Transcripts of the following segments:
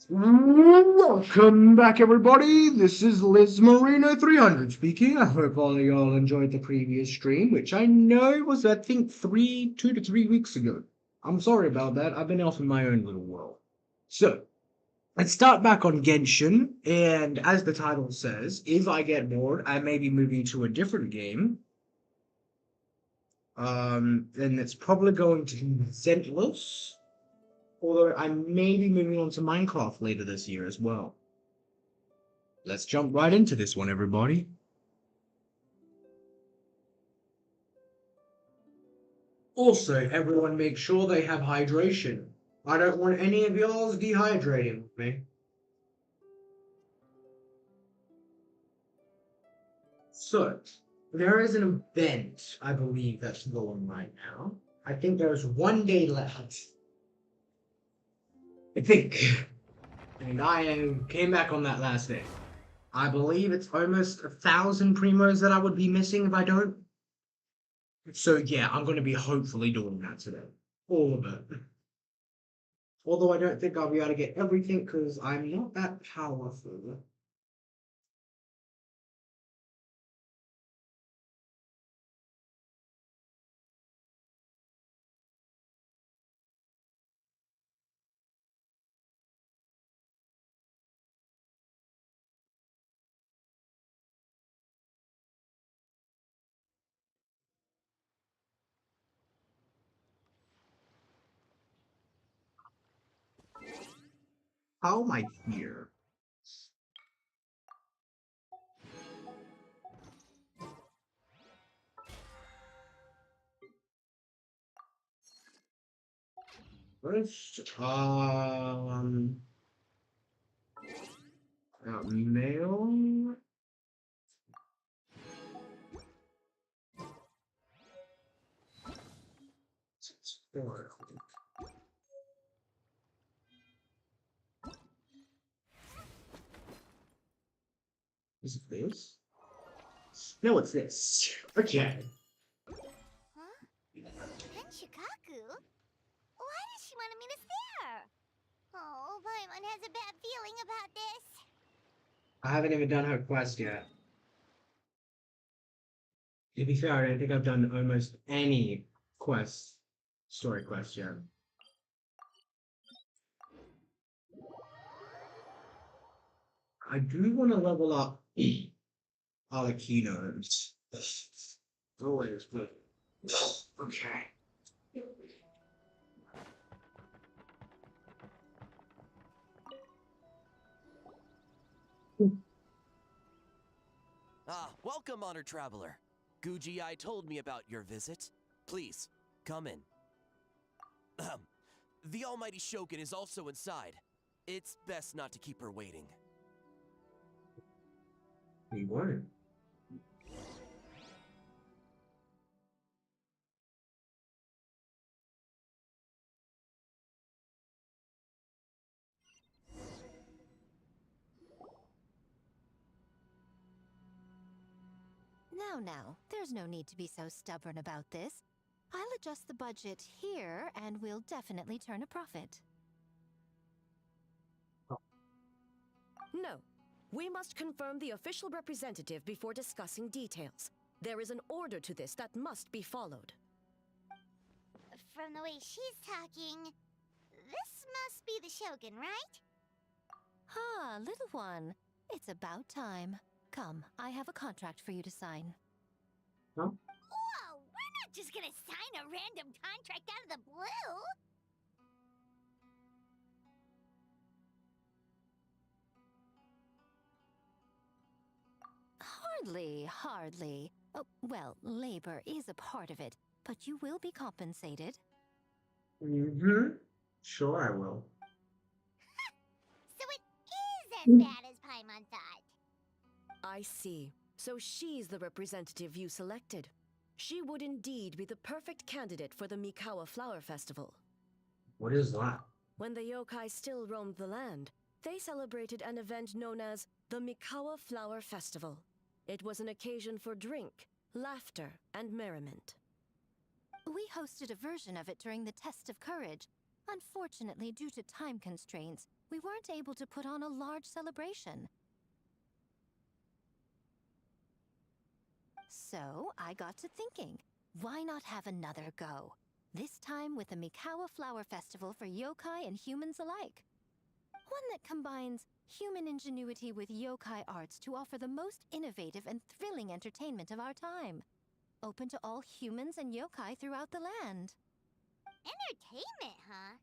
Welcome back, everybody. This is Liz Marino 300 speaking. I hope all of y'all enjoyed the previous stream, which I know was, I think, 2 to 3 weeks ago. I'm sorry about that. I've been off in my own little world. So, let's start back on Genshin. And as the title says, if I get bored, I may be moving to a different game. And it's probably going to be Zentless. Although I may be moving on to Minecraft later this year as well. Let's jump right into this one, everybody. Also, everyone make sure they have hydration. I don't want any of y'all dehydrating with me. So, there is an event, I believe, that's going right now. I think there's one day left. I think. And I came back on that last day. I believe it's almost 1,000 primos that I would be missing if I don't. So yeah, I'm going to be hopefully doing that today. All of it. Although I don't think I'll be able to get everything because I'm not that powerful. How am I here? First, mail. Four. Is it this? No, it's this. Okay. Huh? And Shikaku? Why does she want me to stare? Oh, Paimon has a bad feeling about this. I haven't even done her quest yet. To be fair, I don't think I've done almost any quests, story quests yet. I do want to level up Alakinos. Always, but okay. Welcome, honored traveler. Guji-ai told me about your visit. Please, come in. The almighty Shogun is also inside. It's best not to keep her waiting. We weren't. Now, there's no need to be so stubborn about this. I'll adjust the budget here, and we'll definitely turn a profit. No. We must confirm the official representative before discussing details. There is an order to this that must be followed. From the way she's talking, this must be the Shogun, right? Ah, little one. It's about time. Come, I have a contract for you to sign. Huh? Whoa, we're not just gonna sign a random contract out of the blue! Hardly. Oh, well, labor is a part of it, but you will be compensated. Mm-hmm. Sure, I will. So it is as bad as Paimon thought. I see. So she's the representative you selected. She would indeed be the perfect candidate for the Mikawa Flower Festival. What is that? When the yokai still roamed the land, they celebrated an event known as the Mikawa Flower Festival. It was an occasion for drink, laughter, and merriment. We hosted a version of it during the Test of Courage. Unfortunately, due to time constraints, we weren't able to put on a large celebration. So I got to thinking, why not have another go? This time with the Mikawa Flower Festival for yokai and humans alike. One that combines human ingenuity with yokai arts to offer the most innovative and thrilling entertainment of our time. Open to all humans and yokai throughout the land. Entertainment, huh?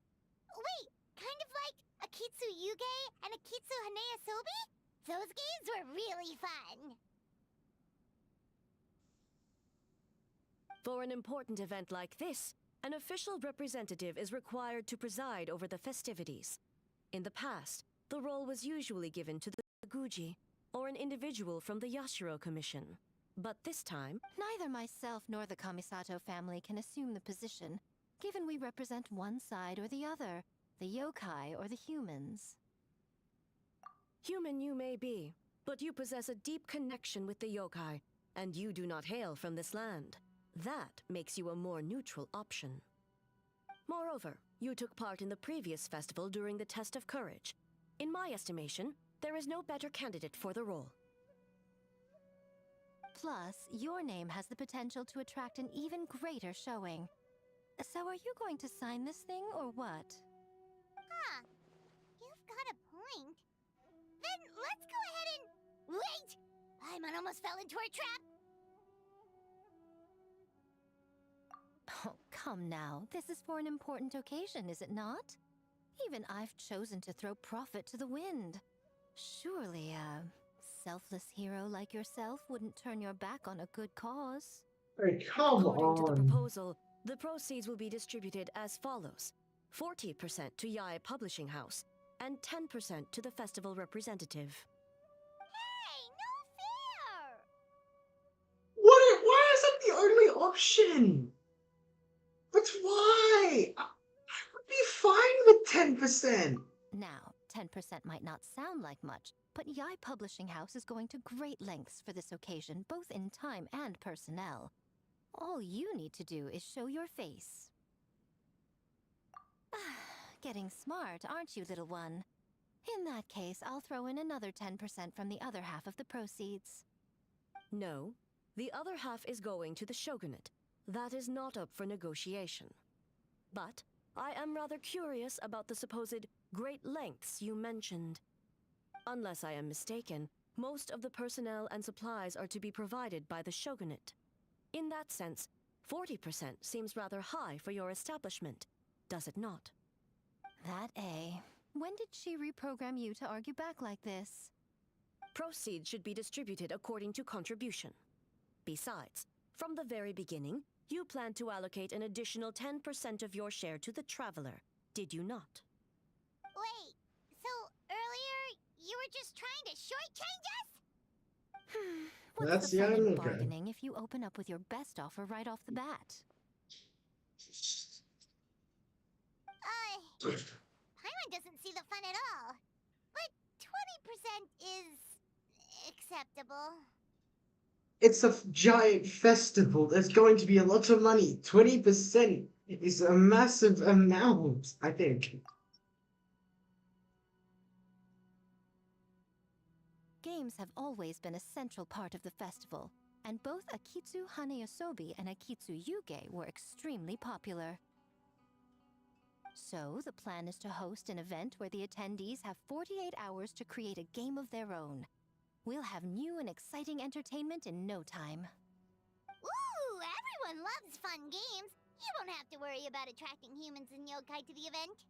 Wait, kind of like Akitsu Yuge and Akitsu Haneasobi? Those games were really fun. For an important event like this, an official representative is required to preside over the festivities. In the past, the role was usually given to the Guji, or an individual from the Yashiro Commission. But this time, Neither myself nor the Kamisato family can assume the position, given we represent one side or the other, the yokai or the humans. human you may be, but you possess a deep connection with the yokai, and you do not hail from this land. That makes you a more neutral option. Moreover, you took part in the previous festival during the test of courage. In my estimation, there is no better candidate for the role. Plus, your name has the potential to attract an even greater showing. So are you going to sign this thing or what? Huh. You've got a point. Then let's go ahead and... Wait! Paimon almost fell into our trap! Oh, come now. This is for an important occasion, is it not? Even I've chosen to throw profit to the wind. Surely a selfless hero like yourself wouldn't turn your back on a good cause. Hey, come According to the on. proposal, the proceeds will be distributed as follows: 40% to Yae Publishing House, and 10% to the festival representative. Hey, no fair! Why is that the only option? But why? I would be fine with 10%. Now, 10% might not sound like much, but Yae Publishing House is going to great lengths for this occasion, both in time and personnel. All you need to do is show your face. Getting smart, aren't you, little one? In that case, I'll throw in another 10% from the other half of the proceeds. No, the other half is going to the shogunate. That is not up for negotiation. But I am rather curious about the supposed great lengths you mentioned. Unless I am mistaken, most of the personnel and supplies are to be provided by the shogunate. In that sense, 40% seems rather high for your establishment, does it not? That A. When did she reprogram you to argue back like this? Proceeds should be distributed according to contribution. Besides, from the very beginning, you planned to allocate an additional 10% of your share to the Traveler, did you not? Wait, so earlier you were just trying to shortchange us? What's That's the fun in okay. bargaining if you open up with your best offer right off the bat? Paimon doesn't see the fun at all. But 20% is... acceptable. It's a giant festival. There's going to be a lot of money. 20% is a massive amount, I think. Games have always been a central part of the festival, and both Akitsu Haneasobi and Akitsu Yuge were extremely popular. So, the plan is to host an event where the attendees have 48 hours to create a game of their own. We'll have new and exciting entertainment in no time. Ooh, everyone loves fun games. You won't have to worry about attracting humans and yokai to the event.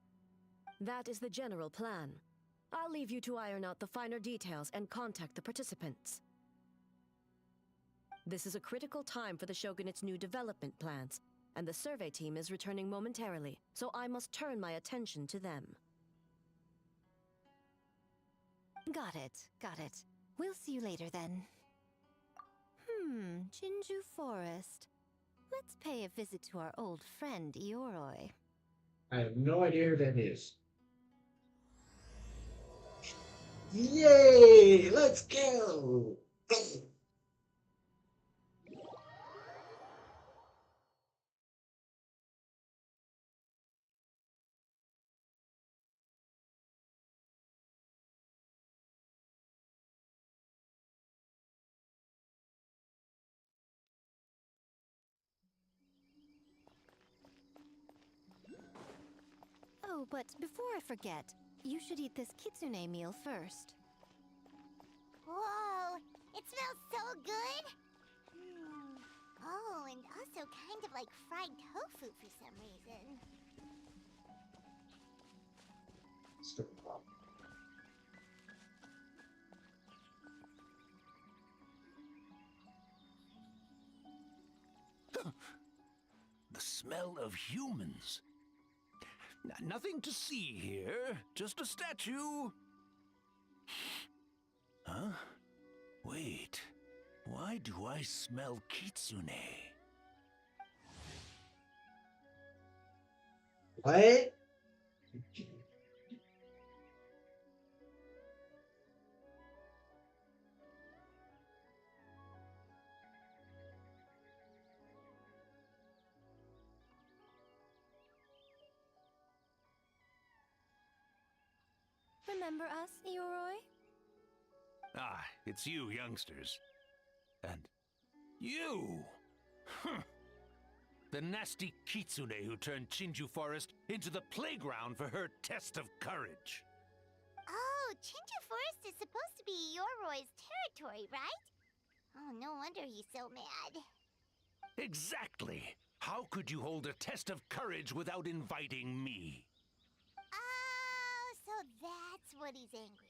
That is the general plan. I'll leave you to iron out the finer details and contact the participants. This is a critical time for the Shogunate's new development plans, and the survey team is returning momentarily, so I must turn my attention to them. Got it. We'll see you later then. Jinju Forest. Let's pay a visit to our old friend Ioroi. I have no idea who that is. Yay! Let's go! Oh, but before I forget, you should eat this kitsune meal first. Whoa, it smells so good. Oh, and also kind of like fried tofu for some reason. The smell of humans. Nothing to see here, just a statue. Huh? Wait, why do I smell kitsune? What? Remember us, Ioroi? Ah, it's you youngsters. And you! Huh. The nasty kitsune who turned Chinju Forest into the playground for her test of courage. Oh, Chinju Forest is supposed to be Yoroi's territory, right? Oh, no wonder he's so mad. Exactly! How could you hold a test of courage without inviting me? Oh, so that's what he's angry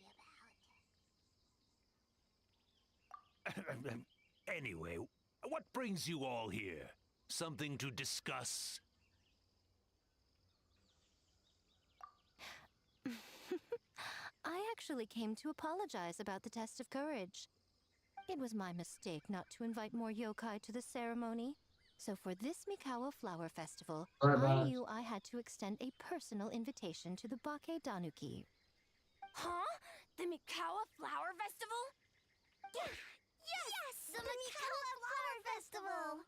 about. Anyway, what brings you all here? Something to discuss? I actually came to apologize about the test of courage. It was my mistake not to invite more yokai to the ceremony. So for this Mikawa Flower Festival, Sorry I about it. knew I had to extend a personal invitation to the Bake Danuki. Huh? The Mikawa Flower Festival? Yes! The Mikawa Flower Festival!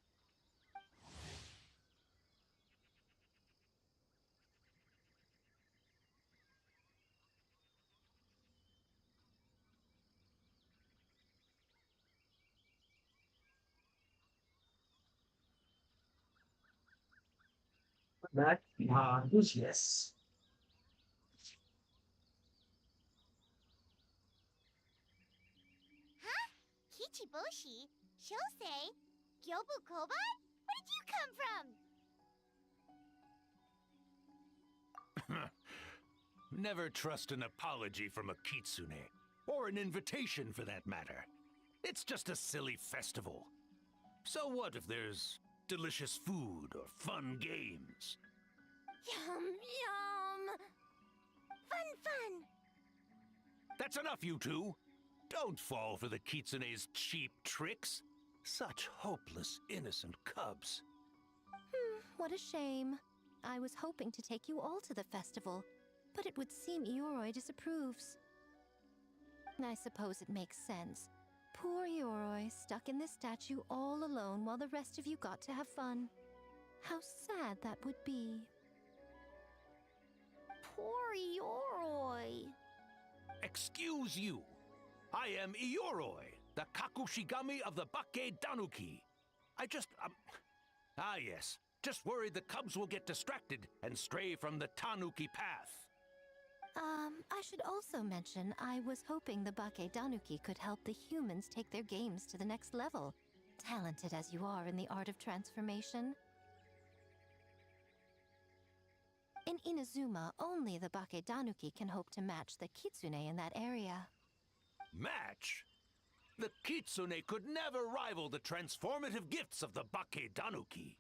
That is yes. Huh? Kichiboshi? Shosei? Gyobu Koban? Where did you come from? Never trust an apology from a kitsune, or an invitation for that matter. It's just a silly festival. So what if there's delicious food or fun games? Yum, yum! Fun! That's enough, you two! Don't fall for the kitsune's cheap tricks. Such hopeless, innocent cubs. What a shame. I was hoping to take you all to the festival, but it would seem Ioroi disapproves. I suppose it makes sense. Poor Ioroi, stuck in this statue all alone while the rest of you got to have fun. How sad that would be. Poor Yoroi. Excuse you. I am Ioroi, the Kakushigami of the Bake Danuki. Ah yes, just worried the cubs will get distracted and stray from the Tanuki path. I should also mention I was hoping the Bake Danuki could help the humans take their games to the next level, talented as you are in the art of transformation. In Inazuma, only the Bake Danuki can hope to match the Kitsune in that area. Match? The Kitsune could never rival the transformative gifts of the Bake Danuki.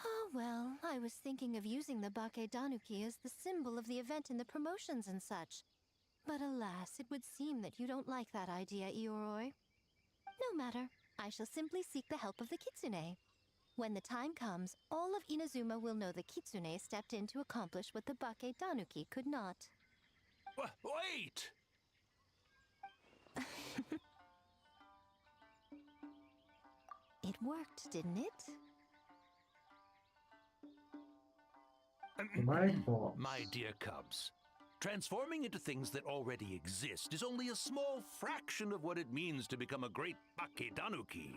Oh, well, I was thinking of using the Bake Danuki as the symbol of the event in the promotions and such. But alas, it would seem that you don't like that idea, Ioroi. No matter, I shall simply seek the help of the Kitsune. When the time comes, all of Inazuma will know the Kitsune stepped in to accomplish what the Bake Danuki could not. Wait! It worked, didn't it? My fault. My dear cubs, transforming into things that already exist is only a small fraction of what it means to become a great Bake Danuki.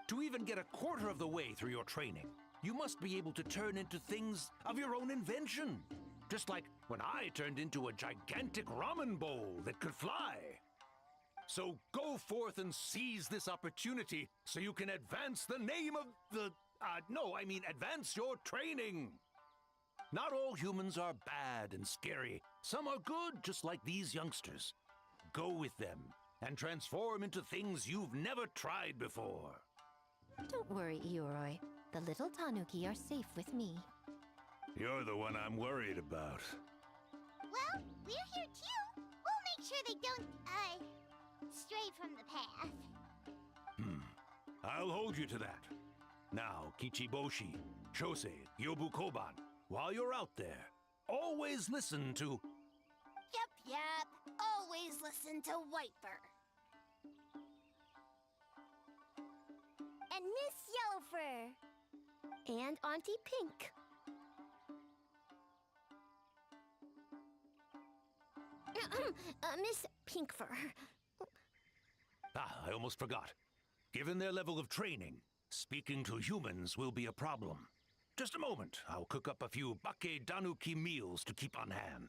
To even get a quarter of the way through your training, you must be able to turn into things of your own invention. Just like when I turned into a gigantic ramen bowl that could fly. So go forth and seize this opportunity so you can advance the name of the... no, I mean advance your training. Not all humans are bad and scary. Some are good, just like these youngsters. Go with them and transform into things you've never tried before. Don't worry, Ioroi. The little tanuki are safe with me. You're the one I'm worried about. Well, we're here too. We'll make sure they don't, stray from the path. I'll hold you to that. Now, Kichiboshi, Shosei, Yobukoban, while you're out there, always listen to... Yep. Always listen to Whitefer. And Miss Yellowfur. And Auntie Pink. Miss Pinkfur. I almost forgot. Given their level of training, speaking to humans will be a problem. Just a moment, I'll cook up a few Bake Danuki meals to keep on hand.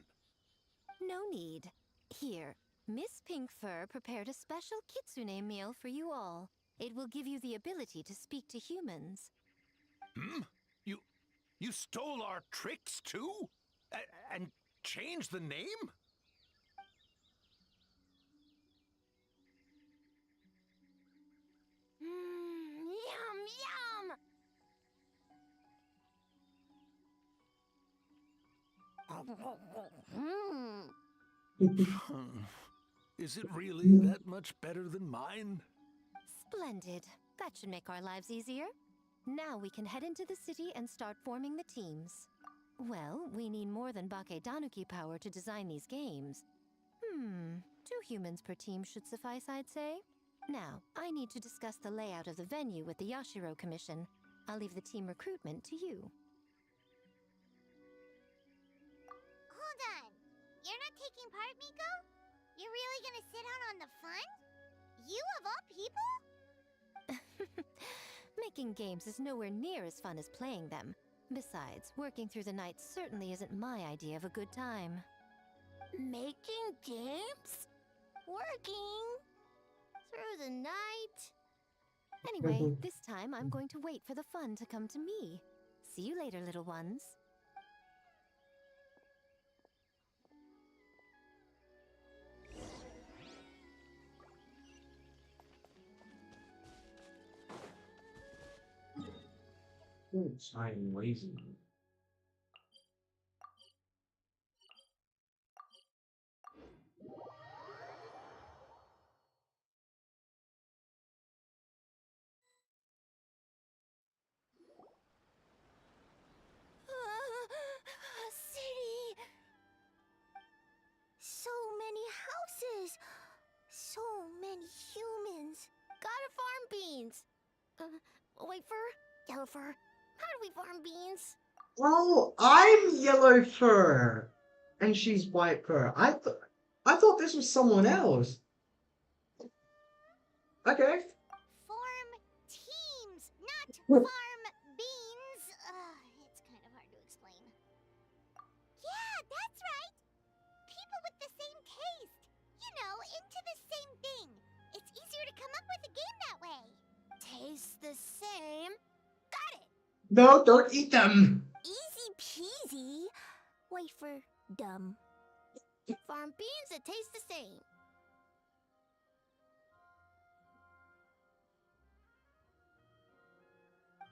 No need. Here, Miss Pinkfur prepared a special kitsune meal for you all. It will give you the ability to speak to humans. You stole our tricks too? And changed the name? Yum! Is it really that much better than mine? Splendid. That should make our lives easier. Now we can head into the city and start forming the teams. Well, we need more than Bake Danuki power to design these games. 2 humans per team should suffice, I'd say. Now, I need to discuss the layout of the venue with the Yashiro Commission. I'll leave the team recruitment to you. Hold on. You're not taking part, Miko? You're really gonna sit out on the fun? You of all people? Making games is nowhere near as fun as playing them. Besides, working through the night certainly isn't my idea of a good time. Making games? Working? Through the night? Anyway, this time I'm going to wait for the fun to come to me. See you later, little ones. I'm lazy. City! So many houses! So many humans! Gotta farm beans! Whitefer? Yellowfur? How do we farm beans? Oh, I'm Yellow Fur, and she's White Fur. I thought this was someone else. Okay. Farm teams, not farm beans. It's kind of hard to explain. Yeah, that's right. People with the same taste. You know, into the same thing. It's easier to come up with a game that way. Taste the same? Got it. No, don't eat them. Easy peasy. Wait for dumb. Farm beans that taste the same.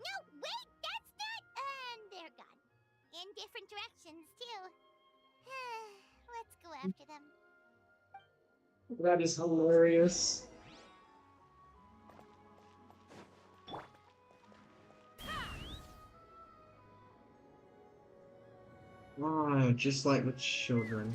No, wait, that's not... And they're gone. In different directions, too. Let's go after them. That is hilarious. Oh, just like with children.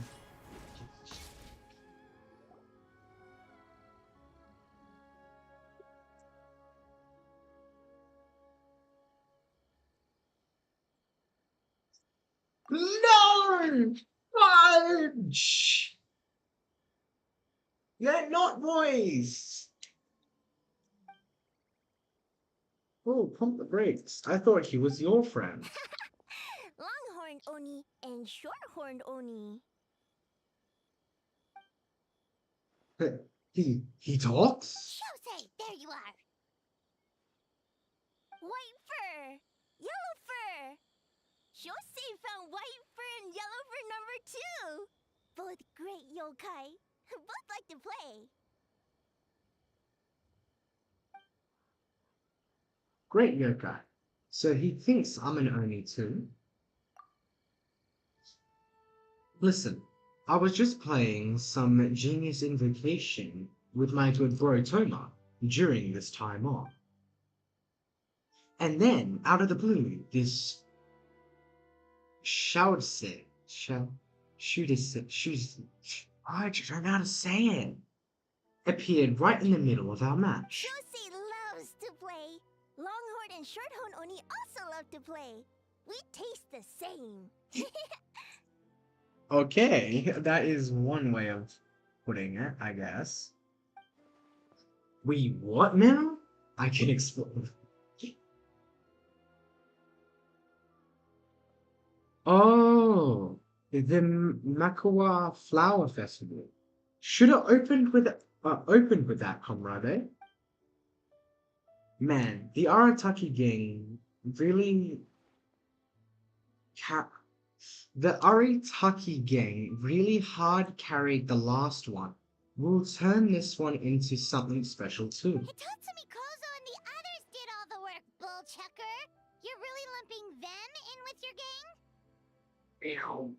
No! Fudge! They're not boys! Oh, pump the brakes. I thought he was your friend. Longhorn long-horned Oni and short-horned Oni. He talks? Shosei, there you are! White fur! Yellow fur! Shosei found white fur and yellow fur number 2! Both great yokai. Both like to play. Great yokai. So he thinks I'm an Oni too? Listen, I was just playing some Genius Invocation with my good bro Toma during this time off. And then, out of the blue, this I don't know how to say it, appeared right in the middle of our match. Shosei loves to play. Longhorn and shorthorn Oni also love to play. We taste the same. Okay, that is one way of putting it, I guess. We what now? I can explain. Oh, the Makawa Flower Festival. Should have opened with that, comrade. Man, the Arataki gang really the Arataki gang really hard carried the last one. We'll turn this one into something special too. Hitatsumi Kozo and the others did all the work, Bullchucker. You're really lumping them in with your gang? Ew.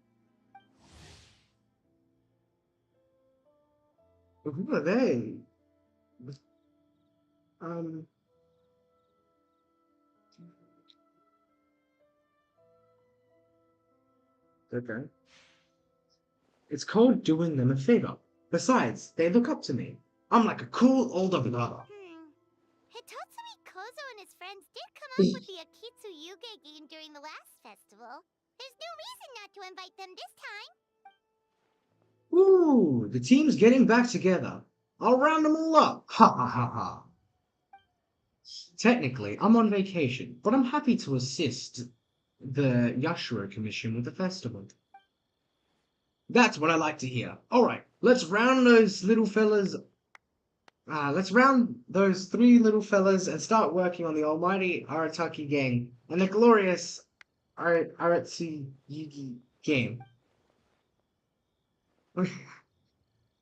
Who are they? Okay. It's called doing them a favor. Besides, they look up to me. I'm like a cool older brother. Hitatsumi Kozo and his friends did come up with the Akitsu Yuge game during the last festival. There's no reason not to invite them this time. Ooh, the team's getting back together. I'll round them all up. Ha ha ha ha. Technically, I'm on vacation, but I'm happy to assist the Yashiro Commission with the festival. That's what I like to hear. Alright, let's round those little fellas. Let's round those 3 little fellas and start working on the almighty Arataki gang and the glorious Aratsu Yugi game.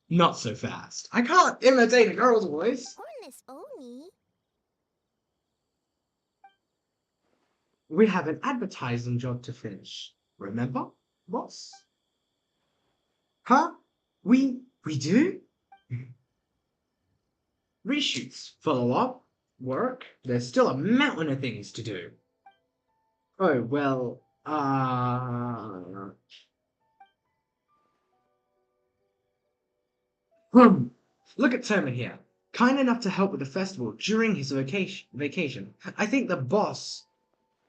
Not so fast. I can't imitate a girl's voice. Hornless Oni? We have an advertising job to finish. Remember, boss? Huh? We do? Reshoots, follow-up, work. There's still a mountain of things to do. Oh, well, Look at Toma here. Kind enough to help with the festival during his vacation. I think the boss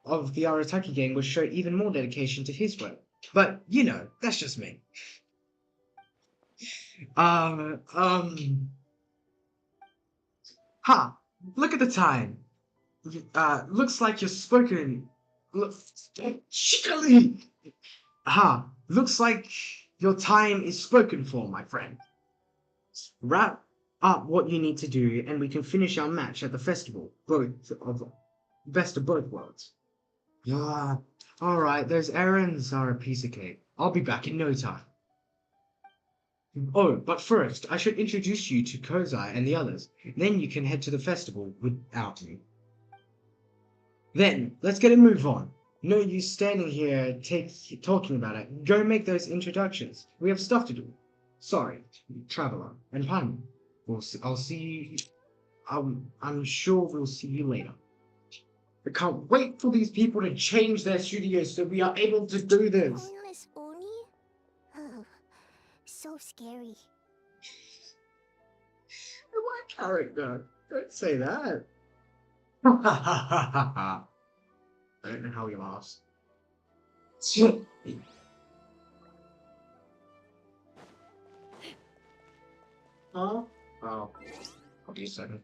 of the Arataki gang would show even more dedication to his work. But, you know, that's just me. Look at the time. Looks like you're spoken. Looks like your time is spoken for, my friend. Wrap up what you need to do, and we can finish our match at the festival. Best of both worlds. Alright, those errands are a piece of cake. I'll be back in no time. Oh, but first, I should introduce you to Kozai and the others. Then you can head to the festival without me. Then, let's get a move on. No use standing here talking about it. Go make those introductions. We have stuff to do. Sorry, traveler. And pardon. I'll see you. I'm sure we'll see you later. I can't wait for these people to change their studios so we are able to do this. Hornless Oni? Oh, so scary. My character. Don't say that. I don't know how he laughs. Huh? Oh. I'll be a second.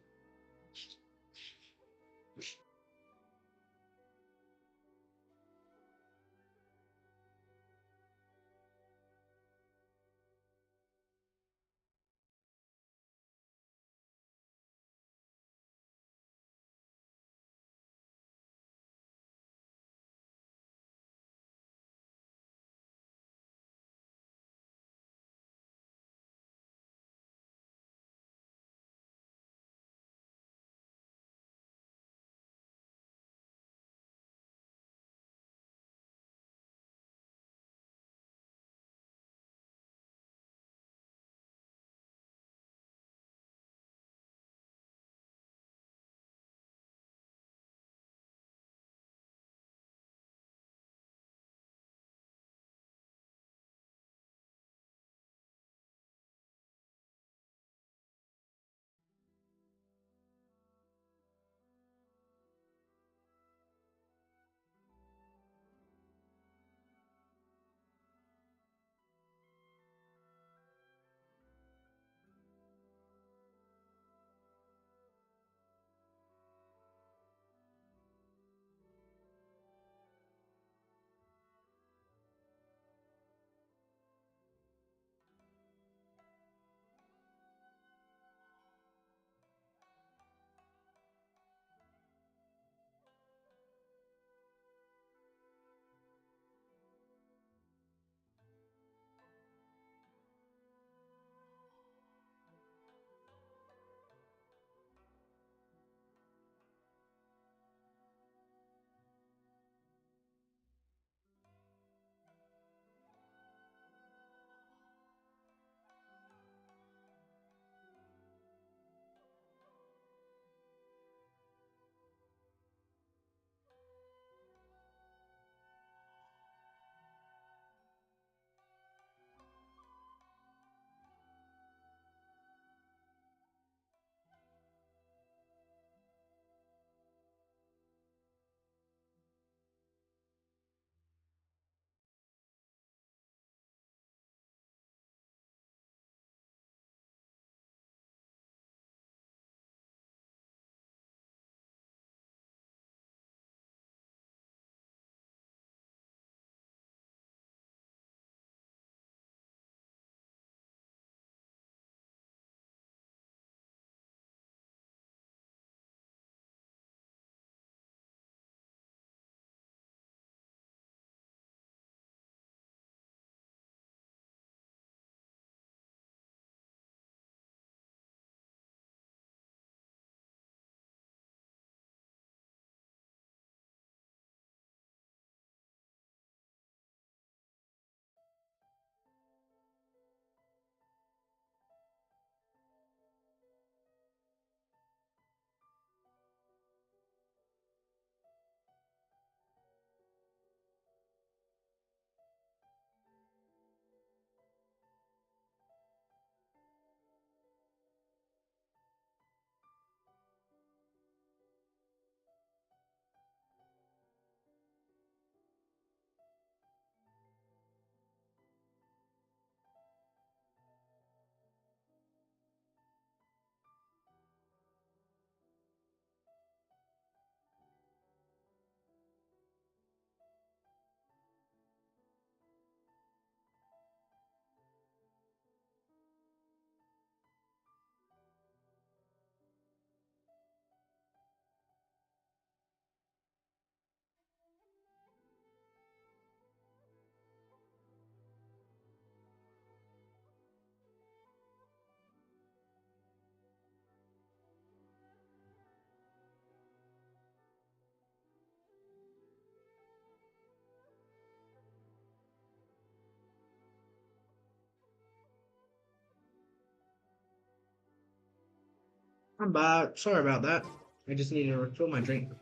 I'm bad. Sorry about that. I just need to refill my drink. What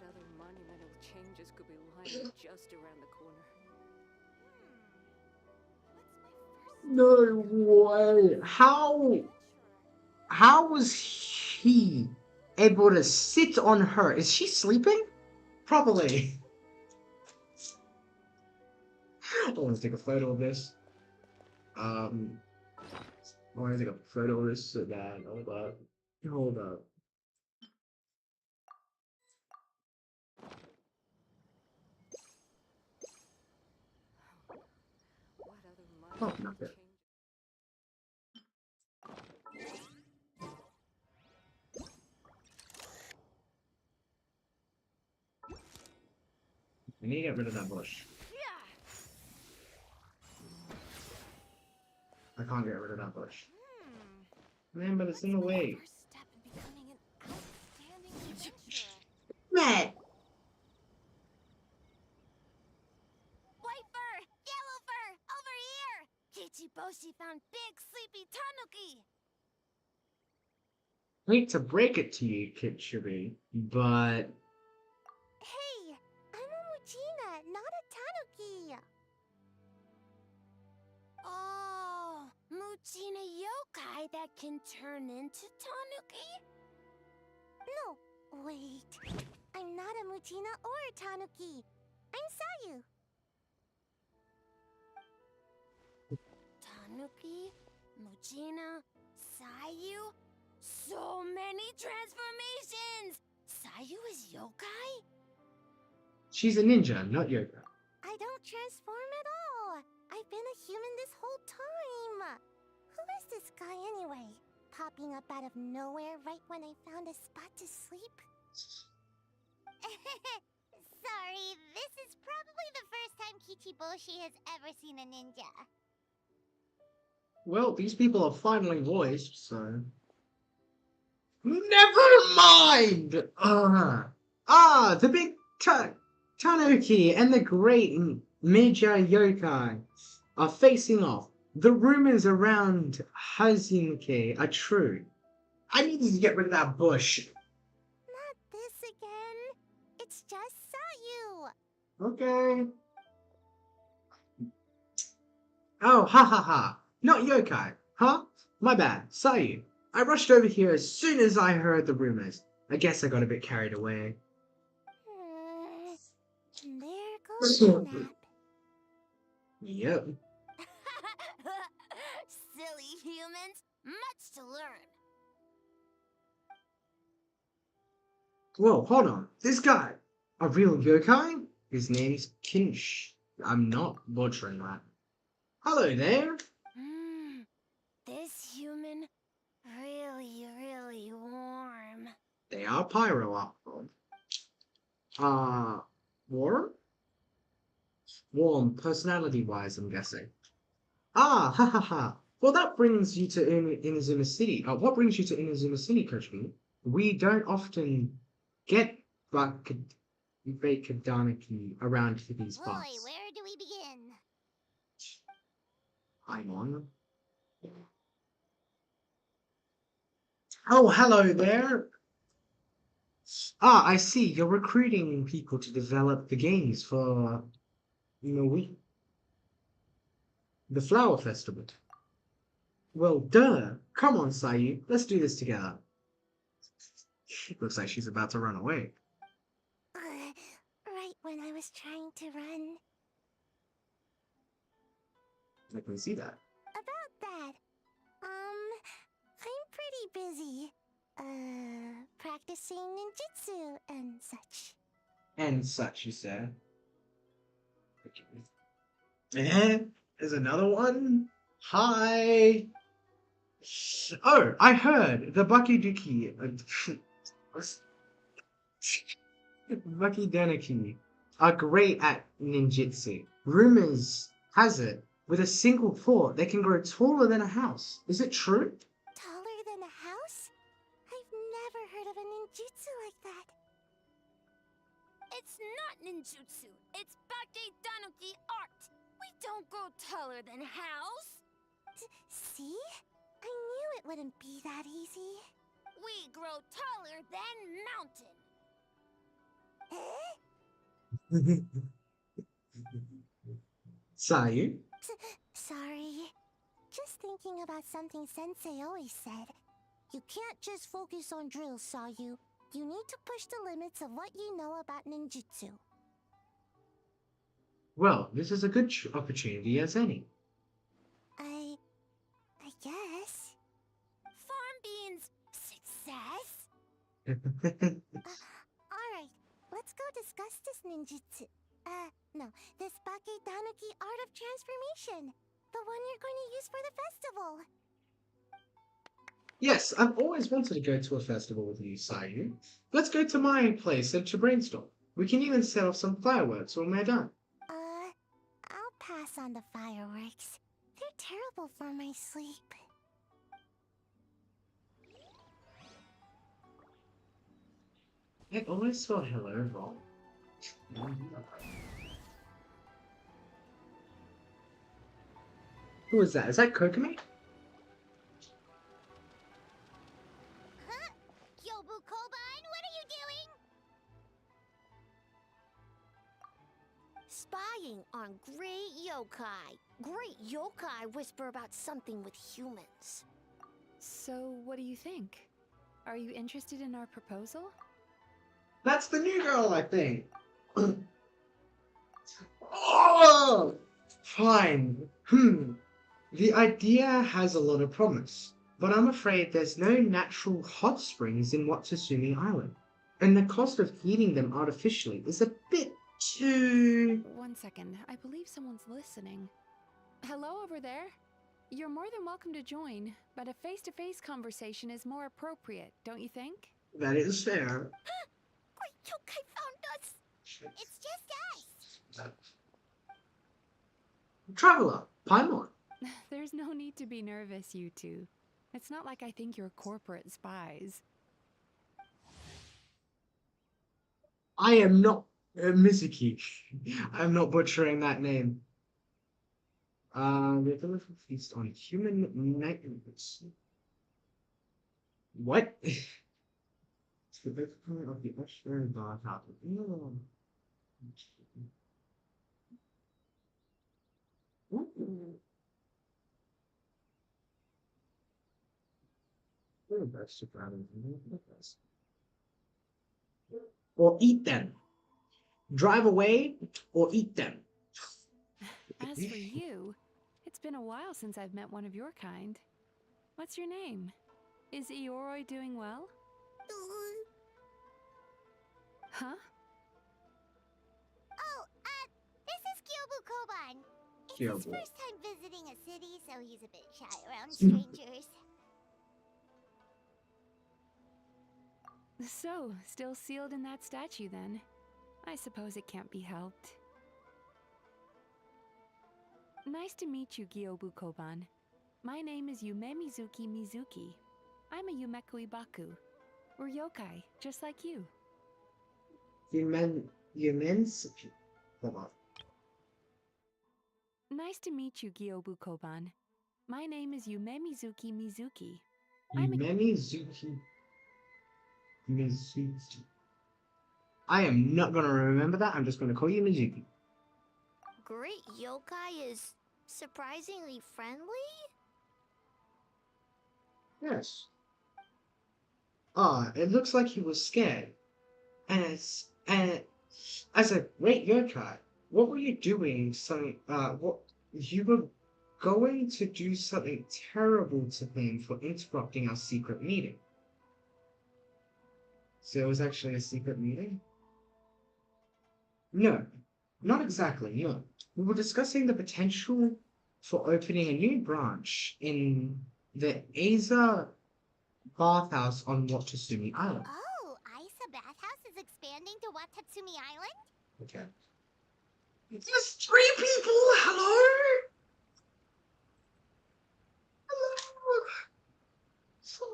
other monumental changes could be lying just around the corner? No way. How was he able to sit on her? Is she sleeping? Properly. I want to take a photo of this. I want to take a photo of this so bad. Hold up. Hold up. What other Oh, monumental not good. changes? I need to get rid of that bush. I can't get rid of that bush. Man, but it's in the way. First step in becoming an outstanding adventurer. Matt! White fur! Yellow fur! Over here! Kichiboshi found big sleepy tanuki! Hate to break it to you, Kitchery, but Hey! I'm a Mujina, not a tanuki! Oh, Mujina yokai that can turn into tanuki? No, wait. I'm not a Mujina or a tanuki. I'm Sayu. Tanuki, Mujina, Sayu. So many transformations! Sayu is yokai? she's a ninja, not yoga. I don't transform at all. I've been a human this whole time. Who is this guy anyway? Popping up out of nowhere right when I found a spot to sleep? Sorry, this is probably the first time Kichiboshi has ever seen a ninja. Well, these people are finally voiced, so... Never mind! The big Tanuki and the great Meija Yokai are facing off. The rumors around Hazinke are true. I needed to get rid of that bush. Not this again. It's just Sayu. Okay. Oh, ha ha ha. Not yokai, huh? My bad. Sayu. I rushed over here as soon as I heard the rumors. I guess I got a bit carried away. And there goes the nap. Yep. Silly humans. Much to learn. Whoa, hold on. This guy. A real yokai? His name's Kinsh. I'm not butchering that. Hello there. This human really warm. They are pyro after all. Warm? Warm, personality-wise, I'm guessing. Ah, ha ha ha. Well, that brings you to Inazuma City. What brings you to Inazuma City, Coach B? We don't often get Bakedaniki around to these Boy, parts. where do we begin? I'm on. Oh, hello there. Ah, I see. You're recruiting people to develop the games for, the Flower Festival. Well, duh. Come on, Sayu. Let's do this together. Looks like she's about to run away. Right when I was trying to run. I can see that. About that, I'm pretty busy. Practicing ninjutsu and such. And such, you said. Eh? There's another one? Hi. Oh, I heard the Bakiduki. Bakidaniki are great at ninjutsu. Rumors has it, with a single thought, they can grow taller than a house. Is it true? Taller than a house? I've never heard of a ninjutsu like that. It's not ninjutsu. It's Bakedanuki art. We don't grow taller than a house. See? I knew it wouldn't be that easy. We grow taller than mountain. Sayu? Sorry. Just thinking about something Sensei always said. You can't just focus on drills, Sayu. You need to push the limits of what you know about ninjutsu. Well, this is a good opportunity as any. I guess. Farm beans success? Alright, let's go discuss this ninjutsu. No, this Bake Tanuki art of transformation. The one you're going to use for the festival. Yes, I've always wanted to go to a festival with you, Sayu. Let's go to my place and to brainstorm. We can even set off some fireworks when we're done. I'll pass on the fireworks. They're terrible for my sleep. I always spell hello wrong. Who is that? Is that Kokomi? Huh? Yobu Koban, what are you doing? Spying on great yokai. Great yokai whisper about something with humans. So, what do you think? Are you interested in our proposal? That's the new girl, I think. Oh! Fine. The idea has a lot of promise, but I'm afraid there's no natural hot springs in Watsusumi Island, and the cost of heating them artificially is a bit too... 1 second, I believe someone's listening. Hello over there? You're more than welcome to join, but a face-to-face conversation is more appropriate, don't you think? That is fair. Great yokai found us! It's just us! Traveler, Paimon. There's no need to be nervous, you two. It's not like I think you're corporate spies. I am not Mizuki. I'm not butchering that name. The ability to feast on human nightmares. What? It's the best part of the Usher God happen. Or eat them. Drive away or eat them. As for you, it's been a while since I've met one of your kind. What's your name? Is Ioroi doing well? Huh? Oh, this is Kyobu Koban. It's his Kyobu. first time visiting a city, so he's a bit shy around strangers. So, still sealed in that statue then. I suppose it can't be helped. Nice to meet you, Gyobu Koban. My name is Yume Mizuki. I'm a Yumeku Ibaku. We're yokai, just like you. Humans? Hold on. Nice to meet you, Gyobu Koban. My name is Yume Mizuki. Mizuki. I am not going to remember that. I'm just going to call you Mizuki. Great yokai is surprisingly friendly? Yes. Ah, it looks like he was scared. And as a great yokai, what were you doing? You were going to do something terrible to him for interrupting our secret meeting. So it was actually a secret meeting? No, not exactly, no. We were discussing the potential for opening a new branch in the Aza bathhouse on Watsusumi Island. Oh, Isa Bathhouse is expanding to Watatsumi Island? Okay. There's 3 people! Hello? Hello? Sorry.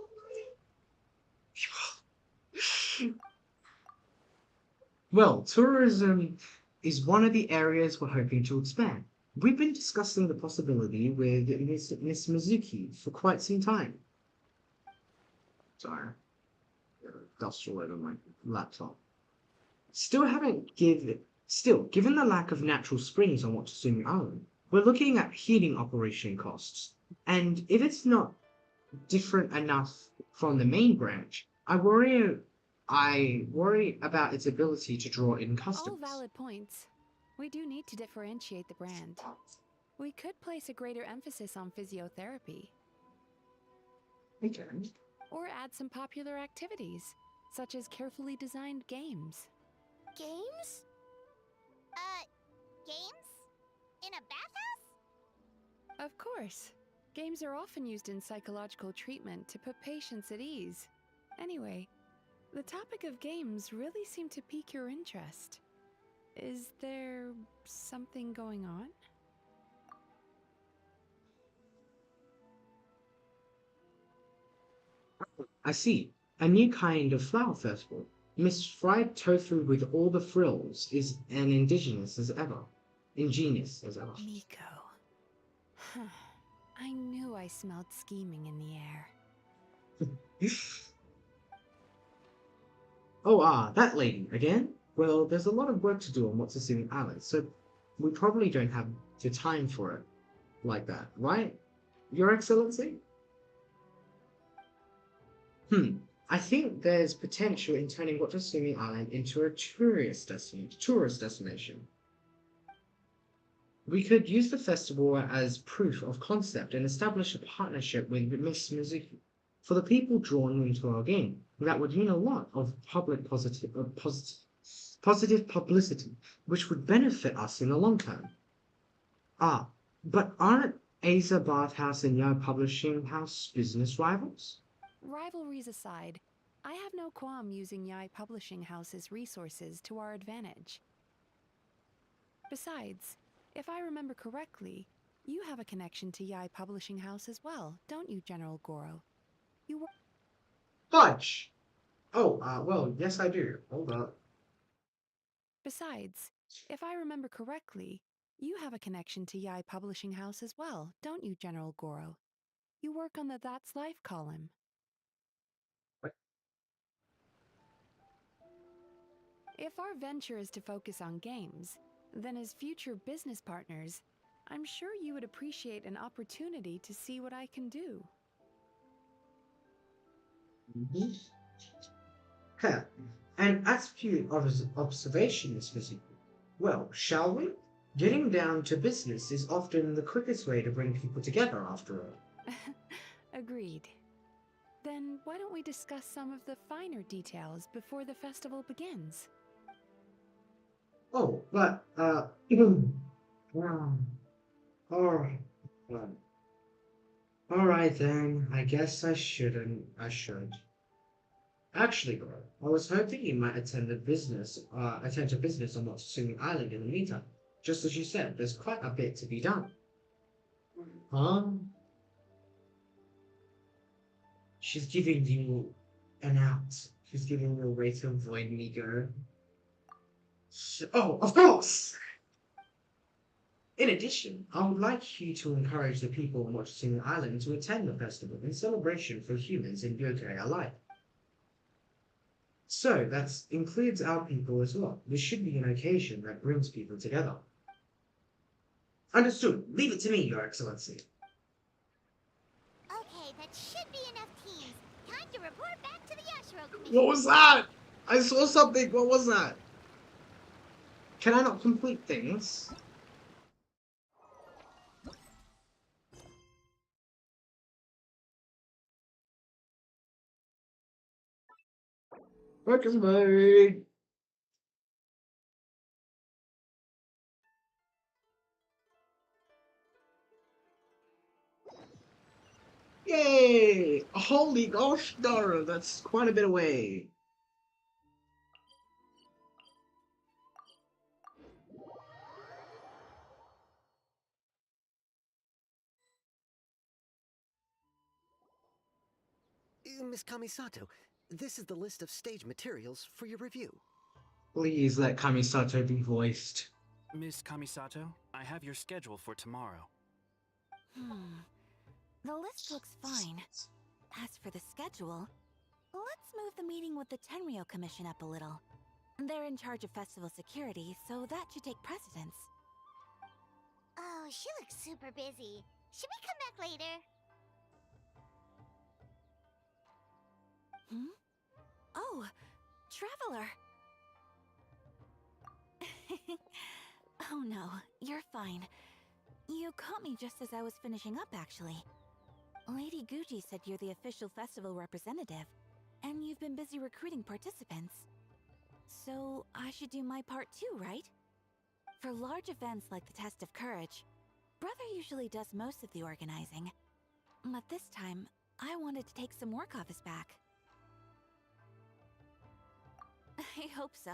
Well, tourism is one of the areas we're hoping to expand. We've been discussing the possibility with Miss Mizuki for quite some time. Sorry, dust all over my laptop. Still, given the lack of natural springs on Watsumi Island, we're looking at heating operation costs. And if it's not different enough from the main branch, I worry about its ability to draw in All customers. valid points. We do need to differentiate the brand. We could place a greater emphasis on physiotherapy, Okay. or add some popular activities, such as carefully designed games. Games? Games? In a bathhouse? Of course, games are often used in psychological treatment to put patients at ease. Anyway, the topic of games really seemed to pique your interest. Is there something going on? I see. A new kind of flower festival. Miss Fried Tofu with all the frills is an indigenous as ever. Ingenious as ever. Miko. I knew I smelled scheming in the air. Oh, that lady again? Well, there's a lot of work to do on What's Assuming Island, so we probably don't have the time for it like that, right? Your Excellency? I think there's potential in turning What's Assuming Island into a tourist destination. We could use the festival as proof of concept and establish a partnership with Miss Mizuki. For the people drawn into our game, that would mean a lot of positive publicity, which would benefit us in the long term. Ah, but aren't Aza Bathhouse and Yao Publishing House business rivals? Rivalries aside, I have no qualm using Yai Publishing House's resources to our advantage. Besides, if I remember correctly, you have a connection to Yai Publishing House as well, don't you, General Goro? You were. Fudge! Oh, well, yes I do. Hold up. Besides, if I remember correctly, you have a connection to Yai Publishing House as well, don't you, General Goro? You work on the That's Life column. If our venture is to focus on games, then as future business partners, I'm sure you would appreciate an opportunity to see what I can do. Mhm. Huh. And as for your observation, Miss Mizuki, well, shall we? Getting down to business is often the quickest way to bring people together, after all. Agreed. Then why don't we discuss some of the finer details before the festival begins? Oh, but, wow. Alright. Alright then, I guess I shouldn't. I should. Actually, bro, I was hoping you might attend to business on Motsumi Island in the meantime. Just as you said, there's quite a bit to be done. Huh? She's giving you an out. She's giving you a way to avoid me, girl. Oh, of course! In addition, I would like you to encourage the people on Motsumi Island to attend the festival in celebration for humans and yokai alike. So that includes our people as well. This should be an occasion that brings people together. Understood. Leave it to me, Your Excellency. Okay, that should be enough teams. Time to report back to the Yashiro Commission. What was that? I saw something. What was that? Can I not complete things? Focus mode. Yay! Holy gosh, Dara, that's quite a bit away. Miss Kamisato, this is the list of stage materials for your review. Please let Kamisato be voiced. Miss Kamisato, I have your schedule for tomorrow. The list looks fine. As for the schedule, let's move the meeting with the Tenryo Commission up a little. They're in charge of festival security, so that should take precedence. Oh, she looks super busy. Should we come back later? Oh, Traveler! Oh no, you're fine. You caught me just as I was finishing up, actually. Lady Guji said you're the official festival representative, and you've been busy recruiting participants. So, I should do my part too, right? For large events like the Test of Courage, Brother usually does most of the organizing. But this time, I wanted to take some work off his back. I hope so.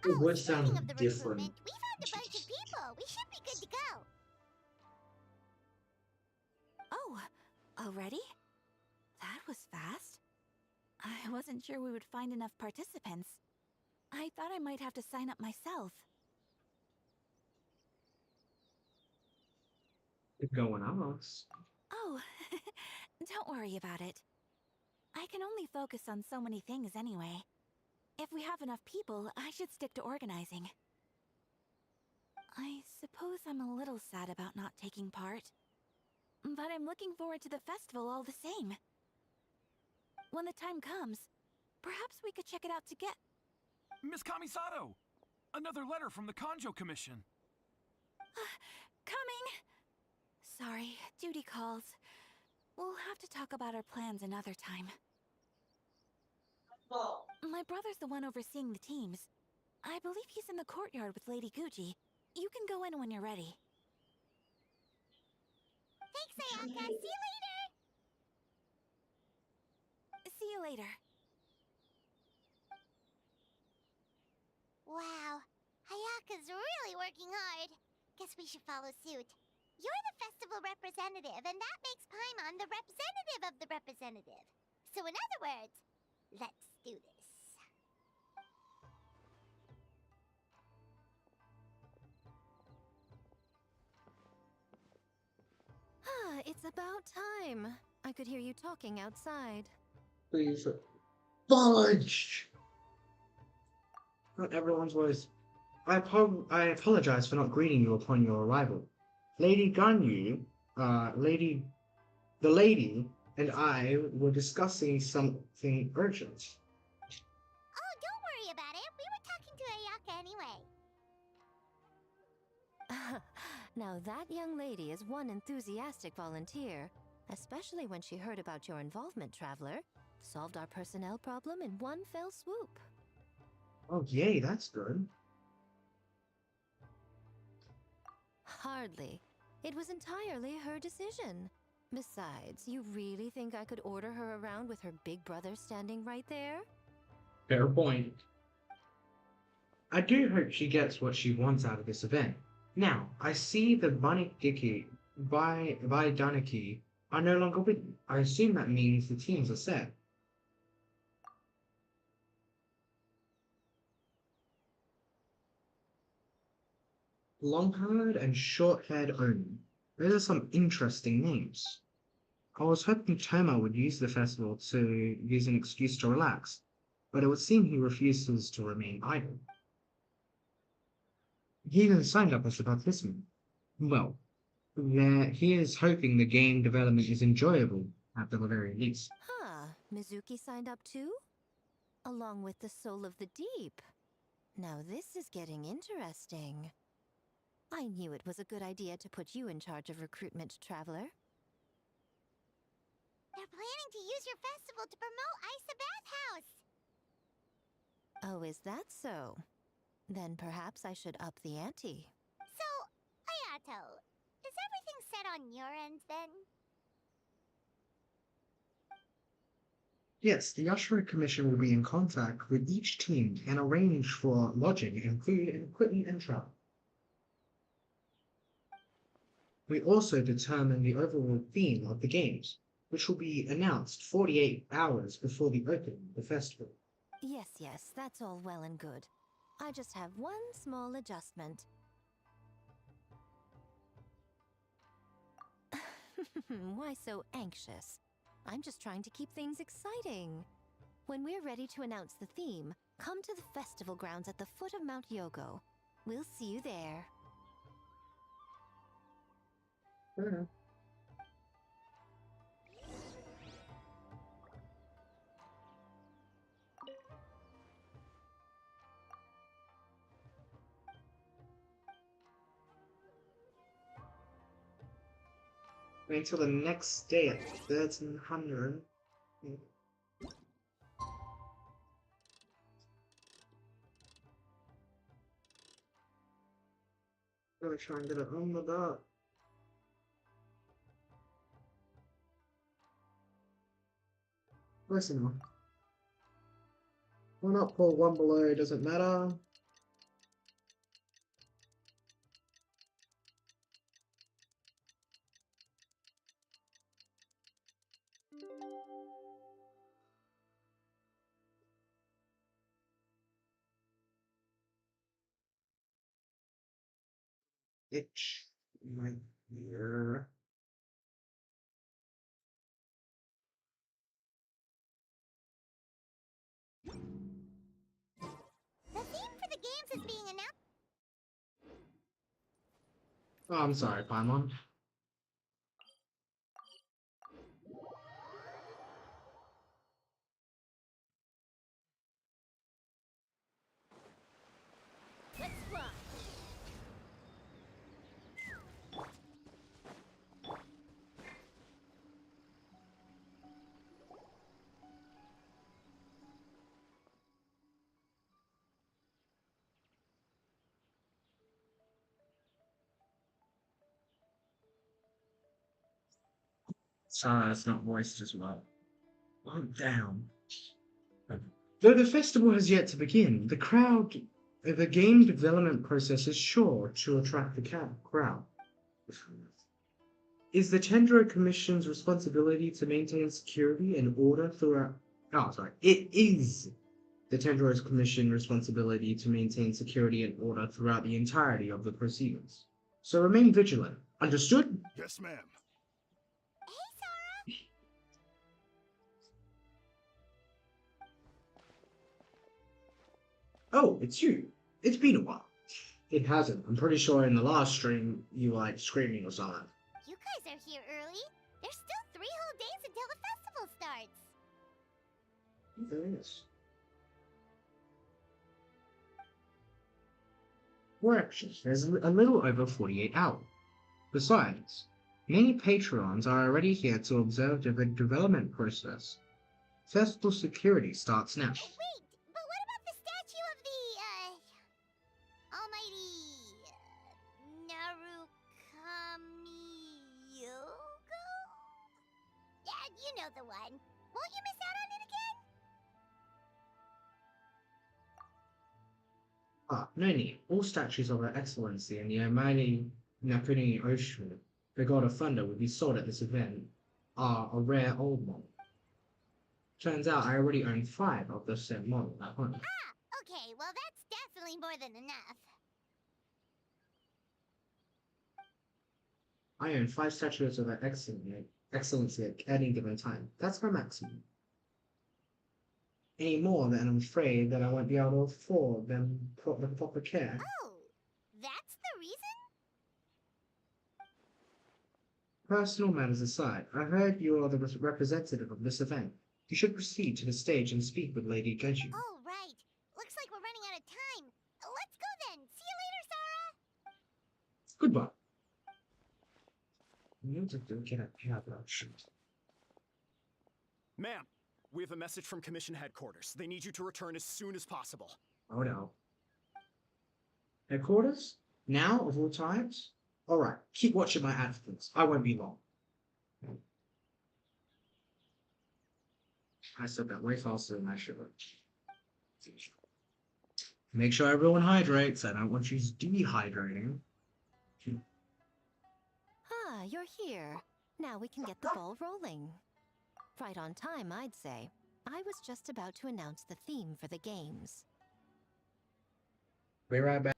It would Speaking sound of the different. recruitment, we found a bunch of people. We should be good to go. Oh, already? That was fast. I wasn't sure we would find enough participants. I thought I might have to sign up myself. Going on us. Oh, don't worry about it. I can only focus on so many things anyway. If we have enough people, I should stick to organizing. I suppose I'm a little sad about not taking part. But I'm looking forward to the festival all the same. When the time comes, perhaps we could check it out together. Miss Kamisato! Another letter from the Kanjo Commission. Coming! Sorry, duty calls. We'll have to talk about our plans another time. My brother's the one overseeing the teams. I believe he's in the courtyard with Lady Guji. You can go in when you're ready. Thanks, Ayaka. See you later. See you later. Wow, Ayaka's really working hard. Guess we should follow suit. You're the festival representative, and that makes Paimon the representative of the representative. So in other words, let's do this. It's about time. I could hear you talking outside. Please. Fudge! Not everyone's voice. I apologize for not greeting you upon your arrival. Lady Ganyu, the lady and I were discussing something urgent. Oh, don't worry about it. We were talking to Ayaka anyway. Now that young lady is one enthusiastic volunteer, especially when she heard about your involvement, Traveler. Solved our personnel problem in one fell swoop. Oh, yay, that's good. Hardly. It was entirely her decision. Besides, you really think I could order her around with her big brother standing right there? Fair point. I do hope she gets what she wants out of this event. Now, I see the Baniki by Daniki are no longer with you. I assume that means the teams are set. Long-haired and short-haired Oni. Those are some interesting names. I was hoping Toma would use the festival to use an excuse to relax, but it would seem he refuses to remain idle. He even signed up as a participant. Well, he is hoping the game development is enjoyable, at the very least. Huh, Mizuki signed up too? Along with the Soul of the Deep. Now this is getting interesting. I knew it was a good idea to put you in charge of recruitment, Traveler. They're planning to use your festival to promote Isa Bathhouse. Oh, is that so? Then perhaps I should up the ante. So, Ayato, is everything set on your end then? Yes, the Usher Commission will be in contact with each team and arrange for lodging and food and equipment and travel. We also determine the overall theme of the games, which will be announced 48 hours before the opening of the festival. Yes, that's all well and good. I just have one small adjustment. Why so anxious? I'm just trying to keep things exciting. When we're ready to announce the theme, come to the festival grounds at the foot of Mount Yogo. We'll see you there. Wait until the next day at 1300. Gotta try and get it on the dot. Listen, why not pull one below? Doesn't matter. Itch my ear. The theme for the games is being announced. Oh, I'm sorry, Paimon. Let's fly. Sorry, it's not voiced as well. I'm down. Though the festival has yet to begin, the game development process is sure to attract the crowd. Is the Tendro Commission's responsibility to maintain security and order throughout... Oh, sorry. It is the Tendro Commission's responsibility to maintain security and order throughout the entirety of the proceedings. So remain vigilant. Understood? Yes, ma'am. Hey, Sora. Oh, it's you. It's been a while. It hasn't. I'm pretty sure in the last stream you were like screaming or something. You guys are here early. There's still 3 whole days until the festival starts. There is. We're actually, there's a little over 48 hours. Besides, many patrons are already here to observe the development process. Festival security starts now. Wait, but what about the statue of the, almighty, Narukami-yogo? Yeah, you know the one. Won't you miss out on it again? Ah, no need. All statues of Her Excellency and the Almighty Nakuni Ocean, the god of thunder, will be sold at this event, are a rare old model. Turns out I already own 5 of the said model at home. Ah, okay, well that's definitely more than enough. I own 5 statues of Her Excellency at any given time. That's my maximum. Any more, then I'm afraid that I won't be able to afford them the proper care. Oh, that's the reason? Personal matters aside, I heard you are the representative of this event. You should proceed to the stage and speak with Lady genshin. Oh, right. Looks like we're running out of time. Let's go then. See you later, Sora. Goodbye. You need to get a cab out. Shoot. Ma'am, we have a message from Commission Headquarters. They need you to return as soon as possible. Oh no. Headquarters? Now, of all times? Alright, keep watching my adverts. I won't be long. I said that way faster than I should have. Make sure everyone hydrates. I don't want you dehydrating. Ah, you're here. Now we can get the ball rolling. Right on time, I'd say. I was just about to announce the theme for the games. Be right back.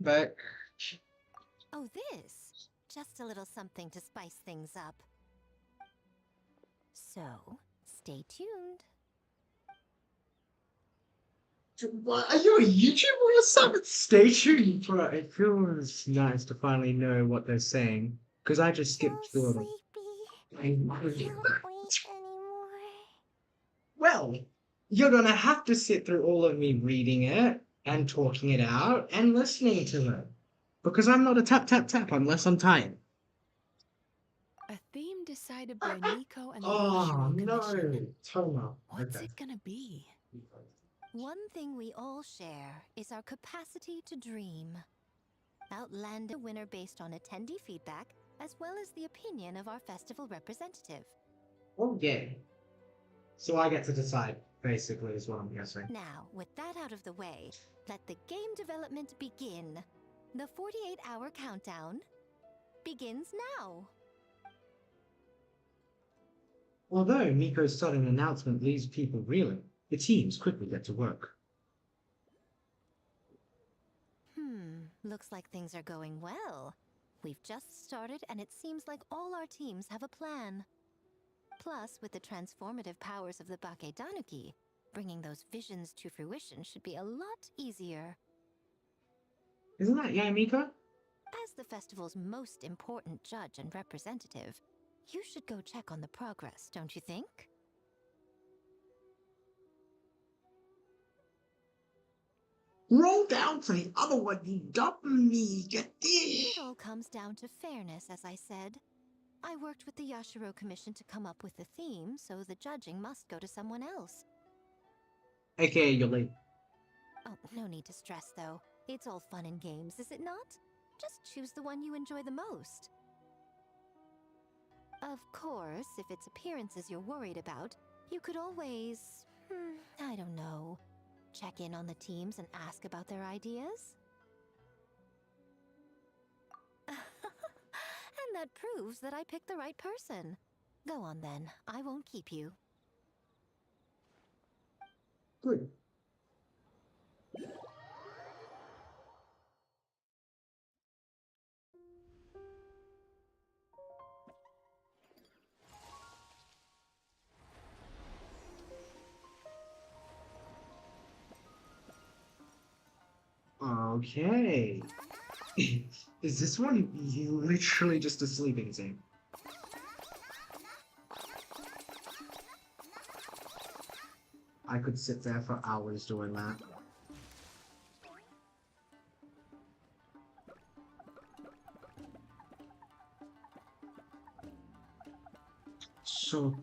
But Oh, this. Just a little something to spice things up. So, stay tuned. what, are you a YouTuber or something? Stay tuned, bro. It feels nice to finally know what they're saying because I just So skipped through them. sleepy. I Can't wait anymore. Well, you're gonna have to sit through all of me reading it and talking it out and listening to it. Because I'm not a tap tap tap unless I'm tired. A theme decided by Nico and the Oh Yashiro Commission. no, Toma. What's Okay. it gonna be? One thing we all share is our capacity to dream. Outland a winner based on attendee feedback, as well as the opinion of our festival representative. Oh yeah. So I get to decide, basically, is what I'm guessing. Now, with that out of the way, let the game development begin. The 48-hour countdown begins now. Although Miko's sudden announcement leaves people reeling, the teams quickly get to work. Looks like things are going well. We've just started and it seems like all our teams have a plan. Plus, with the transformative powers of the Bakedanuki, bringing those visions to fruition should be a lot easier. Isn't that yeah, Miko? As the festival's most important judge and representative, you should go check on the progress, don't you think? Roll down to the other one, you dumb me, get It this! all comes down to fairness, as I said. I worked with the Yashiro Commission to come up with the theme, so the judging must go to someone else. Okay, you're late. Oh, no need to stress, though. It's all fun and games, is it not? Just choose the one you enjoy the most. Of course, if it's appearances you're worried about, you could always, I don't know, check in on the teams and ask about their ideas. And that proves that I picked the right person. Go on then, I won't keep you. Good. Okay. Is this one literally just a sleeping sim? I could sit there for hours doing that. So...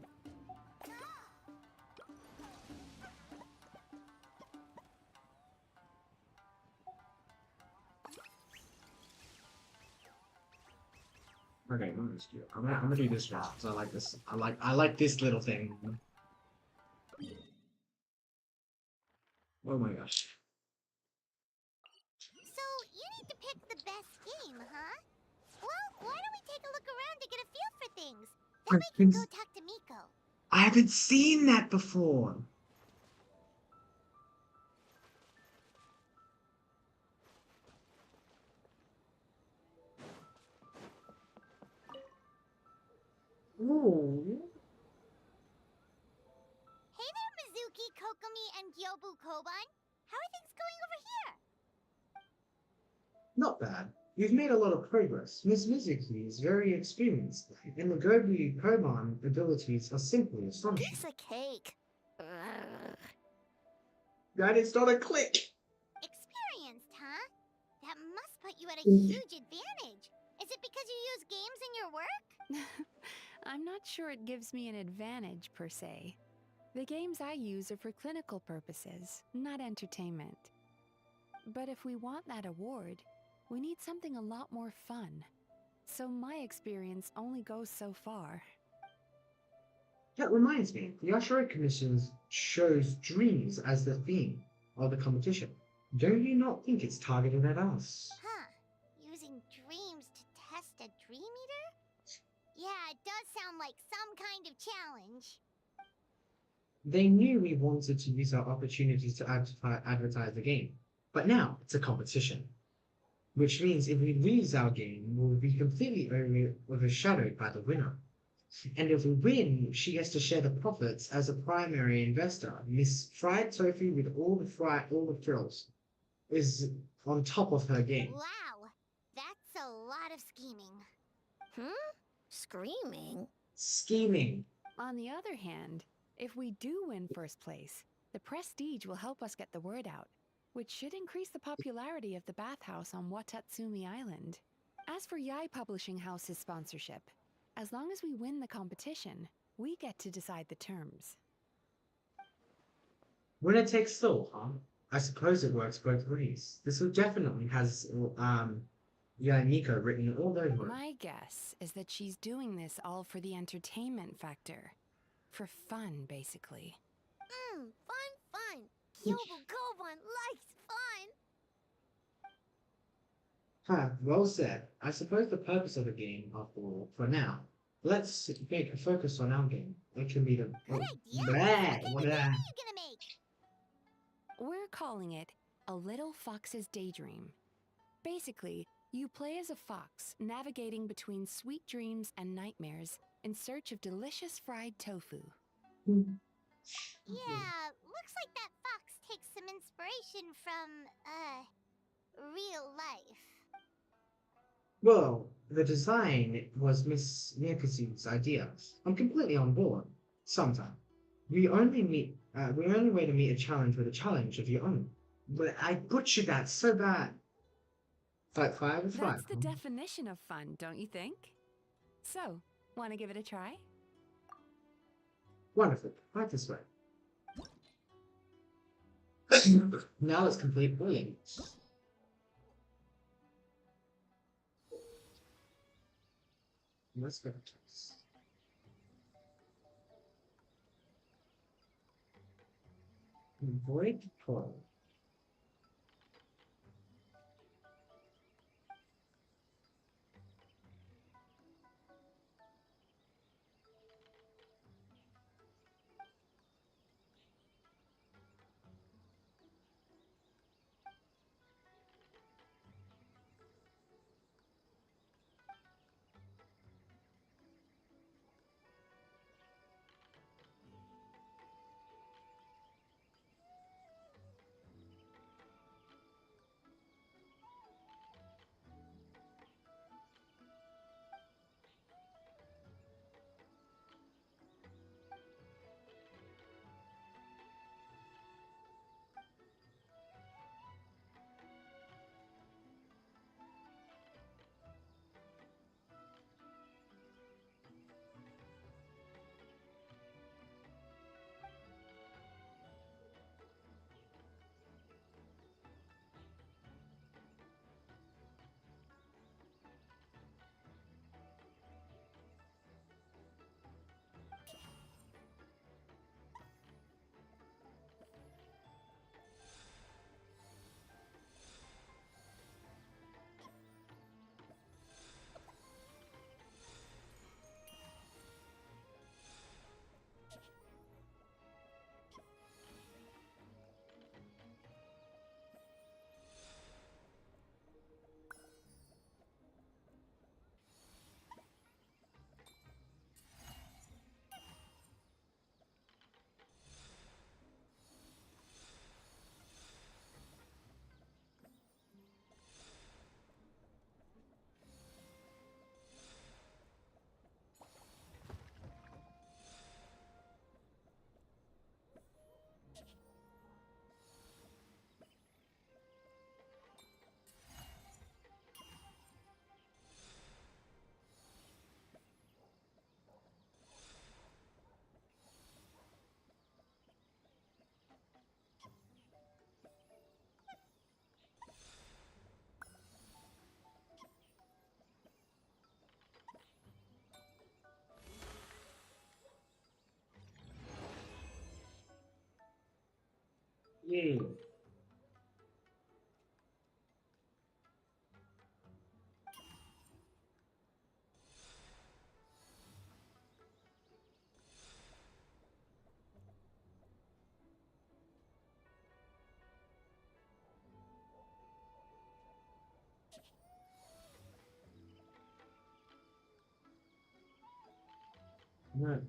Okay, I'm gonna do this one because I like this. I like this little thing. Oh my gosh. So, you need to pick the best game, huh? Well, why don't we take a look around to get a feel for things? Then we can go talk to Miko. I haven't seen that before. Ooh. Hey there, Mizuki, Kokomi, and Gyobu Koban. How are things going over here? Not bad. You've made a lot of progress. Miss Mizuki is very experienced, and the Gobi Koban abilities are simply astonishing. Piece of cake. That is not a click! Experienced, huh? That must put you at a Mm. huge advantage. Is it because you use games in your work? I'm not sure it gives me an advantage per se. The games I use are for clinical purposes, not entertainment. But if we want that award, we need something a lot more fun. So my experience only goes so far. That reminds me, the Yashiro Commission shows dreams as the theme of the competition. Don't you not think it's targeted at us? Huh. Using dreams to test a dream eater? Yeah, it does sound like some kind of challenge. They knew we wanted to use our opportunities to advertise the game, but now it's a competition. which means if we lose our game, we'll be completely overshadowed by the winner. And if we win, she gets to share the profits as a primary investor. Miss Fried Tofu with all the frills is on top of her game. Wow, that's a lot of scheming. Screaming? Scheming. On the other hand, if we do win first place, the prestige will help us get the word out, which should increase the popularity of the bathhouse on Watatsumi Island. As for Yai Publishing House's sponsorship, as long as we win the competition, we get to decide the terms. Winner takes all, huh? I suppose it works both ways. This will definitely has Yaniko written all over it. My guess is that she's doing this all for the entertainment factor. For fun, basically. Fun. Kyobu Koban likes fun. Well said. I suppose the purpose of the game, after all, for now. Let's make a focus on our game. It can be the Good idea. Bleh, What kind of game are you gonna make? We're calling it A Little Fox's Daydream. Basically, you play as a fox navigating between sweet dreams and nightmares in search of delicious fried tofu. Yeah, looks like that fox takes some inspiration from, real life. Well, the design was Miss Nikazu's idea. I'm completely on board. Sometime. We only way to meet a challenge with a challenge of your own. But I butchered that so bad. Fight fire with fire. That's the definition of fun, don't you think? So, want to give it a try? Wonderful. Right this way. Now it's complete bullying. Let's go. Avoid pull. That.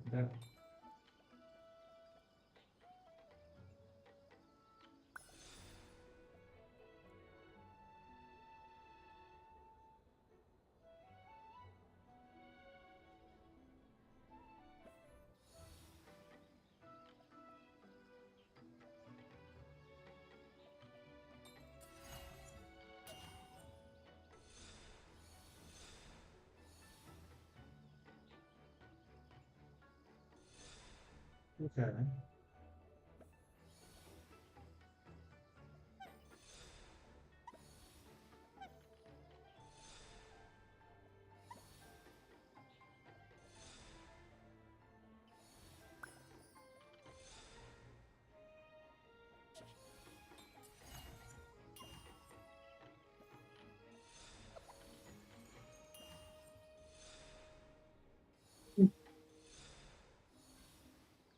Okay.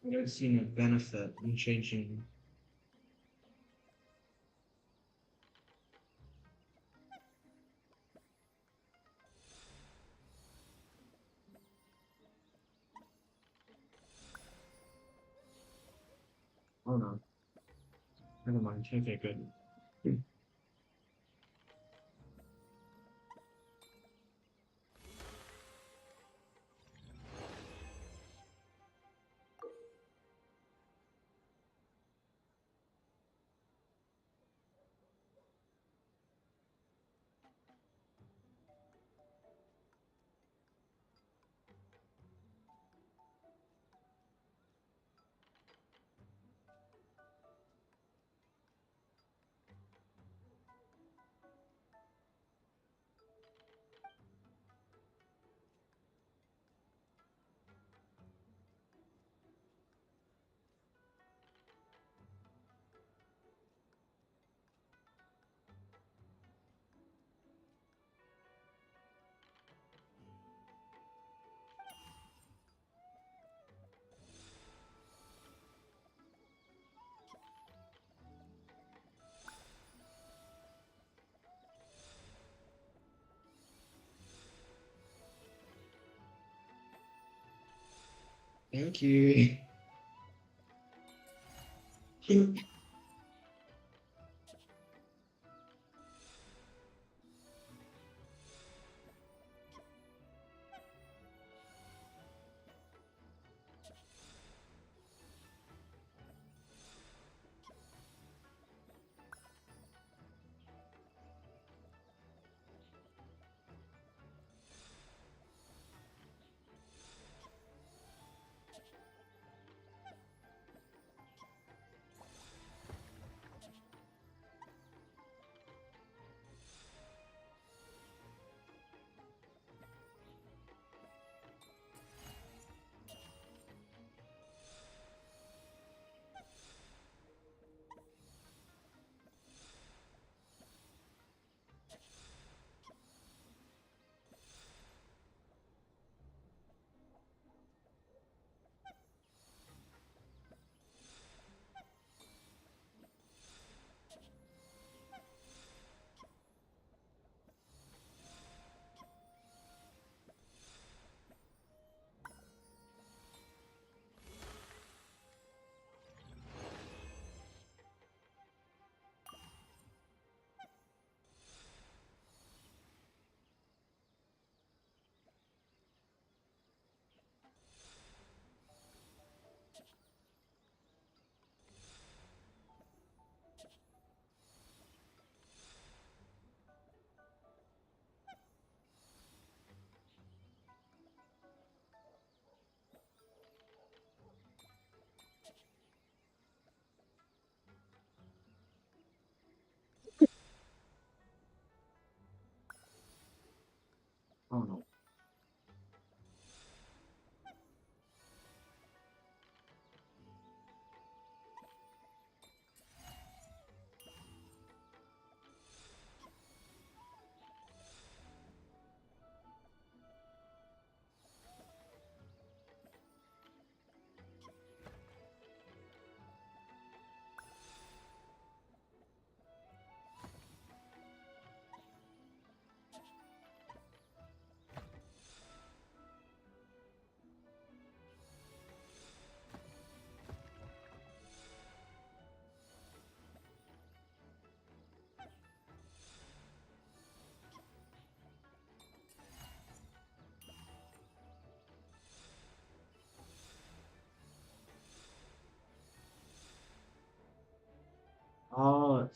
I don't see no benefit in changing. Oh no. Never mind. Okay, good. Thank you.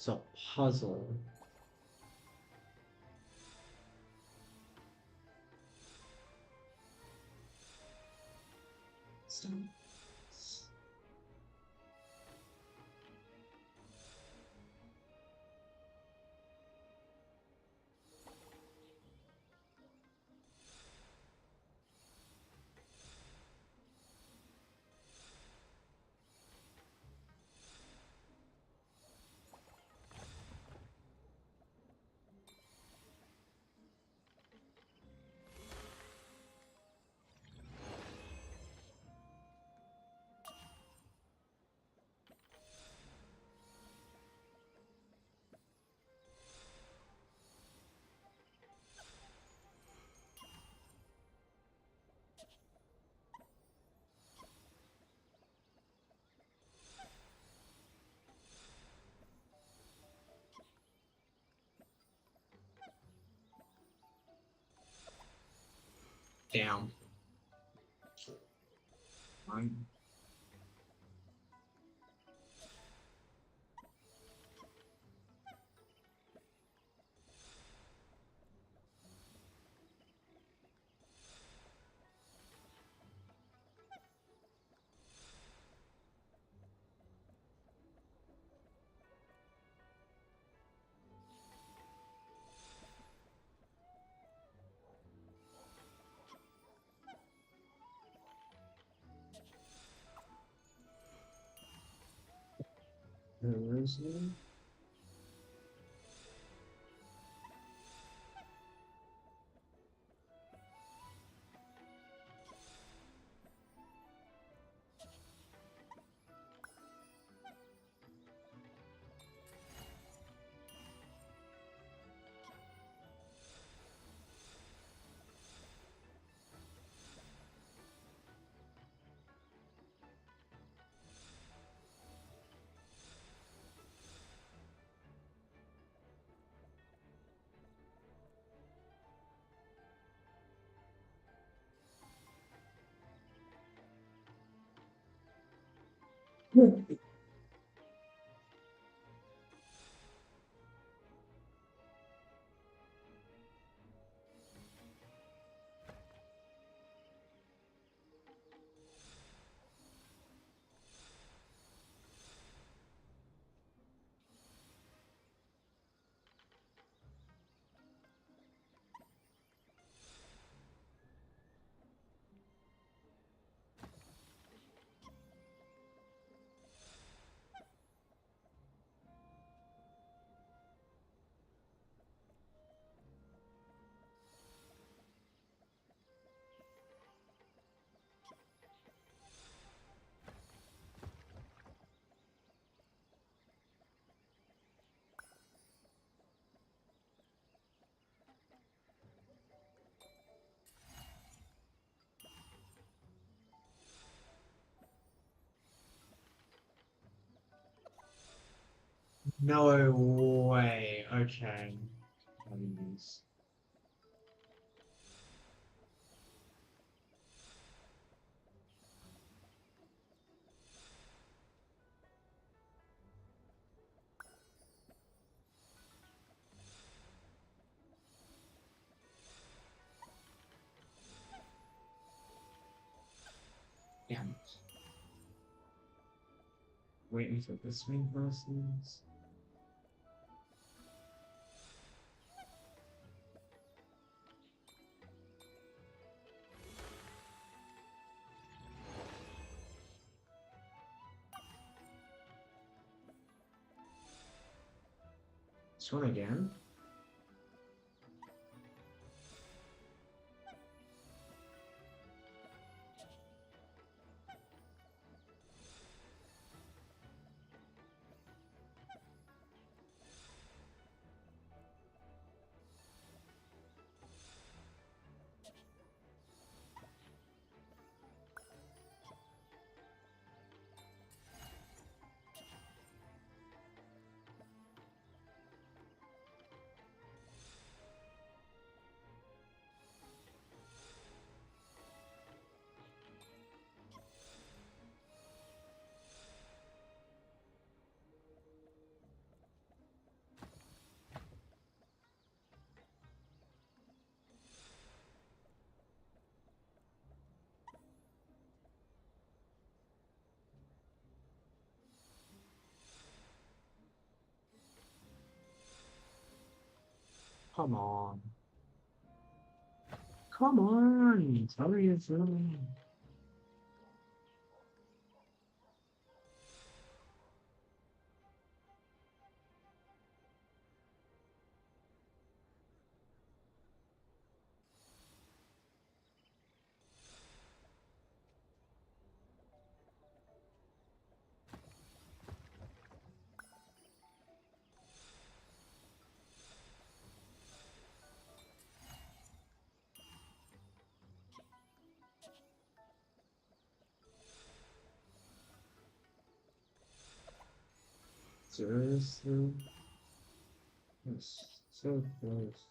It's a puzzle. Stop. Damn. Fine. Where is it? No way. Okay. Please. Damn it. Waiting for the swing persons. Swim again? come on. Come on. Hurry it through. Seriously? It's so close.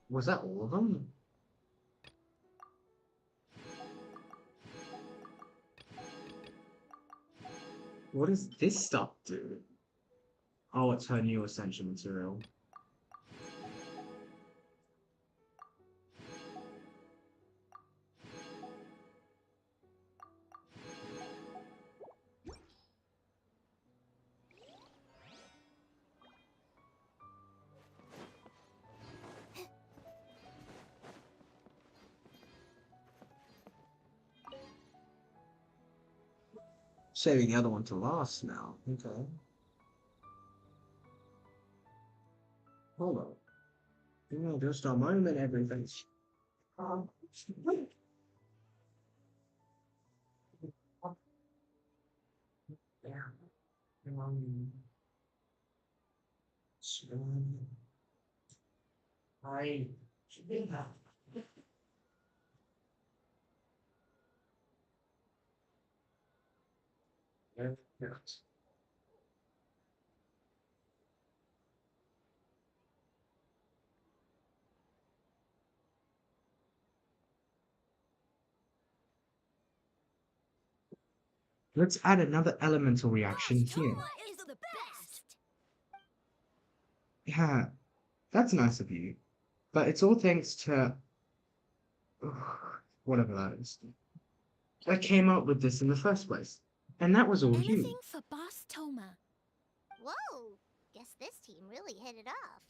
Was that all of them? What does this stuff do? Oh, it's her new essential material. Saving the other one to last now. Okay. Hold on. You know, just a moment, everything. Um, yeah. Um, so, I should be that. Yes. Let's add another elemental reaction here. Is the best! Yeah, that's nice of you. But it's all thanks to whatever that is. I came up with this in the first place. And that was all you. Anything for Boss Toma. Whoa! Guess this team really hit it off.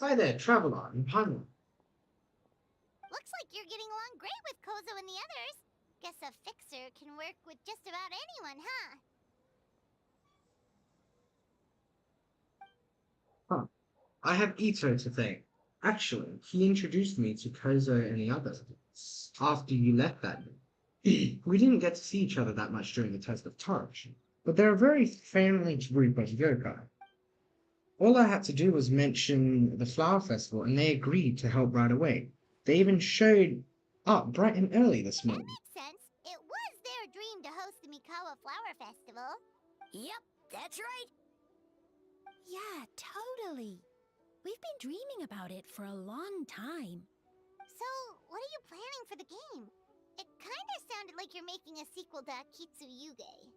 Hi there, Traveler and Paimon. Looks like you're getting along great with Kozo and the others. Guess a fixer can work with just about anyone, huh? Huh. I have Ito to thank. Actually, he introduced me to Kozo and the others after you left that day. We didn't get to see each other that much during the test of Torch, but they're a very friendly group of yokai. All I had to do was mention the flower festival, and they agreed to help right away. They even showed up bright and early this That morning. makes sense. It was their dream to host the Mikawa Flower Festival. Yep, that's right. Yeah, totally. We've been dreaming about it for a long time. So, what are you planning for the game? It kinda sounded like you're making a sequel to Akitsu Yuge.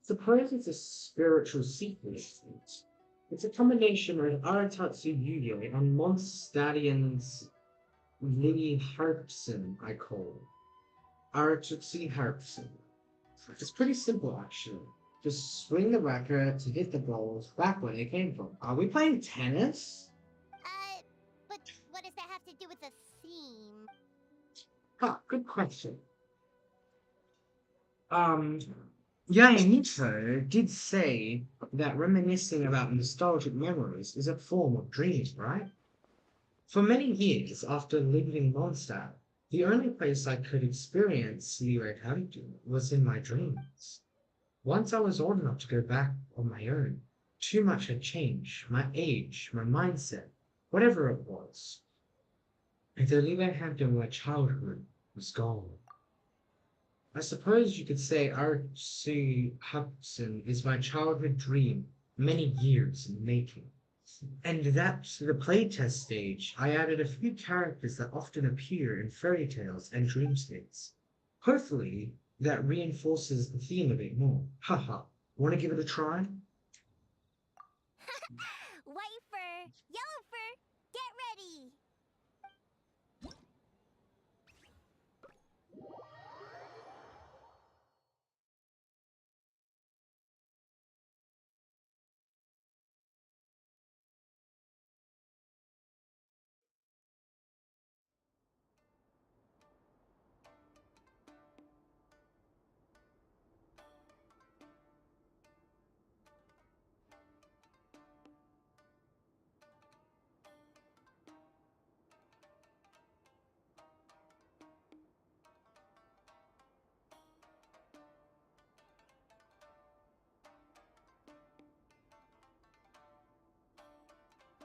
Suppose it's a spiritual sequence. It's a combination of Aratatsu Yuyo and Mondstadion's Lily Harpson, I call it. Aratatsu Harpson. It's pretty simple, actually. Just swing the racket to hit the balls back where they came from. Are we playing tennis? But what does that have to do with the theme? Ah, good question. Yainito did say that reminiscing about nostalgic memories is a form of dreaming, right? For many years after living in Mondstadt, the only place I could experience Lire Karitu was in my dreams. Once I was old enough to go back on my own, too much had changed. My age, my mindset, whatever it was. And the Lire Hampton of my childhood was gone. I suppose you could say R.C. Hudson is my childhood dream, many years in making. And that to the playtest stage, I added a few characters that often appear in fairy tales and dreamscapes. Hopefully, that reinforces the theme a bit more. Haha. Want to give it a try? White fur, yellow fur, get ready!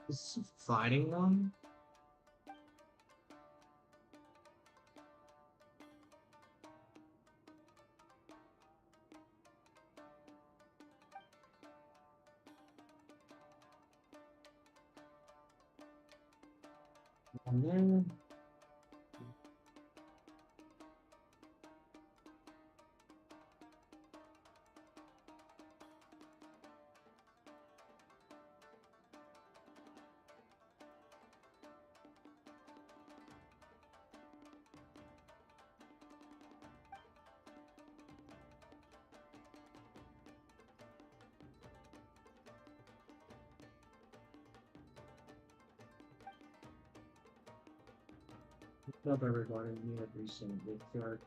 This fighting one? And then what's up everybody? Me every single start.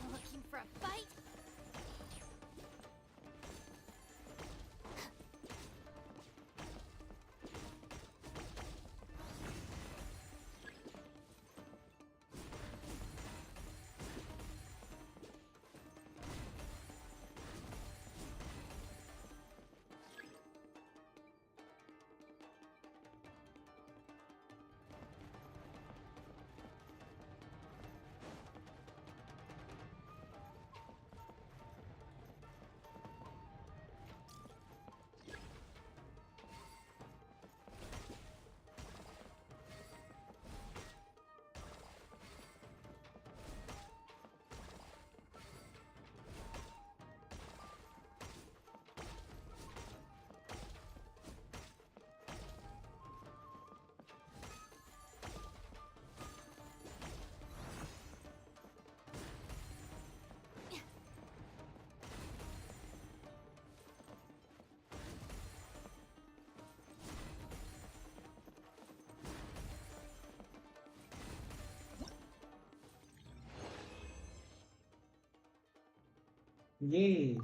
Looking for a fight? Yay!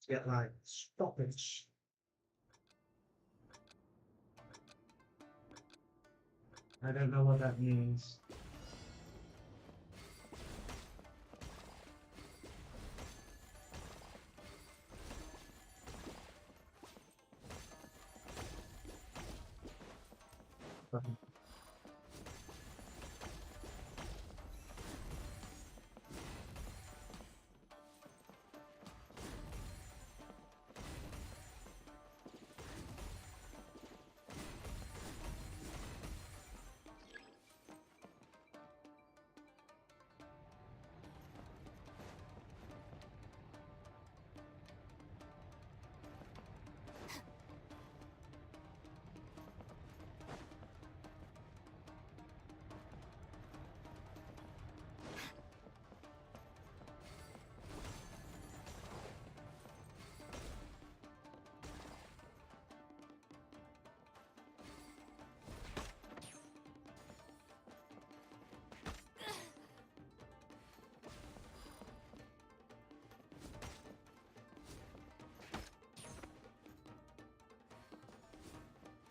Get like, stop it. I don't know what that means.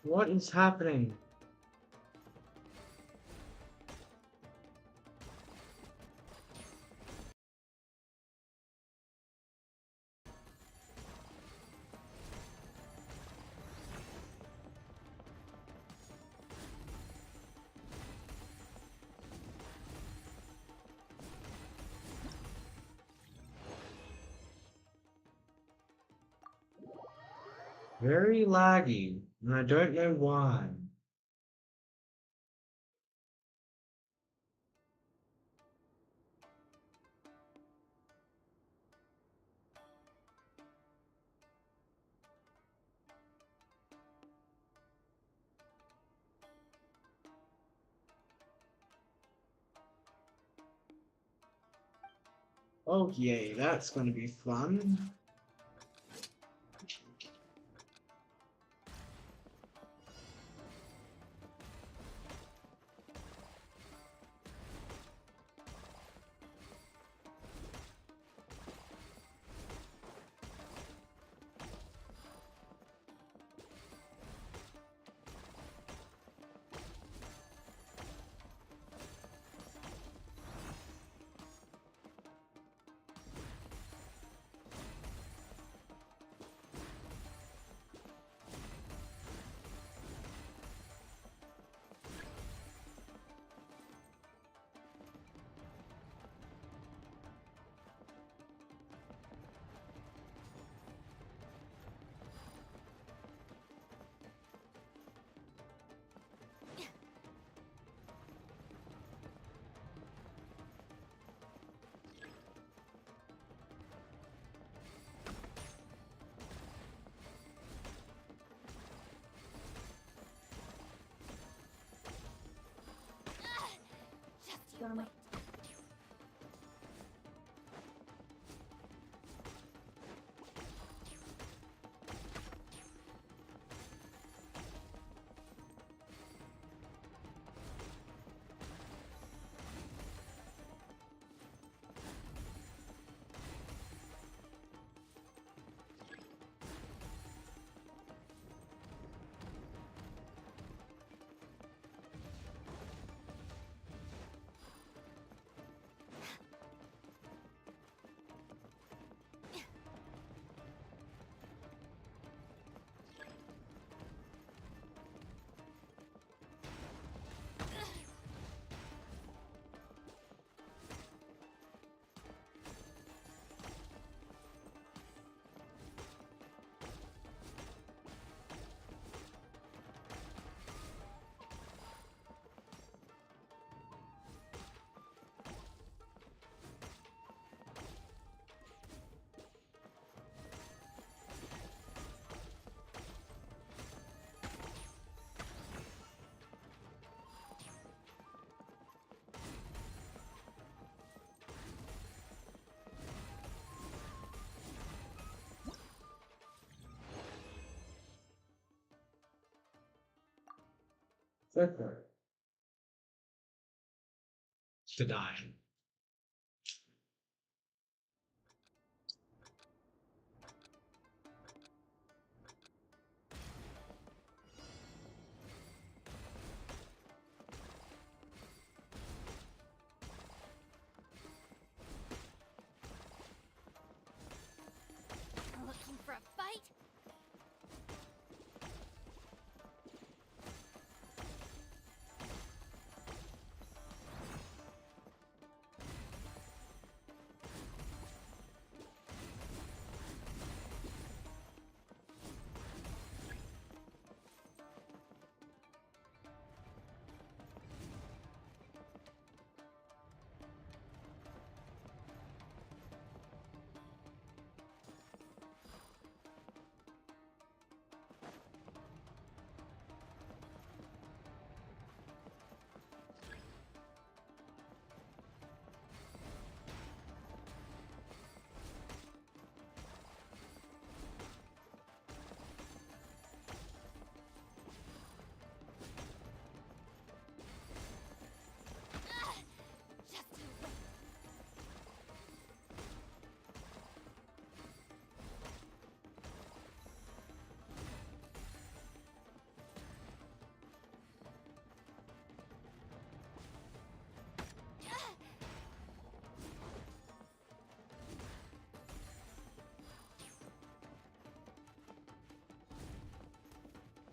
What is happening? Very laggy, and I don't know why. Oh yay, that's gonna be fun. Just you wait. Okay. To die.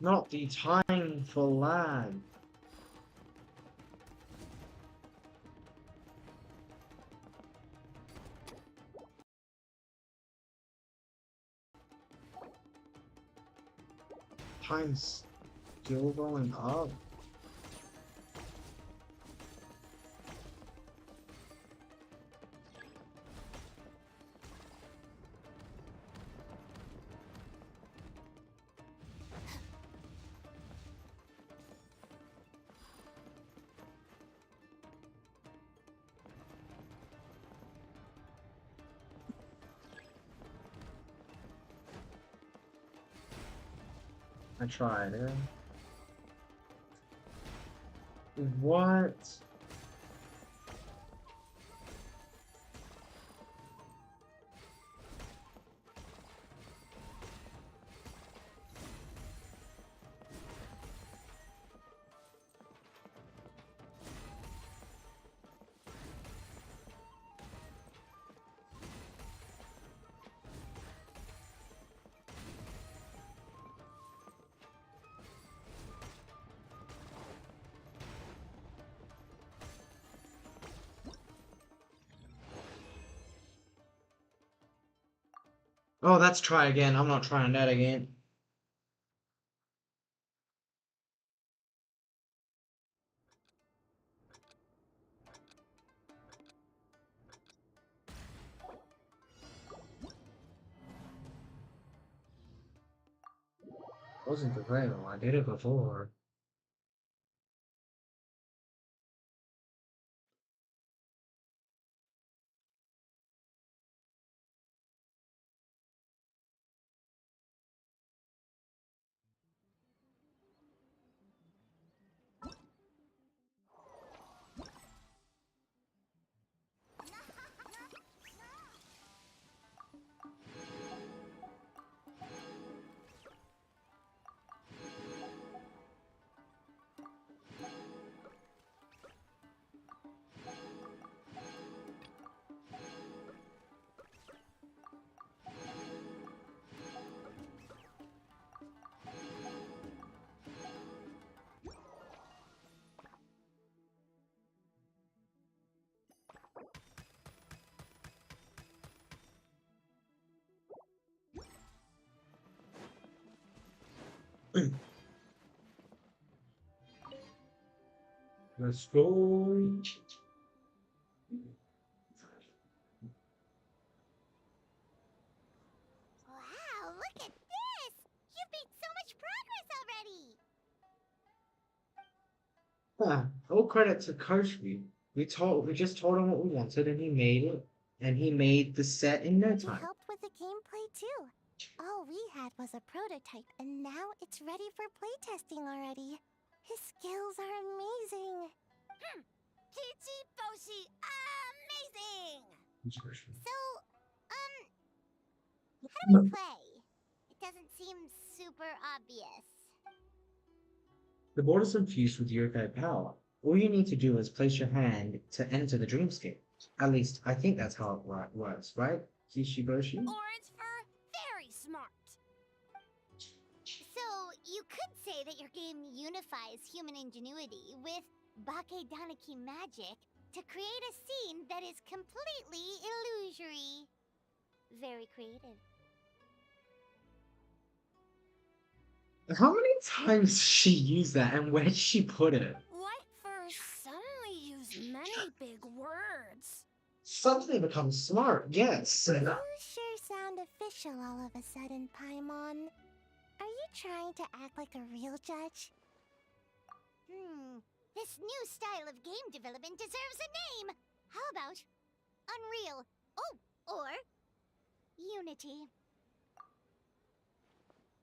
Not the time for lag. Time's still going up. I tried it. What? Oh, let's try again. I'm not trying that again. Wasn't the fail. I did it before. Let's go. Wow, look at this! You've made so much progress already! All credit to Koshi. We just told him what we wanted and he made it. And he made the set in no He time. helped with the gameplay too. All we had was a prototype, and now it's ready for playtesting already. His skills are amazing. Kichi Boshi, amazing! So, how do we play? It doesn't seem super obvious. The board is infused with yokai power. All you need to do is place your hand to enter the dreamscape. At least, I think that's how it works, right? Kishiboshi? Orange for very smart. So, you could say that your game unifies human ingenuity with Bakedanaki magic to create a scene that is completely illusory. Very creative. How many times did she use that and where did she put it? What for suddenly use many big words? Suddenly becomes smart, yes. You sure sound official all of a sudden, Paimon. Are you trying to act like a real judge? This new style of game development deserves a name! How about Unreal? Oh, or Unity.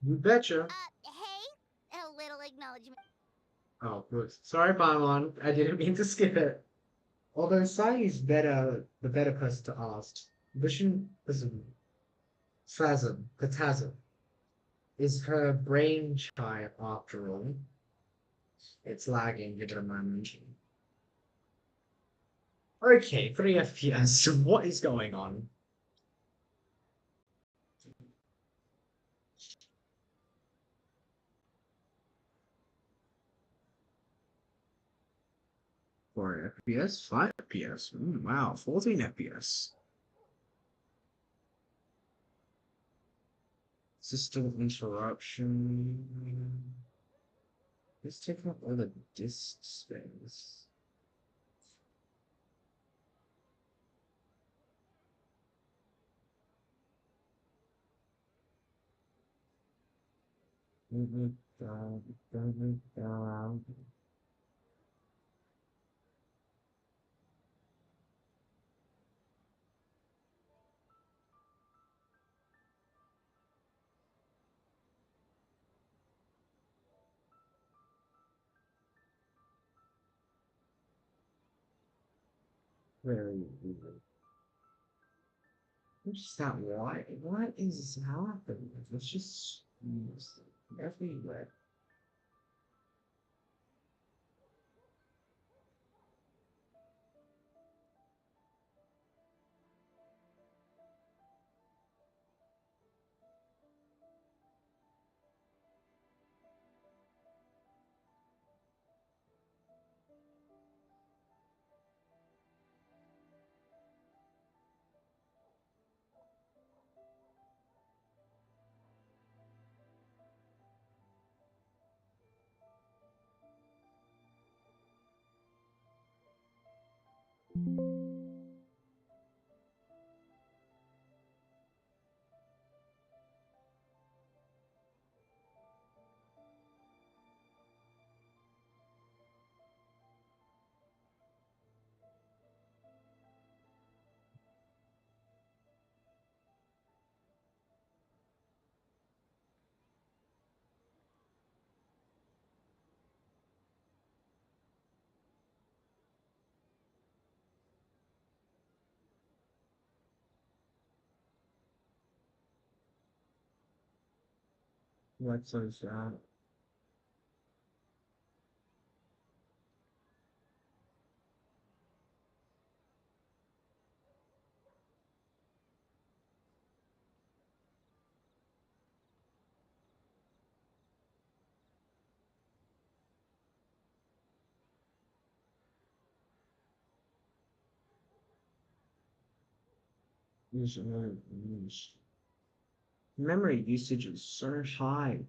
You betcha. Hey, a little acknowledgement. Oh, good. Sorry, Paimon. I didn't mean to skip it. Although Sai is the better person to ask. Vision Phantasm is her brainchild after all. It's lagging, give it a moment. Okay, 3 FPS. What is going on? 4 FPS, 5 FPS. Wow, 14 FPS. System interruption. It's taking up all the disk space. Very weird. What's that? Why? What is happening? It's just everywhere. What's so sad? Memory usage is so high.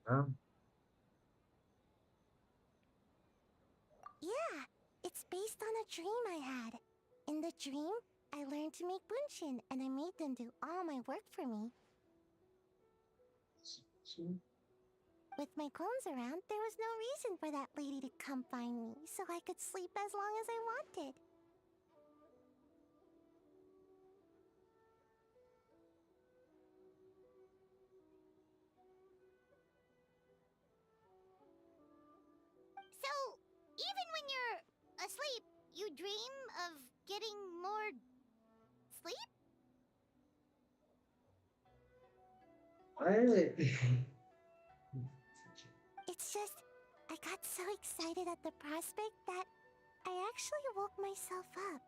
Um, Yeah, it's based on a dream I had. In the dream, I learned to make bunshin, and I made them do all my work for me. With my clones around, there was no reason for that lady to come find me, so I could sleep as long as I wanted. So, even when you're asleep, you dream of getting more sleep? It's just, I got so excited at the prospect that I actually woke myself up.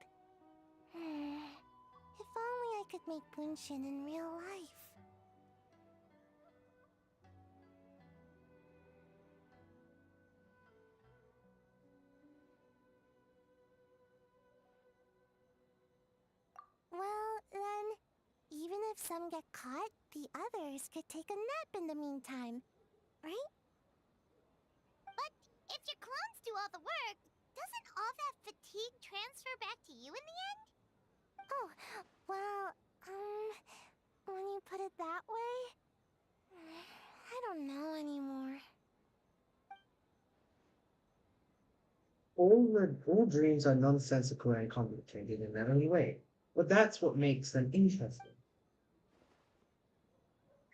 If only I could make bunshin in real life. Well, then, even if some get caught, the others could take a nap in the meantime, right? But if your clones do all the work, doesn't all that fatigue transfer back to you in the end? Oh, well, when you put it that way, I don't know anymore. all dreams are nonsensical and complicated in their own way, but that's what makes them interesting.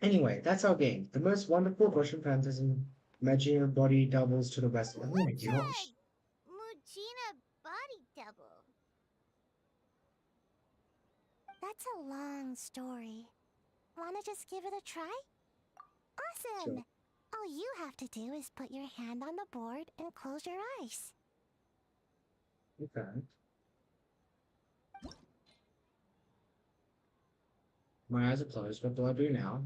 Anyway, that's our game. The most wonderful Russian fantasy. Imagine your body doubles to the west. Oh my What's gosh. a Mujina body double? That's a long story. Wanna just give it a try? Awesome! Sure. All you have to do is put your hand on the board and close your eyes. Okay. My eyes are closed. What do I do now?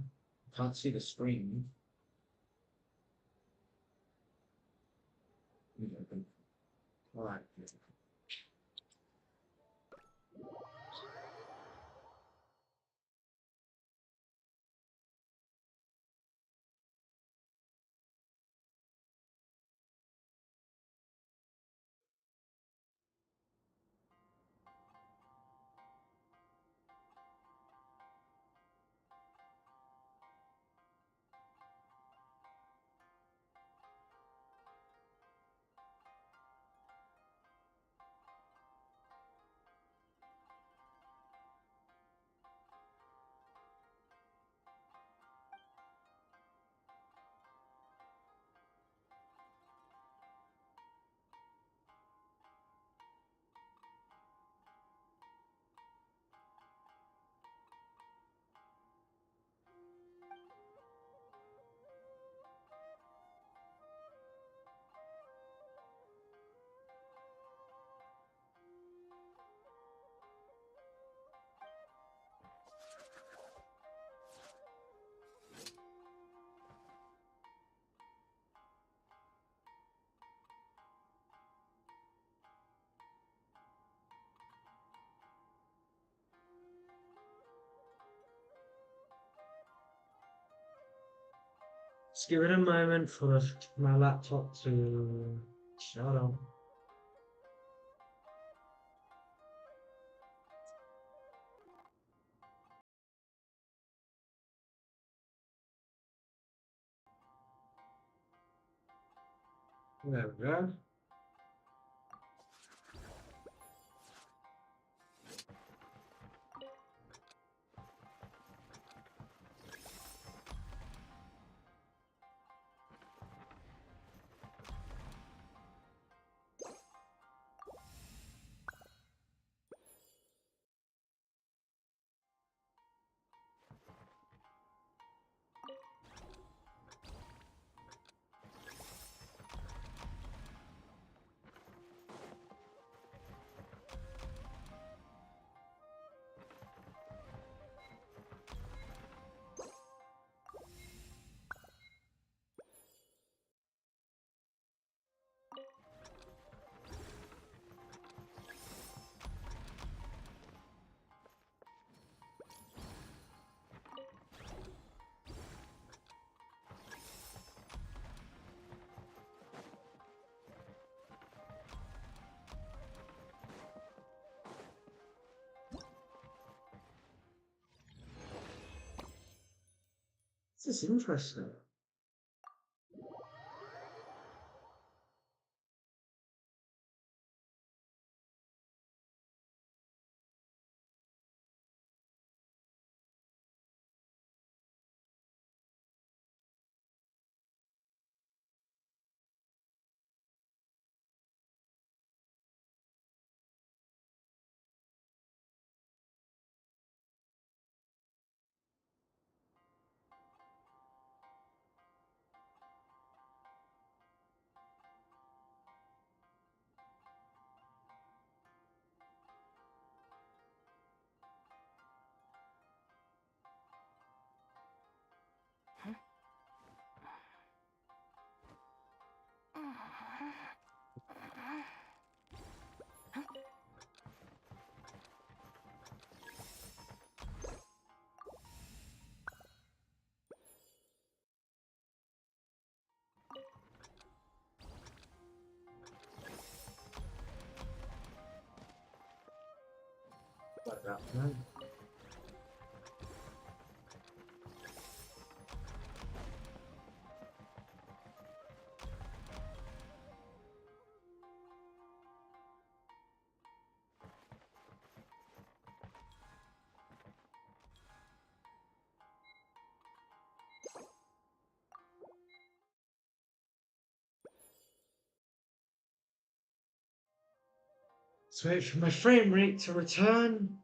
I can't see the screen. Alright. Just give it a moment for my laptop to shut off. There we go. This is interesting. Like that, right? Let's wait for my frame rate to return.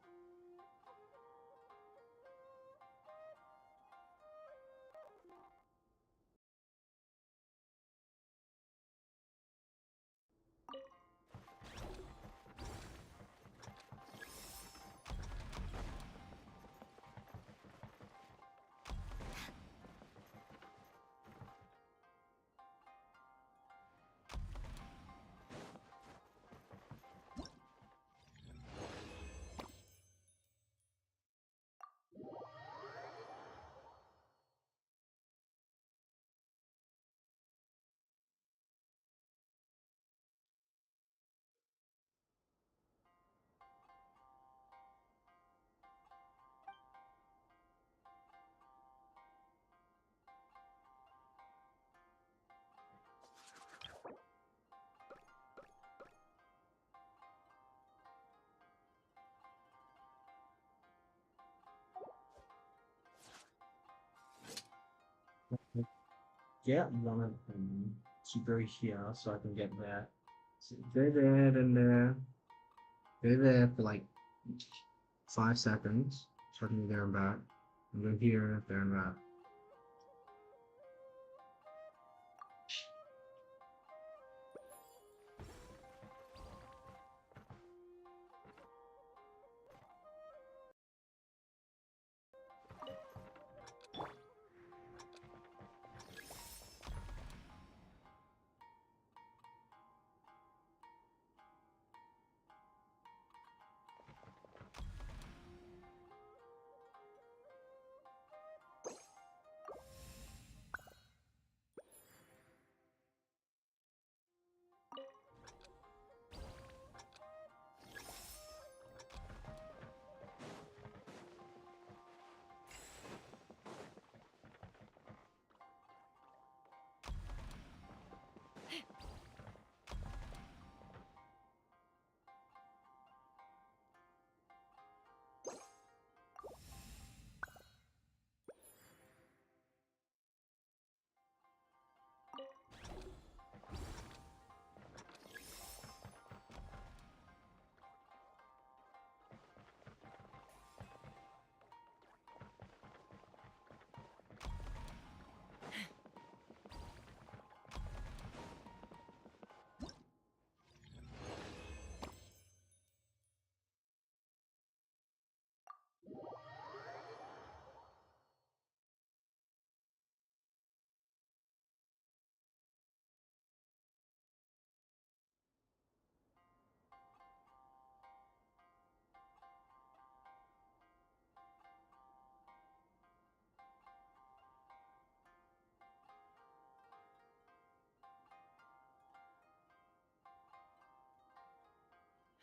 get one of them to go here so I can get there. So go there, then there. Go there for like 5 seconds so I can go there and back. And go here, there and back.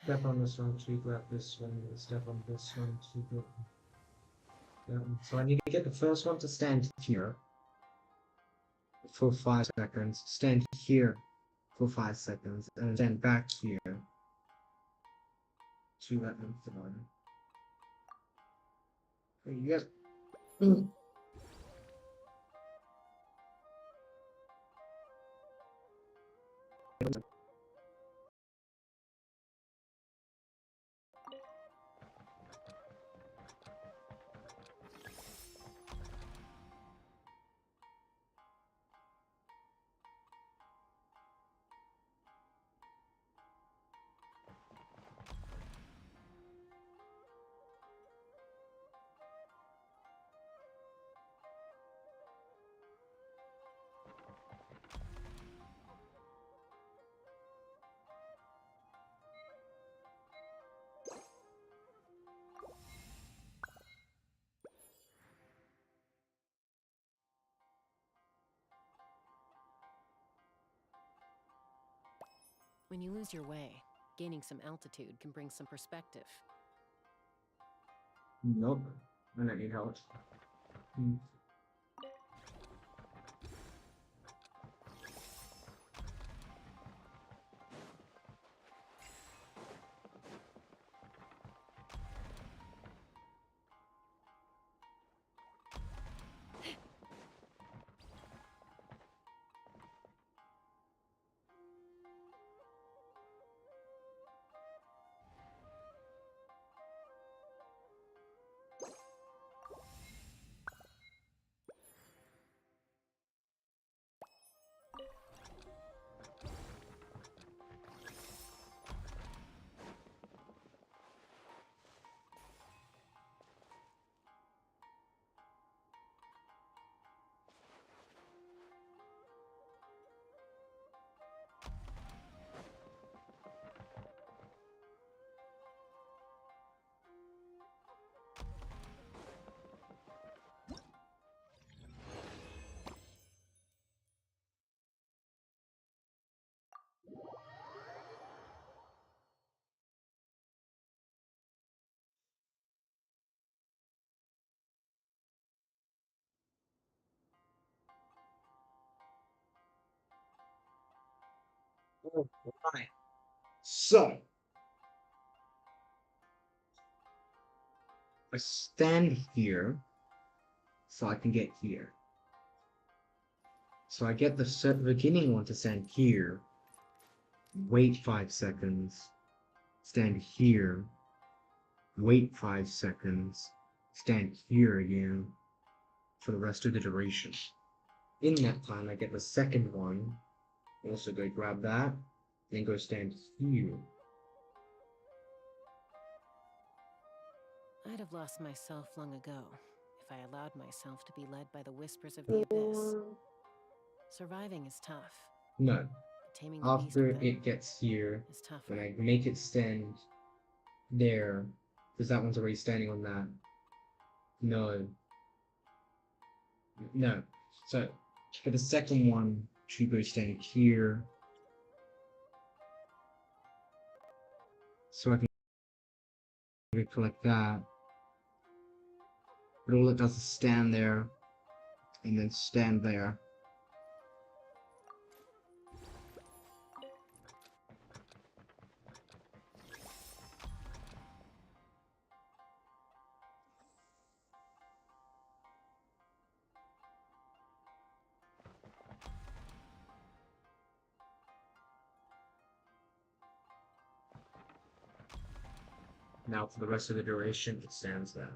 Step on this one to grab this one, step on this one to grab. So I need to get the first one to stand here for 5 seconds, stand here for 5 seconds, and then back here to let them fly. You guys. When you lose your way, gaining some altitude can bring some perspective. Nope, I don't need help. Alright. So I stand here so I can get here. So I get the beginning one to stand here, wait 5 seconds, stand here, wait 5 seconds, stand here again for the rest of the duration. In that time, I get the second one, also go grab that, then go stand here. I'd have lost myself long ago if I allowed myself to be led by the whispers of the abyss. Surviving is tough. No. Taming the beast After within it gets here, is tougher. when I make it stand there, because that one's already standing on that. No. No. So, for the second one, to go stand here. So I can collect that. But all it does is stand there, and then stand there. Now for the rest of the duration, it stands there.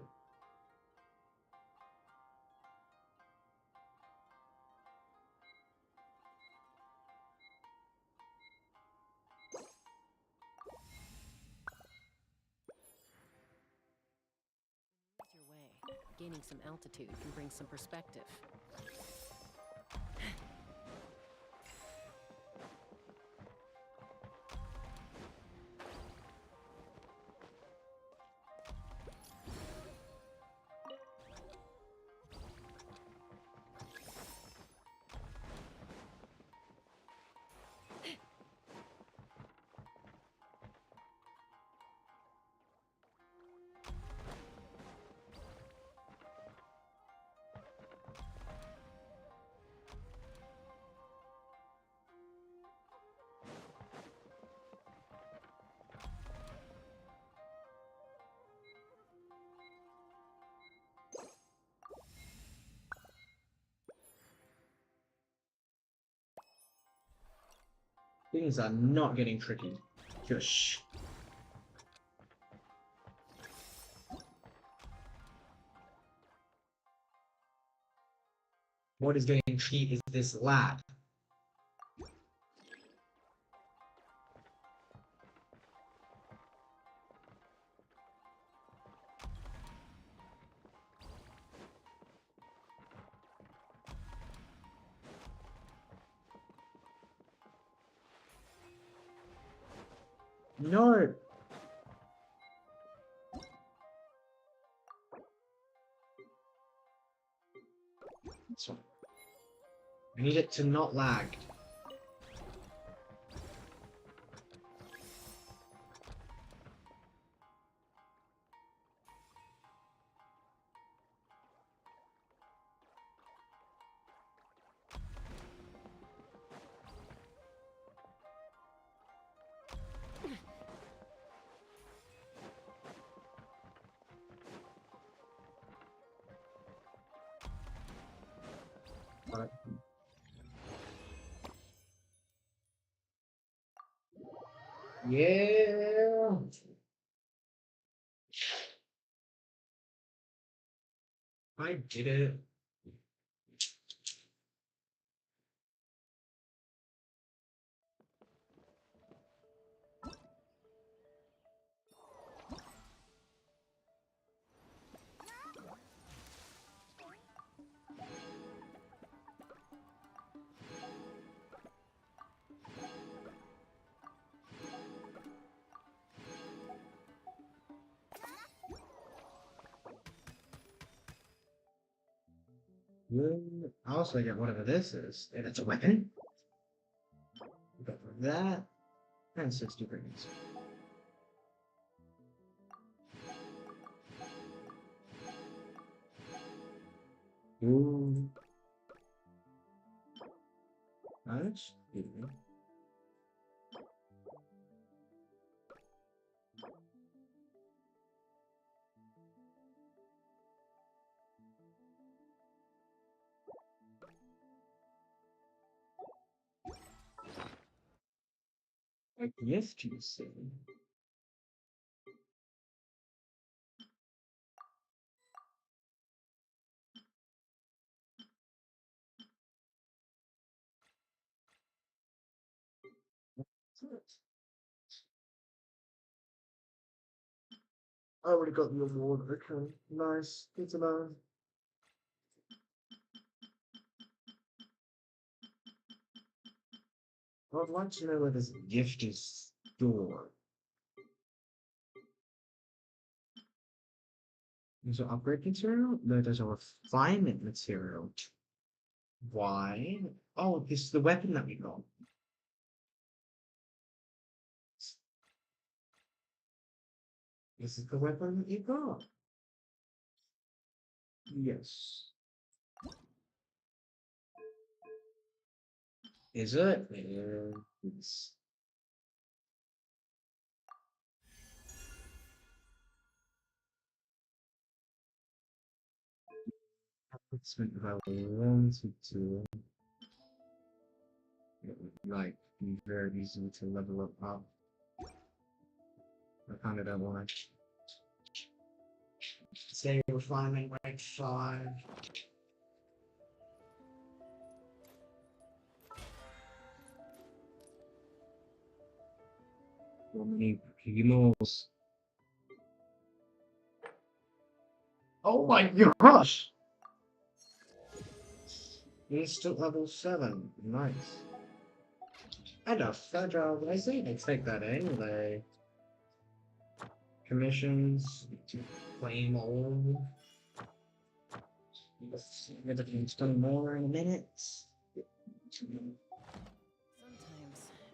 Your way. Gaining some altitude can bring some perspective. Things are not getting tricky. Just shh. What is getting tricky is this lag. No. So I need it to not lag. But yeah. I did it. I also get whatever this is, and it's a weapon. Go for that, and 60 rings. Ooh. Nice. A gift, you say? I already got the award. Okay, nice. Good to know. I'd like to know where this gift is stored. There's an upgrade material? No, there's a refinement material. Why? Oh, this is the weapon that we got. This is the weapon that you got. Yes. Is it? It's something that I want to do. It would like be very easy to level up. I kind of don't want to stay refinement rank 5. How many Pokemons? Oh my gosh! Instant level 7. Nice. And a fragile resin. I take that anyway. Commissions. Claim all. Everything's done more in a minute. Sometimes,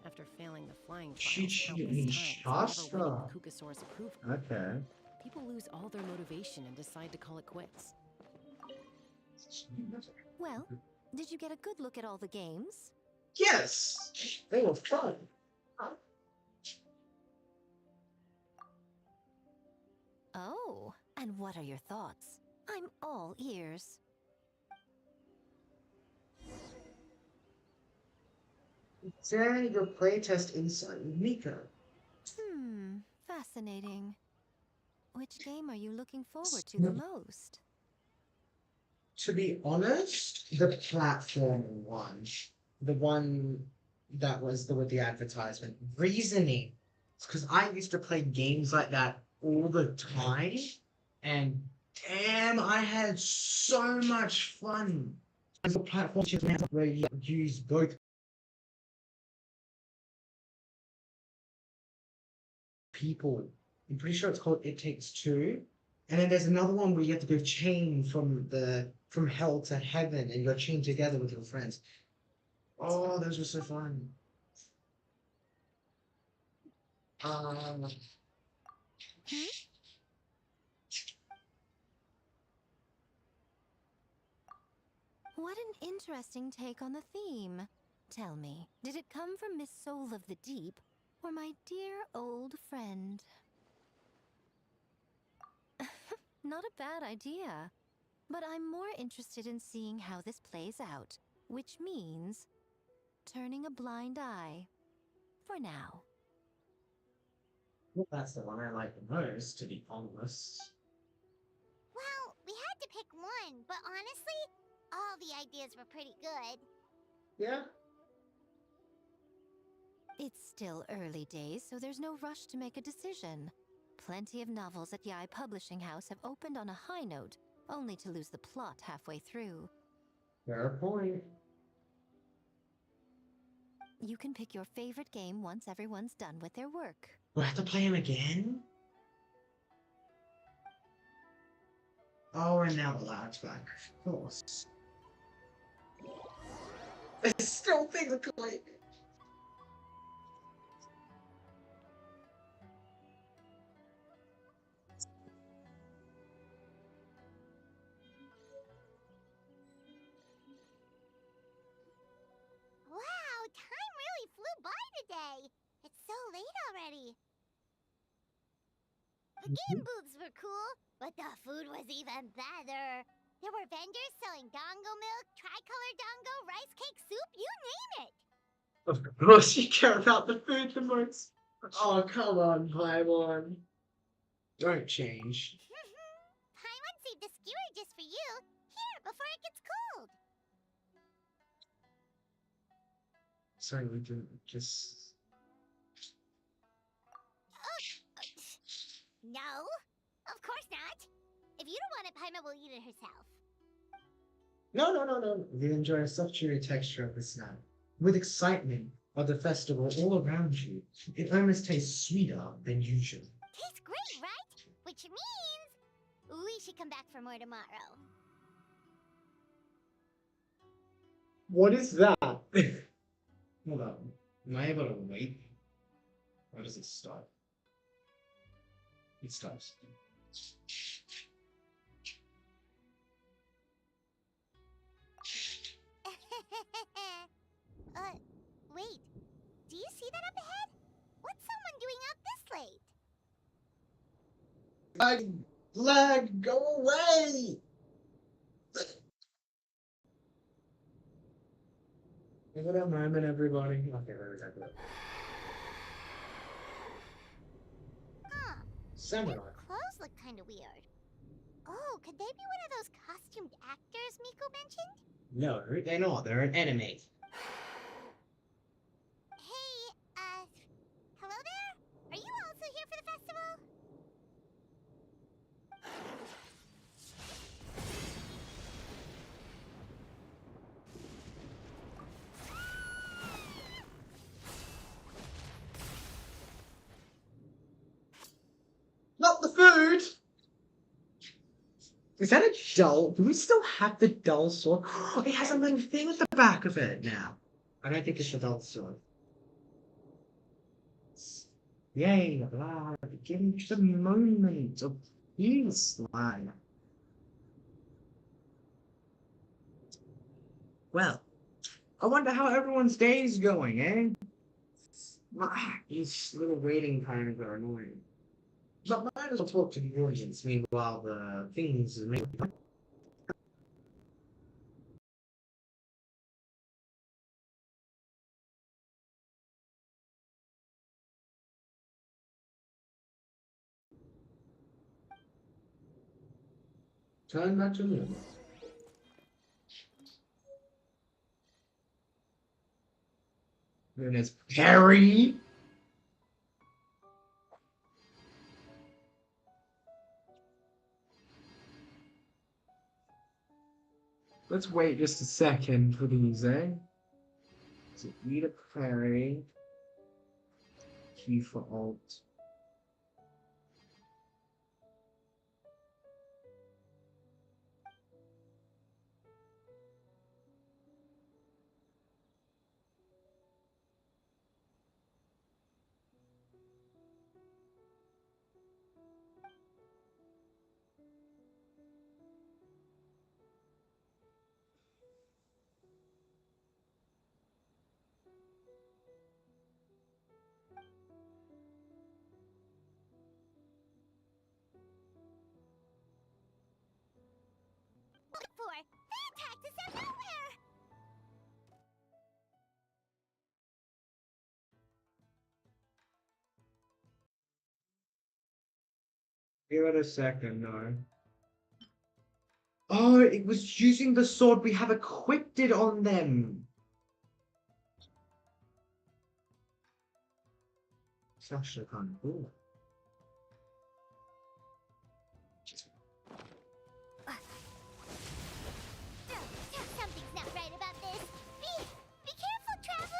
after failing the flying She trials cheated countless me, times and never winning Shasta. the Kukasaurus approval, Okay. people lose all their motivation and decide to call it quits. Well, did you get a good look at all the games? Yes! They were fun. Oh, and what are your thoughts? I'm all ears. Share your playtest insight with Mika. Fascinating. Which game are you looking forward to the most? To be honest, the platform one. The one that was with the advertisement. Reasoning. Because I used to play games like that all the time. And damn, I had so much fun. There's a platform where you use both people. I'm pretty sure it's called It Takes Two. And then there's another one where you have to go chain from hell to heaven and you're chained together with your friends. Oh, those were so fun. Um, What an interesting take on the theme. Tell me, did it come from Miss Soul of the Deep or my dear old friend? Not a bad idea. But I'm more interested in seeing how this plays out, which means turning a blind eye. For now. well, that's the one I like the most, to be honest. Well, we had to pick one, but honestly, all the ideas were pretty good. Yeah. It's still early days, so there's no rush to make a decision. Plenty of novels at Yai Publishing House have opened on a high note, only to lose the plot halfway through. Fair point. You can pick your favorite game once everyone's done with their work. Do I have to play him again? Oh, and now the lad's back. Of course. I still think the play. Wow, time really flew by today. It's so late already. The game booths were cool, but the food was even better. There were vendors selling dongo milk, tricolor dongo, rice cake soup, you name it. Of course you care about the food the most. Oh, come on, Paimon. Don't change. Paimon saved a skewer just for you. Here, before it gets cold. Sorry, we didn't just... No, of course not. If you don't want it, Paimon will eat it herself. No. You enjoy a soft, cheery texture of the snack. With excitement of the festival all around you, it almost tastes sweeter than usual. Tastes great, right? Which means we should come back for more tomorrow. What is that? Hold on. Am I able to wait? Or does it start? It stops. Wait. Do you see that up ahead? What's someone doing out this late? Lag, go away! Give it a moment, everybody. Okay, there we go. Huh. Samurai. Their clothes look kind of weird. Oh, could they be one of those costumed actors Miko mentioned? No, they're not. They're an anime. Hey, hello there? Are you also here for the festival? Not the food! Is that a dull? Do we still have the dull sword? It has a little thing at the back of it now. I don't think it's a dull sword. Yay, blah, give me just a moment of peace, lad. Well, I wonder how everyone's day is going, eh? These little waiting times are annoying. But might as well talk to the audience, meanwhile the things make... Turn back to normal. Then it's Harry! Let's wait just a second for these, eh? So eat a prairie. Q for alt. Look for they attacked us out of nowhere. Give it a second, no. Oh, it was using the sword we have equipped it on them. It's actually kind of cool. Something's not right about this. Be careful, traveler.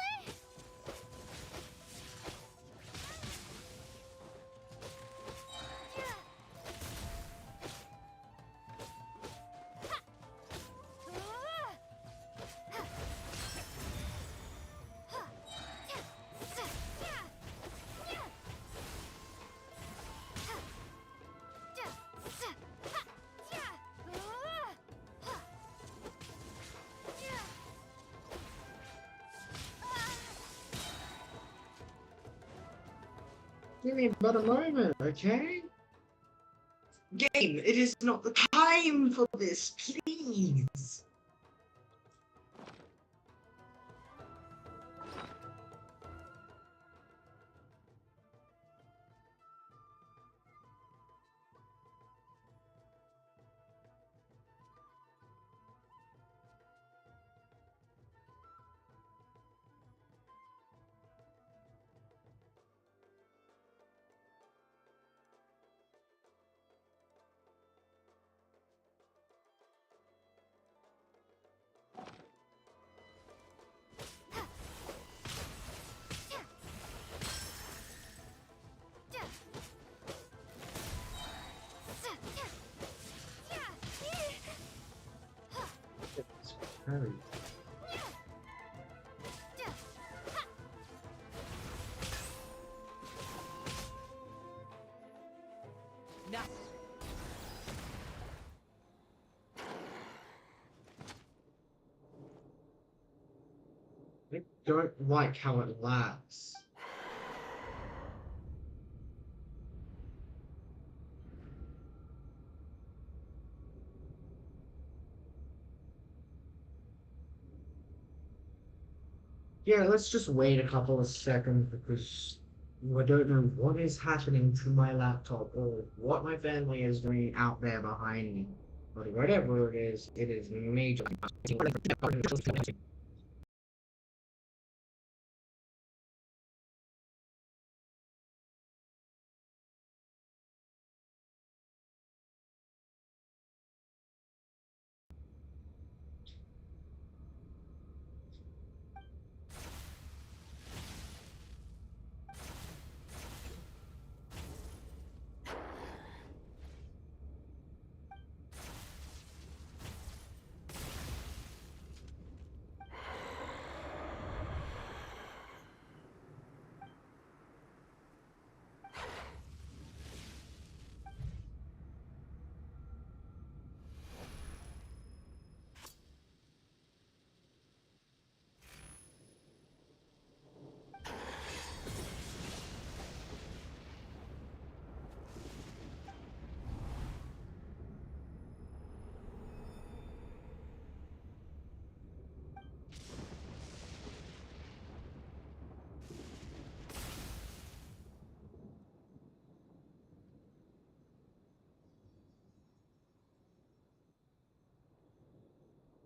Give me but a moment, okay? Game, it is not the time for this, please. Harry. No. I don't like how it lags. Yeah, let's just wait a couple of seconds because I don't know what is happening to my laptop or what my family is doing out there behind me. But whatever it is major.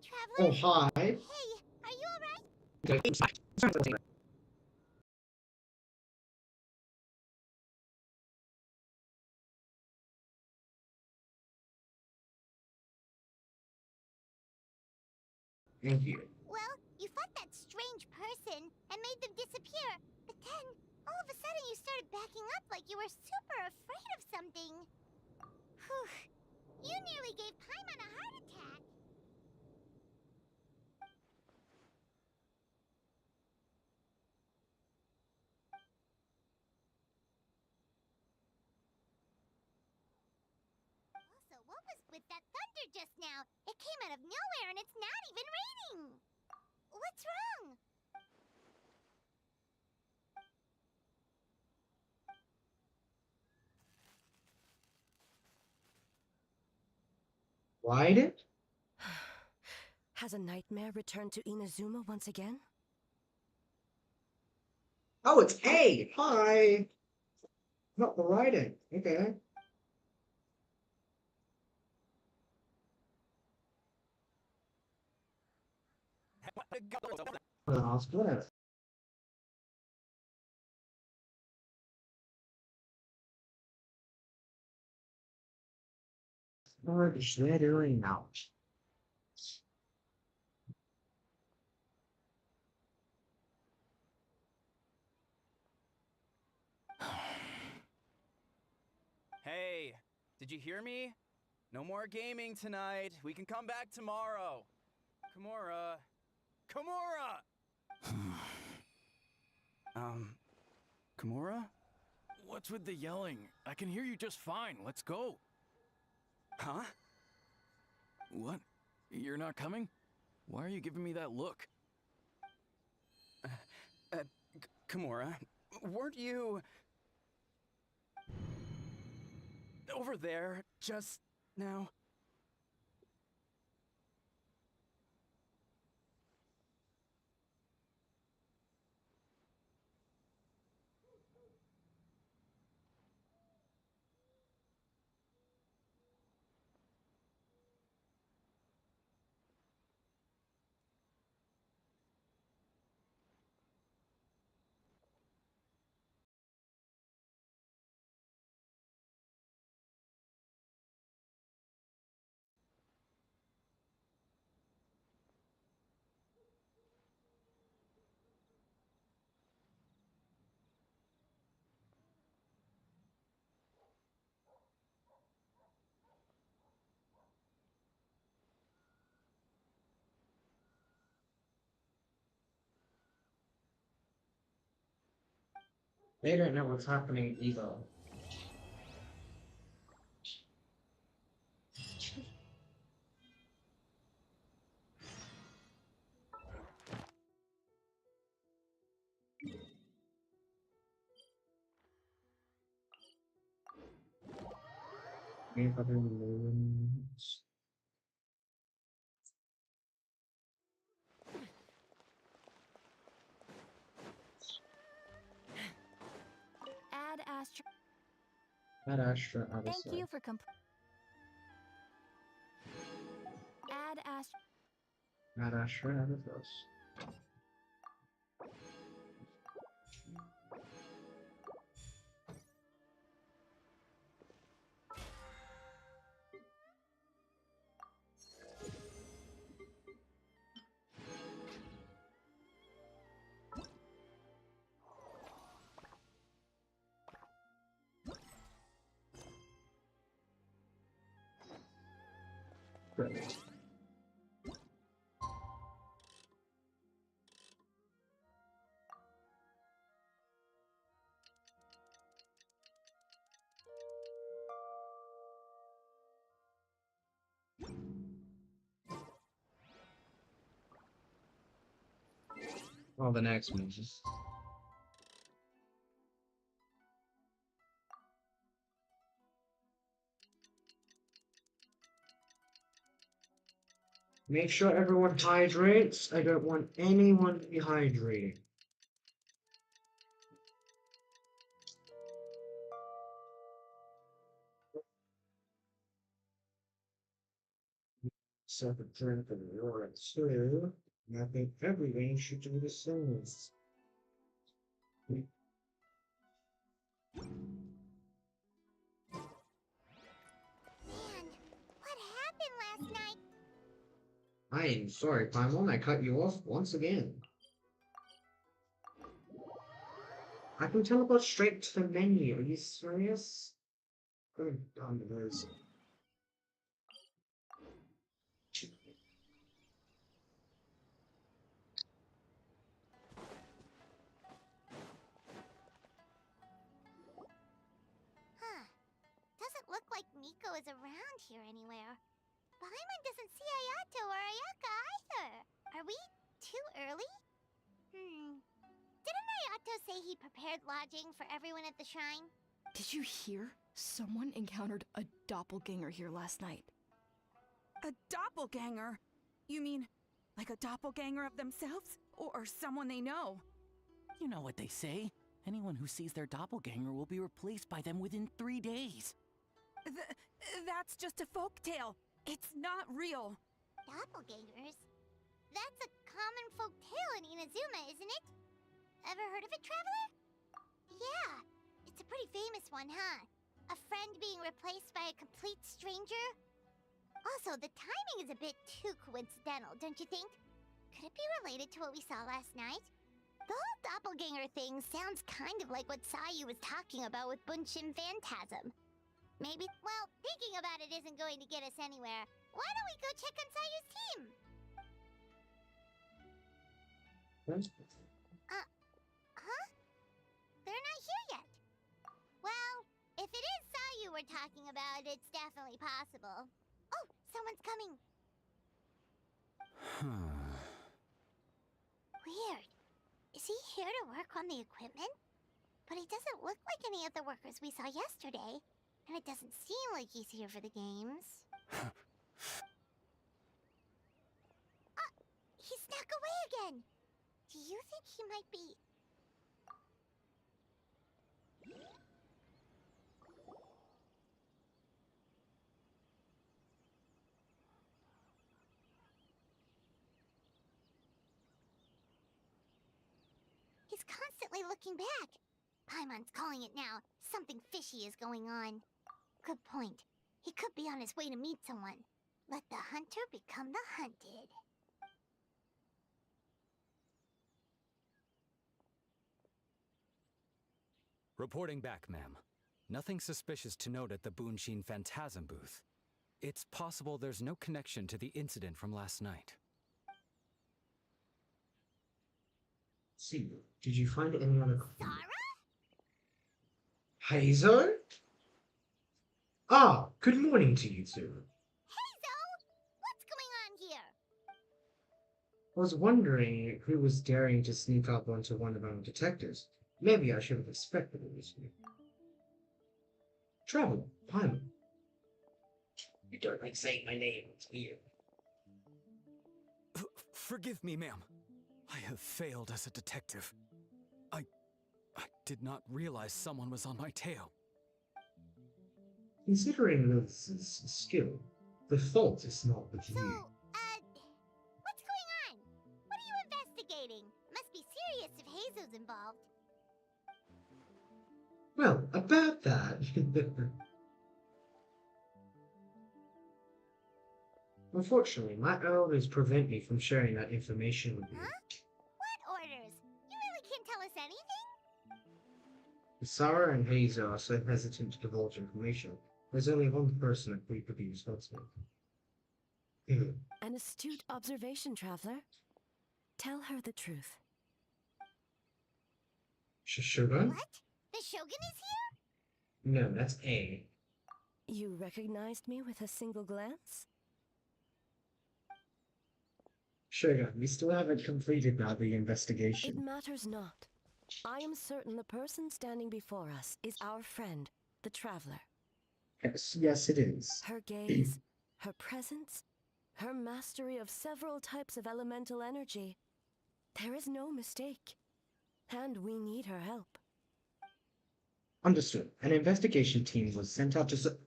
Traveler? Oh, hi. Hey, are you alright? Thank you. Well, you fought that strange person and made them disappear, but then, all of a sudden you started backing up like you were super afraid of something. Whew. You nearly gave Paimon a heart attack. Also, what was with that thunder just now? It came out of nowhere and it's not even raining. What's wrong? Lied it? Has a nightmare returned to Inazuma once again? Oh, it's A. Hi. Not the writing. Okay. Whatever. What is they doing now? Hey, did you hear me? No more gaming tonight. We can come back tomorrow. Kimura. Kimura! Kimura? What's with the yelling? I can hear you just fine. Let's go. Huh? What? You're not coming? Why are you giving me that look? Kimura, weren't you over there just now? They don't know what's happening either. Any other moons? Add Astra. That Astra out of Thank sight. you for Add Astra. That Astra out of us. Great. Well, the next moves. Make sure everyone hydrates. I don't want anyone dehydrating. Second drink of water too. And I think everyone should do the same. Man, what happened last night? I am sorry, Paimon, I cut you off once again. I can teleport straight to the menu. Are you serious? Good on those. Huh. Doesn't look like Miko is around here anywhere. Paimon doesn't see Ayato or Ayaka either. Are we too early? Didn't Ayato say he prepared lodging for everyone at the shrine? Did you hear? Someone encountered a doppelganger here last night. A doppelganger? You mean like a doppelganger of themselves? Or someone they know? You know what they say. Anyone who sees their doppelganger will be replaced by them within 3 days. That's just a folktale. It's not real. Doppelgangers? That's a common folk tale in Inazuma, isn't it? Ever heard of it, Traveler? Yeah, it's a pretty famous one, huh? A friend being replaced by a complete stranger? Also, the timing is a bit too coincidental, don't you think? Could it be related to what we saw last night? The whole doppelganger thing sounds kind of like what Sayu was talking about with Bunshin Phantasm. Maybe, well, thinking about it isn't going to get us anywhere. Why don't we go check on Sayu's team? Huh? They're not here yet. Well, if it is Sayu we're talking about, it's definitely possible. Oh, someone's coming. Weird. Is he here to work on the equipment? But he doesn't look like any of the workers we saw yesterday. And it doesn't seem like he's here for the games. He snuck away again! Do you think he might be... He's constantly looking back. Paimon's calling it now. Something fishy is going on. Good point. He could be on his way to meet someone. Let the hunter become the hunted. Reporting back, ma'am. Nothing suspicious to note at the Bunshin Phantasm booth. It's possible there's no connection to the incident from last night. See, did you find any other? Sarah? Hazel? Ah, good morning to you two. Hazel! What's going on here? I was wondering who was daring to sneak up onto one of our detectives. Maybe I should have expected it was you. Traveler, pilot. You don't like saying my name, it's weird. Forgive me, ma'am. I have failed as a detective. I did not realize someone was on my tail. Considering Lilith's skill, the fault is not with you. What's going on? What are you investigating? Must be serious if Hazel's involved. Well, about that. Unfortunately, my elders prevent me from sharing that information with you. Huh? What orders? You really can't tell us anything? Sarah and Hazel are so hesitant to divulge information. There's only one person that we could be responsible. An astute observation, traveler. Tell her the truth. Shogun? What? The Shogun is here? No, that's A. You recognized me with a single glance? Shogun, we still haven't completed now the investigation. It matters not. I am certain the person standing before us is our friend, the traveler. Yes, it is. Her gaze, her presence, her mastery of several types of elemental energy. There is no mistake. And we need her help. Understood. An investigation team was sent out to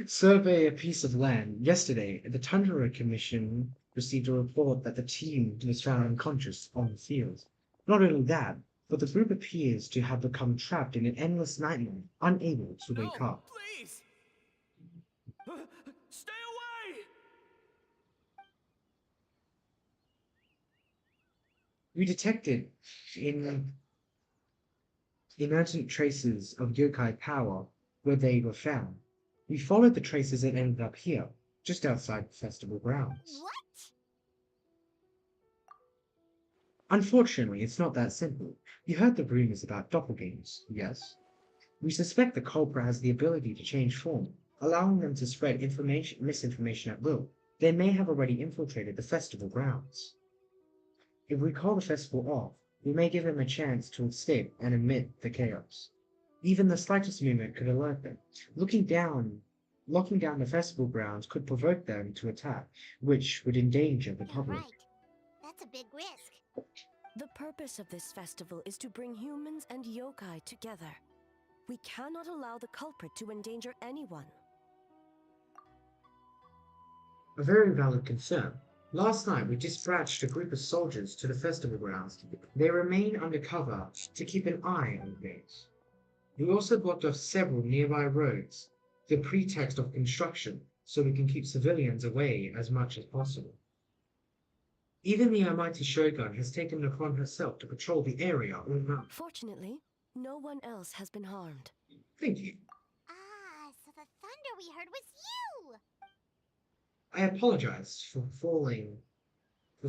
survey a piece of land. Yesterday, the Tundra Commission received a report that the team was found unconscious on the field. Not only that, but the group appears to have become trapped in an endless nightmare, unable to wake up. Please! Stay away! We detected emergent traces of yokai power where they were found. We followed the traces and ended up here, just outside the festival grounds. What? Unfortunately, it's not that simple. You heard the rumors about doppelgangers, yes? We suspect the culprit has the ability to change form, allowing them to spread misinformation at will. They may have already infiltrated the festival grounds. If we call the festival off, we may give them a chance to escape and amid the chaos. Even the slightest movement could alert them. Locking down the festival grounds could provoke them to attack, which would endanger the public. Right. That's a big risk. The purpose of this festival is to bring humans and yokai together. We cannot allow the culprit to endanger anyone. A very valid concern. Last night, we dispatched a group of soldiers to the festival grounds. They remain undercover to keep an eye on things. We also blocked off several nearby roads, the pretext of construction, so we can keep civilians away as much as possible. Even the almighty Shogun has taken it upon herself to patrol the area all night. Fortunately, no one else has been harmed. Thank you. Ah, so the thunder we heard was you! I apologize for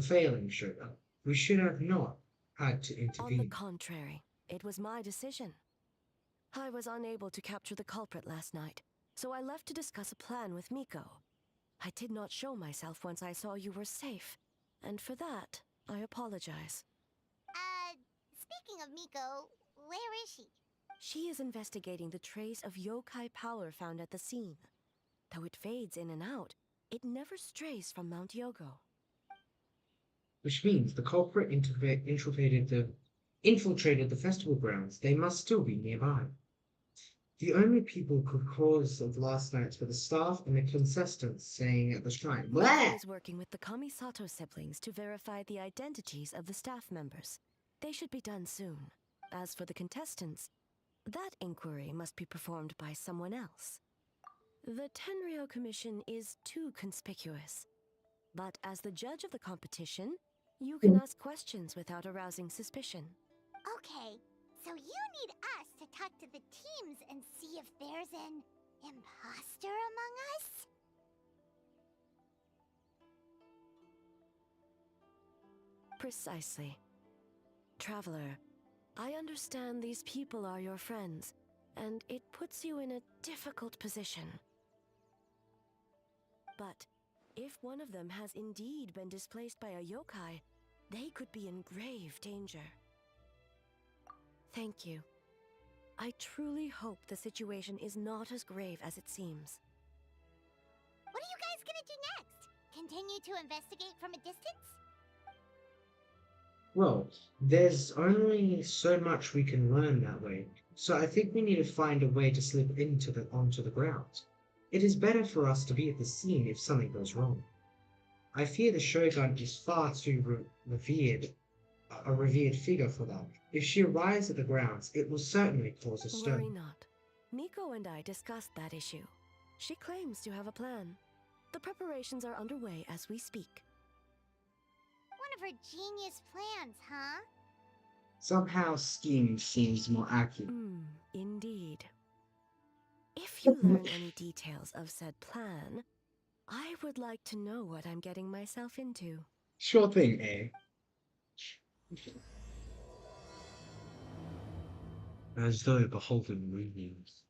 failing, Shogun. We should have not had to intervene. On the contrary, it was my decision. I was unable to capture the culprit last night, so I left to discuss a plan with Miko. I did not show myself once I saw you were safe, and for that, I apologize. Speaking of Miko, where is she? She is investigating the trace of yokai power found at the scene. Though it fades in and out, it never strays from Mount Yogo. Which means the culprit infiltrated the festival grounds. They must still be nearby. The only people cause of last night's were the staff and the contestants saying at the shrine. Miko is working with the Kamisato siblings to verify the identities of the staff members. They should be done soon. As for the contestants, that inquiry must be performed by someone else. The Tenryo Commission is too conspicuous. But as the judge of the competition, you can ask questions without arousing suspicion. Okay, so you need us to talk to the teams and see if there's an imposter among us? Precisely. Traveler, I understand these people are your friends, and it puts you in a difficult position. But if one of them has indeed been displaced by a yokai, they could be in grave danger. Thank you. I truly hope the situation is not as grave as it seems. What are you guys gonna do next? Continue to investigate from a distance? Well, there's only so much we can learn that way, so I think we need to find a way to slip onto the ground. It is better for us to be at the scene if something goes wrong. I fear the Shogun is far too a revered figure for that. If she arrives at the grounds, it will certainly cause a stir. Worry not. Miko and I discussed that issue. She claims to have a plan. The preparations are underway as we speak. One of her genius plans, huh? Somehow scheme seems more accurate. Indeed. If you learn any details of said plan, I would like to know what I'm getting myself into. Sure thing, eh? As though beholden movies.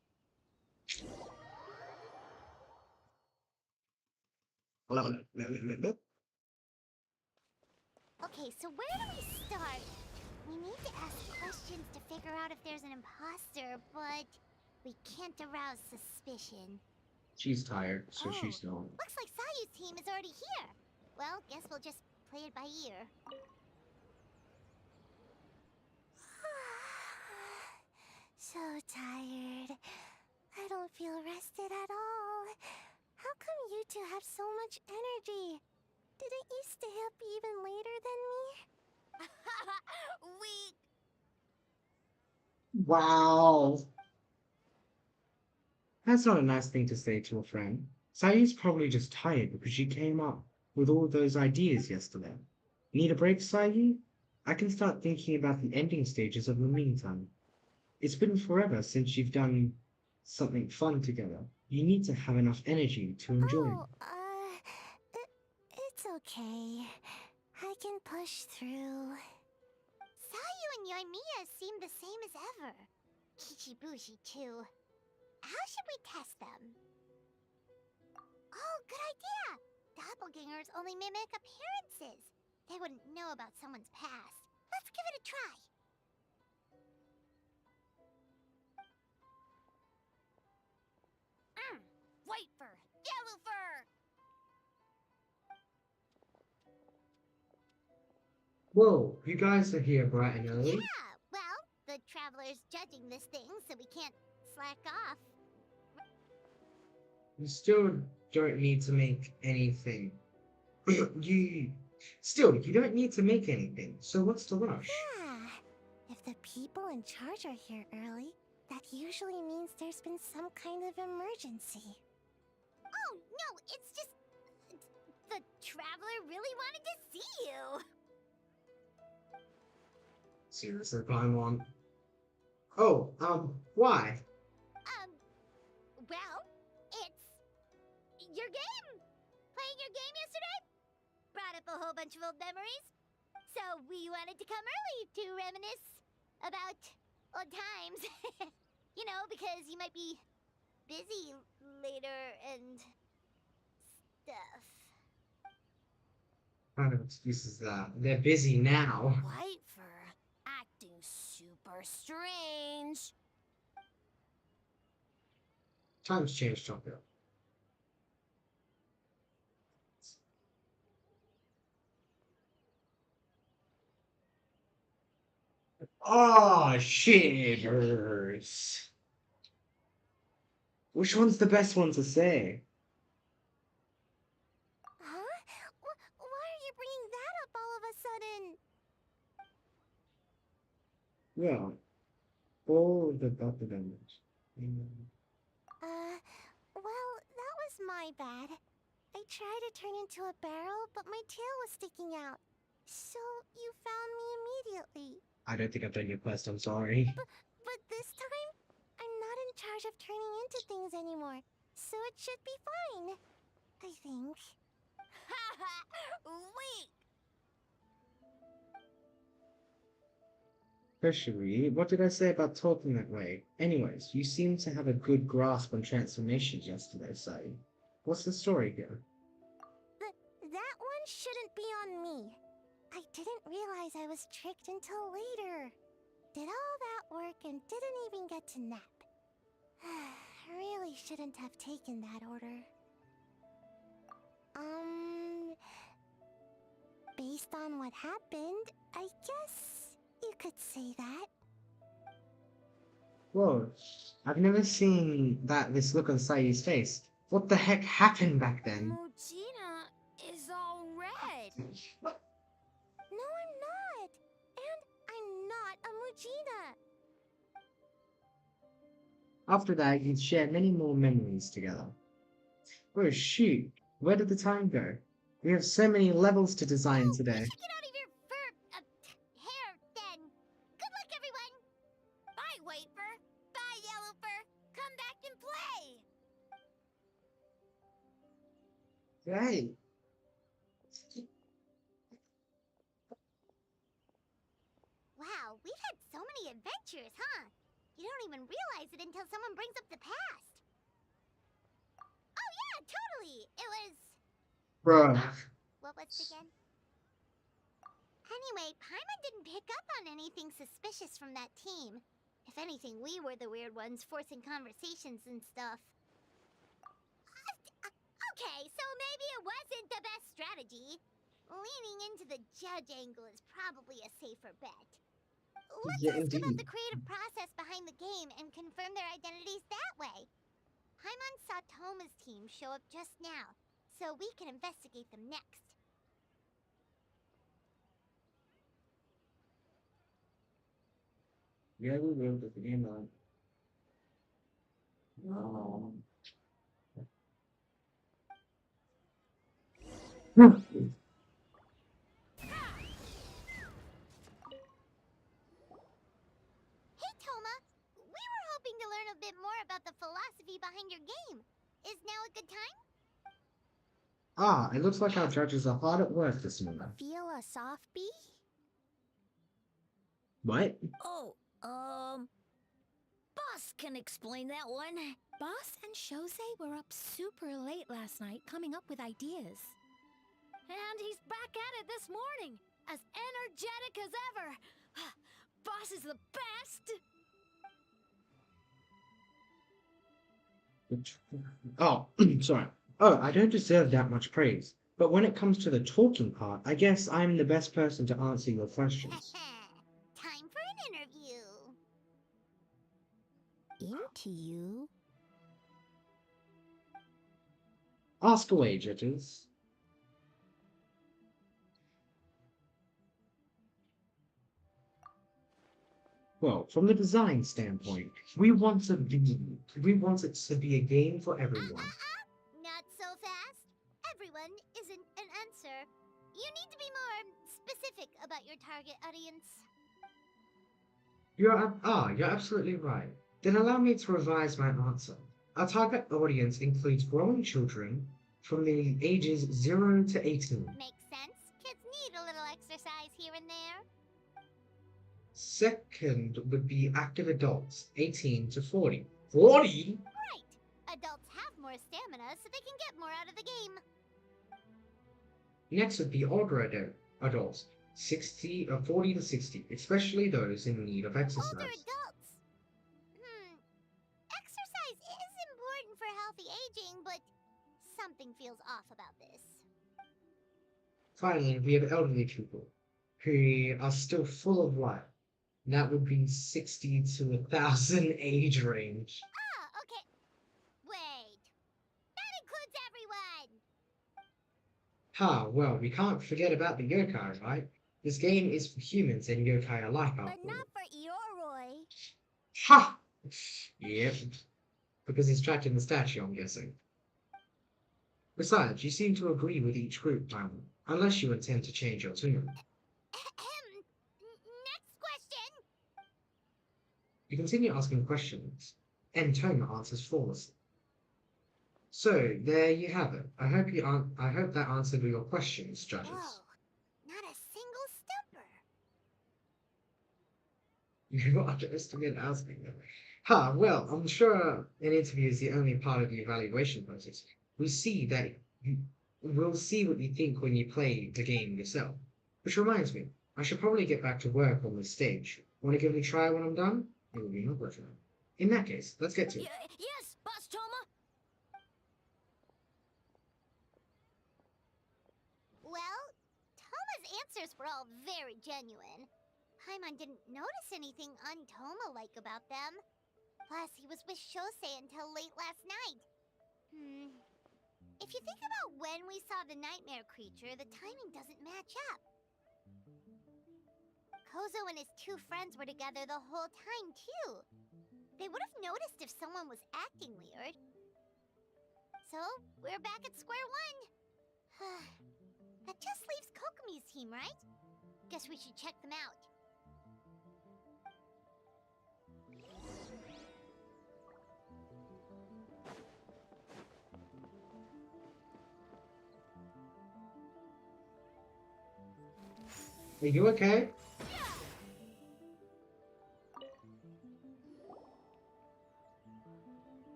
Okay, so where do we start? We need to ask questions to figure out if there's an imposter, but we can't arouse suspicion. She's tired, so she's not. Looks like Sayu's team is already here. Well, guess we'll just play it by ear. So tired. I don't feel rested at all. How come you two have so much energy? Didn't you stay up even later than me? Wow. That's not a nice thing to say to a friend. Sayu's probably just tired because she came up with all those ideas yesterday. Need a break, Sayu? I can start thinking about the ending stages of the meantime. It's been forever since you've done something fun together. You need to have enough energy to enjoy it. It's okay. I can push through. Sayu and Yoimiya seem the same as ever. Kichibushi too. How should we test them? Oh, good idea! Doppelgangers only mimic appearances. They wouldn't know about someone's past. Let's give it a try. White fur! Yellow fur! Whoa, you guys are here bright and early? Yeah, well, the Traveler's judging this thing, so we can't slack off. You still don't need to make anything. you don't need to make anything, so what's the rush? Yeah, if the people in charge are here early, that usually means there's been some kind of emergency. Oh, no, it's just... the Traveler really wanted to see you! Seriously, Paimon. Oh, why? Well, it's... your game! Playing your game yesterday? Brought up a whole bunch of old memories. So we wanted to come early to reminisce about old times. You know, because you might be busy later and stuff. What kind of excuse is that? They're busy now. White fur, acting super strange. Times changed, Tokyo. Ah, shivers. Which one's the best one to say? Huh? Why are you bringing that up all of a sudden? Well, all of the buffer damage. Well, that was my bad. I tried to turn into a barrel, but my tail was sticking out. So you found me immediately. I don't think I've done your quest, I'm sorry. But this time, I'm not in charge of turning into things anymore. So it should be fine. I think. Haha! Weak! Especially, what did I say about talking that way? Anyways, you seem to have a good grasp on transformations yesterday, Sai. What's the story here? That one shouldn't be on me. I didn't realize I was tricked until later. Did all that work and didn't even get to nap. Really shouldn't have taken that order. Based on what happened, I guess you could say that. Whoa, I've never seen this look on Sai's face. What the heck happened back then? Mujina is all red. No, I'm not. And I'm not a Mujina. After that, you'd share many more memories together. Oh shoot, where did the time go? We have so many levels to design today. Get out of your fur hair then. Good luck, everyone. Bye, White Fur. Bye, Yellow Fur. Come back and play. Right. Wow, we've had so many adventures, huh? You don't even realize it until someone brings up the past. Oh yeah, totally. It was... Bruh. What was it again? Anyway, Paimon didn't pick up on anything suspicious from that team. If anything, we were the weird ones forcing conversations and stuff. Okay, so maybe it wasn't the best strategy. Leaning into the judge angle is probably a safer bet. Let's ask about the creative process behind the game and confirm their identities that way. Paimon saw Toma's team show up just now, so we can investigate them next. Yeah, we will put the game on. No. Hey, Toma! We were hoping to learn a bit more about the philosophy behind your game. Is now a good time? Ah, it looks like our judges are hard at work this morning. Feel a soft bee? What? Oh, Boss can explain that one. Boss and Shose were up super late last night coming up with ideas. And he's back at it this morning, as energetic as ever. Boss is the best. Oh, sorry. Oh, I don't deserve that much praise. But when it comes to the talking part, I guess I'm the best person to answer your questions. Time for an interview. Into you? Ask away, judges. Well, from the design standpoint, we want it to be a game for everyone. Not so fast. Everyone isn't an answer. You need to be more specific about your target audience. You're absolutely right. Then allow me to revise my answer. Our target audience includes growing children from the ages 0 to 18. Makes sense. Kids need a little exercise here and there. Second would be active adults, 18 to 40. 40? Right. Adults have more stamina, so they can get more out of the game. Next would be older adults, 40 to 60, especially those in need of exercise. Older adults. Exercise is important for healthy aging, but something feels off about this. Finally, we have elderly people who are still full of life. That would be 60 to 1,000 age range. Ah, okay. Wait. That includes everyone! Well, we can't forget about the yokai, right? This game is for humans and yokai alike, But after all. not for Eoroi. Ha! Yep. Because he's trapped in the statue, I'm guessing. Besides, you seem to agree with each group, Paimon, unless you intend to change your tune. Next question! You continue asking questions, and Toma answers flawlessly. So, there you have it. I hope that answered your questions, judges. Whoa, not a single stumper. You underestimate asking them. Ha, well, I'm sure an interview is the only part of the evaluation process. We'll see what you think when you play the game yourself. Which reminds me, I should probably get back to work on this stage. Want to give it a try when I'm done? It will be my pleasure. In that case, let's get to it. Yes, Boss Toma. Well, Toma's answers were all very genuine. Paimon didn't notice anything un-Toma-like about them. Plus, he was with Shosei until late last night. If you think about when we saw the nightmare creature, the timing doesn't match up. Kozo and his two friends were together the whole time, too. They would have noticed if someone was acting weird. So, we're back at square one. That just leaves Kokomi's team, right? Guess we should check them out. Are you okay?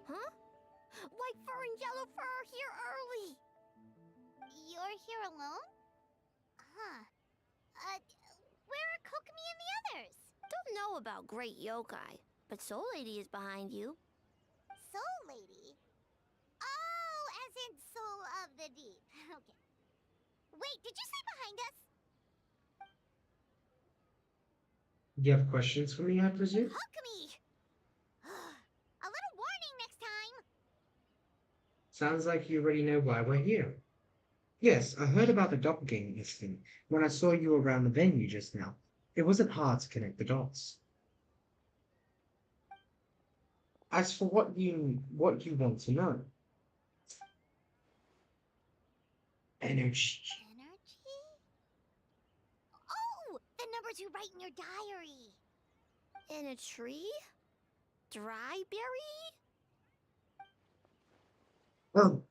Huh? White fur and yellow fur are here early. You're here alone? Huh. Where are Kokomi and the others? Don't know about Great Yokai, but Soul Lady is behind you. Soul Lady? Oh, as in Soul of the Deep. Okay. Wait, did you say behind us? You have questions for me, I presume? Kokomi! A little warning next time! Sounds like you already know why we're here. Yes, I heard about the doppelganger incident when I saw you around the venue just now. It wasn't hard to connect the dots. As for what you want to know. Energy. Energy? Oh! The numbers you write in your diary! In a tree? Dry berry? Oh,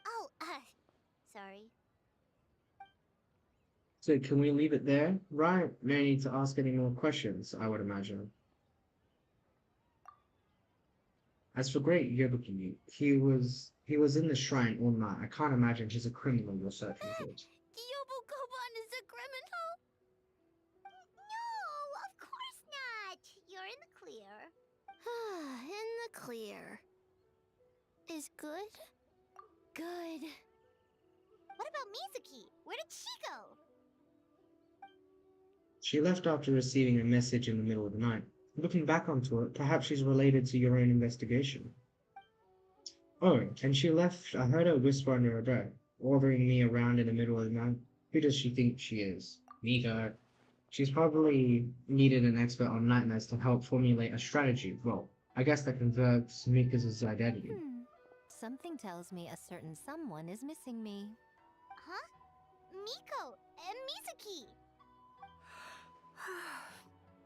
Oh, sorry. so can we leave it there? Right, no need to ask any more questions, I would imagine. As for Great Yobuki, he was in the shrine all night. I can't imagine he's a criminal you're searching for. Yobukoban is a criminal? No, of course not! You're in the clear. In the clear. Is good? Good. What about Mizuki? Where did she go? She left after receiving a message in the middle of the night. Looking back onto it, perhaps she's related to your own investigation. Oh, and she left. I heard her whisper under her breath, ordering me around in the middle of the night. Who does she think she is? Neither. She's probably needed an expert on nightmares to help formulate a strategy. Well, I guess that confirms Mika's identity. Something tells me a certain someone is missing me. Huh? Miko and Mizuki!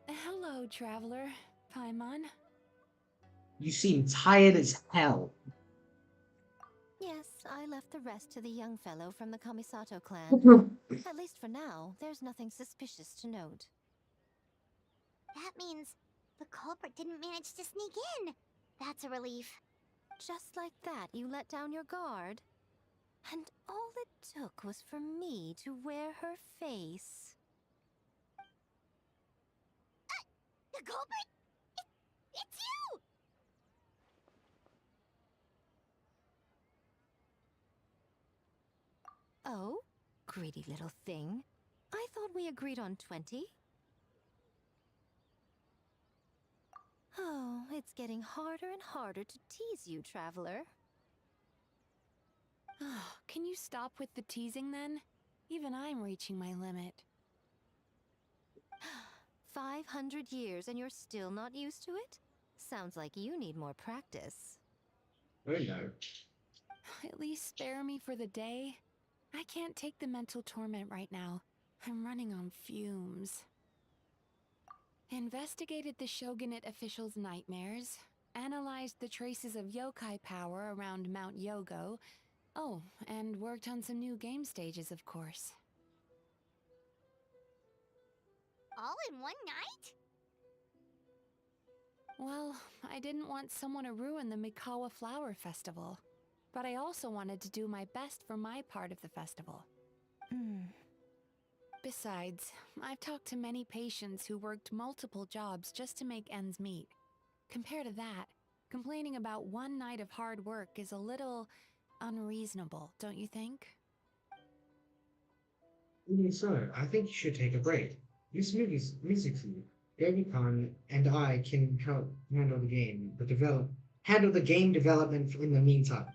Hello, traveler. Paimon. You seem tired as hell. Yes, I left the rest to the young fellow from the Kamisato clan. At least for now, there's nothing suspicious to note. That means the culprit didn't manage to sneak in. That's a relief. Just like that, you let down your guard. And all it took was for me to wear her face. The culprit? It's you! Oh, greedy little thing. I thought we agreed on 20. Oh, it's getting harder and harder to tease you, traveler. Oh, can you stop with the teasing then? Even I'm reaching my limit. 500 years and you're still not used to it? Sounds like you need more practice. Oh no. At least spare me for the day. I can't take the mental torment right now. I'm running on fumes. Investigated the Shogunate officials' nightmares, analyzed the traces of yokai power around Mount Yogo. Oh, and worked on some new game stages, of course. All in one night? Well, I didn't want someone to ruin the Mikawa Flower Festival, but I also wanted to do my best for my part of the festival. Besides, I've talked to many patients who worked multiple jobs just to make ends meet. Compared to that, complaining about one night of hard work is a little unreasonable, don't you think? Even so, I think you should take a break. This movie's musically, David Khan and I can help handle the game development in the meantime.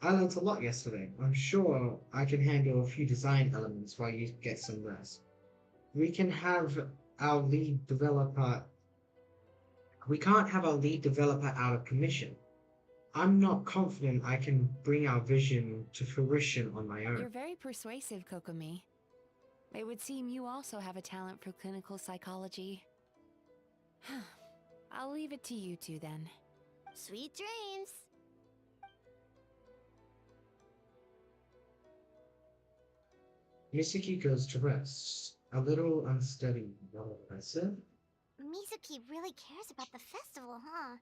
I learned a lot yesterday. I'm sure I can handle a few design elements while you get some rest. We can have our lead developer. We can't have our lead developer out of commission. I'm not confident I can bring our vision to fruition on my own. You're very persuasive, Kokomi. It would seem you also have a talent for clinical psychology. I'll leave it to you two then. Sweet dreams. Misaki goes to rest, a little unsteady, not oppressive. Mizuki really cares about the festival, huh?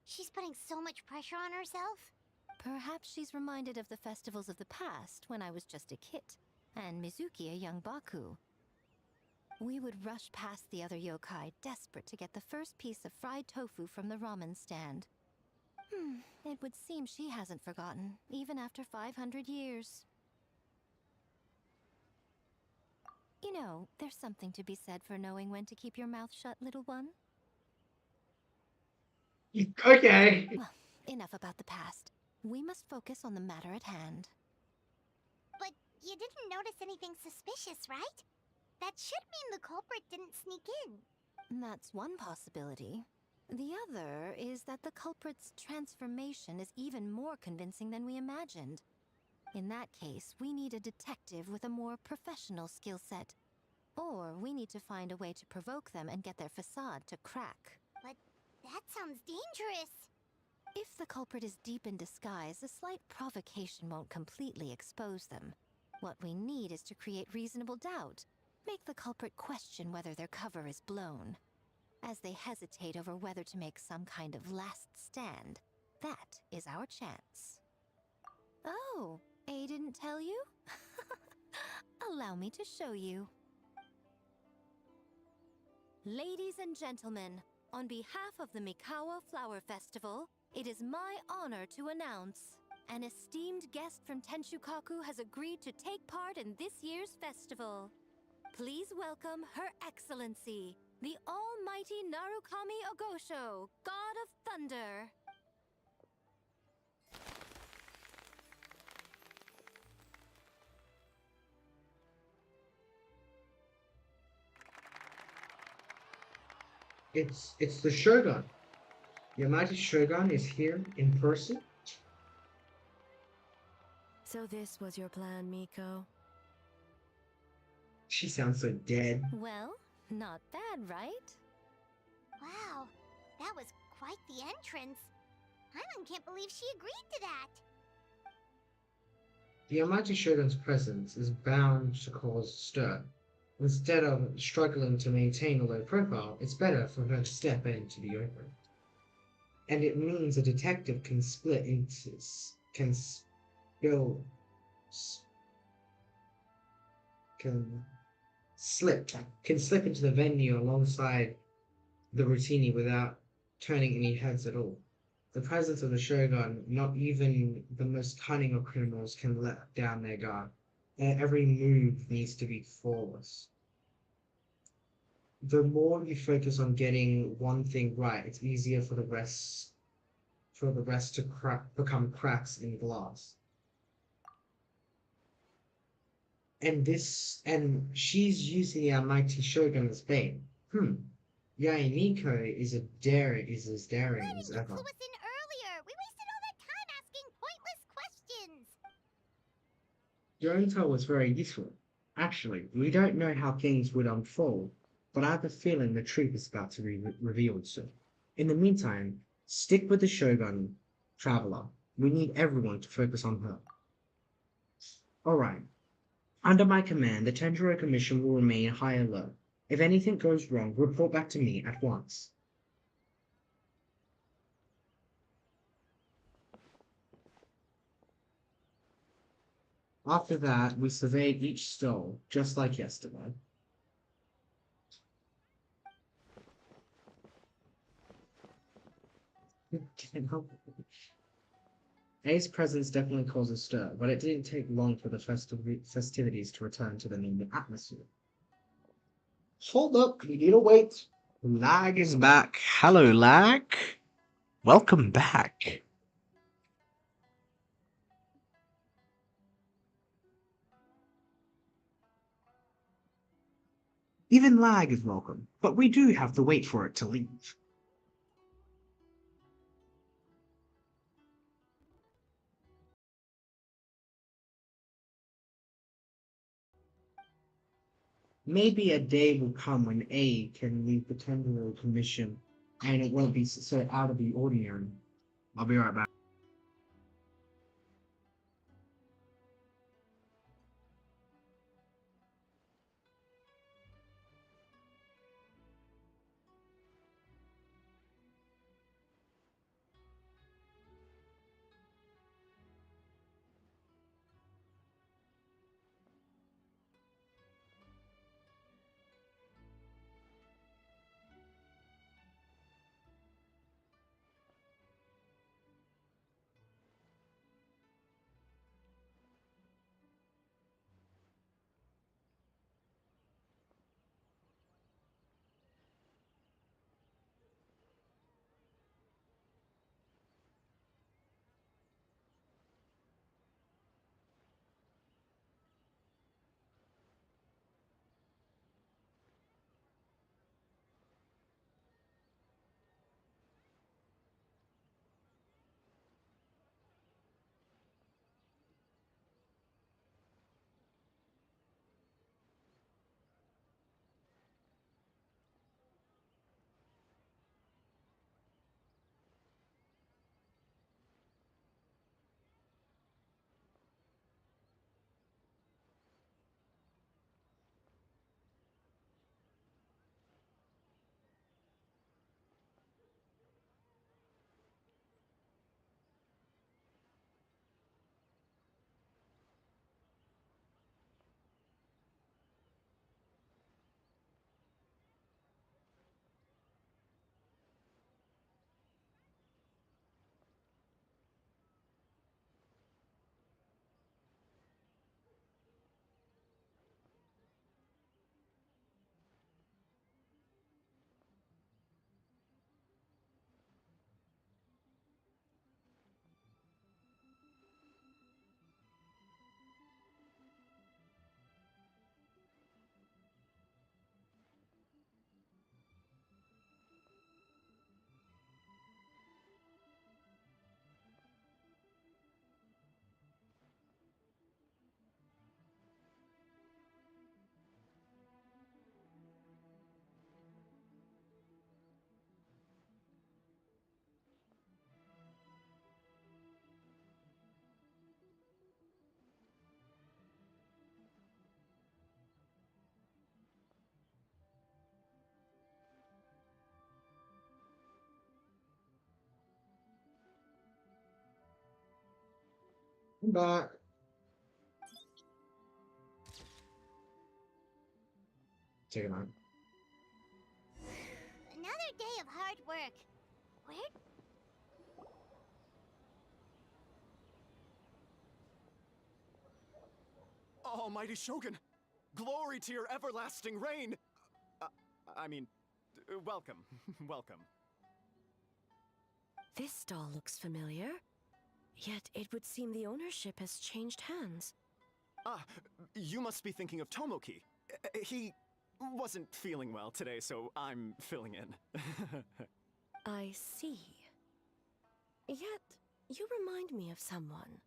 She's putting so much pressure on herself. Perhaps she's reminded of the festivals of the past when I was just a kid, and Mizuki a young Baku. We would rush past the other yokai, desperate to get the first piece of fried tofu from the ramen stand. It would seem she hasn't forgotten, even after 500 years. You know, there's something to be said for knowing when to keep your mouth shut, little one. Okay. Well, enough about the past. We must focus on the matter at hand. But you didn't notice anything suspicious, right? That should mean the culprit didn't sneak in. That's one possibility. The other is that the culprit's transformation is even more convincing than we imagined. In that case, we need a detective with a more professional skill set. Or we need to find a way to provoke them and get their facade to crack. But that sounds dangerous. If the culprit is deep in disguise, a slight provocation won't completely expose them. What we need is to create reasonable doubt. Make the culprit question whether their cover is blown. As they hesitate over whether to make some kind of last stand, that is our chance. Oh, A didn't tell you? Allow me to show you. Ladies and gentlemen, on behalf of the Mikawa Flower Festival, it is my honor to announce an esteemed guest from Tenshukaku has agreed to take part in this year's festival. Please welcome Her Excellency, the Almighty Narukami Ogosho, God of Thunder. It's the Shogun. The mighty Shogun is here in person. So this was your plan, Miko? She sounds so dead. Well, not bad, right? Wow, that was quite the entrance. Paimon can't believe she agreed to that. The Almighty Shogun's presence is bound to cause stir. Instead of struggling to maintain a low profile, it's better for her to step into the open. And it means a detective can slip into the venue alongside the routine without turning any heads at all. The presence of the Shogun, not even the most cunning of criminals can let down their guard. Every move needs to be flawless. The more you focus on getting one thing right, it's easier for the rest to become cracks in glass. And she's using the Almighty Shogun as bait. Yae Miko is as daring as ever. Why didn't you clue us in earlier? We wasted all that time asking pointless questions. Your intel was very useful. Actually, we don't know how things would unfold, but I have a feeling the truth is about to be revealed soon. In the meantime, stick with the Shogun, Traveler. We need everyone to focus on her. Alright. Under my command, the Tenjiro Commission will remain high alert. If anything goes wrong, report back to me at once. After that, we surveyed each stall, just like yesterday. A's presence definitely caused a stir, but it didn't take long for the festivities to return to the normal atmosphere. Hold up, we need to wait. Lag is back. Hello, Lag. Welcome back. Even Lag is welcome, but we do have to wait for it to leave. Maybe a day will come when A can leave the temporary commission and it won't be so out of the ordinary. I'll be right back. I'm back. Take a moment. Another day of hard work. Where? Almighty Shogun! Glory to your everlasting reign! Welcome. Welcome. This stall looks familiar, yet it would seem the ownership has changed hands. Ah, you must be thinking of Tomoki. He wasn't feeling well today, so I'm filling in. I see. Yet, you remind me of someone.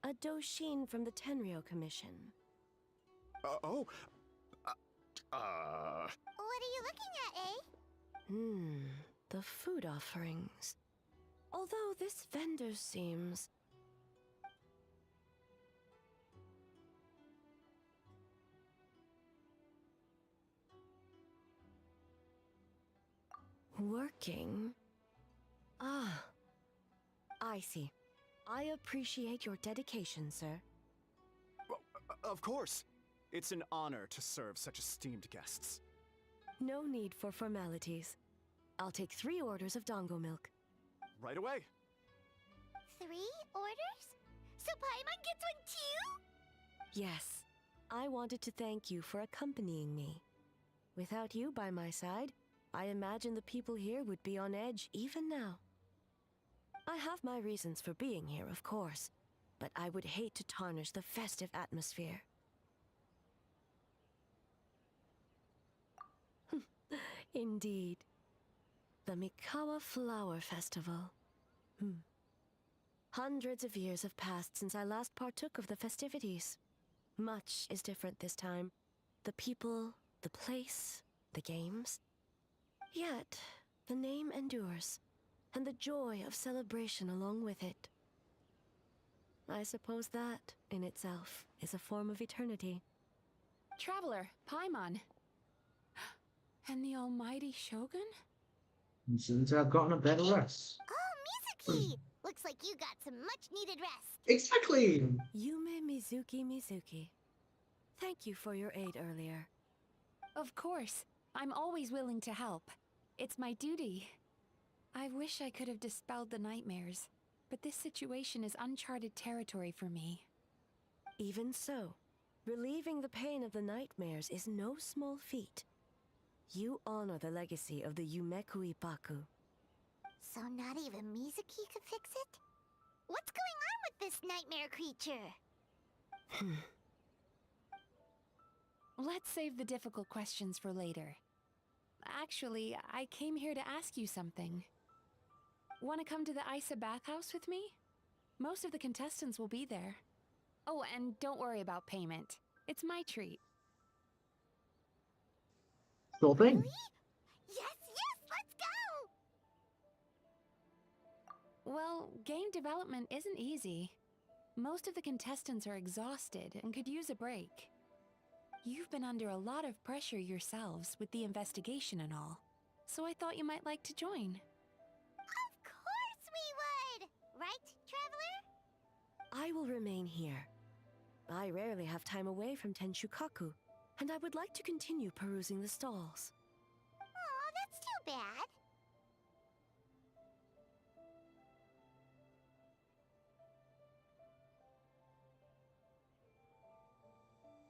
A Doshin from the Tenryo Commission. Oh? What are you looking at, eh? The food offerings. Although this vendor seems... working? Ah, I see. I appreciate your dedication, sir. Of course. It's an honor to serve such esteemed guests. No need for formalities. I'll take 3 orders of dongo milk. Right away. 3 orders? So Paimon gets one too? Yes. I wanted to thank you for accompanying me. Without you by my side, I imagine the people here would be on edge even now. I have my reasons for being here, of course, but I would hate to tarnish the festive atmosphere. Indeed. The Mikawa Flower Festival. Hundreds of years have passed since I last partook of the festivities. Much is different this time. The people, the place, the games. Yet, the name endures, and the joy of celebration along with it. I suppose that, in itself, is a form of eternity. Traveler, Paimon. And the almighty Shogun? You seem to have gotten a better rest. Oh, Mizuki! Looks like you got some much-needed rest. Exactly! Yume Mizuki. Thank you for your aid earlier. Of course. I'm always willing to help. It's my duty. I wish I could have dispelled the nightmares, but this situation is uncharted territory for me. Even so, relieving the pain of the nightmares is no small feat. You honor the legacy of the Yumeku Ippaku. So not even Mizuki could fix it? What's going on with this nightmare creature? Let's save the difficult questions for later. Actually, I came here to ask you something. Want to come to the Isa bathhouse with me? Most of the contestants will be there. Oh, and don't worry about payment. It's my treat. Sure thing. Really? Yes, let's go! Well, game development isn't easy. Most of the contestants are exhausted and could use a break. You've been under a lot of pressure yourselves with the investigation and all, so I thought you might like to join. Of course we would! Right, Traveler? I will remain here. I rarely have time away from Tenshukaku, and I would like to continue perusing the stalls. Aw, that's too bad.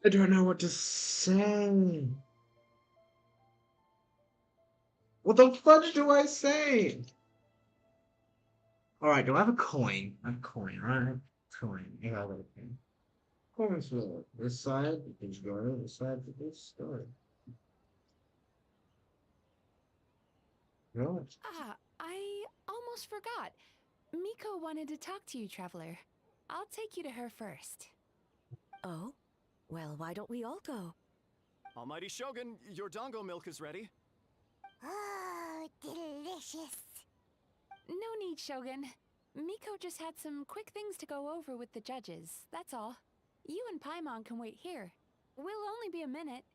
I don't know what to say. What the fudge do I say? Alright, do I have a coin? I have a coin, right? Coin. Yeah, I got a coin. Coins for this side, because go to this side for this story. Right. I almost forgot. Miko wanted to talk to you, Traveler. I'll take you to her first. Oh? Well, why don't we all go? Almighty Shogun, your dongo milk is ready. Oh, delicious. No need, Shogun. Miko just had some quick things to go over with the judges, that's all. You and Paimon can wait here. We'll only be a minute.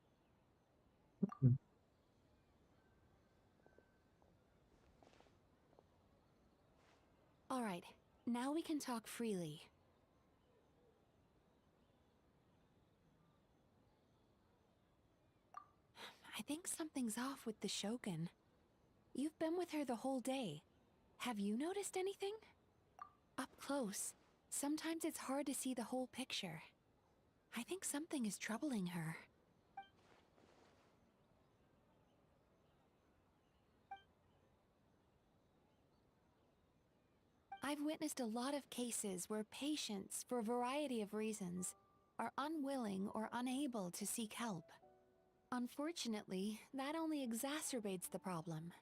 All right, now we can talk freely. I think something's off with the Shogun. You've been with her the whole day. Have you noticed anything? Up close, sometimes it's hard to see the whole picture. I think something is troubling her. I've witnessed a lot of cases where patients, for a variety of reasons, are unwilling or unable to seek help. Unfortunately, that only exacerbates the problem.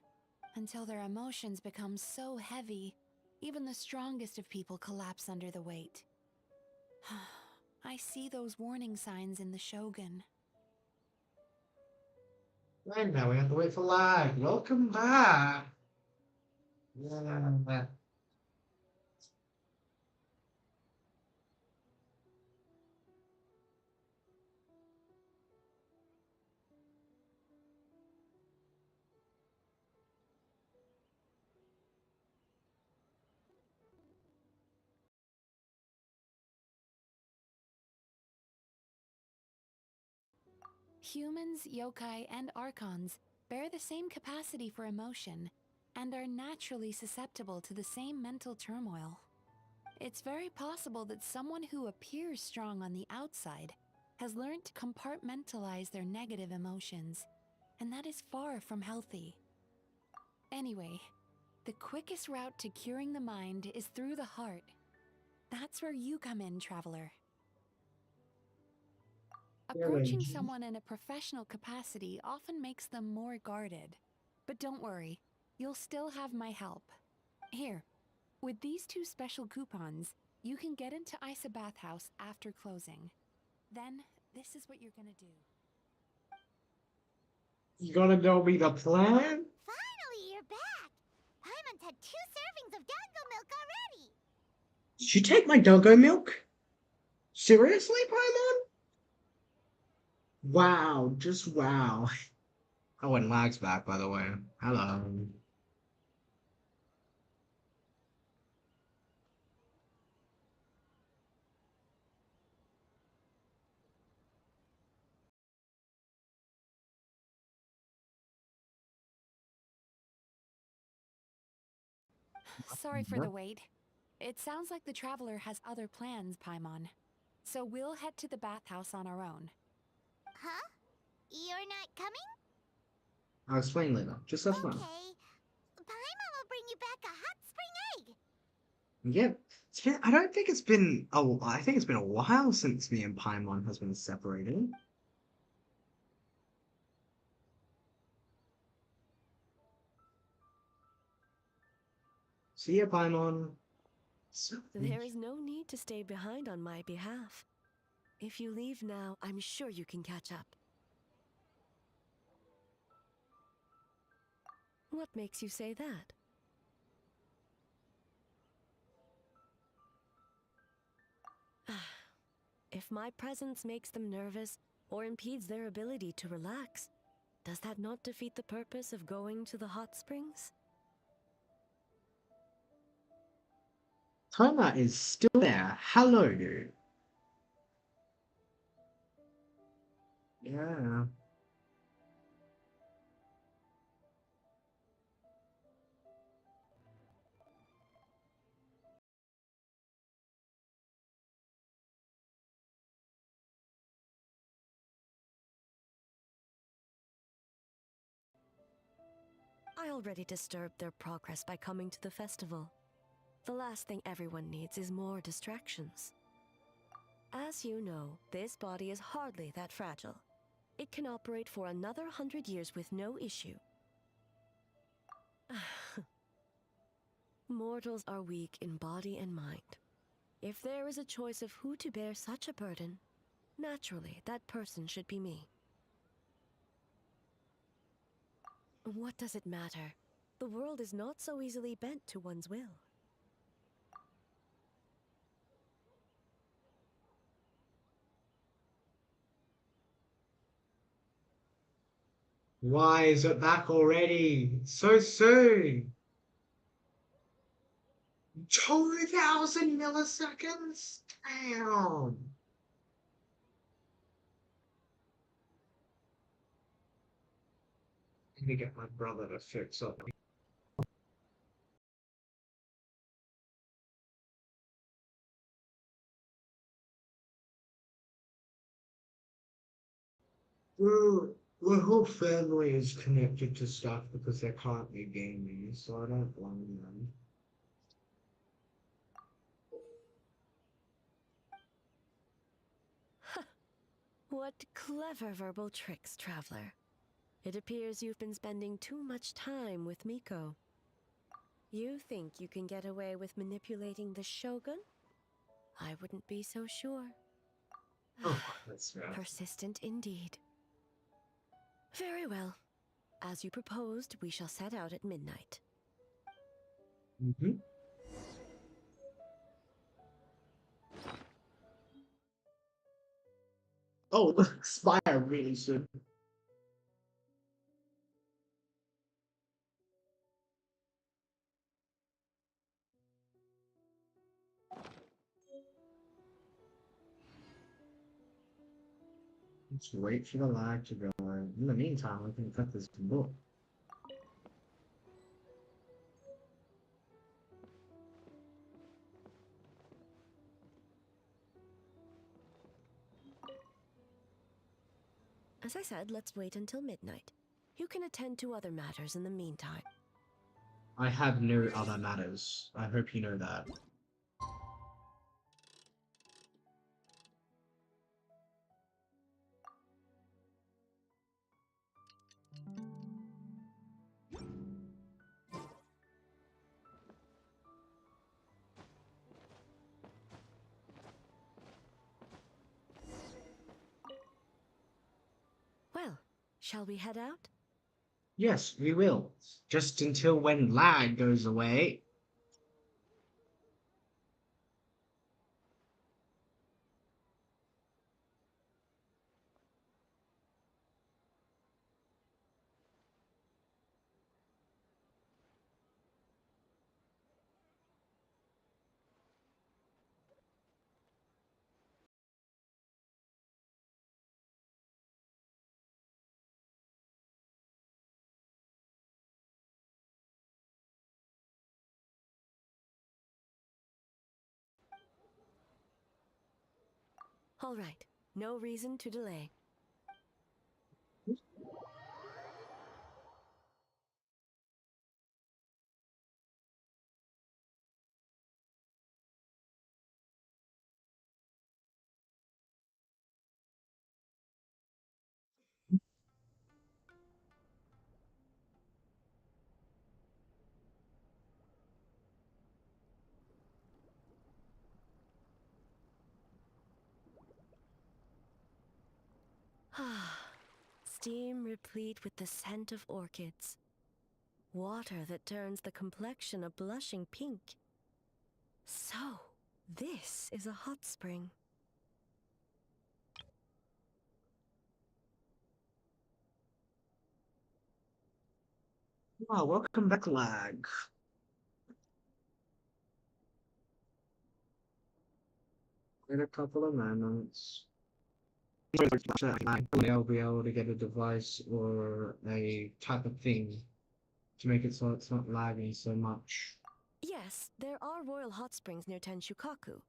Until their emotions become so heavy, even the strongest of people collapse under the weight. I see those warning signs in the Shogun. And now we have to wait for lag. Welcome back. Yeah. Humans, yokai, and archons bear the same capacity for emotion and are naturally susceptible to the same mental turmoil. It's very possible that someone who appears strong on the outside has learned to compartmentalize their negative emotions, and that is far from healthy. Anyway, the quickest route to curing the mind is through the heart. That's where you come in, traveler. Approaching someone in a professional capacity often makes them more guarded. But don't worry, you'll still have my help. Here, with these 2 special coupons, you can get into Isa Bathhouse after closing. Then, this is what you're gonna do. You gonna tell me the plan? Finally, you're back! Paimon's had 2 servings of Dango milk already! Did you take my doggo milk? Seriously, Paimon? Wow, just wow. Oh, and Lag's back, by the way. Hello. Sorry for the wait. It sounds like the traveler has other plans, Paimon. So we'll head to the bathhouse on our own. Huh? You're not coming? I'll explain later. Just have fun. Okay. Paimon will bring you back a hot spring egg! Yep. I don't think it's been I think it's been a while since me and Paimon has been separated. See ya, Paimon. There is no need to stay behind on my behalf. If you leave now, I'm sure you can catch up. What makes you say that? If my presence makes them nervous or impedes their ability to relax, does that not defeat the purpose of going to the hot springs? Toma is still there. Hello, dude. Yeah. I already disturbed their progress by coming to the festival. The last thing everyone needs is more distractions. As you know, this body is hardly that fragile. It can operate for another 100 years with no issue. Mortals are weak in body and mind. If there is a choice of who to bear such a burden, naturally that person should be me. What does it matter? The world is not so easily bent to one's will. Why is it back already? So soon. 2,000 milliseconds? Damn. I need to get my brother to fix up. My whole family is connected to stuff because they're currently gaming, so I don't blame them. What clever verbal tricks, traveler. It appears you've been spending too much time with Miko. You think you can get away with manipulating the Shogun? I wouldn't be so sure. Oh, that's right. Persistent indeed. Very well. As you proposed, we shall set out at midnight. Mm-hmm. Oh, expire really soon. Let's wait for the lag to go. In the meantime, I can cut this book. As I said, let's wait until midnight. You can attend to other matters in the meantime. I have no other matters. I hope you know that. Well, shall we head out? Yes, we will. Just until when lag goes away. All right, no reason to delay. Steam replete with the scent of orchids. Water that turns the complexion a blushing pink. So, this is a hot spring. Wow, welcome back, lag. In a couple of moments. I'll be able to get a device or a type of thing to make it so it's not lagging so much. Yes, there are royal hot springs near Tenshukaku.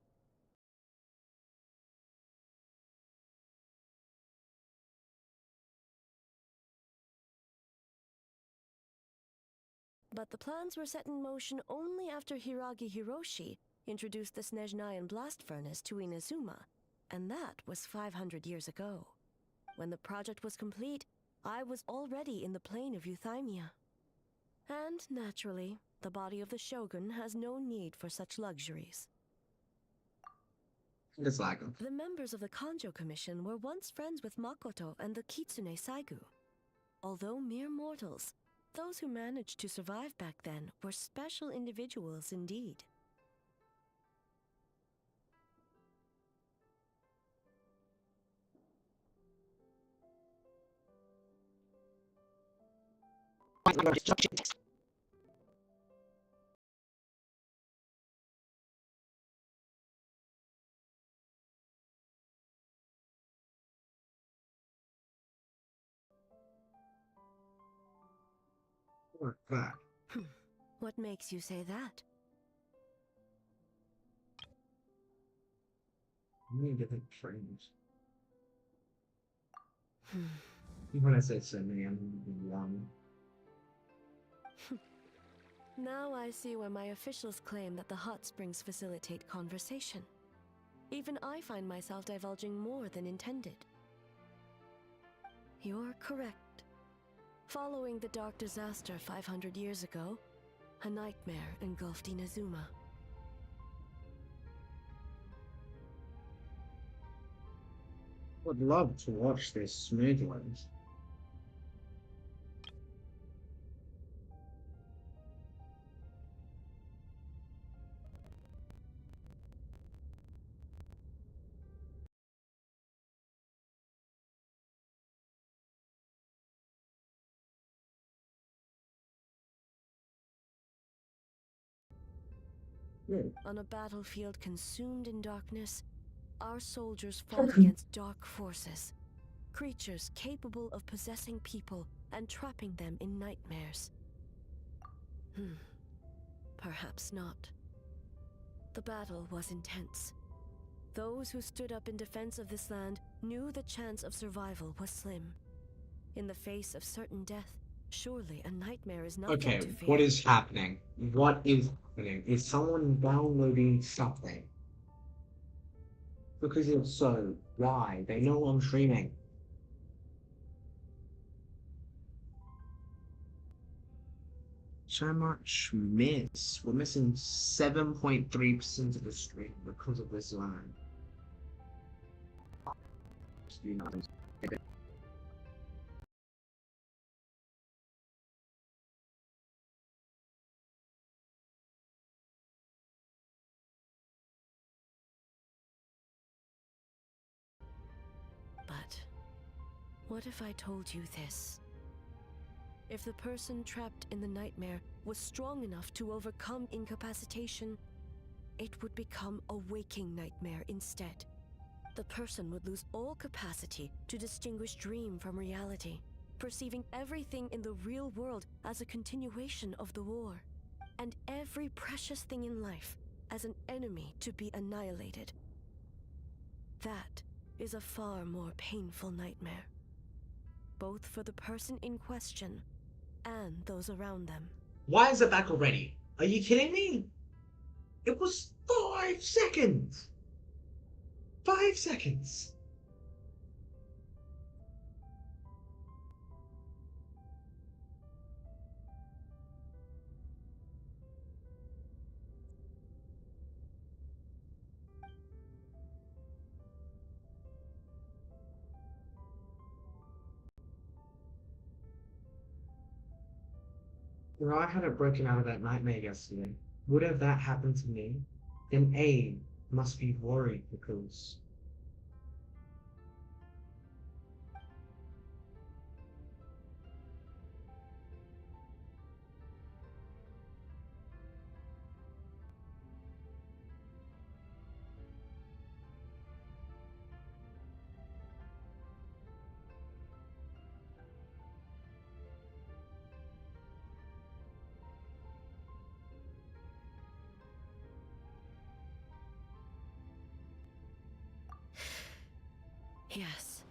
But the plans were set in motion only after Hiragi Hiroshi introduced the Snezhnayan blast furnace to Inazuma, and that was 500 years ago. When the project was complete, I was already in the plain of Euthymia. And, naturally, the body of the shogun has no need for such luxuries. It's lagging. The members of the Kanjo Commission were once friends with Makoto and the Kitsune Saigu. Although mere mortals, those who managed to survive back then were special individuals indeed. What that? What makes you say that? Many different frames. When I say so many, I'm young. Now I see why my officials claim that the hot springs facilitate conversation. Even I find myself divulging more than intended. You're correct. Following the dark disaster 500 years ago, a nightmare engulfed Inazuma. Would love to watch this smooth ones. On a battlefield consumed in darkness, our soldiers fought against dark forces. creatures capable of possessing people and trapping them in nightmares. Perhaps not. The battle was intense. Those who stood up in defense of this land knew the chance of survival was slim. In the face of certain death, surely a nightmare is nothing Okay, to fear. what is happening? What is happening? Is someone downloading something? Because if so, why? They know I'm streaming. So much miss. We're missing 7.3% of the stream because of this line. But what if I told you this? If the person trapped in the nightmare was strong enough to overcome incapacitation, it would become a waking nightmare instead. The person would lose all capacity to distinguish dream from reality, perceiving everything in the real world as a continuation of the war, and every precious thing in life as an enemy to be annihilated. That is a far more painful nightmare, both for the person in question and those around them. Why is it back already? Are you kidding me? It was 5 seconds! 5 seconds! You know, I had it broken out of that nightmare yesterday. Would have that happened to me, then A must be worried because Yes.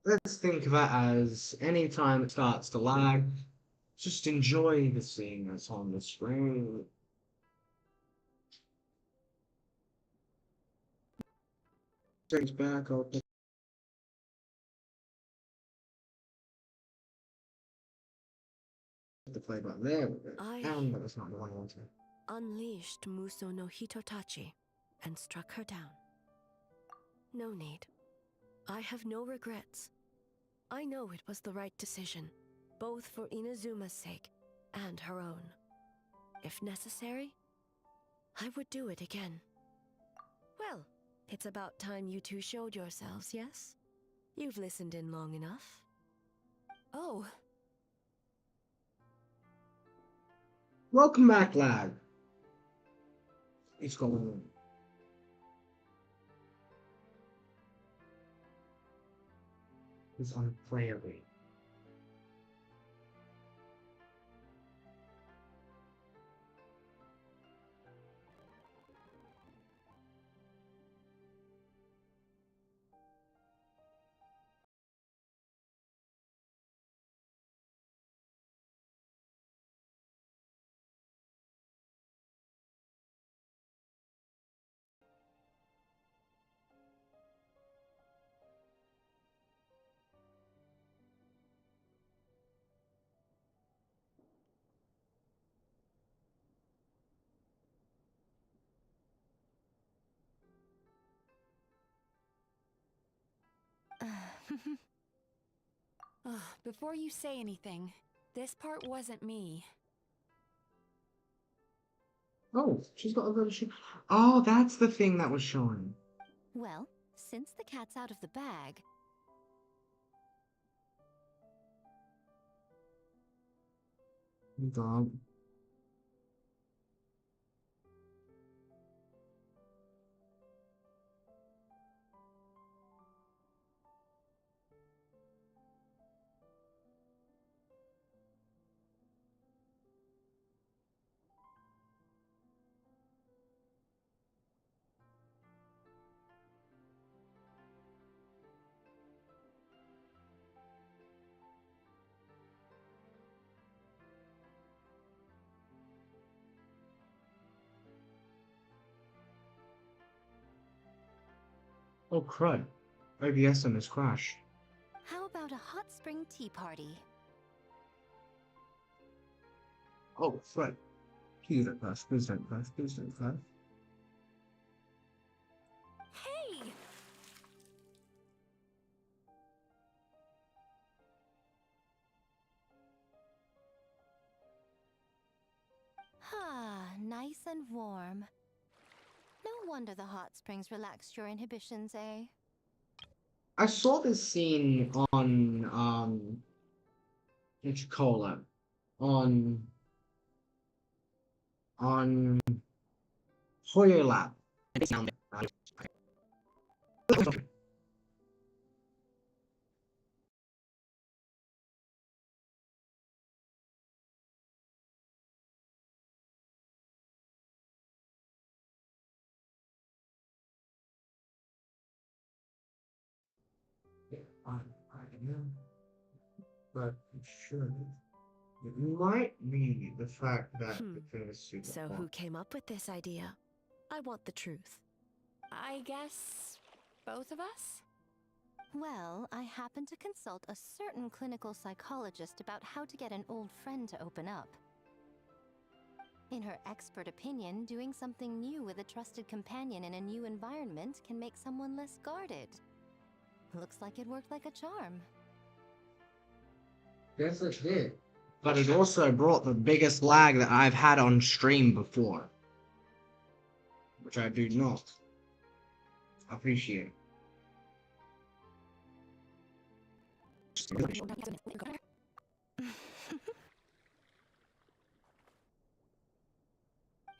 let's think of it as any time it starts to lag, just enjoy the scene that's on the screen. Takes back, I'll put the play button there. And that was not the one I wanted. Unleashed Muso no Hitotachi and struck her down. No need. I have no regrets. I know it was the right decision, both for Inazuma's sake and her own. If necessary, I would do it again. Well, it's about time you two showed yourselves, yes? You've listened in long enough. Oh. Welcome back, lad. It's going on. It's unplayable. Before you say anything, this part wasn't me. Oh, she's got a little shoe. Oh, that's the thing that was showing. Well, since the cat's out of the bag, God. Oh crud. OBSM has crashed. How about a hot spring tea party? Oh crud. Please don't crash, please don't crash, please don't crash. Hey! Ah, nice and warm. No wonder the hot springs relaxed your inhibitions, eh? I saw this scene on what you call it? On Hoyer Lab. I know, but it should. It might be the fact that the thing is super So hot. who came up with this idea? I want the truth. I guess both of us? Well, I happened to consult a certain clinical psychologist about how to get an old friend to open up. In her expert opinion, doing something new with a trusted companion in a new environment can make someone less guarded. Looks like it worked like a charm. Yes, it did. But it also brought the biggest lag that I've had on stream before. Which I do not appreciate.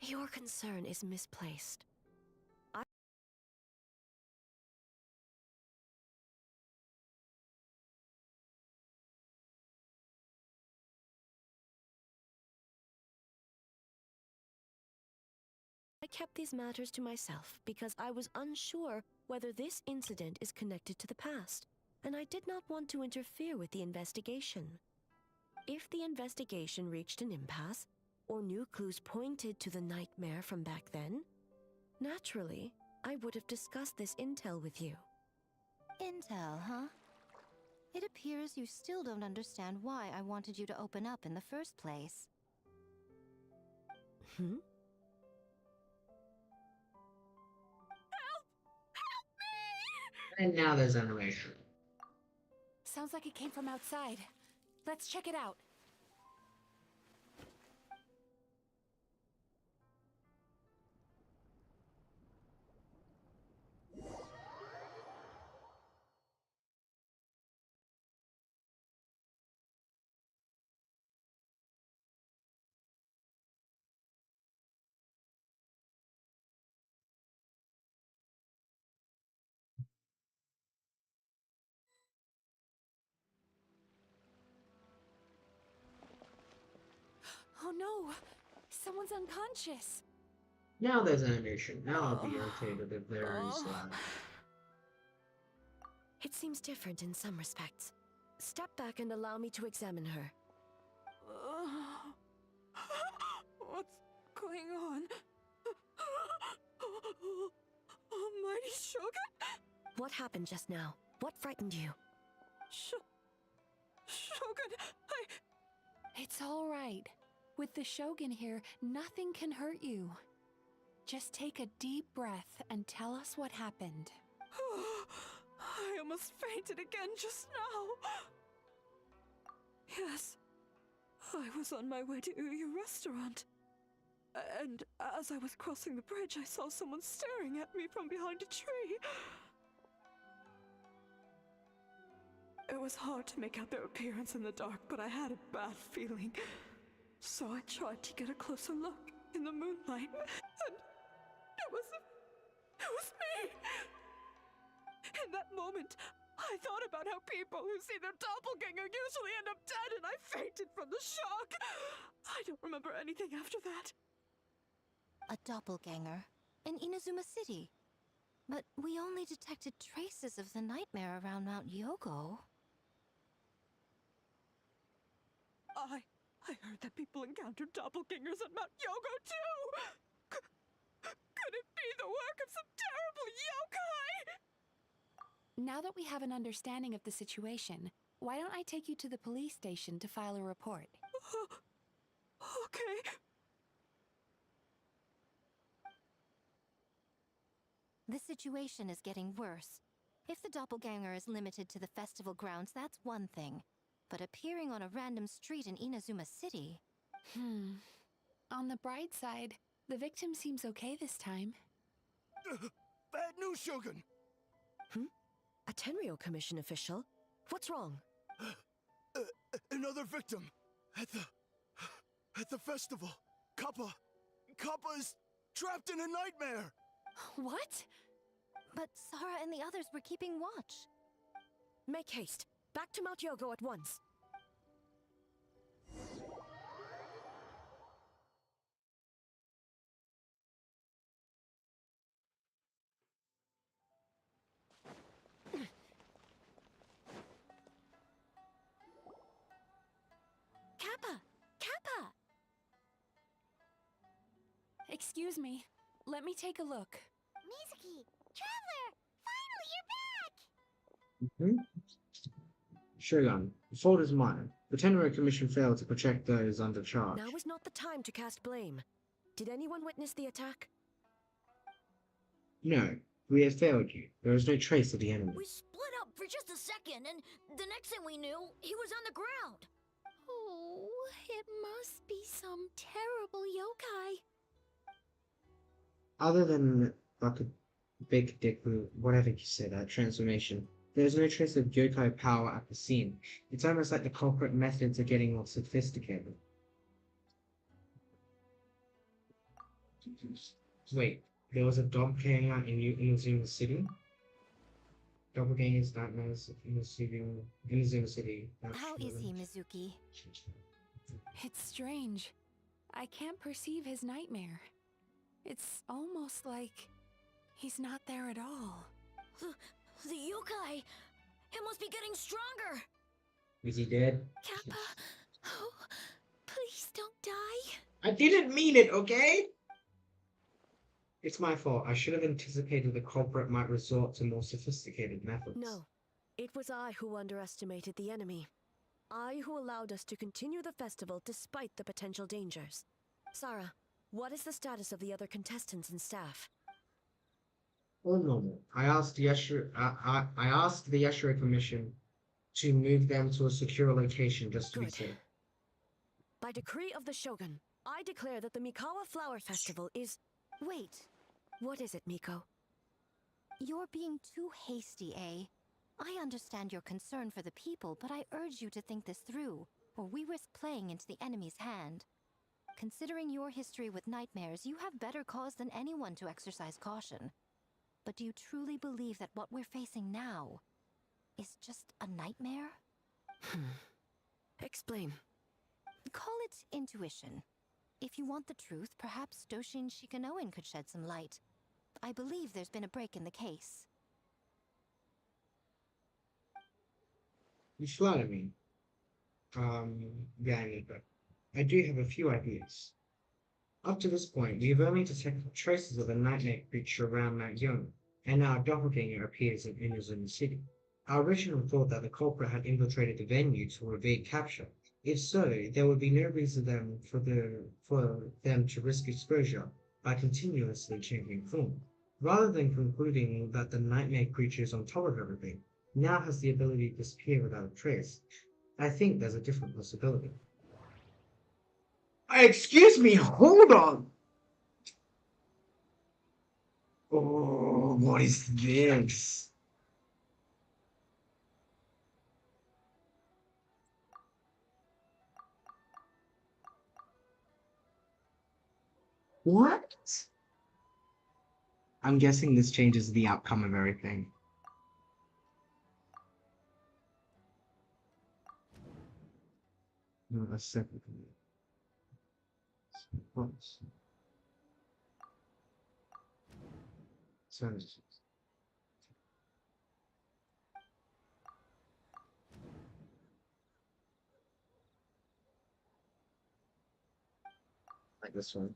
Your concern is misplaced. I kept these matters to myself because I was unsure whether this incident is connected to the past, and I did not want to interfere with the investigation. If the investigation reached an impasse, or new clues pointed to the nightmare from back then, naturally, I would have discussed this intel with you. Intel, huh? It appears you still don't understand why I wanted you to open up in the first place. Hmm? And now there's animation. Sounds like it came from outside. Let's check it out. Oh no! Someone's unconscious! Now there's animation. Now I'll be irritated if there is lag. It seems different in some respects. Step back and allow me to examine her. What's going on? Almighty Shogun? What happened just now? What frightened you? Shogun, It's all right. With the Shogun here, nothing can hurt you. Just take a deep breath and tell us what happened. I almost fainted again just now. Yes, I was on my way to Uyu restaurant. And as I was crossing the bridge, I saw someone staring at me from behind a tree. It was hard to make out their appearance in the dark, but I had a bad feeling. So I tried to get a closer look in the moonlight, and it was me! In that moment, I thought about how people who see their doppelganger usually end up dead, and I fainted from the shock! I don't remember anything after that. A doppelganger in Inazuma City. But we only detected traces of the nightmare around Mount Yogo. I heard that people encountered doppelgangers at Mount Yogo too! Could it be the work of some terrible yokai? Now that we have an understanding of the situation, why don't I take you to the police station to file a report? Okay. The situation is getting worse. If the doppelganger is limited to the festival grounds, that's one thing. But appearing on a random street in Inazuma City... On the bright side, the victim seems okay this time. Bad news, Shogun! A Tenryo Commission official? What's wrong? Another victim! At the festival! Kappa is trapped in a nightmare! What? But Sara and the others were keeping watch. Make haste. Back to Mount Yogo at once. Kappa! Kappa! Excuse me. Let me take a look. Mizuki! Traveler! Finally, you're back! Shogun, the fault is mine. The Tenryo Commission failed to protect those under charge. Now is not the time to cast blame. Did anyone witness the attack? No, we have failed you. There is no trace of the enemy. We split up for just a second, and the next thing we knew, he was on the ground. Oh, it must be some terrible yokai. Other than like a big dick, whatever you say, that transformation, there is no trace of yokai power at the scene. It's almost like the culprit methods are getting more sophisticated. Wait, there was a doppelganger in Inazuma City? Doppelgangers, nightmares, Inazuma City. How is he, Mizuki? It's strange. I can't perceive his nightmare. It's almost like he's not there at all. The yokai! It must be getting stronger! Is he dead? Kappa! Oh, please don't die. I didn't mean it, okay? It's my fault. I should have anticipated the culprit might resort to more sophisticated methods. No. It was I who underestimated the enemy. I who allowed us to continue the festival despite the potential dangers. Sara, what is the status of the other contestants and staff? All normal. I asked the Yashiro Commission to move them to a secure location just to be safe. By decree of the Shogun, I declare that the Mikawa Flower Festival is... Wait. What is it, Miko? You're being too hasty, eh? I understand your concern for the people, but I urge you to think this through, or we risk playing into the enemy's hand. Considering your history with nightmares, you have better cause than anyone to exercise caution. But do you truly believe that what we're facing now is just a nightmare? Explain. Call it intuition. If you want the truth, perhaps Doshin Shikanoin could shed some light. I believe there's been a break in the case. You flatter me. Yeah, but I do have a few ideas. Up to this point, we've only detected traces of a nightmare creature around Mount Young, and now a doppelganger appears in Inazuma City. Our original thought that the culprit had infiltrated the venue to evade capture. If so, there would be no reason for them to risk exposure by continuously changing form. Rather than concluding that the nightmare creature is on top of everything, now has the ability to disappear without a trace, I think there's a different possibility. Excuse me, hold on! Oh, what is this? What? I'm guessing this changes the outcome of everything. No, that's separate. So, like this one.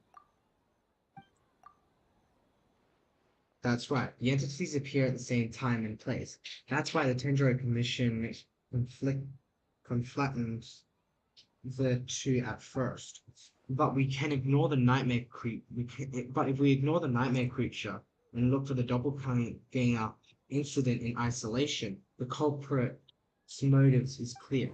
That's right. The entities appear at the same time and place. That's why the Tendro Commission conflattens the two at first. But we can ignore the nightmare but if we ignore the nightmare creature and look for the doppelganger incident in isolation, the culprit's motives is clear.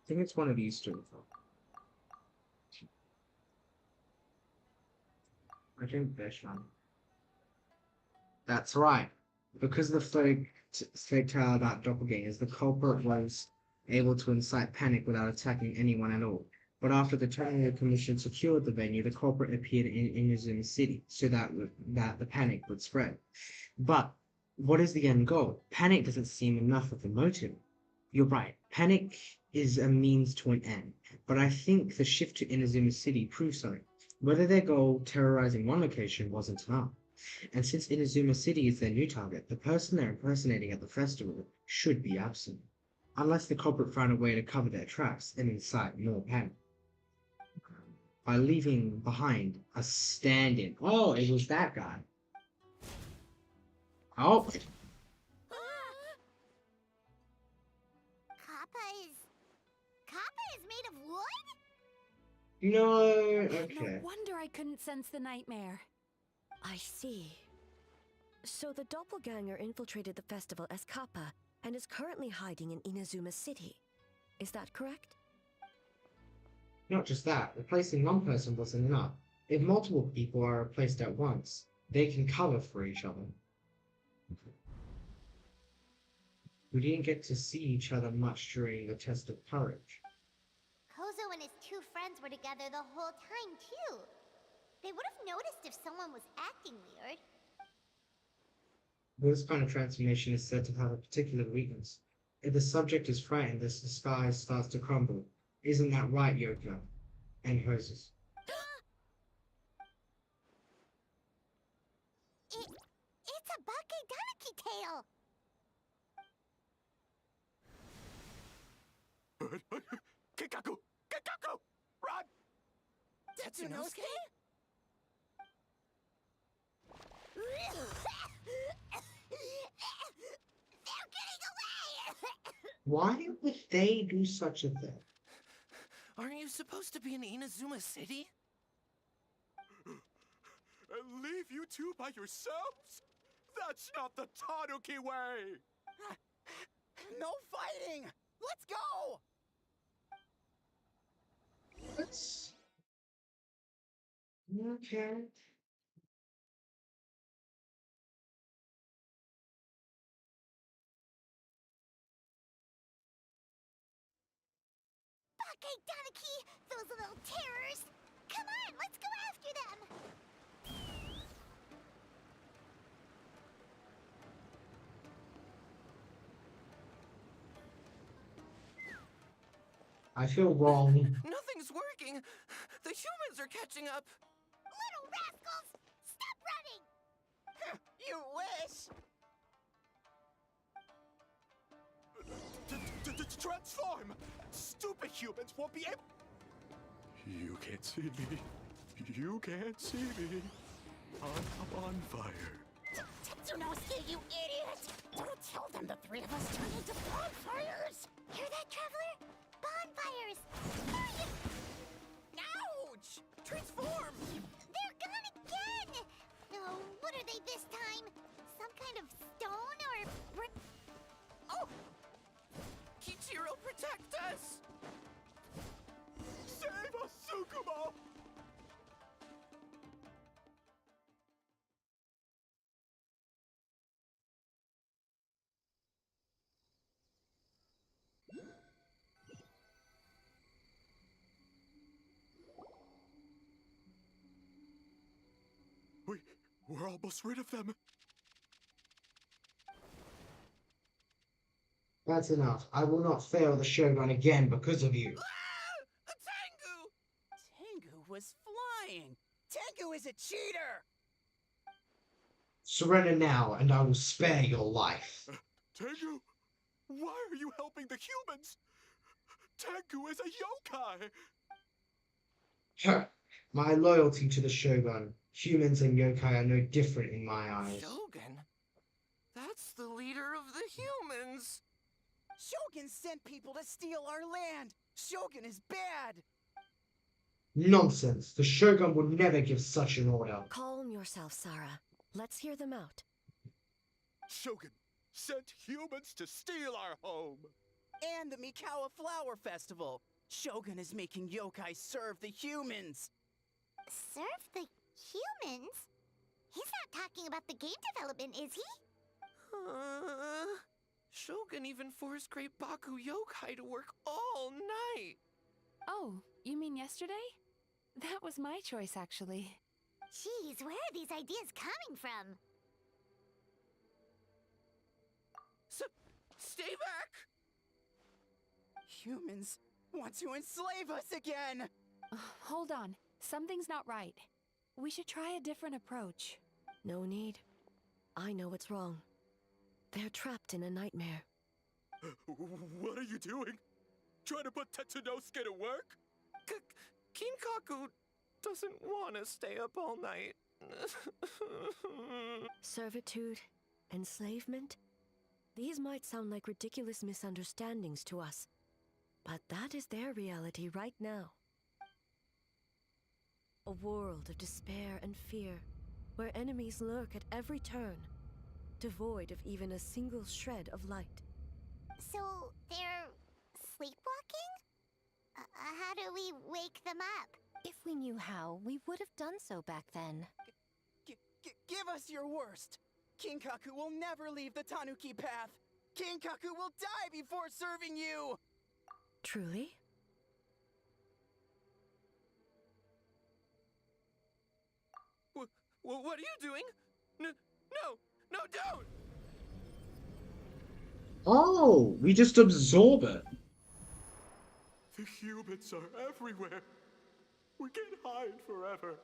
I think it's one of these two. I think this one. That's right. Because of the fake tale about doppelgangers, the culprit was able to incite panic without attacking anyone at all. But after the Tornado Commission secured the venue, the culprit appeared in Inazuma City so that the panic would spread. But what is the end goal? Panic doesn't seem enough of the motive. You're right. Panic is a means to an end. But I think the shift to Inazuma City proves something. Whether their goal, terrorizing one location, wasn't enough. And since Inazuma City is their new target, the person they're impersonating at the festival should be absent. Unless the culprit found a way to cover their tracks and incite more panic. By leaving behind a stand-in. Oh, it was that guy. Oh. Kappa is made of wood? No, No okay. wonder I couldn't sense the nightmare. I see. So the doppelganger infiltrated the festival as Kappa and is currently hiding in Inazuma City. Is that correct? Not just that, replacing one person wasn't enough. If multiple people are replaced at once, they can cover for each other. We didn't get to see each other much during the test of courage. Kozo and his two friends were together the whole time, too. They would have noticed if someone was acting weird. This kind of transformation is said to have a particular weakness. If the subject is frightened, this disguise starts to crumble. Isn't that right, Yoko? And Hoses. It's a Bakedaniki tail! Kikaku! Kikaku! Run! Tetsunosuke? They're getting away! Why would they do such a thing? Aren't you supposed to be in Inazuma City? And leave you two by yourselves? That's not the Tanuki way! No fighting! Let's go! Let's... Okay. Bakedaniki! Those little terrors! Come on, let's go after them! I feel wrong. Nothing's working. The humans are catching up. Little rascals! Stop running! You wish! Transform! Stupid humans won't be able... You can't see me. You can't see me. I'm on fire. Tetsunosuke, you idiot! Don't tell them the three of us turned into bonfires! Hear that, Traveler? Bonfires! Hurry! us! Save us, Tsukumo! We're almost rid of them. That's enough. I will not fail the Shogun again because of you. Tengu was flying! Tengu is a cheater! Surrender now, and I will spare your life. Tengu, why are you helping the humans? Tengu is a yokai! My loyalty to the Shogun. Humans and yokai are no different in my eyes. Shogun? That's the leader of the humans! Shogun sent people to steal our land! Shogun is bad! Nonsense. The Shogun would never give such an order. Calm yourself, Sarah. Let's hear them out. Shogun sent humans to steal our home! And the Mikawa Flower Festival! Shogun is making yokai serve the humans! Serve the humans? He's not talking about the game development, is he? Shogun even forced Great Baku Yokai to work all night! Oh, you mean yesterday? That was my choice, actually. Jeez, where are these ideas coming from? Stay back! Humans want to enslave us again! Hold on. Something's not right. We should try a different approach. No need. I know what's wrong. They're trapped in a nightmare. What are you doing? Trying to put Tetsunosuke to work? Kinkaku doesn't want to stay up all night. Servitude, enslavement? These might sound like ridiculous misunderstandings to us, but that is their reality right now. A world of despair and fear, where enemies lurk at every turn, devoid of even a single shred of light. So, they're sleepwalking? How do we wake them up? If we knew how, we would have done so back then. Give us your worst! Kinkaku will never leave the Tanuki path! Kinkaku will die before serving you! Truly? What are you doing? No, don't! Oh, we just absorb it. The humans are everywhere. We can't hide forever.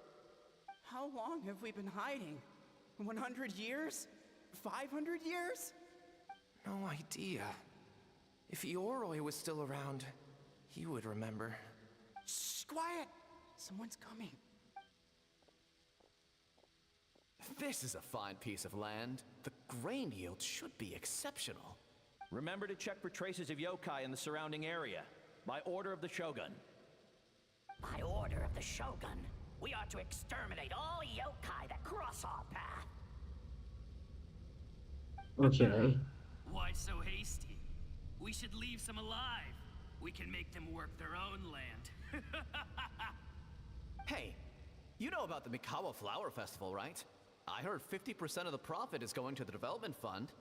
How long have we been hiding? 100 years? 500 years? No idea. If Ioroi was still around, he would remember. Shh, quiet! Someone's coming. This is a fine piece of land. The grain yield should be exceptional. Remember to check for traces of yokai in the surrounding area. By order of the Shogun. By order of the Shogun, we are to exterminate all yokai that cross our path. Okay. Why so hasty? We should leave some alive. We can make them work their own land. Hey, you know about the Mikawa Flower Festival, right? I heard 50% of the profit is going to the development fund.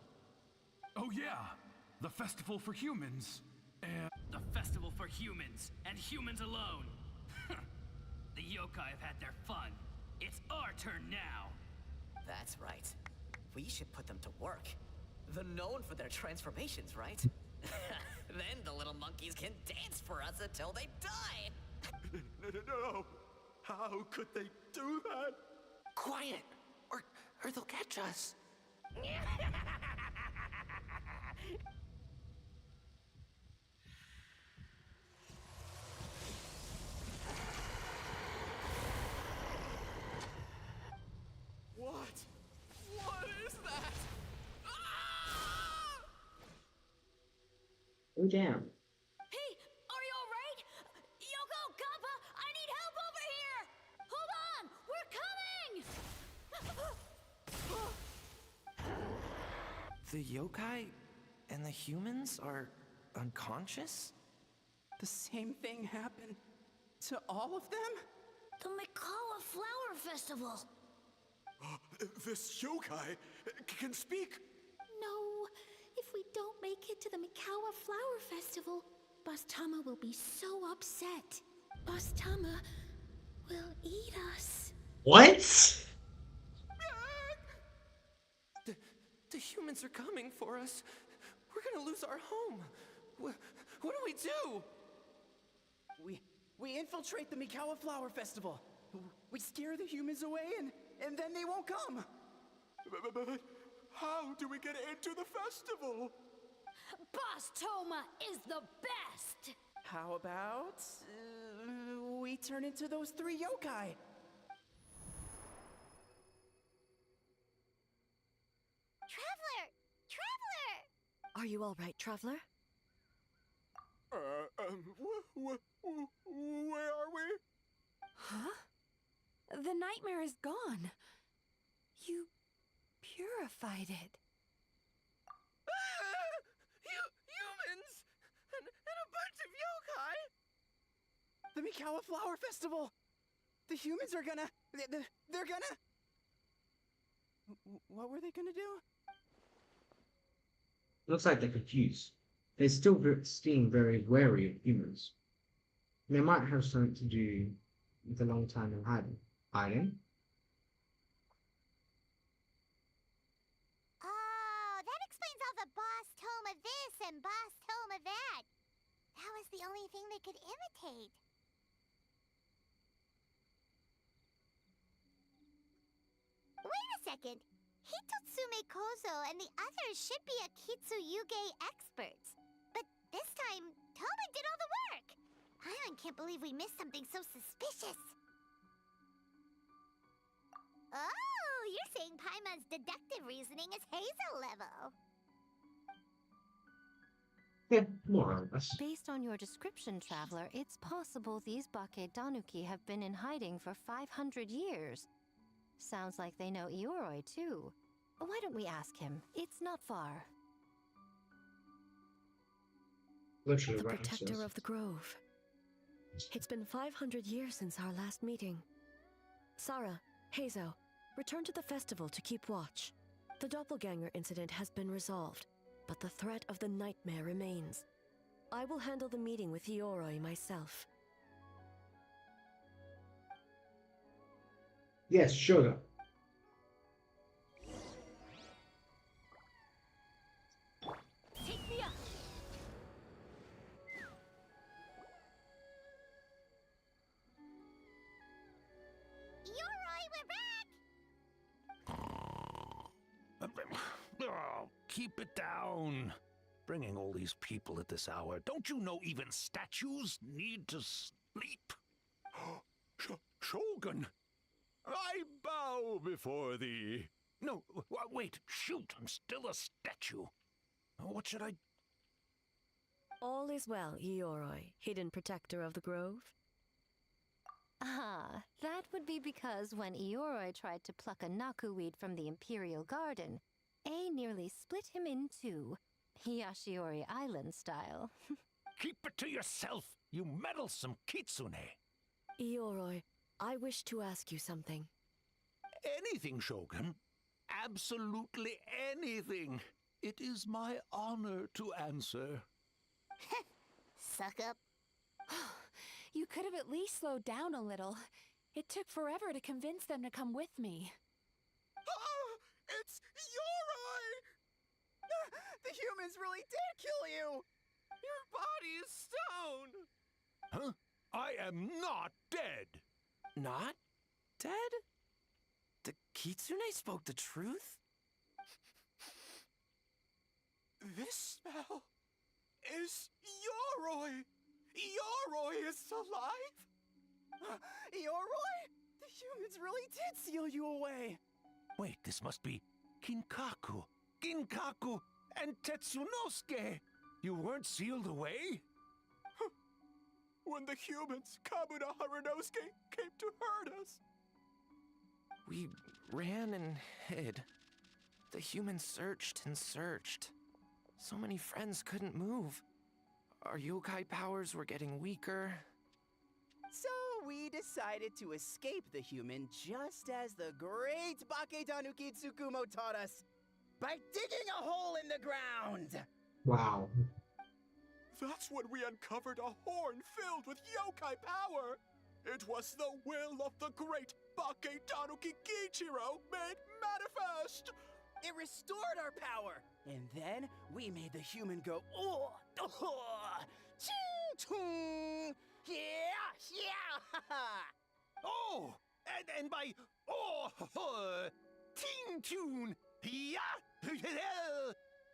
Oh yeah, the festival for humans. And the festival for humans, and humans alone. The yokai have had their fun. It's our turn now. That's right. We should put them to work. They're known for their transformations, right? Then the little monkeys can dance for us until they die. No. How could they do that? Quiet, or they'll catch us. What? What is that? Ah! Oh, damn. Hey, are you alright? Yoko, Kappa, I need help over here! Hold on, we're coming! The yokai and the humans are unconscious? The same thing happened to all of them? The Mikawa Flower Festival. This yokai can speak. No, if we don't make it to the Mikawa Flower Festival, Boss Tama will be so upset. Boss Tama will eat us. What? The humans are coming for us. We're gonna lose our home. What do we do? We infiltrate the Mikawa Flower Festival. We scare the humans away and then they won't come. But how do we get into the festival? Boss Toma is the best! How about we turn into those 3 yokai? Traveler! Traveler! Are you all right, Traveler? Where are we? Huh? The nightmare is gone. You purified it. Humans! And a bunch of yokai! The Mikawa Flower Festival! The humans are gonna... They're gonna... What were they gonna do? Looks like they're confused. They still seem very wary of humans. They might have something to do with a long time in hiding. Hiding? Oh, that explains all the Boss Toma this and Boss Toma that. That was the only thing they could imitate. Wait a second. Hitotsume Kozo and the others should be Akitsuyuge experts. But this time, Toma did all the work. I can't believe we missed something so suspicious. Oh, you're saying Paimon's deductive reasoning is Hazel level. Yeah, more or less. Based on your description, Traveler, it's possible these Bake Danuki have been in hiding for 500 years. Sounds like they know Ioroi, too. Why don't we ask him? It's not far. Literally The right protector next to of the grove. It's been 500 years since our last meeting. Sarah, Hazo, return to the festival to keep watch. The doppelganger incident has been resolved, but the threat of the nightmare remains. I will handle the meeting with Ioroi myself. Yes, sure. Take me up! Yoroi, we're back! Oh, keep it down. Bringing all these people at this hour. Don't you know even statues need to sleep? Shogun! I bow before thee. No, wait, shoot, I'm still a statue. What should I... All is well, Ioroi, hidden protector of the grove. Ah, that would be because when Ioroi tried to pluck a nakuweed from the Imperial Garden, A nearly split him in two, Yashiori Island style. Keep it to yourself, you meddlesome kitsune. Ioroi, I wish to ask you something. Anything, Shogun. Absolutely anything. It is my honor to answer. Suck up. You could have at least slowed down a little. It took forever to convince them to come with me. It's Yoroi! The humans really did kill you! Your body is stone! Huh? I am not dead! Not dead? The Kitsune spoke the truth? This smell is Yoroi! Yoroi is alive! Yoroi? The humans really did seal you away! Wait, this must be Kinkaku, Ginkaku, and Tetsunosuke! You weren't sealed away? When the humans, Kabuda Harunosuke, came to hurt us. We ran and hid. The humans searched and searched. So many friends couldn't move. our yokai powers were getting weaker. So we decided to escape the human just as the great Bakedanuki Tsukumo taught us, by digging a hole in the ground! Wow. That's when we uncovered a horn filled with yokai power! It was the will of the great Bakedanuki Gichiro made manifest! It restored our power! And then we made the human go, oh, oh, ching, yeah, yeah, Oh! And by Ting Tune, yeah,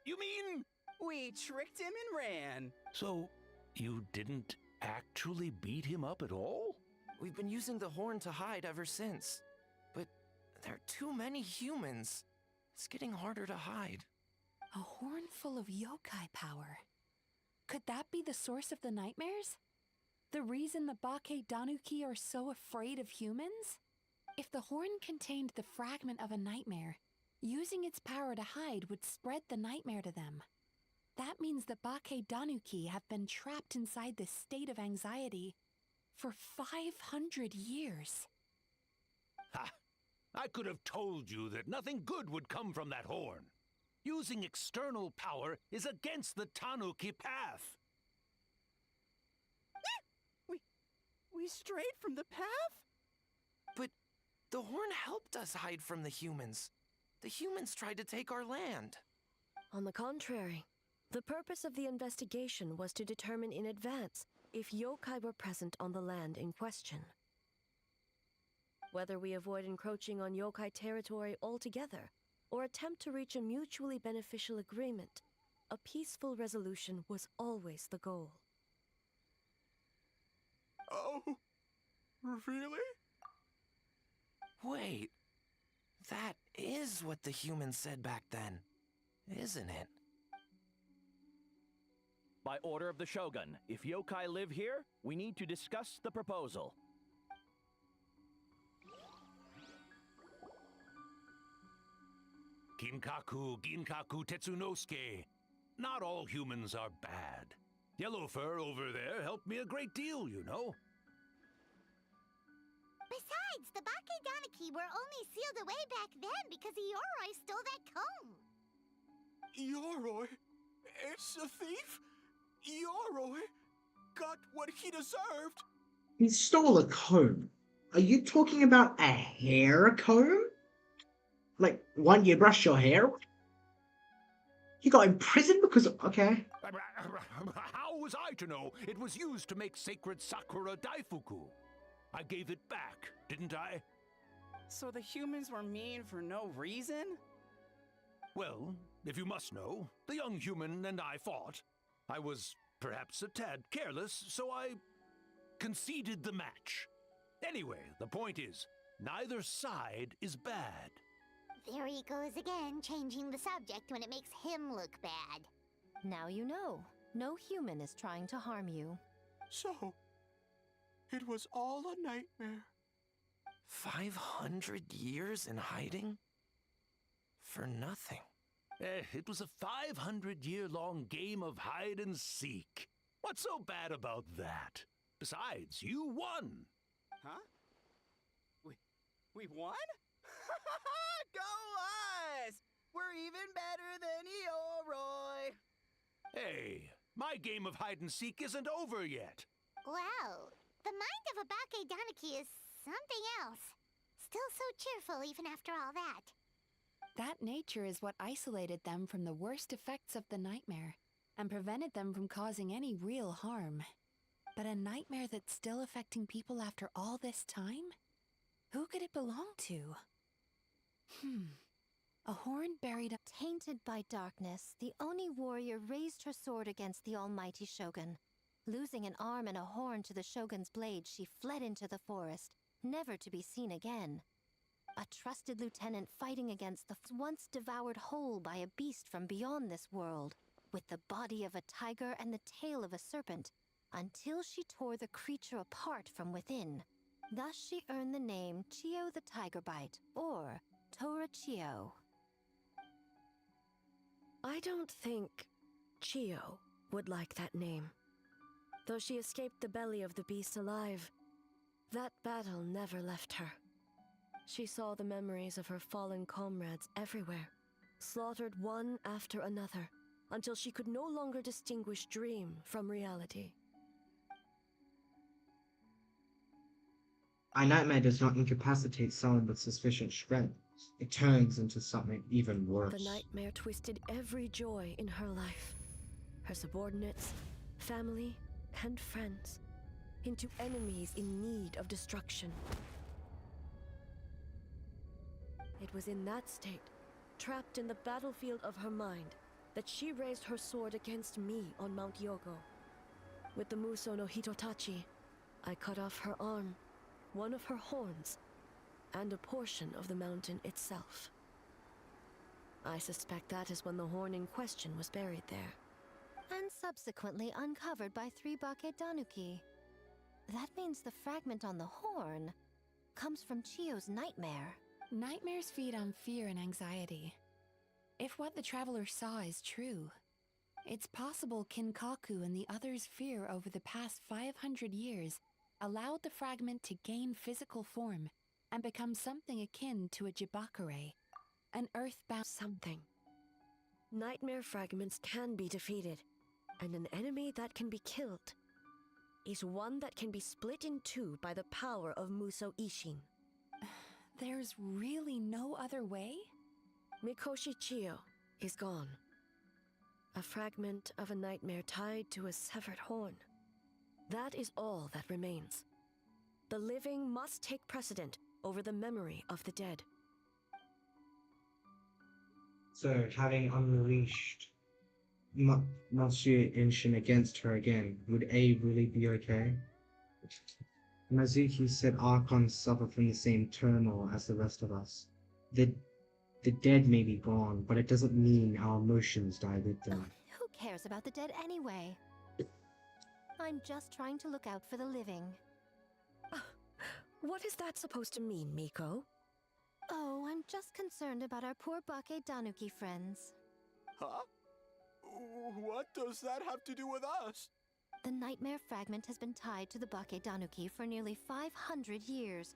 you mean? We tricked him and ran. So, you didn't actually beat him up at all? We've been using the horn to hide ever since. But there are too many humans. It's getting harder to hide. A horn full of yokai power. Could that be the source of the nightmares? The reason the Bakedanuki are so afraid of humans? If the horn contained the fragment of a nightmare, using its power to hide would spread the nightmare to them. That means the Bakedanuki have been trapped inside this state of anxiety for 500 years. Ha! I could have told you that nothing good would come from that horn. Using external power is against the Tanuki path. We strayed from the path? But the horn helped us hide from the humans. The humans tried to take our land. On the contrary, the purpose of the investigation was to determine in advance if yokai were present on the land in question. Whether we avoid encroaching on yokai territory altogether, or attempt to reach a mutually beneficial agreement, a peaceful resolution was always the goal. Oh, really? Wait, that is what the humans said back then, isn't it? By order of the Shogun, if yokai live here, we need to discuss the proposal. Ginkaku Tetsunosuke. Not all humans are bad. Yellow Fur over there helped me a great deal, you know. Besides, the Bakedanuki were only sealed away back then because Yoroi stole that comb. Yoroi? It's a thief? Yoroi got what he deserved. He stole a comb. Are you talking about a hair comb? Like one you brush your hair with? He got imprisoned because of... Okay. How was I to know it was used to make sacred Sakura Daifuku? I gave it back, didn't I? So the humans were mean for no reason? Well, if you must know, the young human and I fought. I was perhaps a tad careless, so I conceded the match. Anyway, the point is, neither side is bad. There he goes again, changing the subject when it makes him look bad. Now you know. No human is trying to harm you. So, it was all a nightmare. 500 years in hiding? For nothing. It was a 500-year-long game of hide and seek. What's so bad about that? Besides, you won. Huh? We won? Go us! We're even better than Yoroi! Hey, my game of hide and seek isn't over yet. Wow, the mind of a Bakedanuki is something else. Still so cheerful even after all that. That nature is what isolated them from the worst effects of the nightmare and prevented them from causing any real harm. But a nightmare that's still affecting people after all this time? Who could it belong to? A horn buried up... Tainted by darkness, the Oni warrior raised her sword against the almighty Shogun. Losing an arm and a horn to the Shogun's blade, she fled into the forest, never to be seen again. A trusted lieutenant fighting against the once devoured whole by a beast from beyond this world, with the body of a tiger and the tail of a serpent, until she tore the creature apart from within. Thus she earned the name Chio the Tigerbite, or Tora Chio. I don't think Chio would like that name. Though she escaped the belly of the beast alive, that battle never left her. She saw the memories of her fallen comrades everywhere, slaughtered one after another, until she could no longer distinguish dream from reality. A nightmare does not incapacitate someone with sufficient strength. It turns into something even worse. The nightmare twisted every joy in her life, her subordinates, family, and friends, into enemies in need of destruction. It was in that state, trapped in the battlefield of her mind, that she raised her sword against me on Mount Yogo. With the Muso no Hitotachi, I cut off her arm, one of her horns, and a portion of the mountain itself. I suspect that is when the horn in question was buried there. And subsequently uncovered by 3 Bake Danuki. That means the fragment on the horn comes from Chiyo's nightmare. Nightmares feed on fear and anxiety. If what the traveler saw is true, it's possible Kinkaku and the others' fear over the past 500 years allowed the fragment to gain physical form and become something akin to a Jibakure, an earthbound something. Nightmare fragments can be defeated, and an enemy that can be killed is one that can be split in two by the power of Muso Ishin. There's really no other way? Mikoshi Chiyo is gone. A fragment of a nightmare tied to a severed horn. That is all that remains. The living must take precedent over the memory of the dead. So, having unleashed Monsieur Inshin against her again, would A really be okay? Mizuki said Archons suffer from the same turmoil as the rest of us. The dead may be gone, but it doesn't mean our emotions die with them. Who cares about the dead anyway? I'm just trying to look out for the living. What is that supposed to mean, Miko? Oh, I'm just concerned about our poor Bake Danuki friends. Huh? What does that have to do with us? The nightmare fragment has been tied to the Bake Danuki for nearly 500 years.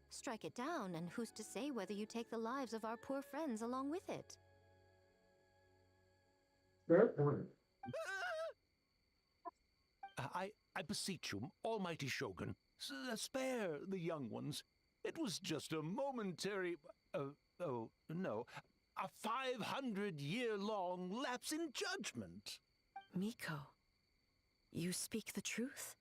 Strike it down, and who's to say whether you take the lives of our poor friends along with it? Fair point. I beseech you, almighty Shogun, spare the young ones. It was just a momentary, oh, no, a 500-year-long lapse in judgment. Miko, you speak the truth?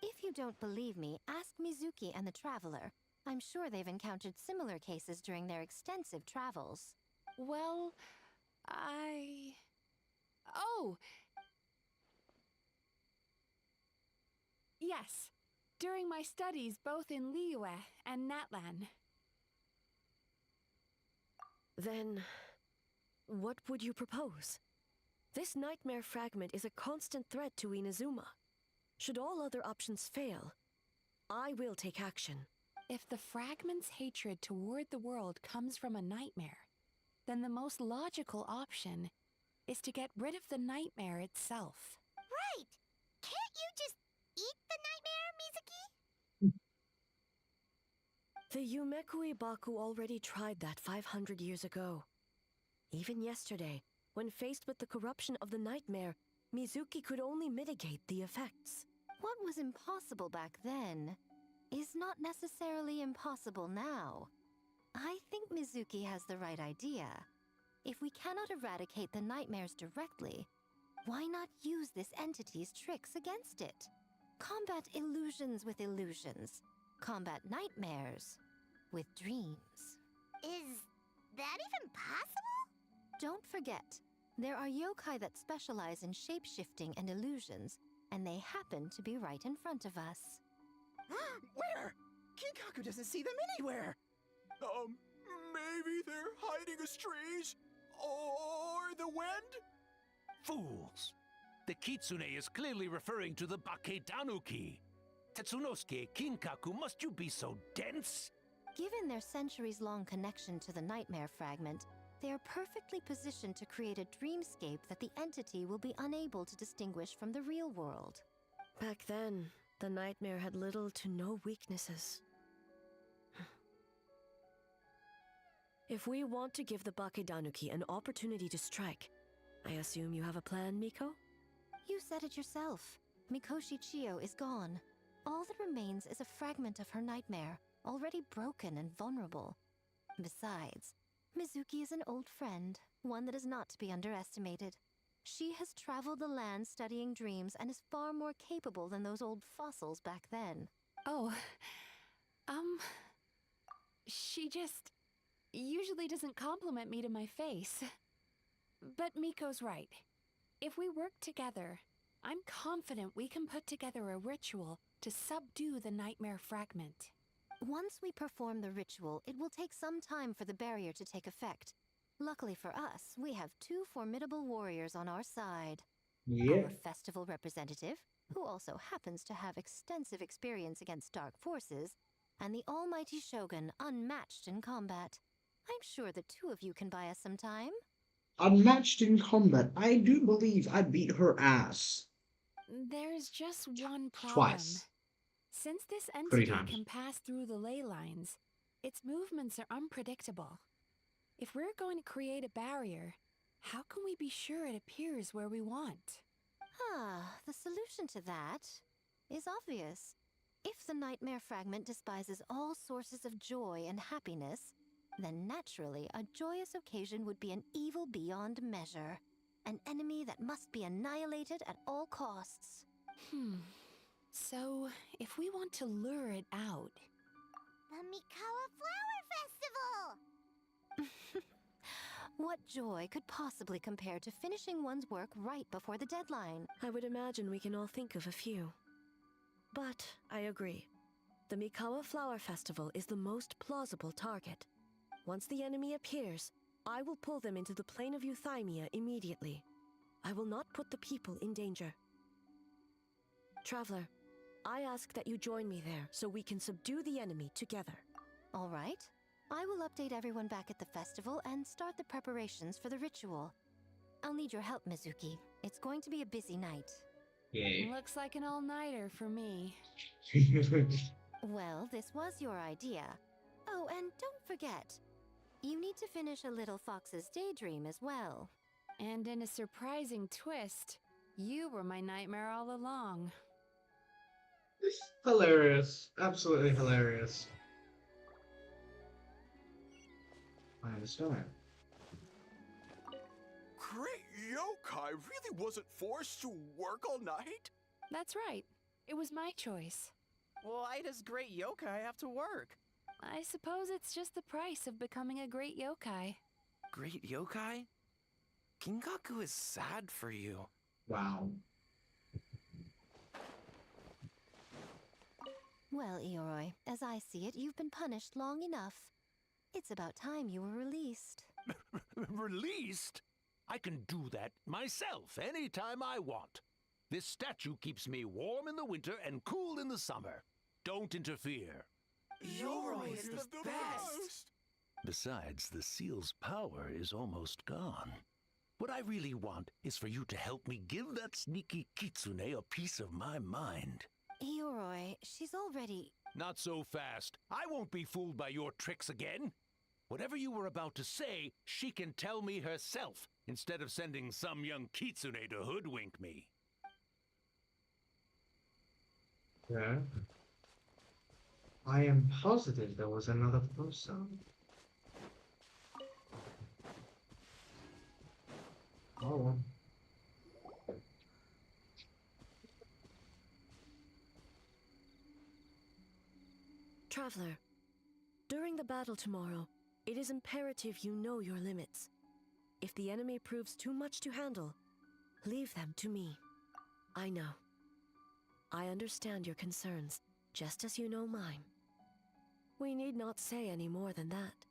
If you don't believe me, ask Mizuki and the Traveler. I'm sure they've encountered similar cases during their extensive travels. Well, Oh! Yes, during my studies both in Liyue and Natlan. Then, what would you propose? This nightmare fragment is a constant threat to Inazuma. Should all other options fail, I will take action. If the fragment's hatred toward the world comes from a nightmare, then the most logical option is to get rid of the nightmare itself. Right! Can't you just eat the nightmare, Mizuki? The Yumekui Baku already tried that 500 years ago. Even yesterday, when faced with the corruption of the nightmare, Mizuki could only mitigate the effects. What was impossible back then is not necessarily impossible now. I think Mizuki has the right idea. If we cannot eradicate the nightmares directly, why not use this entity's tricks against it? Combat illusions with illusions. Combat nightmares with dreams. Is that even possible? Don't forget, there are yokai that specialize in shape-shifting and illusions, and they happen to be right in front of us. Where? Kinkaku doesn't see them anywhere! Maybe they're hiding as trees? Or the wind? Fools! The Kitsune is clearly referring to the Bake Danuki. Tetsunosuke, Kinkaku, must you be so dense? Given their centuries-long connection to the nightmare fragment, they are perfectly positioned to create a dreamscape that the entity will be unable to distinguish from the real world. Back then, the nightmare had little to no weaknesses. If we want to give the Bakedanuki an opportunity to strike, I assume you have a plan, Miko? You said it yourself. Mikoshi Chiyo is gone. All that remains is a fragment of her nightmare, already broken and vulnerable. Besides, Mizuki is an old friend, one that is not to be underestimated. She has traveled the land studying dreams and is far more capable than those old fossils back then. Oh, she just usually doesn't compliment me to my face. But Miko's right. If we work together, I'm confident we can put together a ritual to subdue the nightmare fragment. Once we perform the ritual, it will take some time for the barrier to take effect. Luckily for us, we have two formidable warriors on our side. Yeah. Our festival representative, who also happens to have extensive experience against dark forces, and the almighty Shogun, unmatched in combat. I'm sure the two of you can buy us some time. Unmatched in combat. I do believe I beat her ass. There's just one problem. Twice. Since this 3 entity times. can pass through the ley lines, its movements are unpredictable. If we're going to create a barrier, how can we be sure it appears where we want? The solution to that is obvious. If the nightmare fragment despises all sources of joy and happiness, then naturally a joyous occasion would be an evil beyond measure. An enemy that must be annihilated at all costs. So, if we want to lure it out... The Mikawa Flower Festival! What joy could possibly compare to finishing one's work right before the deadline? I would imagine we can all think of a few. But I agree. The Mikawa Flower Festival is the most plausible target. Once the enemy appears, I will pull them into the plane of Euthymia immediately. I will not put the people in danger. Traveler, I ask that you join me there so we can subdue the enemy together. All right. I will update everyone back at the festival and start the preparations for the ritual. I'll need your help, Mizuki. It's going to be a busy night. Yeah. Looks like an all-nighter for me. Well, this was your idea. Oh, and don't forget, you need to finish a little fox's daydream as well. And in a surprising twist, you were my nightmare all along. Hilarious. Absolutely hilarious. I understand. Great yokai really wasn't forced to work all night? That's right. It was my choice. Why does great yokai have to work? I suppose it's just the price of becoming a great yokai. Great yokai? Kingaku is sad for you. Wow. Well, Ioroi, as I see it, you've been punished long enough. It's about time you were released. Released? I can do that myself anytime I want. This statue keeps me warm in the winter and cool in the summer. Don't interfere. Yoroi is the best! Besides, the seal's power is almost gone. What I really want is for you to help me give that sneaky kitsune a piece of my mind. Ioroi, she's already... Not so fast. I won't be fooled by your tricks again. Whatever you were about to say, she can tell me herself, instead of sending some young kitsune to hoodwink me. Yeah. I am positive there was another person. Oh. Traveler, during the battle tomorrow, it is imperative you know your limits. If the enemy proves too much to handle, leave them to me. I know. I understand your concerns, just as you know mine. We need not say any more than that.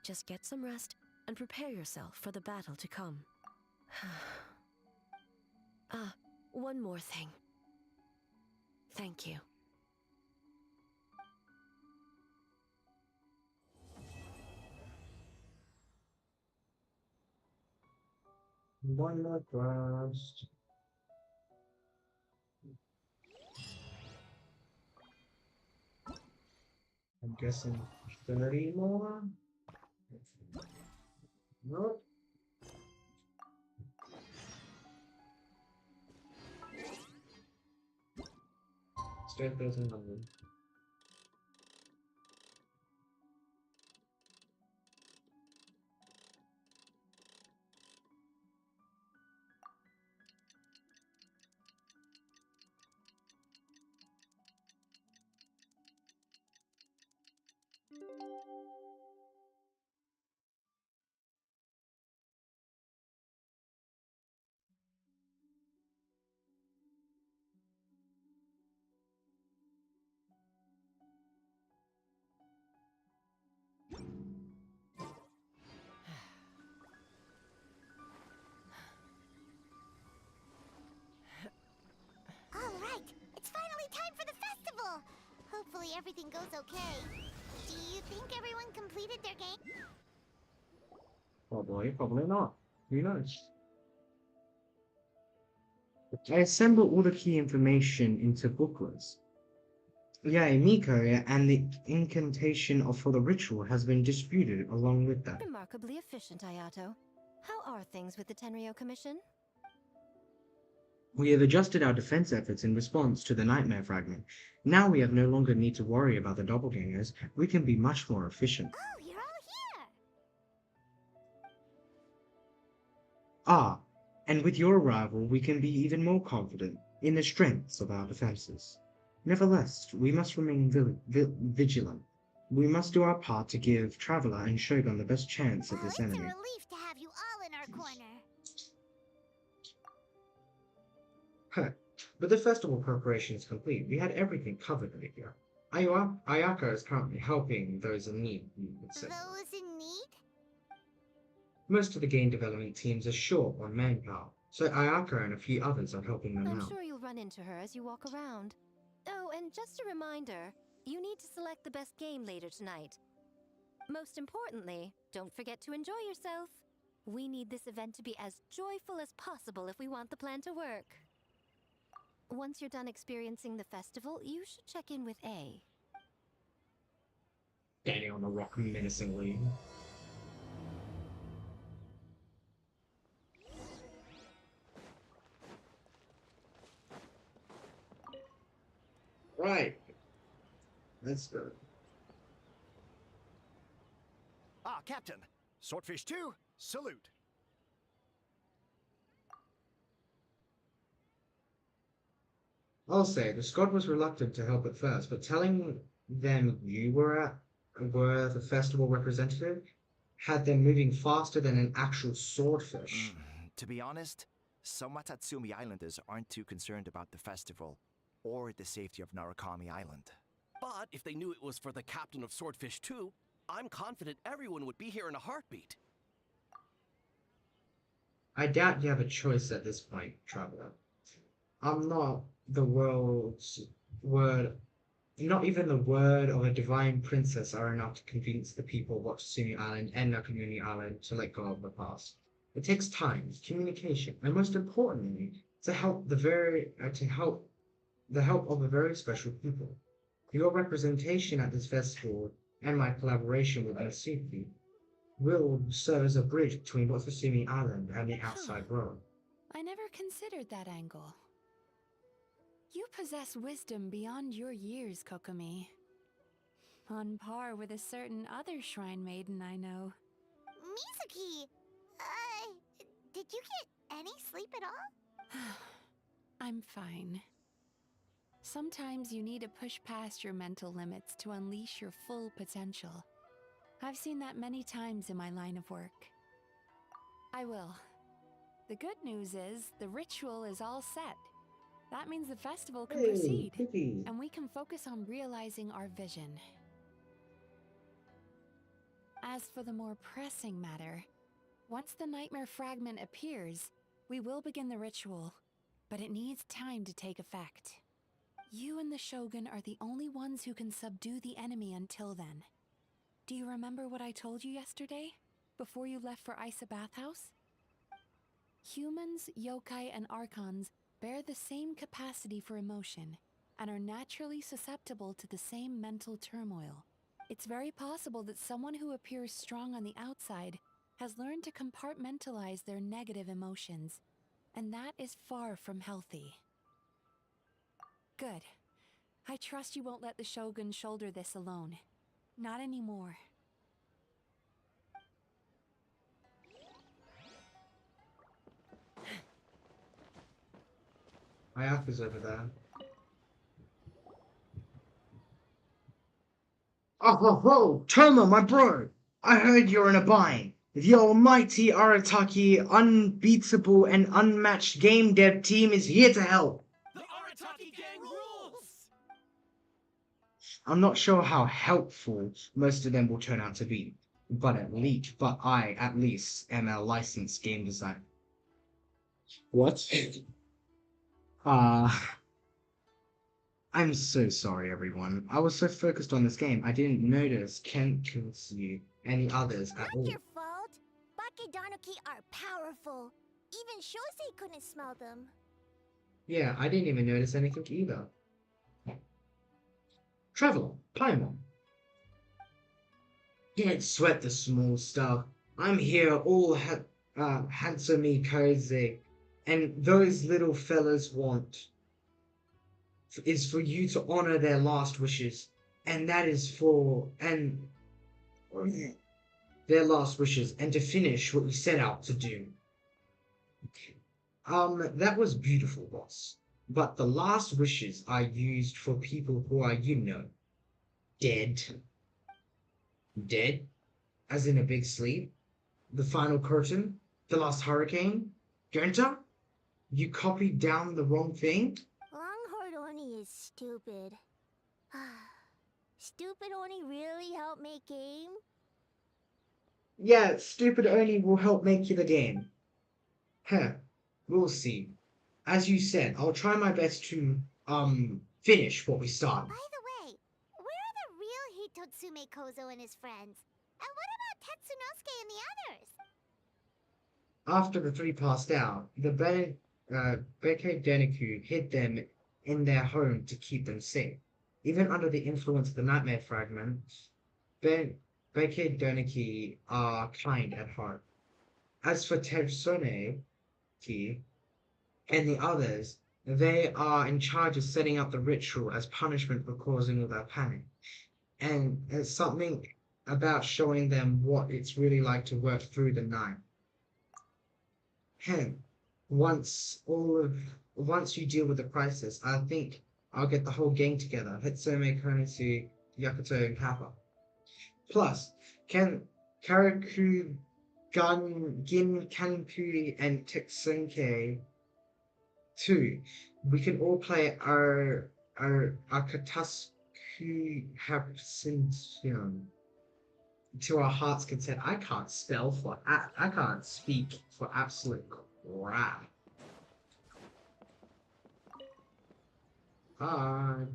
Just get some rest and prepare yourself for the battle to come. One more thing. Thank you. One more trust. I'm guessing 30 more? Nope. Stay 1300. All right, it's finally time for the festival. Hopefully everything goes okay. Do you think everyone completed their game? Probably not. Who knows? I assemble all the key information into booklets. Yeah, Miko, and the incantation for the ritual has been disputed along with that. Remarkably efficient, Ayato. How are things with the Tenryo Commission? We have adjusted our defense efforts in response to the nightmare fragment. Now we have no longer need to worry about the doppelgangers. We can be much more efficient. Oh, you're all here! Ah, and with your arrival, we can be even more confident in the strengths of our defenses. Nevertheless, we must remain vigilant. We must do our part to give Traveler and Shogun the best chance at this It's a enemy. relief to have you all in our corner. Huh. But the festival preparation is complete. We had everything covered right here. Ayaka is currently helping those in need, you would say. Those in need? Most of the game development teams are short on manpower, so Ayaka and a few others are helping them I'm out. sure you'll run into her as you walk around. Oh, and just a reminder, you need to select the best game later tonight. Most importantly, don't forget to enjoy yourself. We need this event to be as joyful as possible if we want the plan to work. Once you're done experiencing the festival, you should check in with A. Standing on the rock menacingly. Right. Let's go. Ah, Captain. Swordfish 2, salute. I'll say, the Scot was reluctant to help at first, but telling them you were the festival representative had them moving faster than an actual swordfish. To be honest, some Watatsumi Islanders aren't too concerned about the festival or the safety of Narukami Island. But if they knew it was for the captain of Swordfish 2, I'm confident everyone would be here in a heartbeat. I doubt you have a choice at this point, Traveler. I'm not the world's word. Not even the word of a divine princess are enough to convince the people of Watatsumi Island and Nakamuni Island to let go of the past. It takes time, communication, and most importantly, to help the help of a very special people. Your representation at this festival and my collaboration with LCP will serve as a bridge between Watatsumi Island and the outside world. I never considered that angle. You possess wisdom beyond your years, Kokomi. On par with a certain other shrine maiden I know. Mizuki, did you get any sleep at all? I'm fine. Sometimes you need to push past your mental limits to unleash your full potential. I've seen that many times in my line of work. I will. The good news is the ritual is all set. That means the festival can proceed, and we can focus on realizing our vision. As for the more pressing matter, once the nightmare fragment appears, we will begin the ritual, but it needs time to take effect. You and the Shogun are the only ones who can subdue the enemy until then. Do you remember what I told you yesterday, before you left for Isa Bathhouse? Humans, yokai, and archons bear the same capacity for emotion, and are naturally susceptible to the same mental turmoil. It's very possible that someone who appears strong on the outside has learned to compartmentalize their negative emotions, and that is far from healthy. Good. I trust you won't let the Shogun shoulder this alone. Not anymore. Ayaka's over there. Oh ho ho! Toma, my bro! I heard you're in a bind. The almighty Arataki unbeatable and unmatched game dev team is here to help. The Arataki gang rules! I'm not sure how helpful most of them will turn out to be, but I at least am a licensed game designer. What? I'm so sorry, everyone. I was so focused on this game, I didn't notice Kenkusu and the others at all. Not your fault. Bakedanuki are powerful. Even Shosei couldn't smell them. Yeah, I didn't even notice anything either. Traveler, Paimon. Can't sweat the small stuff. I'm here all handsome cozy, and those little fellas want is for you to honor their last wishes, and that is their last wishes, and to finish what you set out to do. That was beautiful, boss. But the last wishes are used for people who are, dead. Dead? As in a big sleep? The final curtain? The last hurricane? Genta? You copied down the wrong thing? Longhorn Oni is stupid. Stupid Oni really helped make game? Yeah, stupid Oni will help make you the game. We'll see. As you said, I'll try my best to, finish what we started. By the way, where are the real Hitotsume Kozo and his friends? And what about Tetsunosuke and the others? After the three passed out, the Beke Deniku hid them in their home to keep them safe. Even under the influence of the nightmare fragment, Beke Deniku are kind at heart. As for Tersone and the others, they are in charge of setting up the ritual as punishment for causing all that panic. And it's something about showing them what it's really like to work through the night. Once you deal with the crisis, I think I'll get the whole gang together. Hitsume, Konosu, Yakuto, and Kappa. Plus, Karaku, Gin, Kanpui, and Tetsunke too. We can all play our Akatasku Hapsintium to our heart's content. I can't speak for absolute crap. Hi.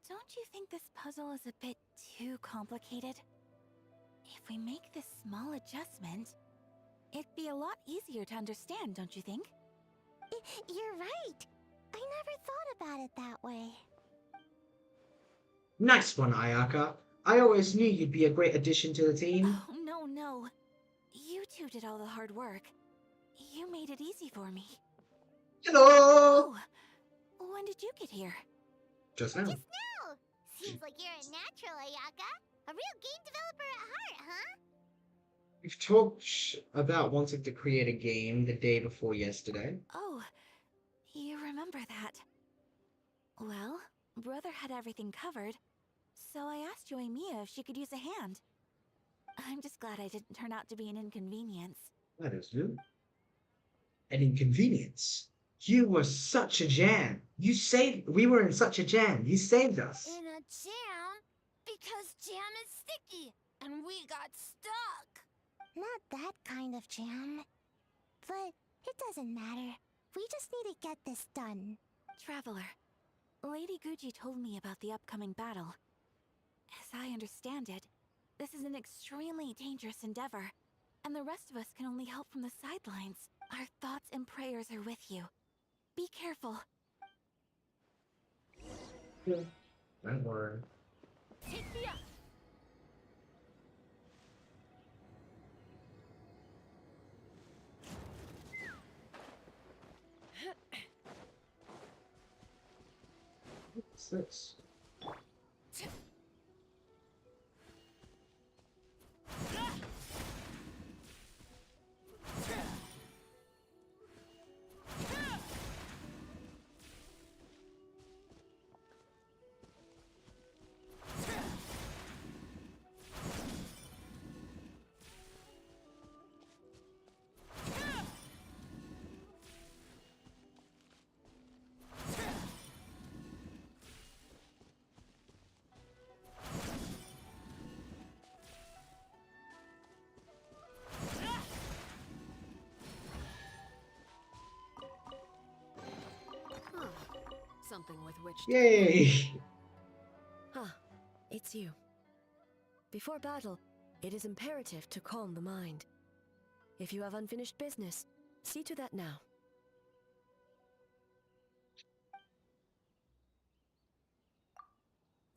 Don't you think this puzzle is a bit too complicated? If we make this small adjustment, it'd be a lot easier to understand, don't you think? You're right. I never thought about it that way. Nice one, Ayaka. I always knew you'd be a great addition to the team. Oh, no. You two did all the hard work. You made it easy for me. Hello! Oh, when did you get here? Just now. Seems like you're a natural, Ayaka. A real game developer at heart, huh? We've talked about wanting to create a game the day before yesterday. Oh, you remember that. Well, Brother had everything covered, so I asked Yoimiya if she could use a hand. I'm just glad I didn't turn out to be an inconvenience. That is new. An inconvenience? You were such a jam. We were in such a jam. You saved us. In a jam? Because jam is sticky, and we got stuck. Not that kind of jam. But it doesn't matter. We just need to get this done. Traveler, Lady Guji told me about the upcoming battle. As I understand it, this is an extremely dangerous endeavor, and the rest of us can only help from the sidelines. Our thoughts and prayers are with you. Be careful. Don't worry. Take me up! What's this? Something with which to... Yay! Ah, it's you. Before battle, it is imperative to calm the mind. If you have unfinished business, see to that now.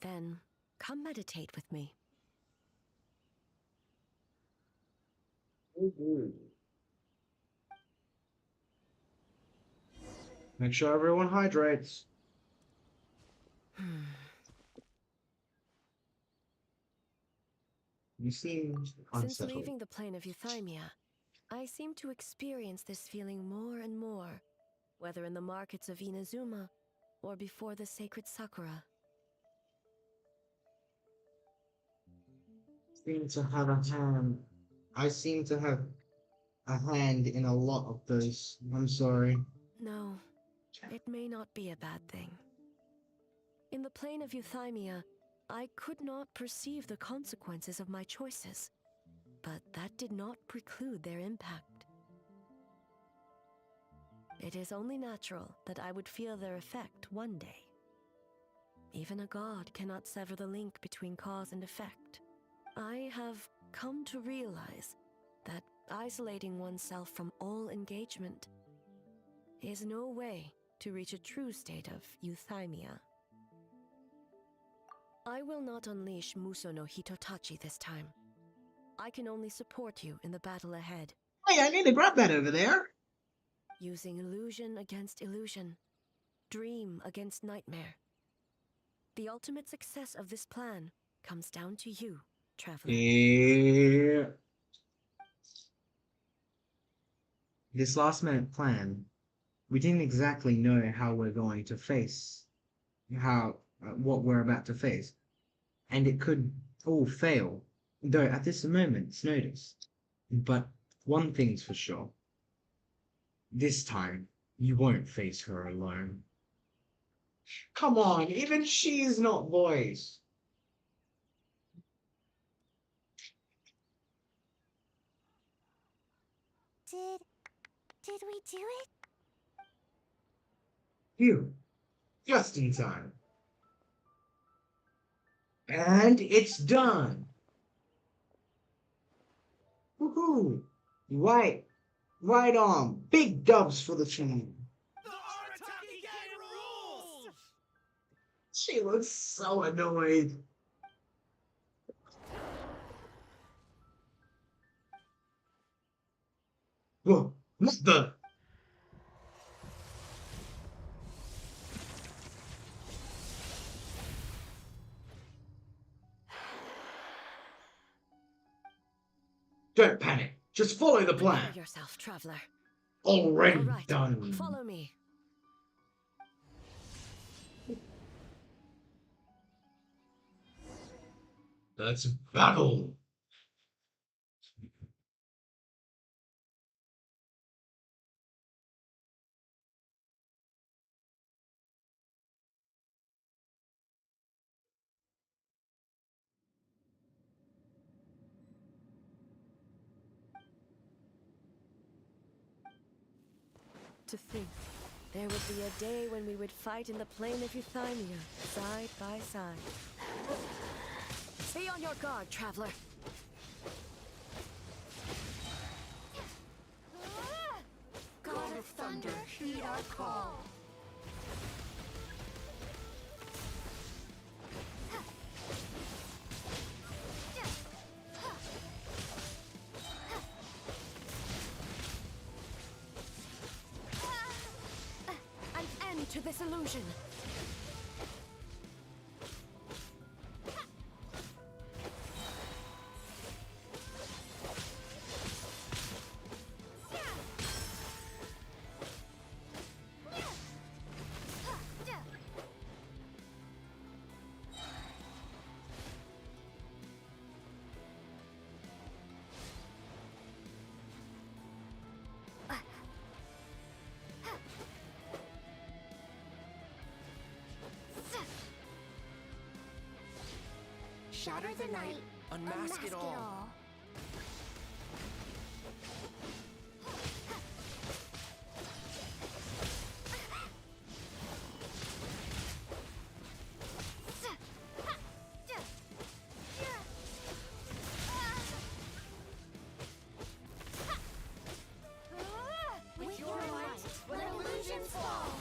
Then, come meditate with me. Make sure everyone hydrates. You seem Since unsettled. leaving the plane of Euthymia, I seem to experience this feeling more and more, whether in the markets of Inazuma or before the sacred Sakura. Seem to have a hand. I seem to have a hand in a lot of those. I'm sorry. No, it may not be a bad thing. In the plane of Euthymia, I could not perceive the consequences of my choices, but that did not preclude their impact. It is only natural that I would feel their effect one day. Even a god cannot sever the link between cause and effect. I have come to realize that isolating oneself from all engagement is no way to reach a true state of euthymia. I will not unleash Muso no Hitotachi this time. I can only support you in the battle ahead. Hey, I need to grab that over there. Using illusion against illusion, dream against nightmare. The ultimate success of this plan comes down to you, traveler. Yeah. This last minute plan, we didn't exactly know how we're going to face, what we're about to face. And it could all fail, though at this moment's notice. But one thing's for sure. This time, you won't face her alone. Come on, even she's not boys. Did we do it? Phew, just in time. And it's done. Woohoo! Right on. Big dubs for the team. She looks so annoyed. Whoa, what the? Don't panic. Just follow the plan. Prepare yourself, traveler. Already All right, done. follow me. Let's battle. To think, there would be a day when we would fight in the plain of Euthymia, side by side. Stay on your guard, traveler. God of Thunder, heed our call. this illusion. Shatter the night, Unmask it all. With your might, let illusions fall.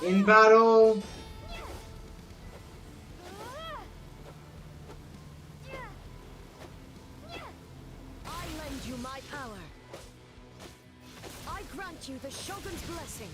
In battle. I lend you my power. I grant you the Shogun's blessing.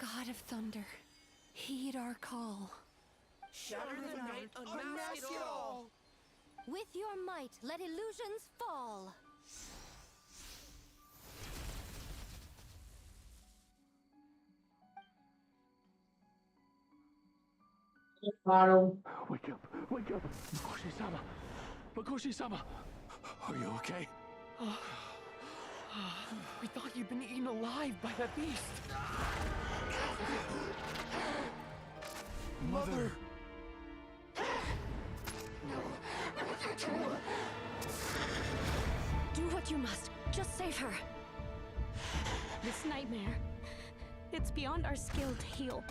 God of Thunder, heed our call. Shatter the night, unmask it all. With your might, let illusions fall. Battle. Wake up! Wake up! Makoshi-sama! Makoshi-sama! Are you okay? We thought you'd been eaten alive by that beast. Mother! Do what you must. Just save her. This nightmare, it's beyond our skill to heal.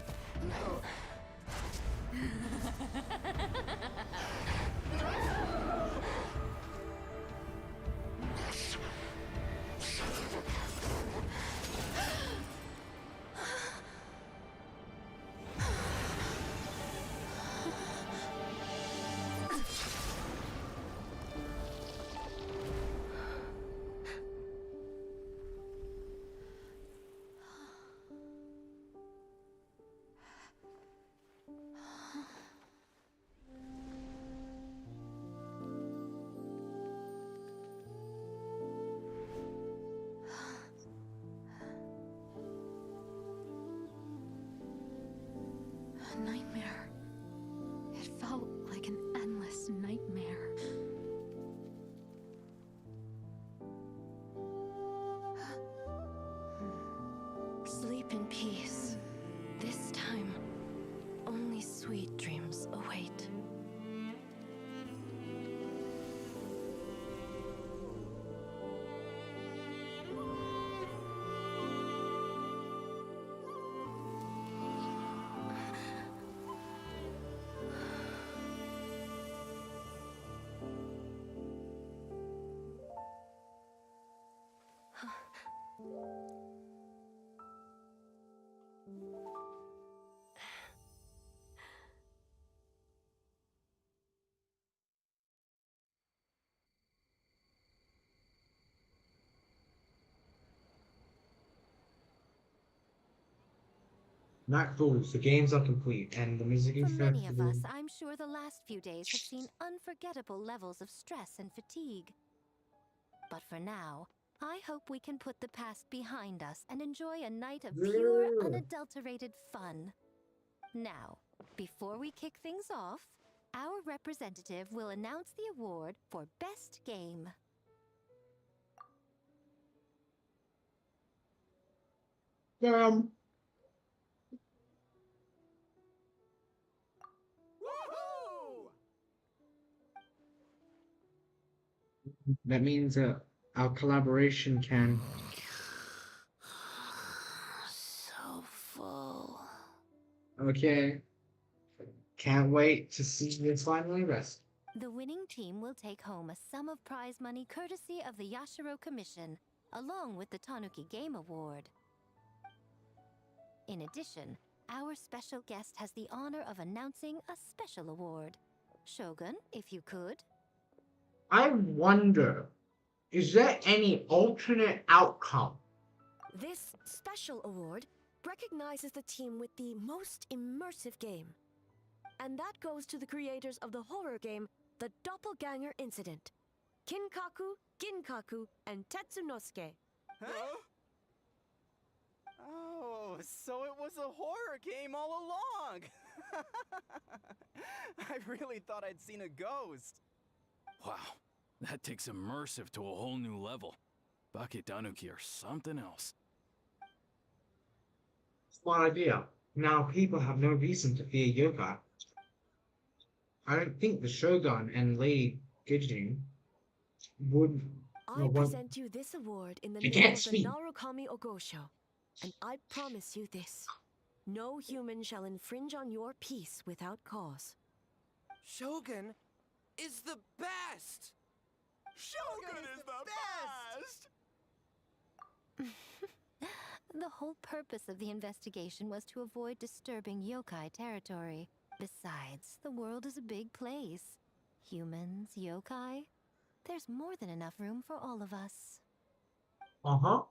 A nightmare. It felt like an endless nightmare. Sleep in peace. This time, only sweet dreams await. Not fools, the games are complete, and the Mizuki For many of Festival. us, I'm sure the last few days have seen unforgettable levels of stress and fatigue. But for now, I hope we can put the past behind us and enjoy a night of pure, Yeah. unadulterated fun. Now, before we kick things off, our representative will announce the award for Best Game. Um, Woohoo! that means our collaboration can. So full. Okay. Can't wait to see you finally rest. The winning team will take home a sum of prize money courtesy of the Yashiro Commission, along with the Tanuki Game Award. In addition, our special guest has the honor of announcing a special award. Shogun, if you could. I wonder, is there any alternate outcome? This special award recognizes the team with the most immersive game. And that goes to the creators of the horror game, The Doppelganger Incident. Kinkaku, Ginkaku, and Tetsunosuke. Huh? Oh, so it was a horror game all along! I really thought I'd seen a ghost. Wow, that takes immersive to a whole new level. Bake Tanuki are something else. Smart idea. Now people have no reason to fear yoga. I don't think the Shogun and Lady Gijin would. I No, what? present you this award in the You name can't of the speak. Narukami Ogosho. And I promise you this. No human shall infringe on your peace without cause. Shogun is the best! Shogun is the best! The whole purpose of the investigation was to avoid disturbing yokai territory. Besides, the world is a big place. Humans, yokai, there's more than enough room for all of us. Uh-huh.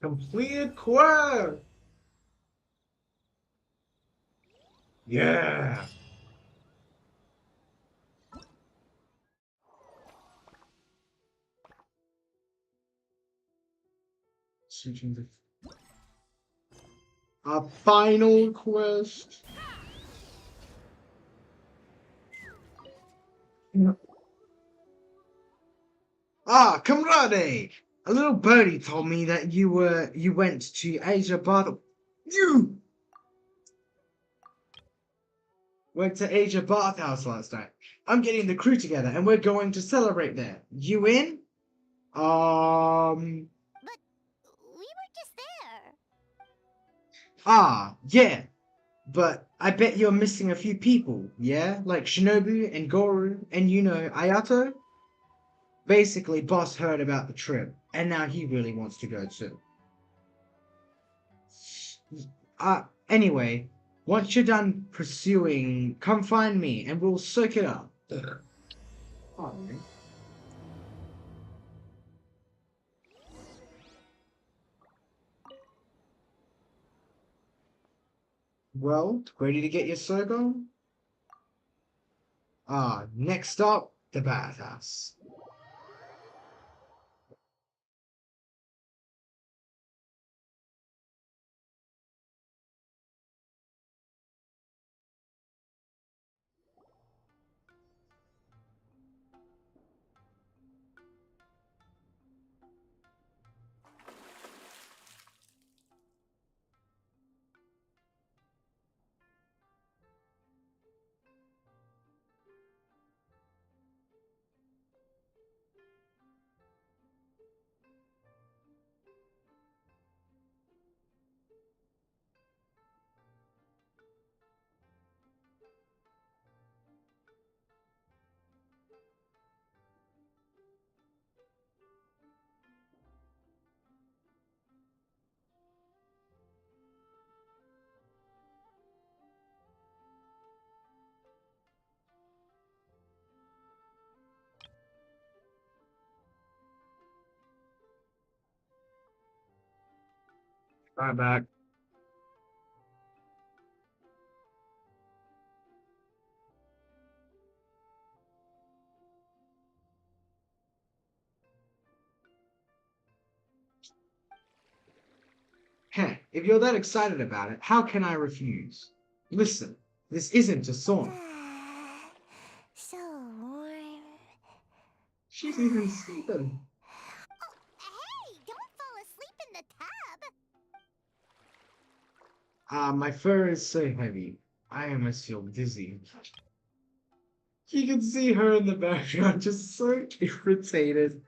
Completed quest. Yeah. Switching the a final quest. Ah, comrade! A little birdie told me that you went to Asia Bath. You went to Asia Bathhouse last night. I'm getting the crew together and we're going to celebrate there. You in? But we were just there. Ah, yeah. But I bet you're missing a few people, yeah? Like Shinobu and Goru and Ayato? Basically, boss heard about the trip, and now he really wants to go too. Anyway, once you're done pursuing, come find me and we'll soak it up. Alright. Well, ready to get your soak on? Next up, the bathhouse. Right back. If you're that excited about it, how can I refuse? Listen, this isn't a song. So warm. She's even sleeping. Hey, don't fall asleep in the tub. My fur is so heavy. I almost feel dizzy. You can see her in the background, just so irritated.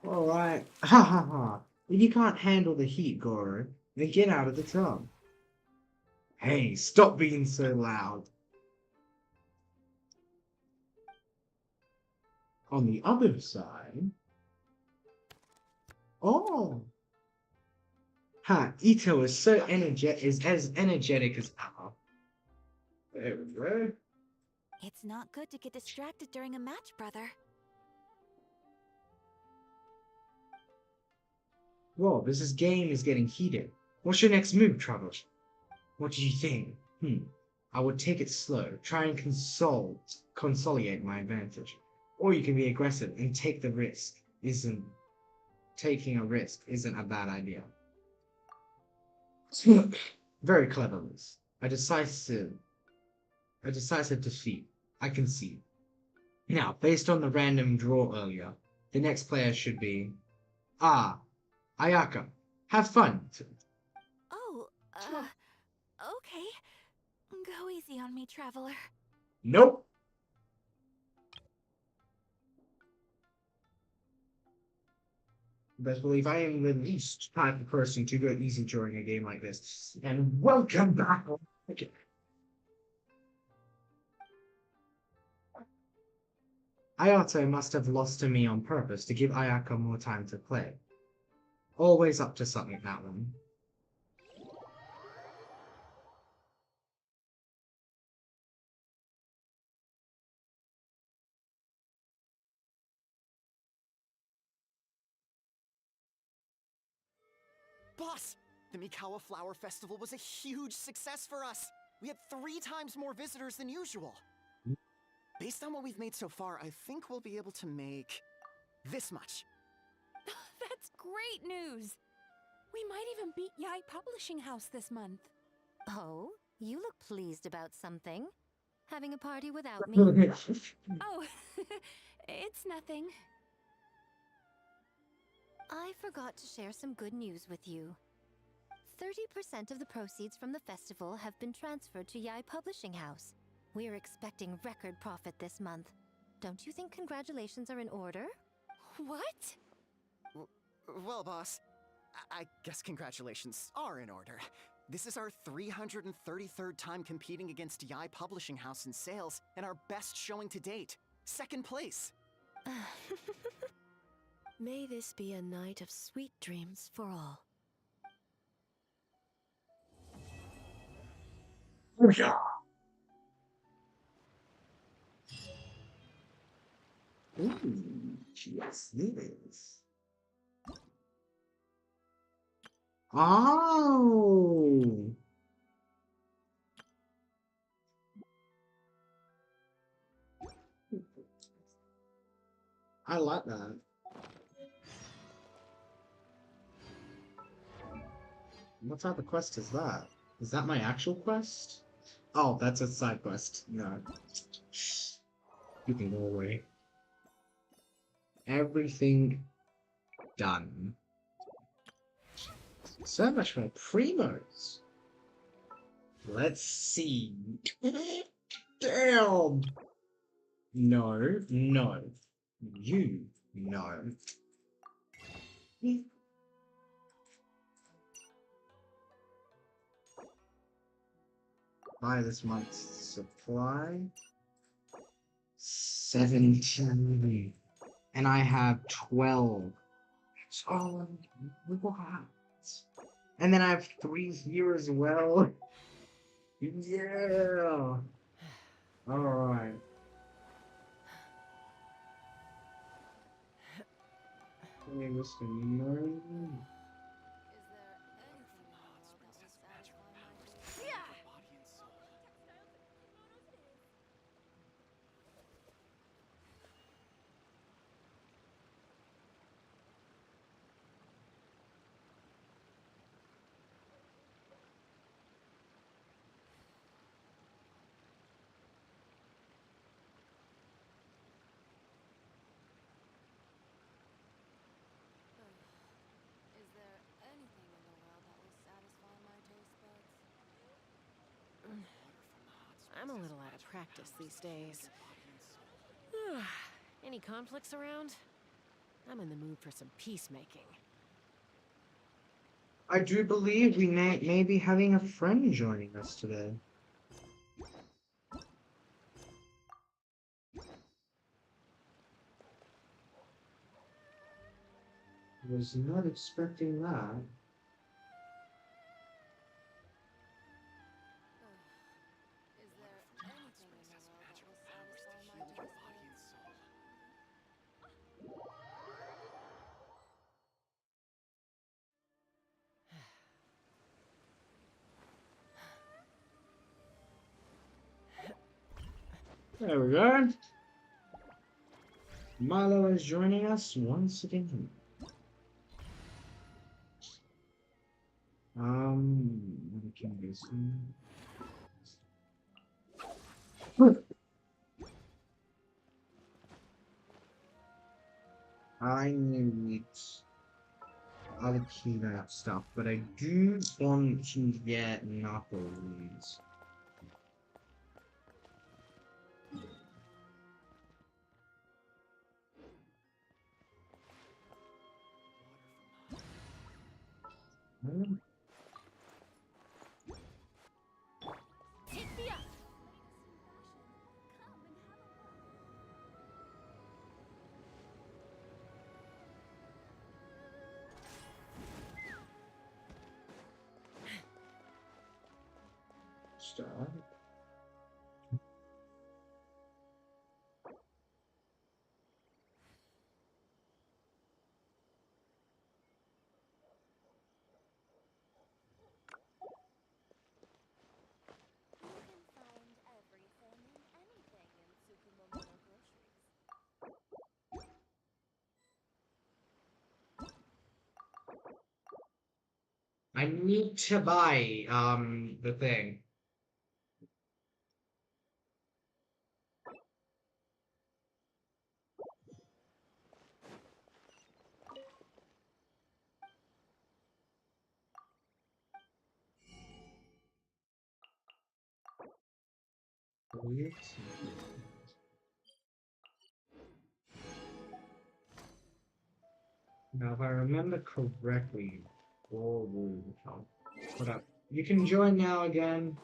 Alright. Ha ha ha. If you can't handle the heat, Goro, then get out of the tub. Hey, stop being so loud. On the other side. Oh. Ha, Ito is so as energetic as ever. There we go. It's not good to get distracted during a match, brother. Whoa, this game is getting heated. What's your next move, Travis? What do you think? I would take it slow, try and consolidate my advantage. Or you can be aggressive and take the risk. Taking a risk isn't a bad idea. Very clever, Liz. A decisive defeat. I can see. Now, based on the random draw earlier, the next player should be Ayaka. Have fun. Oh, okay. Go easy on me, traveler. Nope. Best believe I am the least type of person to go easy during a game like this. And welcome back. Okay. Ayato must have lost to me on purpose to give Ayaka more time to play. Always up to something, that one. Boss! The Mikawa Flower Festival was a huge success for us! We had 3 times more visitors than usual! Based on what we've made so far, I think we'll be able to make this much. That's great news! We might even beat Yai Publishing House this month. Oh, you look pleased about something. Having a party without me? Oh, it's nothing. I forgot to share some good news with you. 30% of the proceeds from the festival have been transferred to Yai Publishing House. We're expecting record profit this month. Don't you think congratulations are in order? What? Well, boss, I guess congratulations are in order. This is our 333rd time competing against Yai Publishing House in sales, and our best showing to date. 2nd place. May this be a night of sweet dreams for all. Oh, yeah. Ooh, yes, it is. Oh. I like that. What type of quest is that? Is that my actual quest? Oh, that's a side quest. No. You can go away. Everything done. So much for primos. Let's see. Damn! No, no. You, no. Buy this month's supply. 17. And I have 12. Oh, what? And then I have 3 here as well. Yeah. Alright. Hey, Mr. Moon. I'm a little out of practice these days. Any conflicts around? I'm in the mood for some peacemaking. I do believe we may be having a friend joining us today. Was not expecting that. There we go. Milo is joining us once again. What can we see? I need other kidnap stuff, but I do want to get Knuckles. Start. I need to buy the thing. Now, if I remember correctly, hold up. You can join now again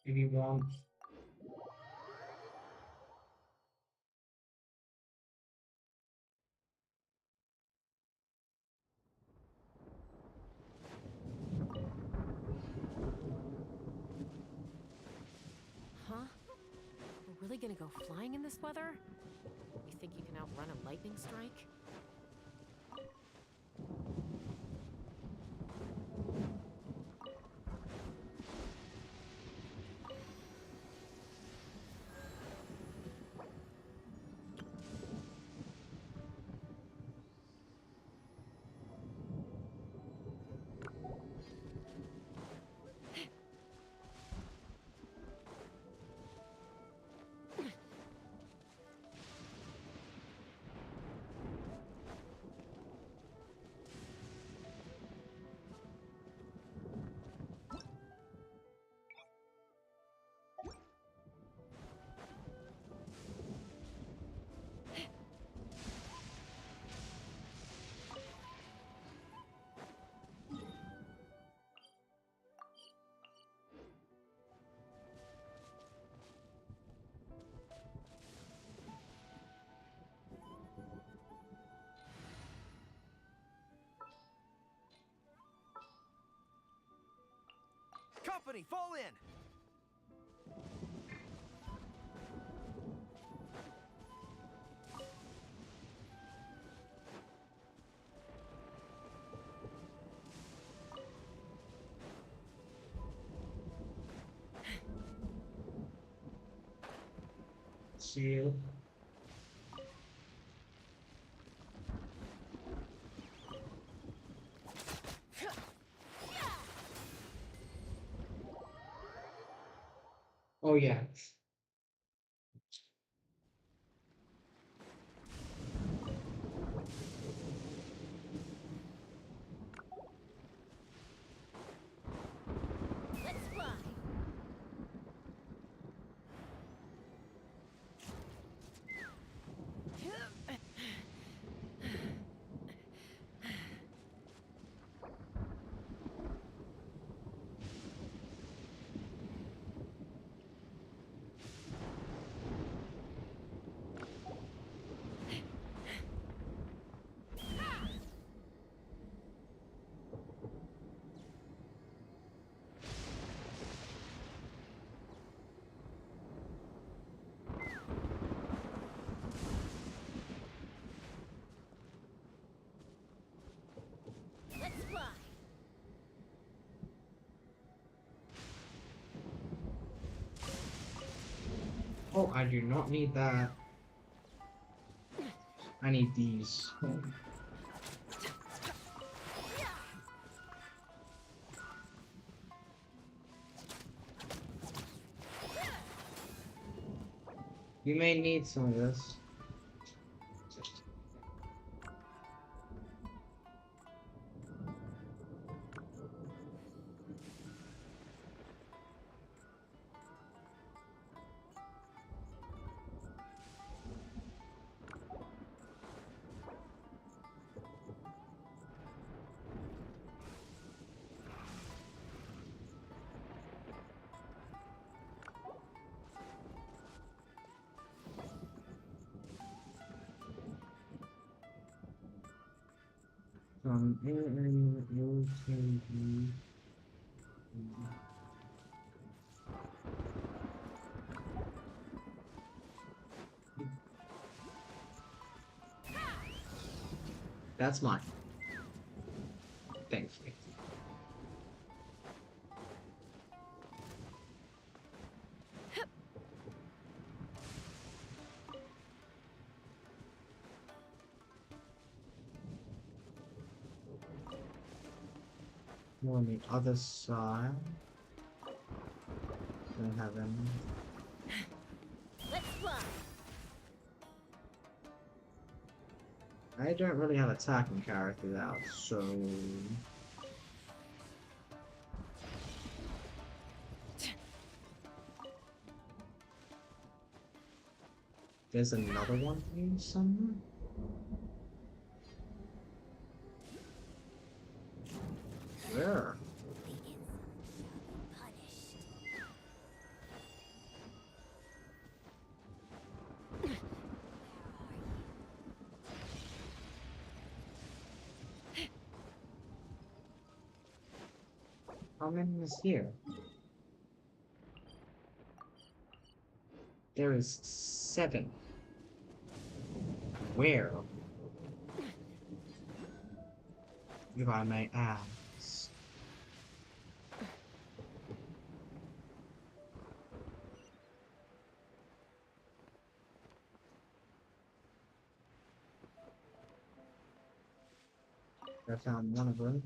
if you want. Huh? We're really gonna go flying in this weather? You think you can outrun a lightning strike? Company, fall in! See you. Oh yeah. I do not need that. I need these. You may need some of this. That's mine. Thank you. On the other side. Don't have any. Let's fly. I don't really have attacking characters out, so there's another one here somewhere. Where? How many is here? There is 7. Where? If I may ask. I found one of them.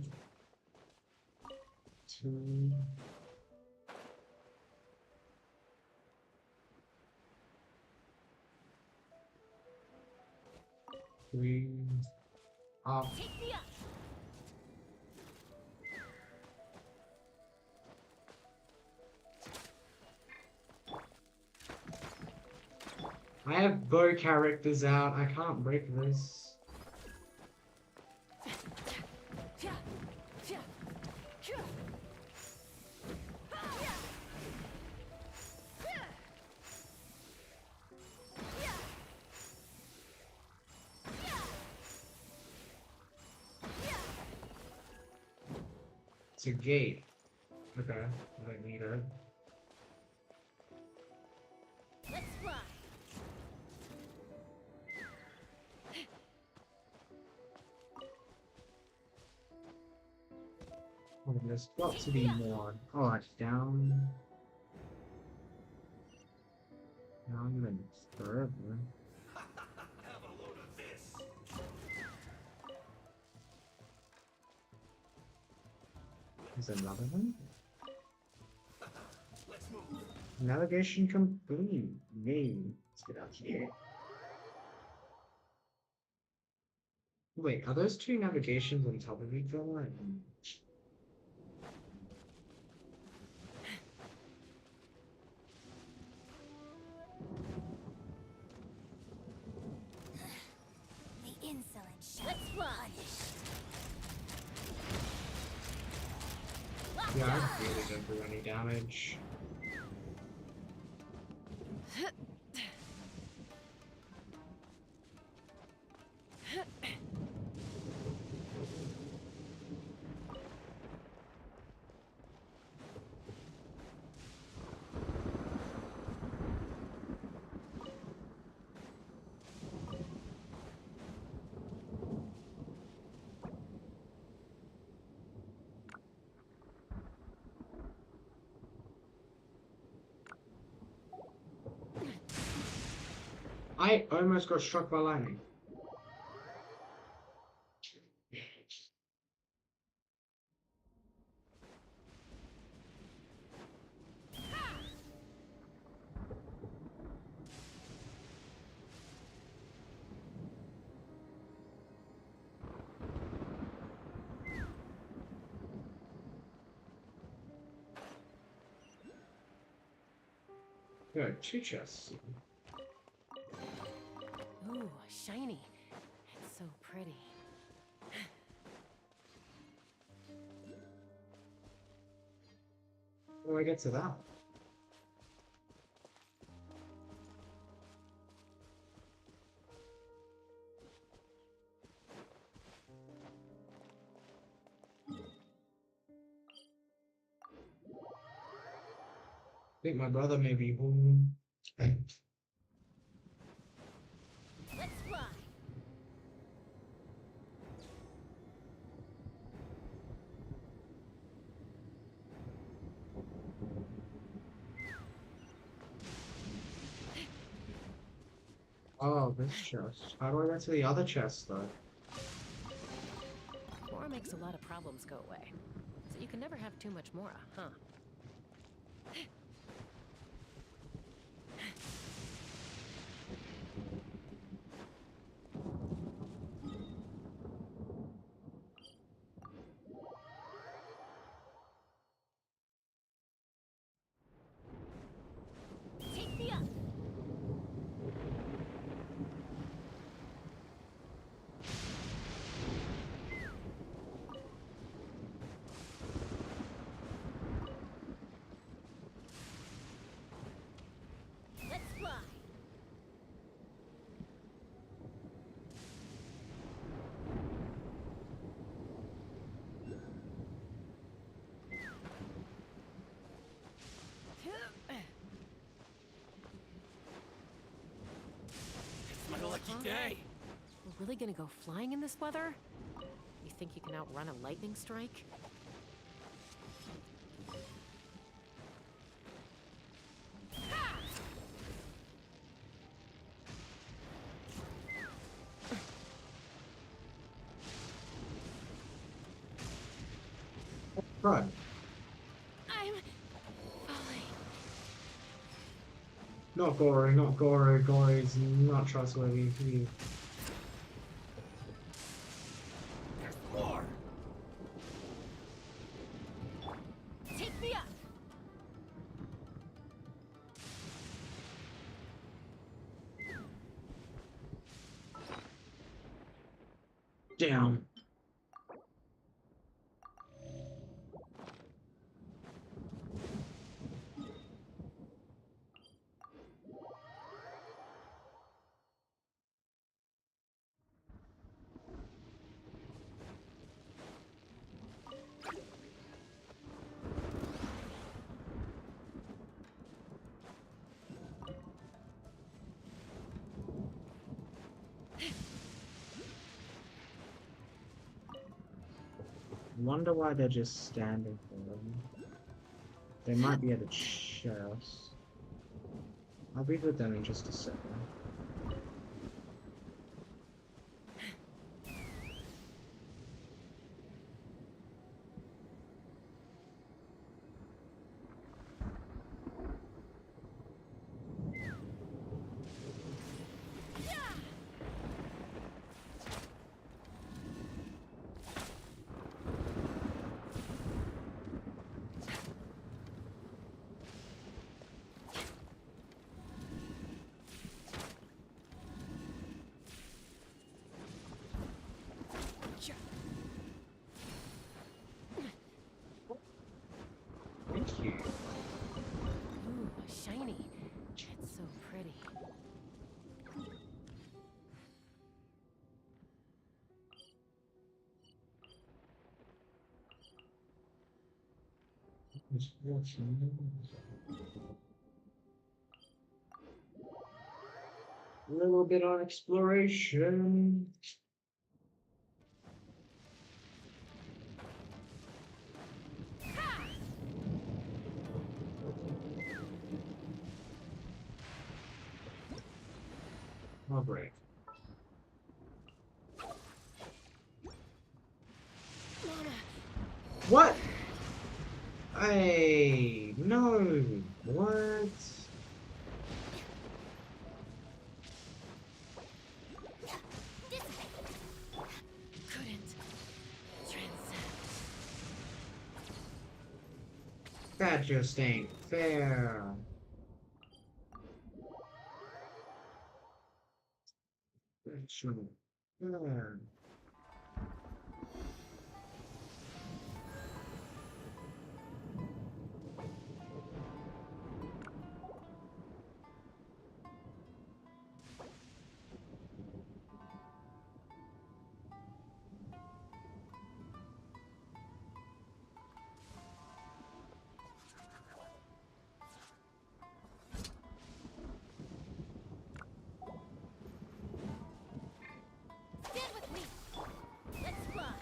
2. 3. Up. I have bow characters out. I can't break this. It's a gate. Okay, I don't need it. Let's fly. Oh, there's got to be more. Oh, it's down. Down and further. Have a load of this. There's another one. Let's move. Navigation complete. Yay. Let's get out here. Wait, are those 2 navigations on top of each other? The insolent shall be punished. Yeah, I really don't do any damage. I almost got struck by lightning. Good, 2 chests. Ooh, shiny. It's so pretty. How do I get to that? I think my brother may be home. Let's fly. Oh, this chest. How do I get to the other chest, though? Mora makes a lot of problems go away. So you can never have too much Mora, huh? Take me up. Let's fly. It's my lucky day. We're really gonna go flying in this weather? You think you can outrun a lightning strike? Right. I'm falling. Not Gory, not Gory. Gory's not trustworthy. There's more. Take me up. Damn. Wonder why they're just standing for them. They might be at a chest. I'll be with them in just a second. Thank you. Ooh, shiny. It's so pretty. A little bit on exploration. Oh, great. What? Hey, no. What? Couldn't transcend. That just ain't fair. That's not fair. Stand with me. Let's fly.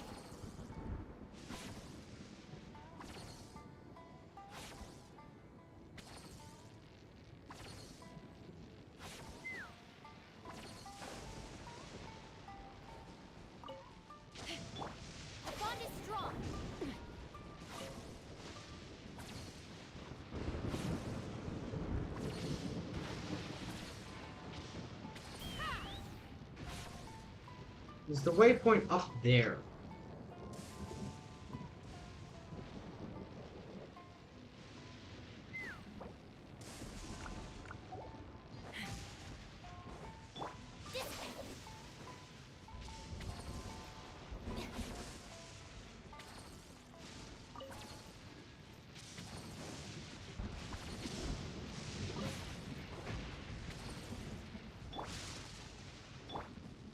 The bond is strong. Is the waypoint up there?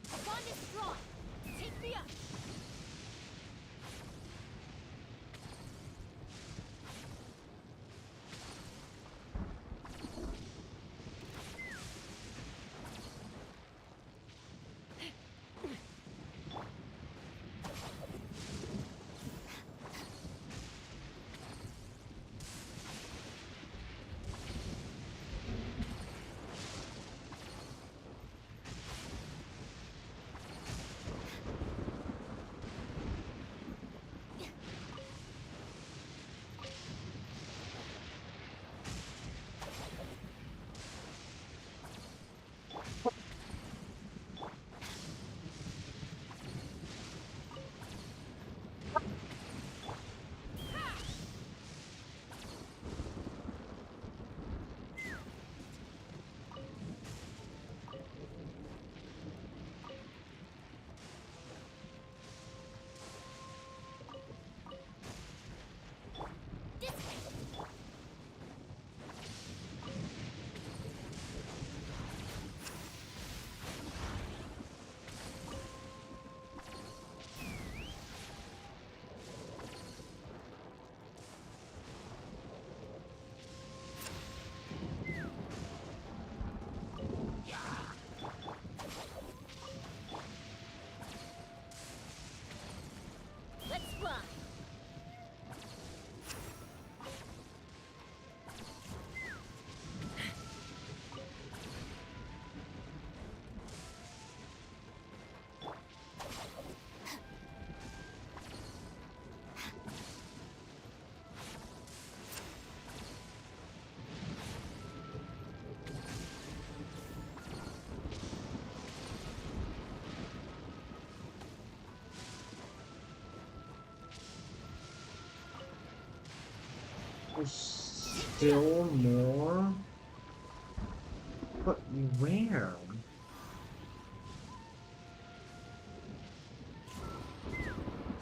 The bond is strong. Take me up. Let's fly. There's still more? But where?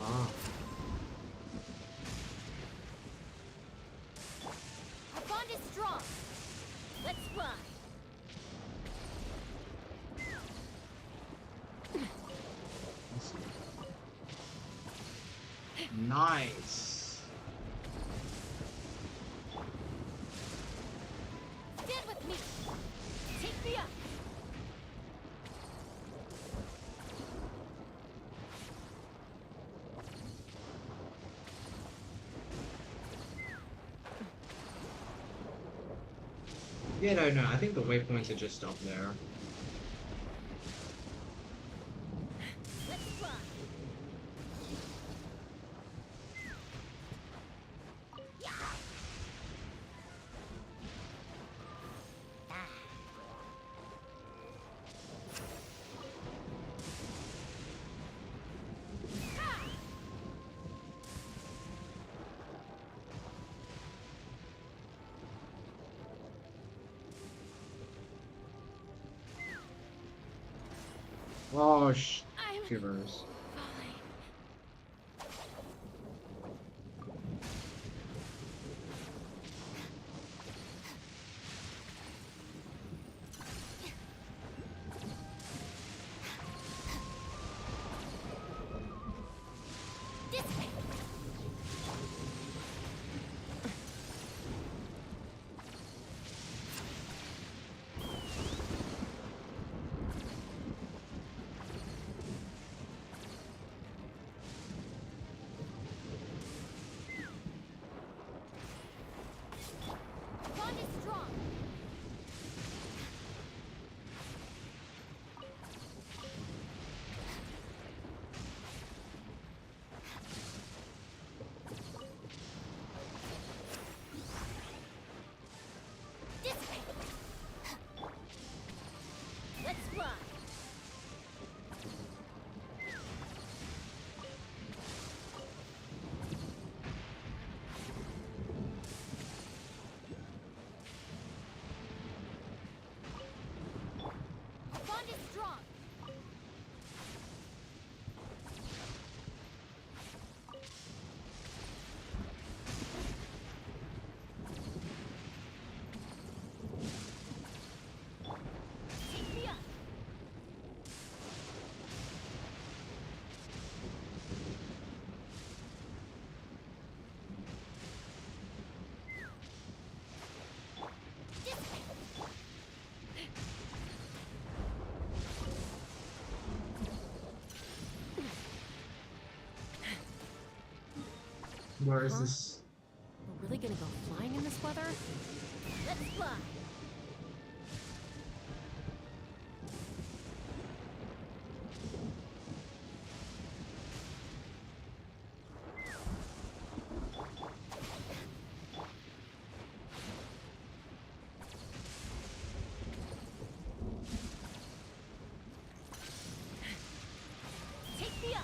Ah. Our bond is strong. Let's fly. Nice. Stand with me. Take me up. Yeah, no, I think the waypoints are just up there. Oh, shivers. Bond is strong. Dissipate. Let's fly. Bond is strong. Take me up. Where is this? We're really gonna go flying in this weather? Let's fly. Take me up.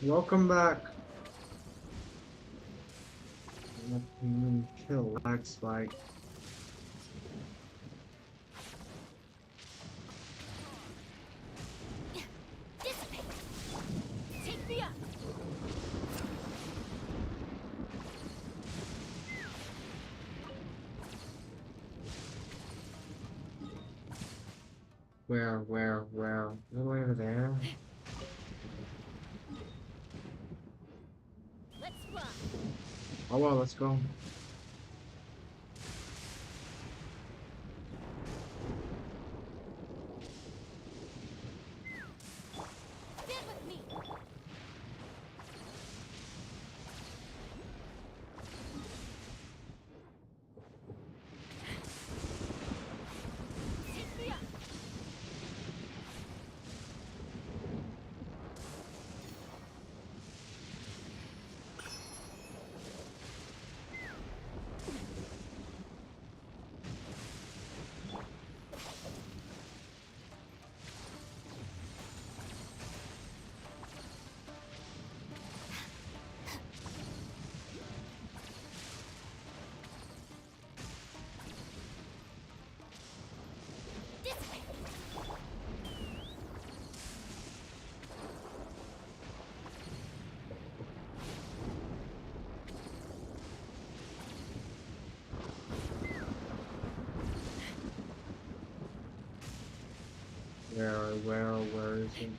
Welcome back. Let me kill lag spike. Dissipate. Take me up. Where? All the way over there? Let's fly. Oh well, let's go. Stand with me. Take me up. Where is it?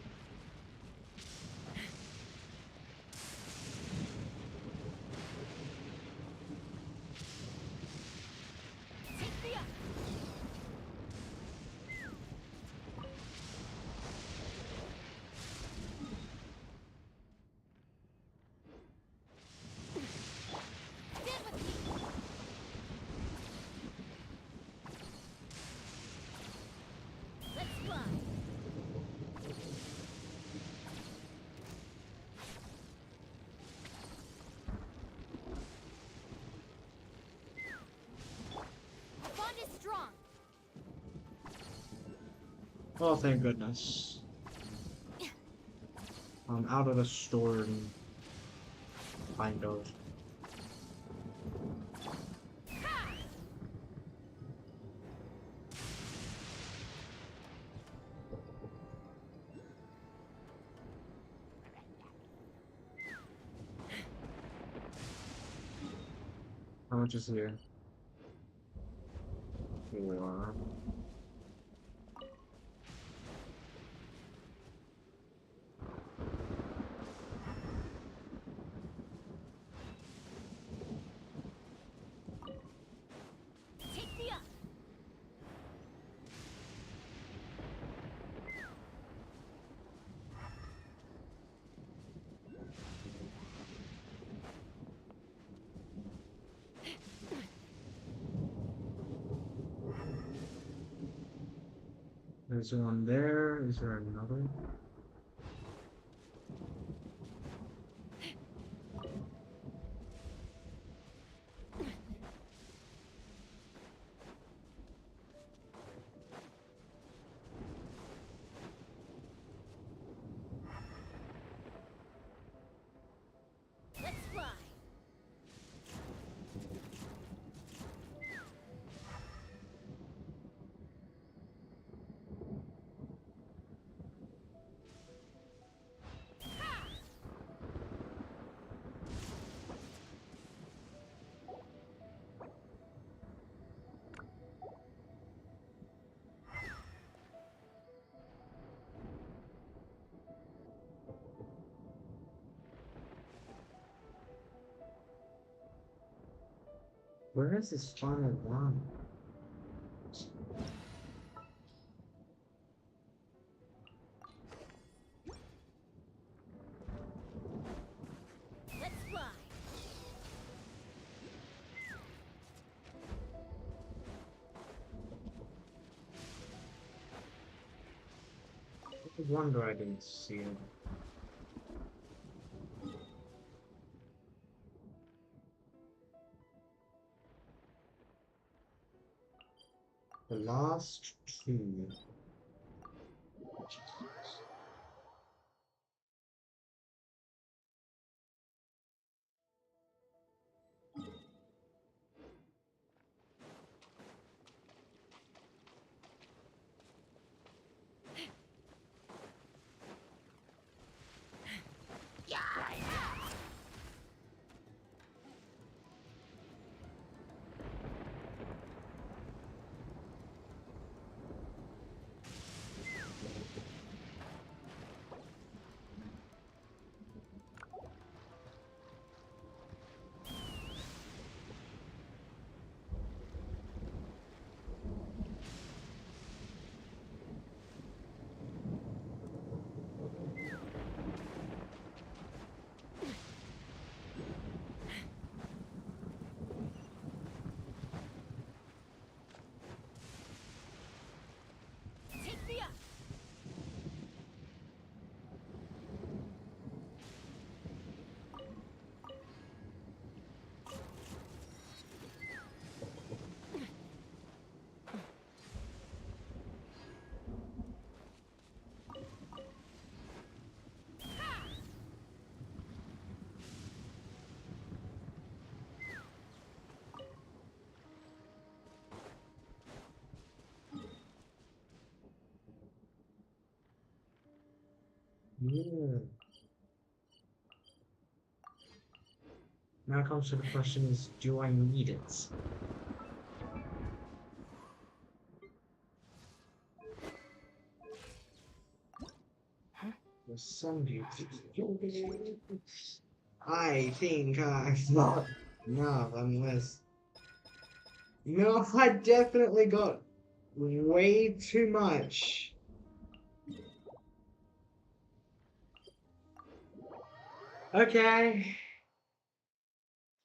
Oh, thank goodness. I'm out of the storm. Kind of. How much is here? 4. There's one there. Is there another? Let's fly. Where is this final one? Let's fly. No wonder I didn't see it. The last 2. Yeah. Now comes to the question is, do I need it? There's some I think I've got enough unless. No, I definitely got way too much. Okay.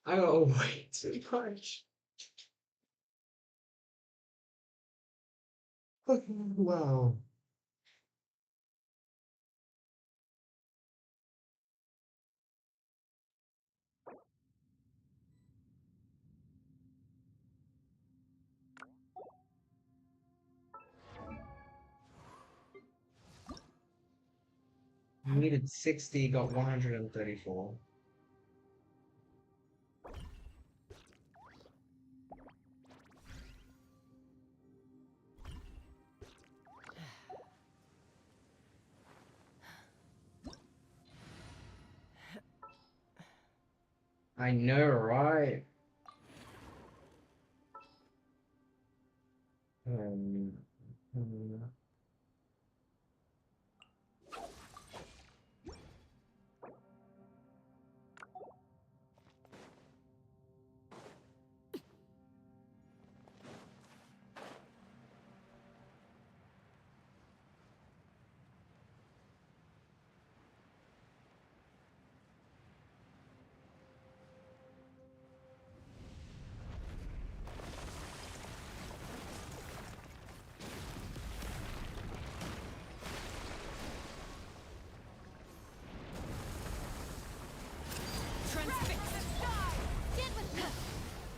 I got way too much. Wow. Needed 60, got 134. I know, right? Um, hmm.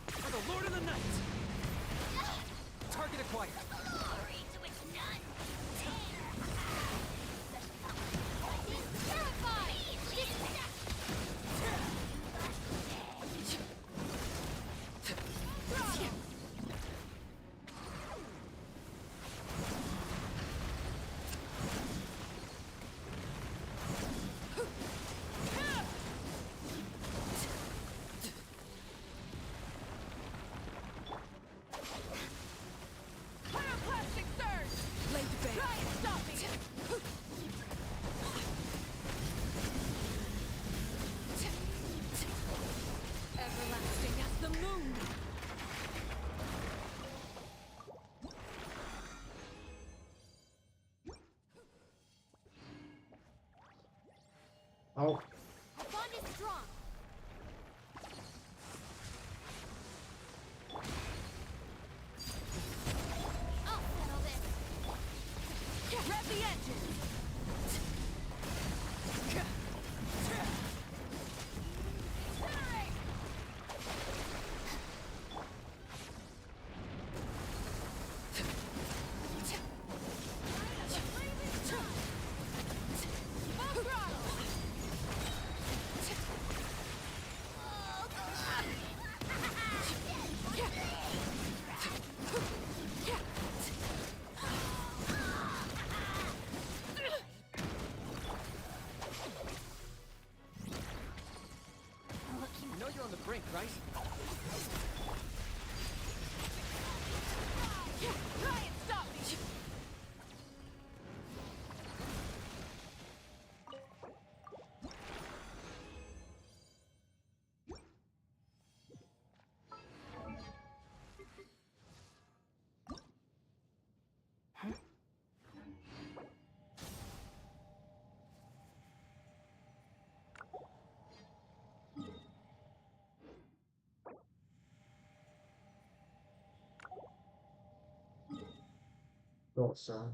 For the Lord of the Night! Target acquired. Glory to its none! Pyroclastic surge! Blade bang! Try and stop me! Everlasting as the moon! Oh. Our bond is strong. I'll settle this. Rev the engine! You know you're on the brink, right? Try and stop me! Thought so.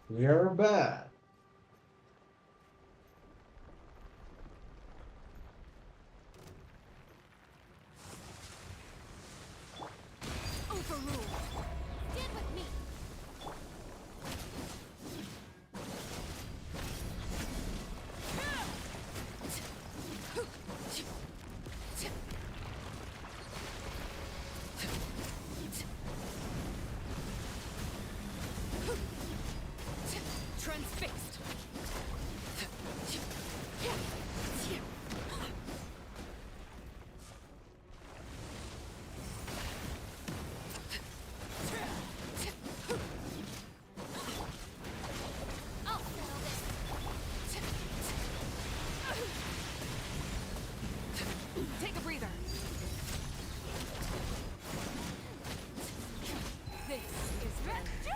We're back. Overruled. Stand with me. Transfixed. I'll settle this. Take a breather. This is where you go.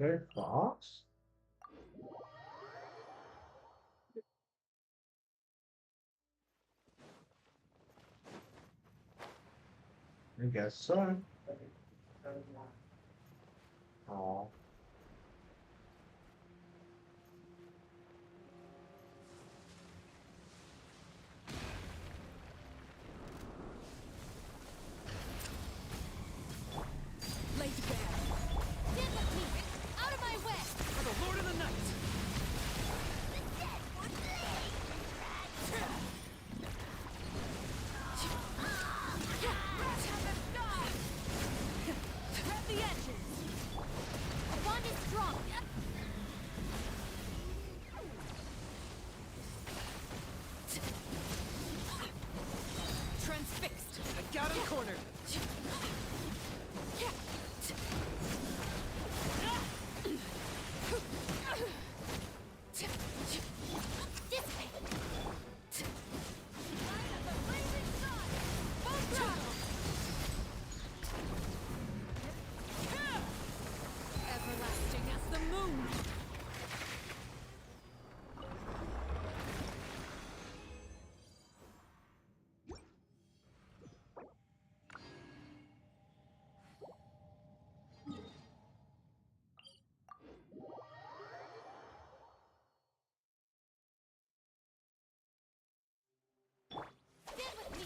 Okay, Fox. I guess so. Oh. Lay to bear. Stand with me. Out of my way. For the Lord of the Night. The dead would bleed. Grab the edges. The bond is strong. Transfixed. I got him cornered. Everlasting as the moon. Stand with me.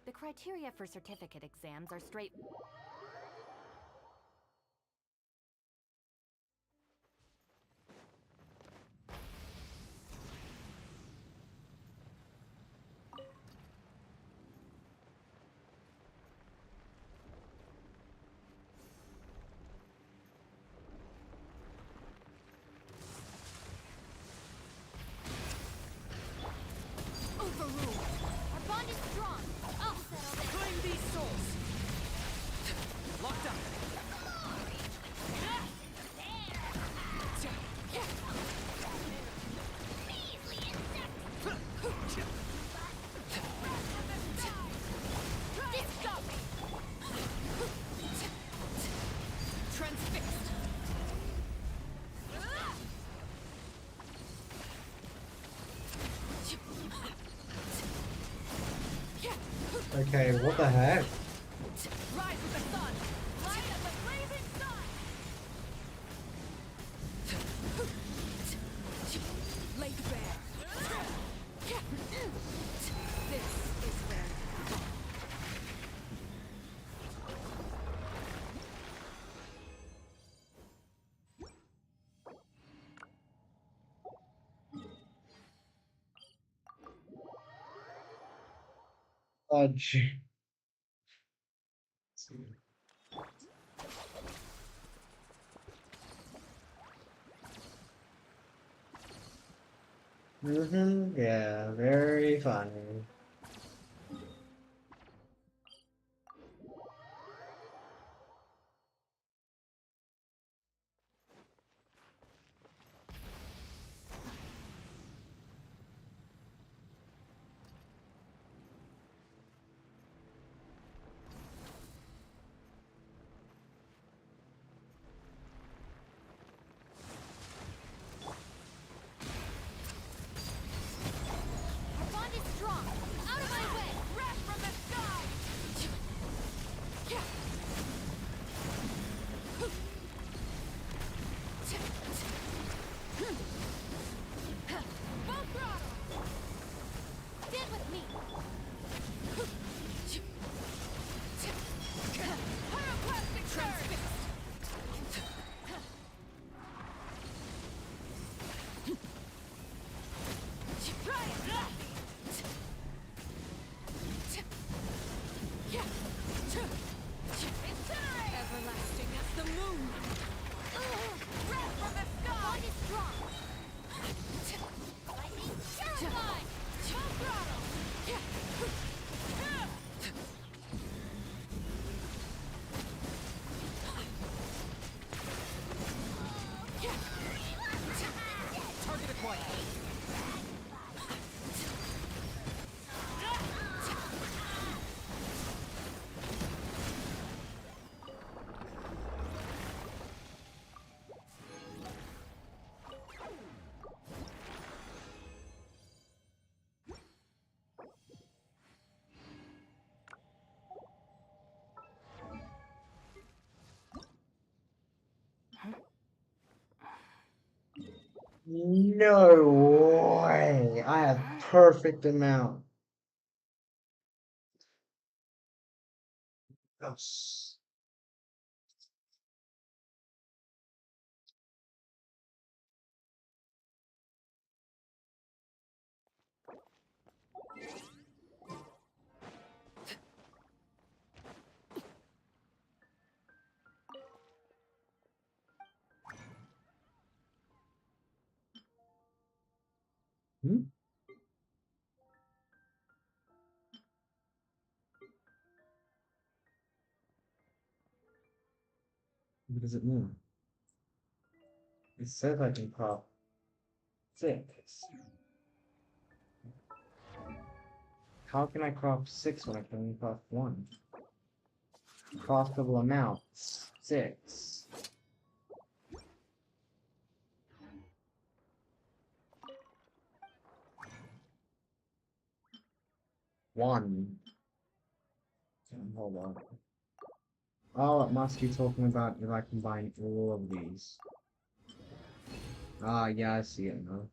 The criteria for certificate exams are straight. Overruled. Our bond is strong. I'll settle this. Claim these souls. Locked up. Transfixed. Okay, what the heck? Rise with the sun. Light of the blazing sun. Lay to bear. This is where you go. Fudge. Yeah, very funny. Our bond is strong. Out of my way! Wrath from the sky! Full throttle! Stand with me! Pyroclastic surge! Try it, Lassie! Incinerate! Everlasting as the moon! Wrath from the sky! Bond is strong! Lightning terrified! Full throttle! Target acquired. No way! I have perfect amount. Yes. Hmm? What does it mean? It says I can crop 6. How can I crop 6 when I can only crop 1? Crossable amount 6. One. Hold on. Oh, it must be talking about if I combine all of these. Ah, yeah, I see it now.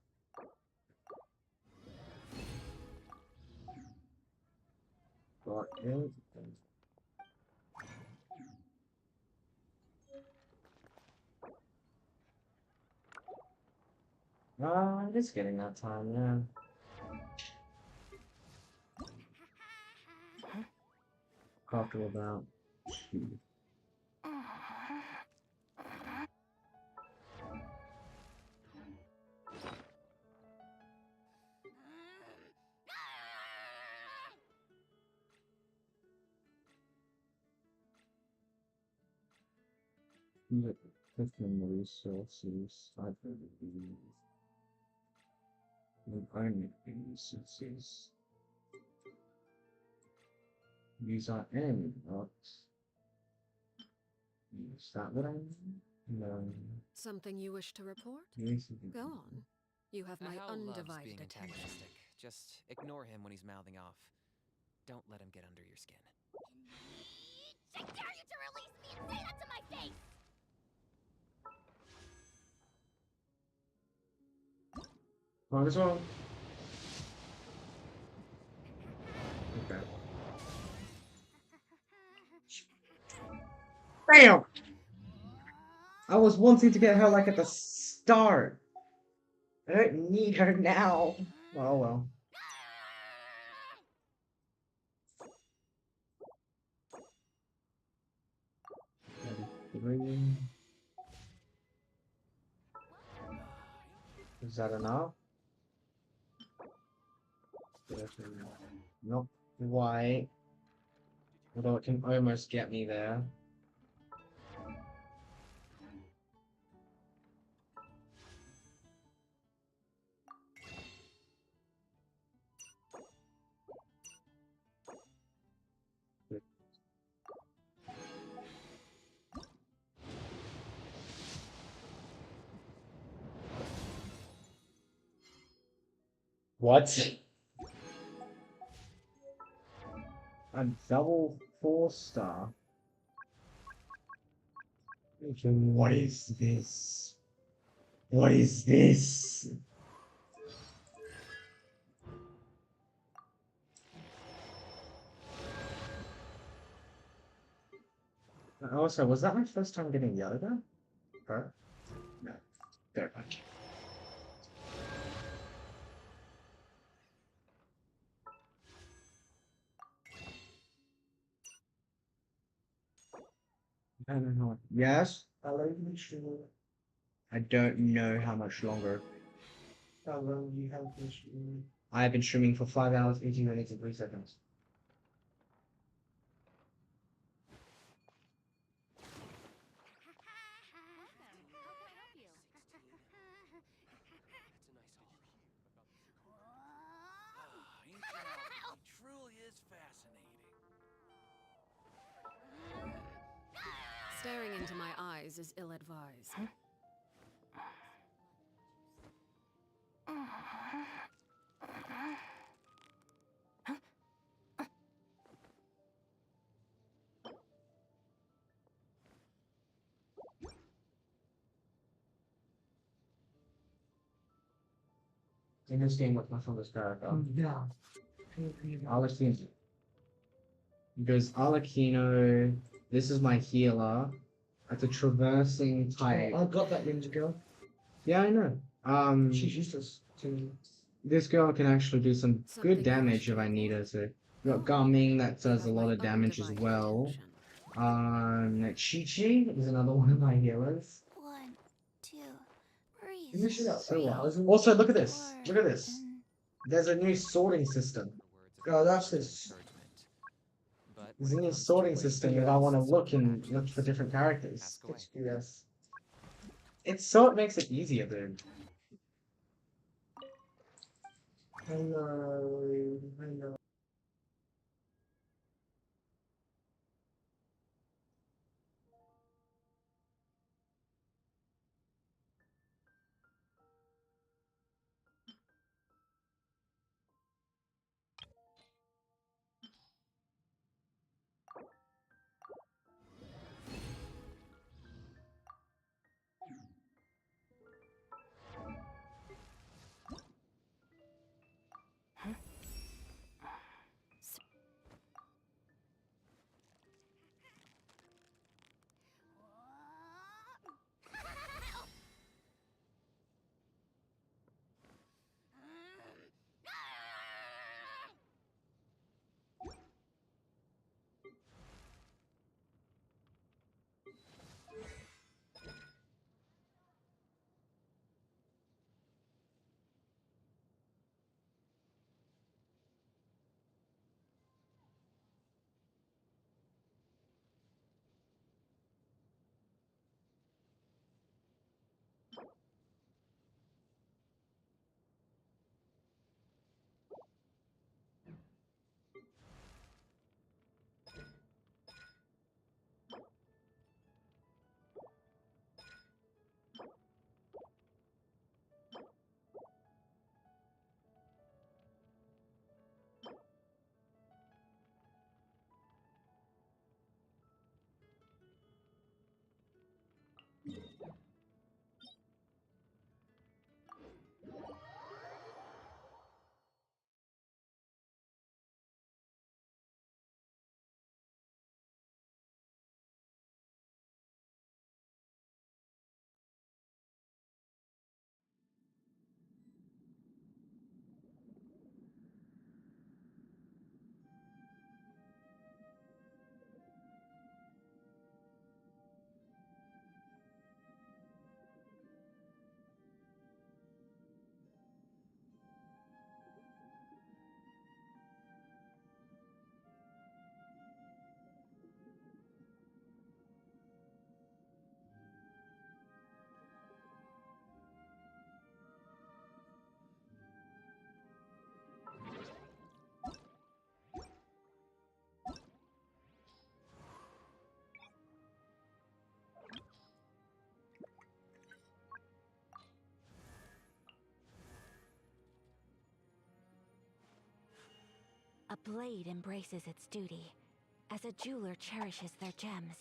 Got it. I'm just getting that time, yeah. After about 2. Look, 15 resources. I believe. Only resources. These are enemy blocks. Is that what I mean? No. Something you wish to report? Yes, Go on. You have my Hal loves undivided being attention. antagonistic. Just ignore him when he's mouthing off. Don't let him get under your skin. I dare you to release me and say that to my face! Might as well. Okay. Bam! I was wanting to get her like at the start. I don't need her now. Oh well. 3. Is that enough? Not quite. Although it can almost get me there. What? A double 4-star? What is this? What is this? Also, was that my first time getting yelled at? Her? No. Very much. I don't know. Yes? I don't know how much longer. How long you have been streaming? I have been streaming for 5 hours, 18 minutes, and 3 seconds. Truly is fascinating. Staring into my eyes is ill-advised. In this game, what's my strongest character? Yeah. Alakino. Because Alakino, this is my healer. It's a traversing type. I got that ninja girl. Yeah, I know. She's useless to me. This girl can actually do some good damage if I need her to. We got Garming that does a lot of damage as well. Chi-Chi is another one of my healers. 1, 2, You missed it out so well. Also, look at this. Look at this. There's a new sorting system. God, that's this. There's a new sorting system if I want to look for different characters. Yes. It's so it makes it easier, dude. Hello. Hello. A blade embraces its duty, as a jeweler cherishes their gems.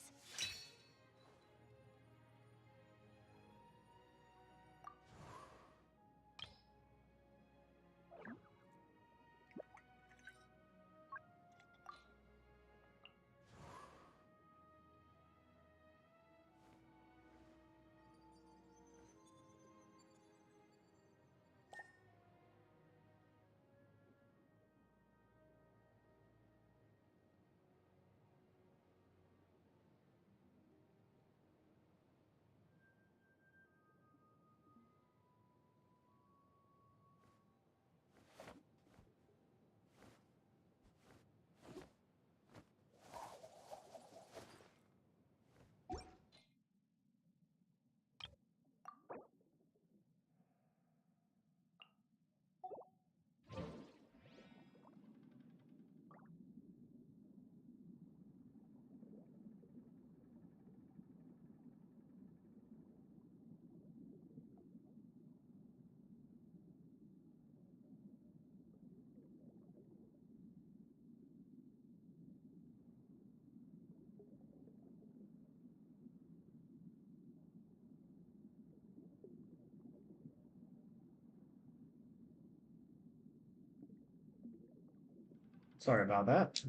Sorry about that.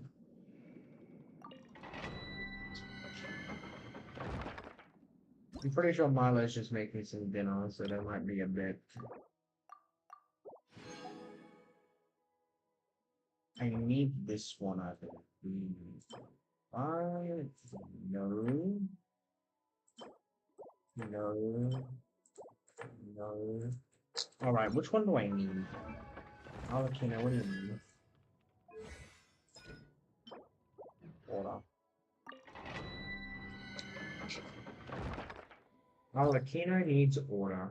I'm pretty sure Milo's just making some dinner, so there might be a bit. I need this one, I think. No. No. No. Alright, which one do I need? Alakina, what do you need? Order. Alakina needs order.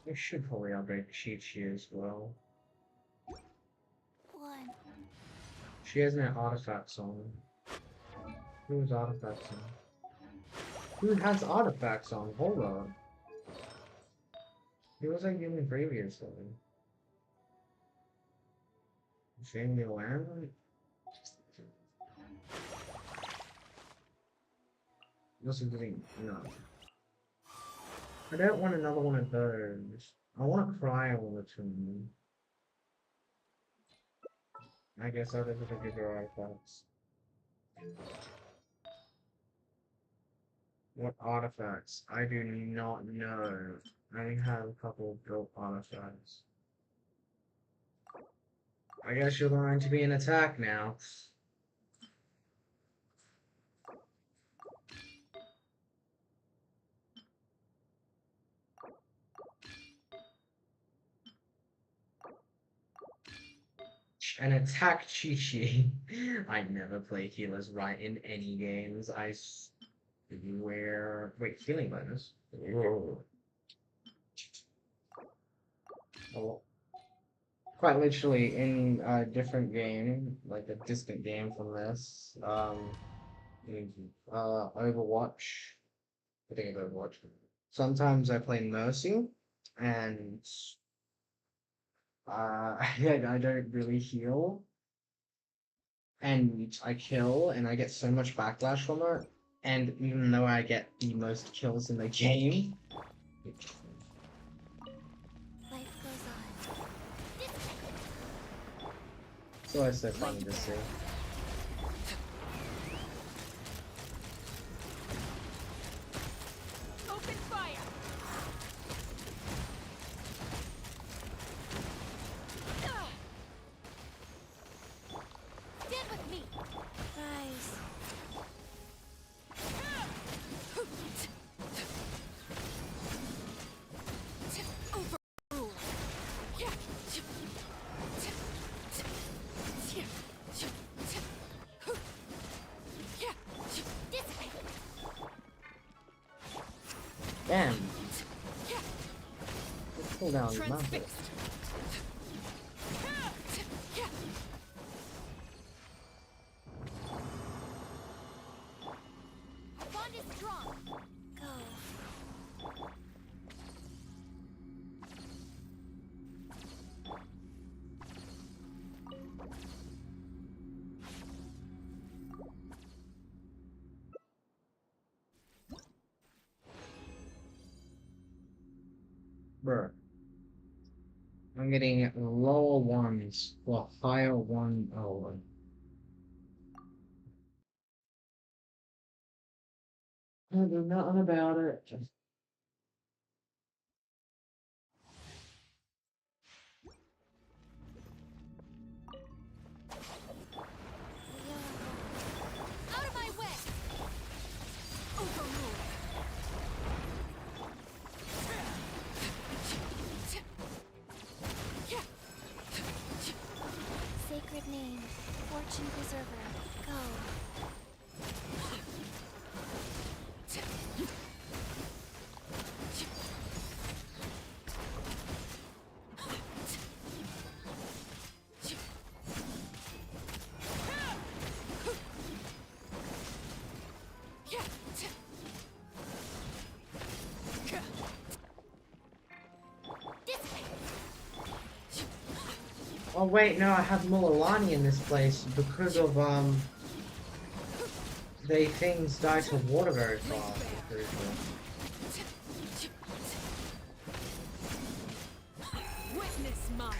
I should probably upgrade Chi-Chi as well. One. She has an artifacts on. Who has artifacts on? Who has artifacts on? Hold on. He was like human previously. Jamie Lamb? This is getting no. I don't want another one of those. I want to cry all the time. I guess I'll just give her artifacts. What artifacts? I do not know. I only have a couple of built artifacts. I guess you're going to be an attack now. An attack Chi-Chi. I never play healers right in any games. I swear. Wait, healing bonus? Whoa. Oh. Quite literally in a different game, like a distant game from this, Overwatch. I think of Overwatch. Sometimes I play Mercy, and I don't really heal, and I kill, and I get so much backlash from it. And even though I get the most kills in the game, Life goes on. it's always so funny to see. Open fire! Stand with me. Rise. Overrule. Pull down the map. Transfixed. Our bond is strong. Go. Bruh. I'm getting lower ones for higher one. Oh. I do nothing about it. Out of my way! Overruled. Sacred name, Fortune Preserver, go. Oh wait, no, I have Mulalani in this place because of they things die to water very fast. Pretty cool. Witness my rise.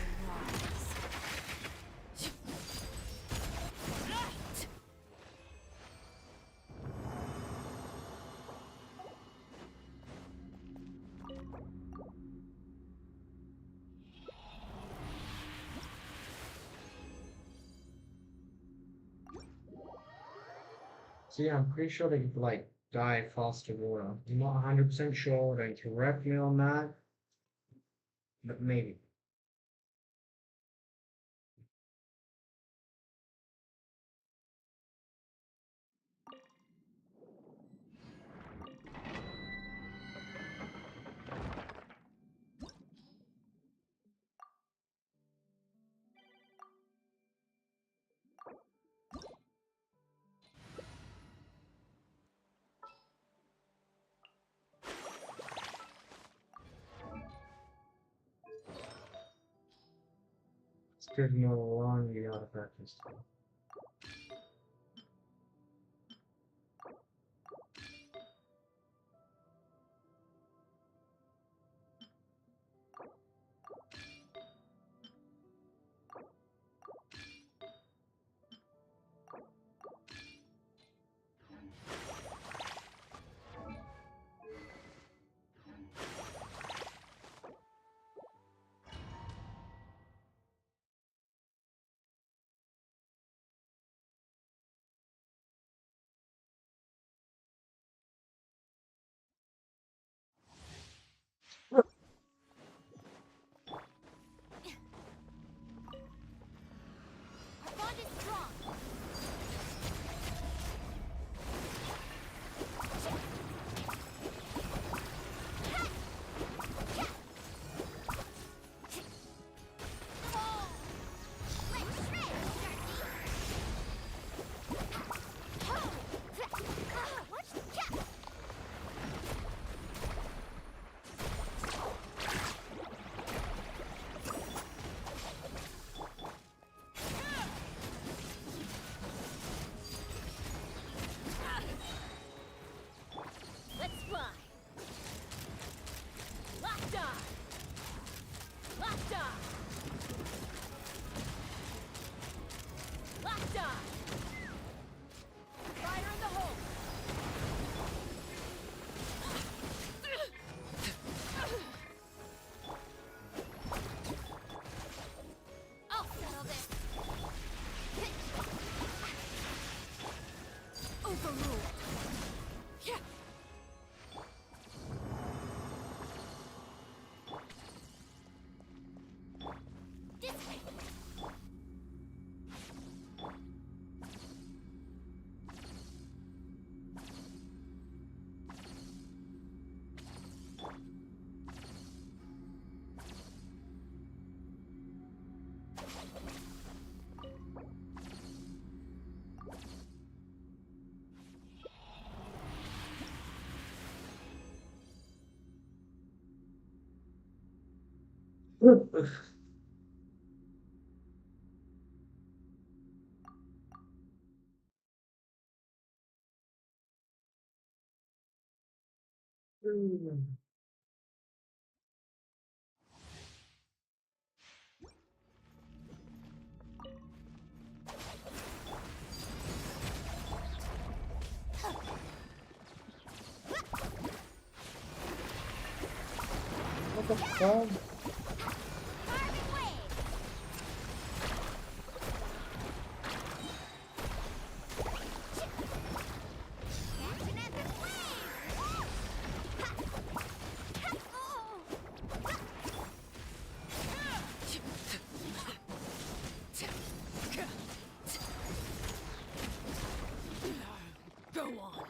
So yeah, I'm pretty sure they like die faster water. I'm not 100% sure. Don't correct me on that, but maybe. It's good Mulalani artifact this time. What the fuck? Go on.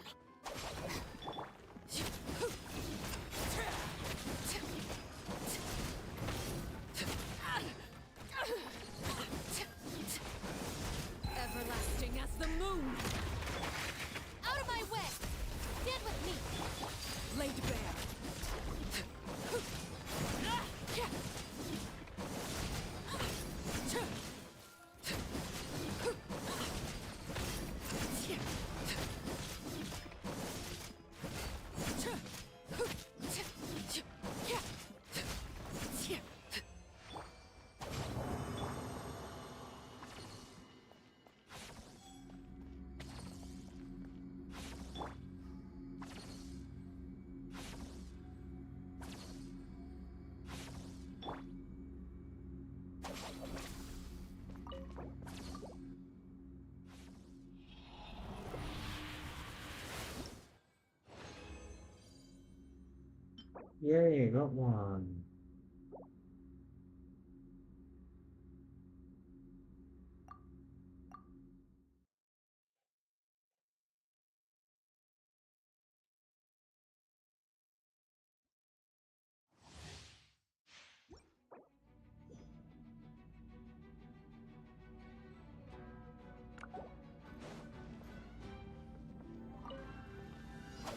Everlasting as the moon. Out of my way! Stand with me! Laid bare. Yay, got one.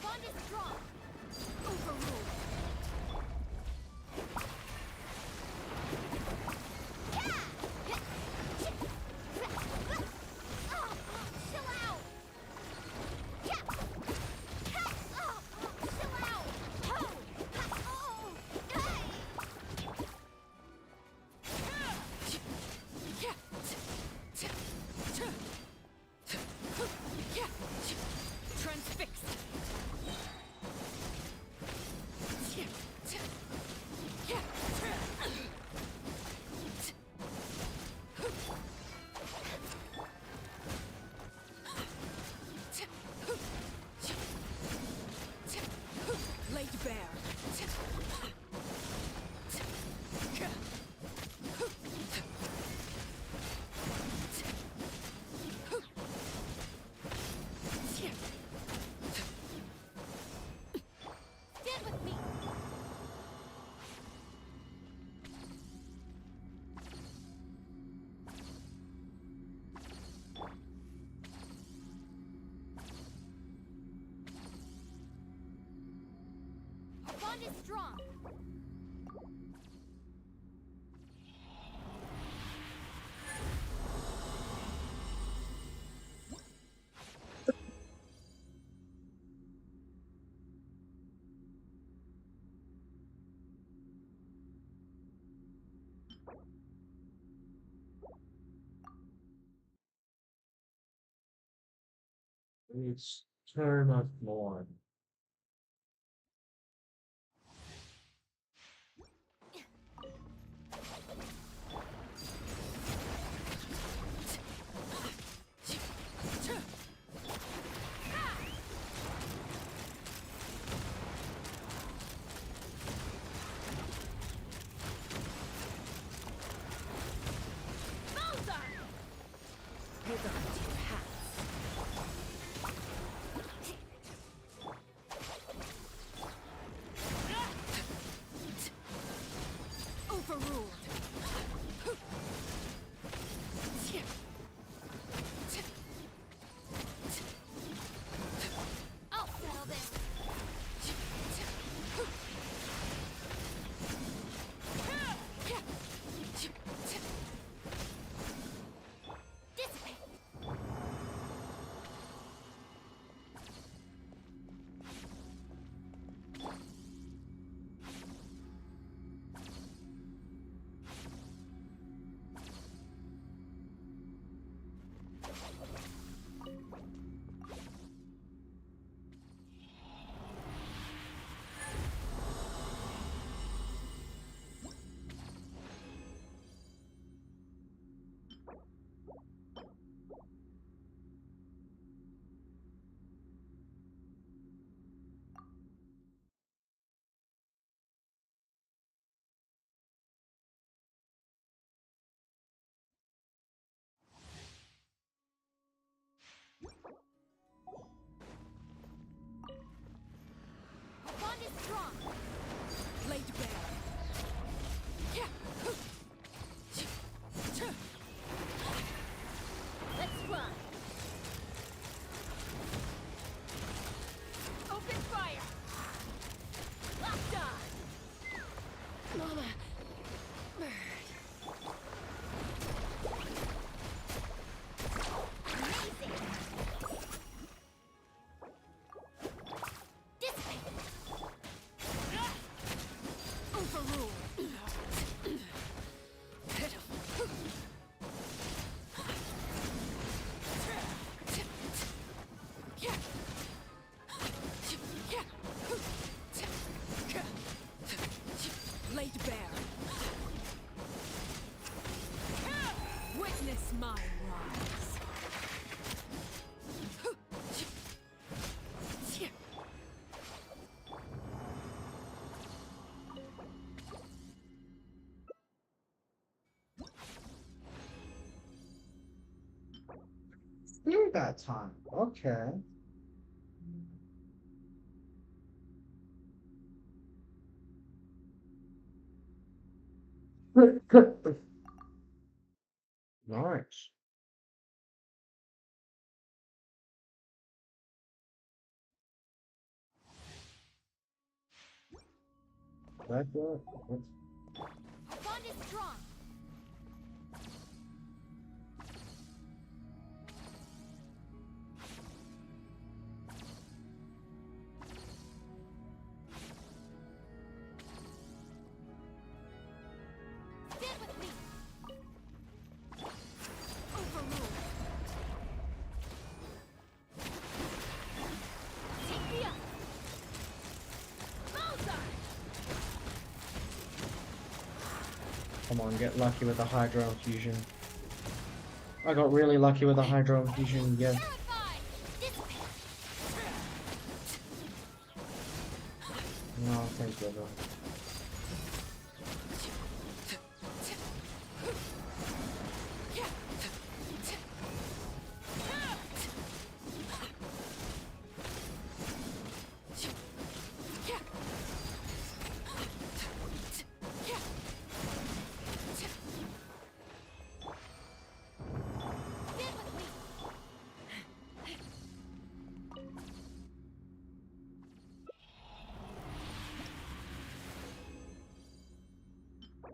Bond is strong! Overruled! Transfixed. Laid bare. Stand with me! Our bond is strong! It's turn of more. Hold on to your hats. Laid bare. Witness my rise. Still got time. Okay. Nice. That good. Bond is strong. Stand with me. Overruled. Take me up. Bullseye. Come on, get lucky with the Hydro Infusion. I got really lucky with the Hydro Infusion, yes. No, thank you, bro.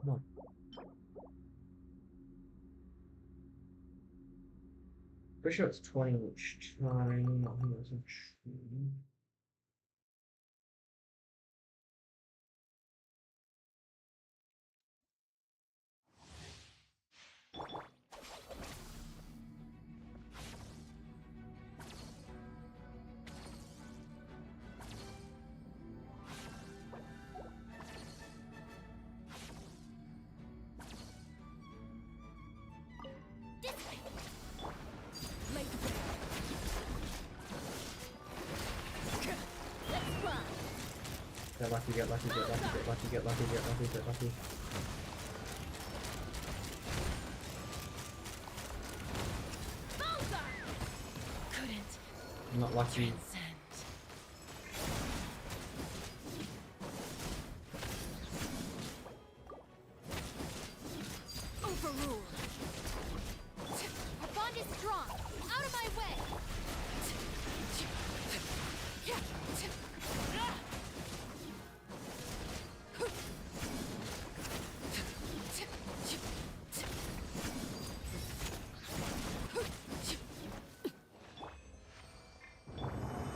Come on. Pretty sure it's 20 each time. I think it wasn't true. Get lucky, get lucky, get lucky, get lucky, get lucky, get lucky, get lucky. Couldn't. Not lucky. Overruled. Our bond is strong. Out of my way.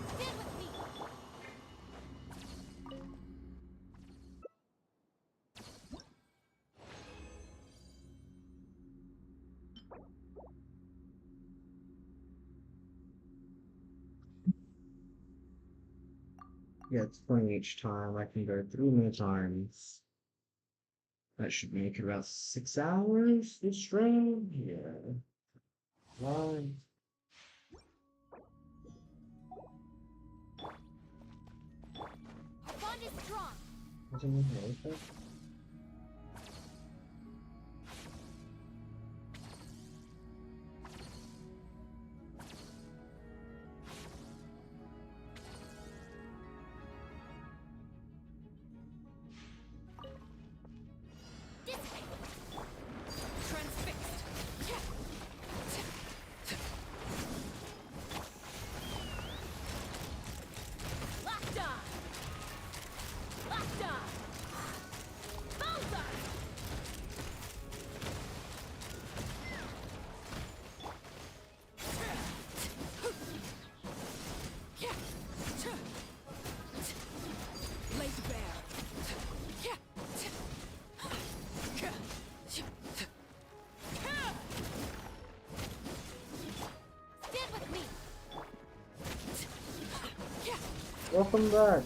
Stand with me. Yeah, it's 20 each time. I can go 3 more times. That should make it about 6 hours this stream. Yeah. Right. Our bond is strong. What's in the Transfixed. Locked on. Locked on. Bullseye. Welcome back.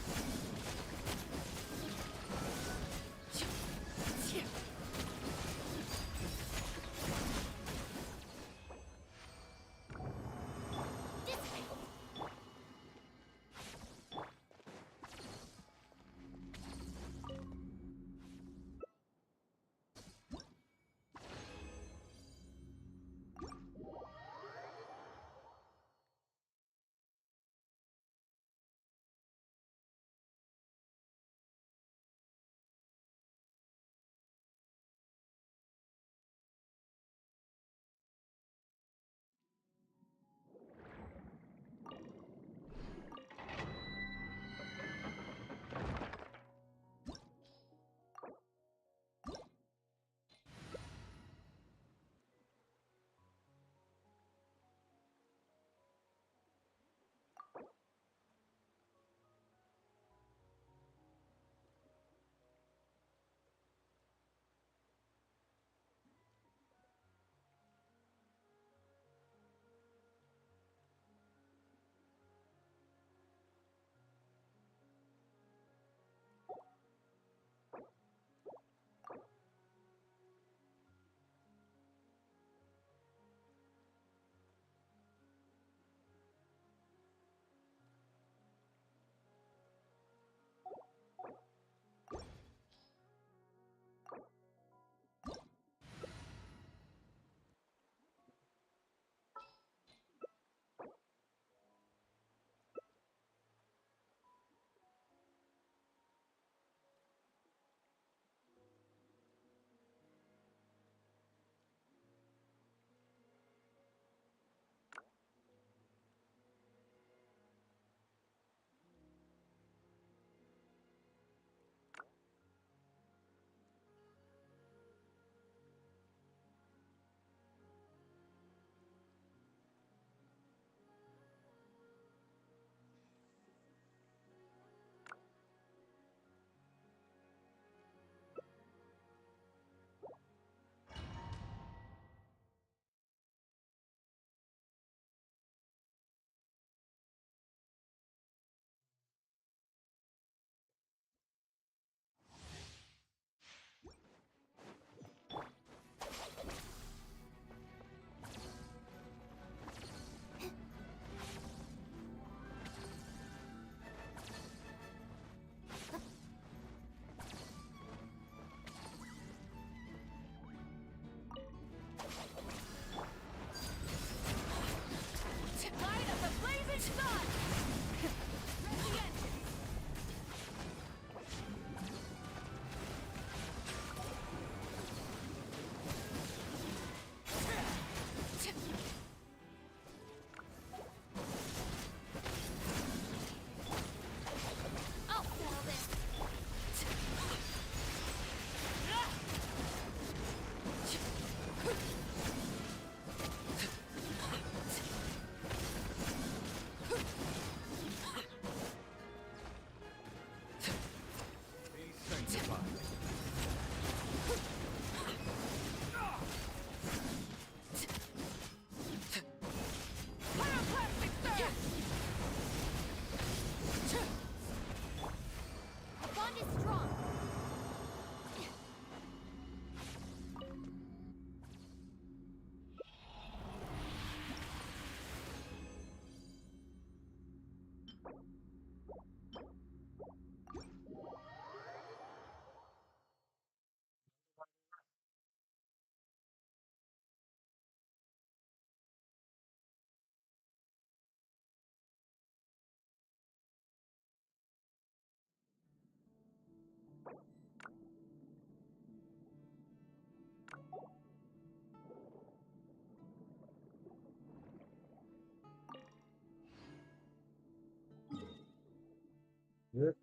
Yep.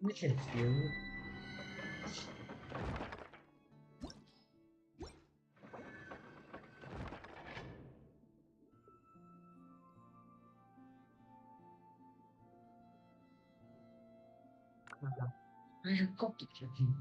We can feel it. I got the chicken.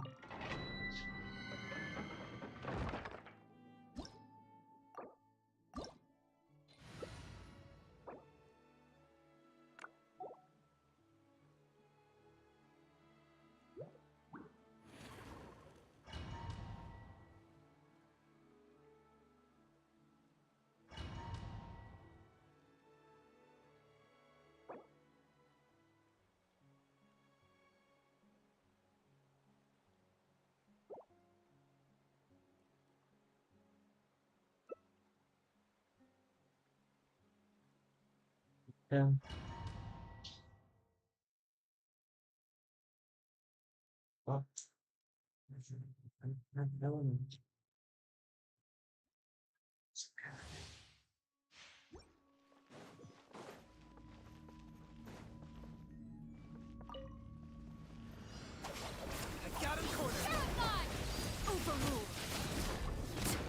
Yeah. Oh. I got him cornered. Overruled.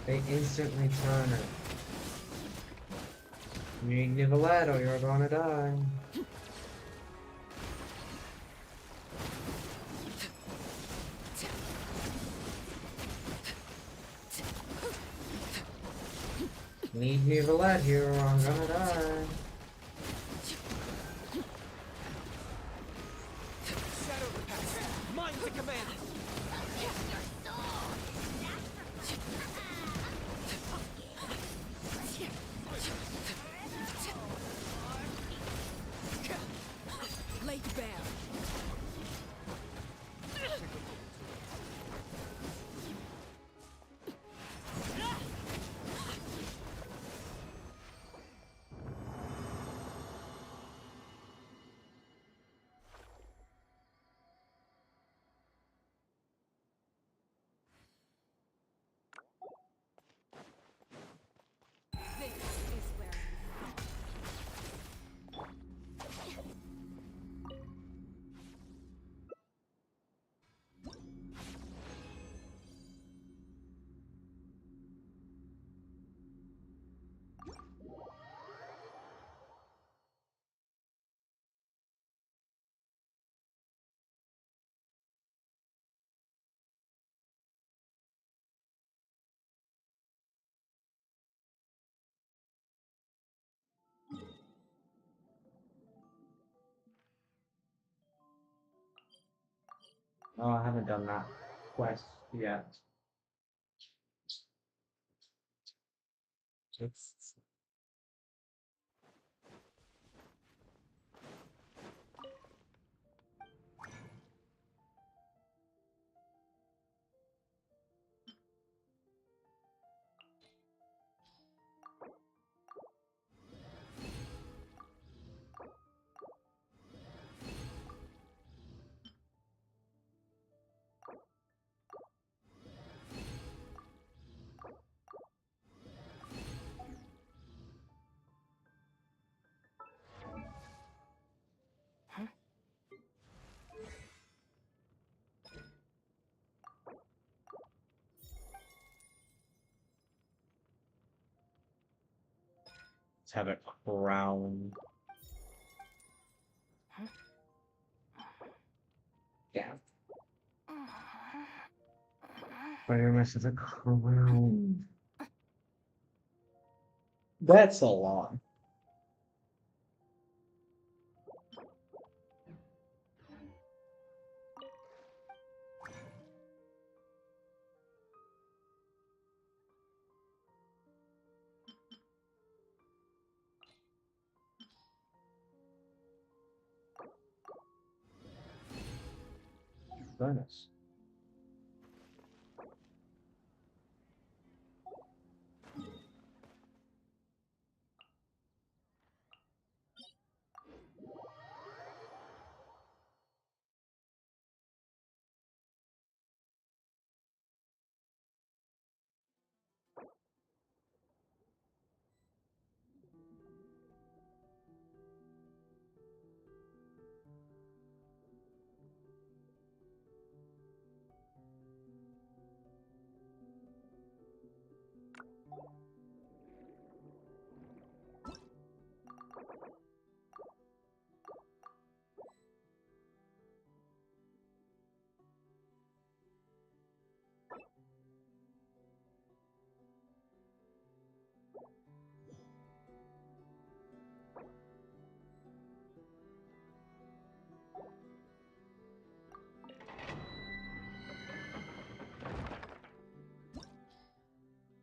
They instantly turn it. You need to let or you're gonna die. Need me to let here or I'm gonna die. Shadow the past. Mine to command. Laid bare. This is where Oh, I haven't done that quest yet. It's Let's have it crown. Yeah. Fire mess is a crown. That's a lot. Bonus.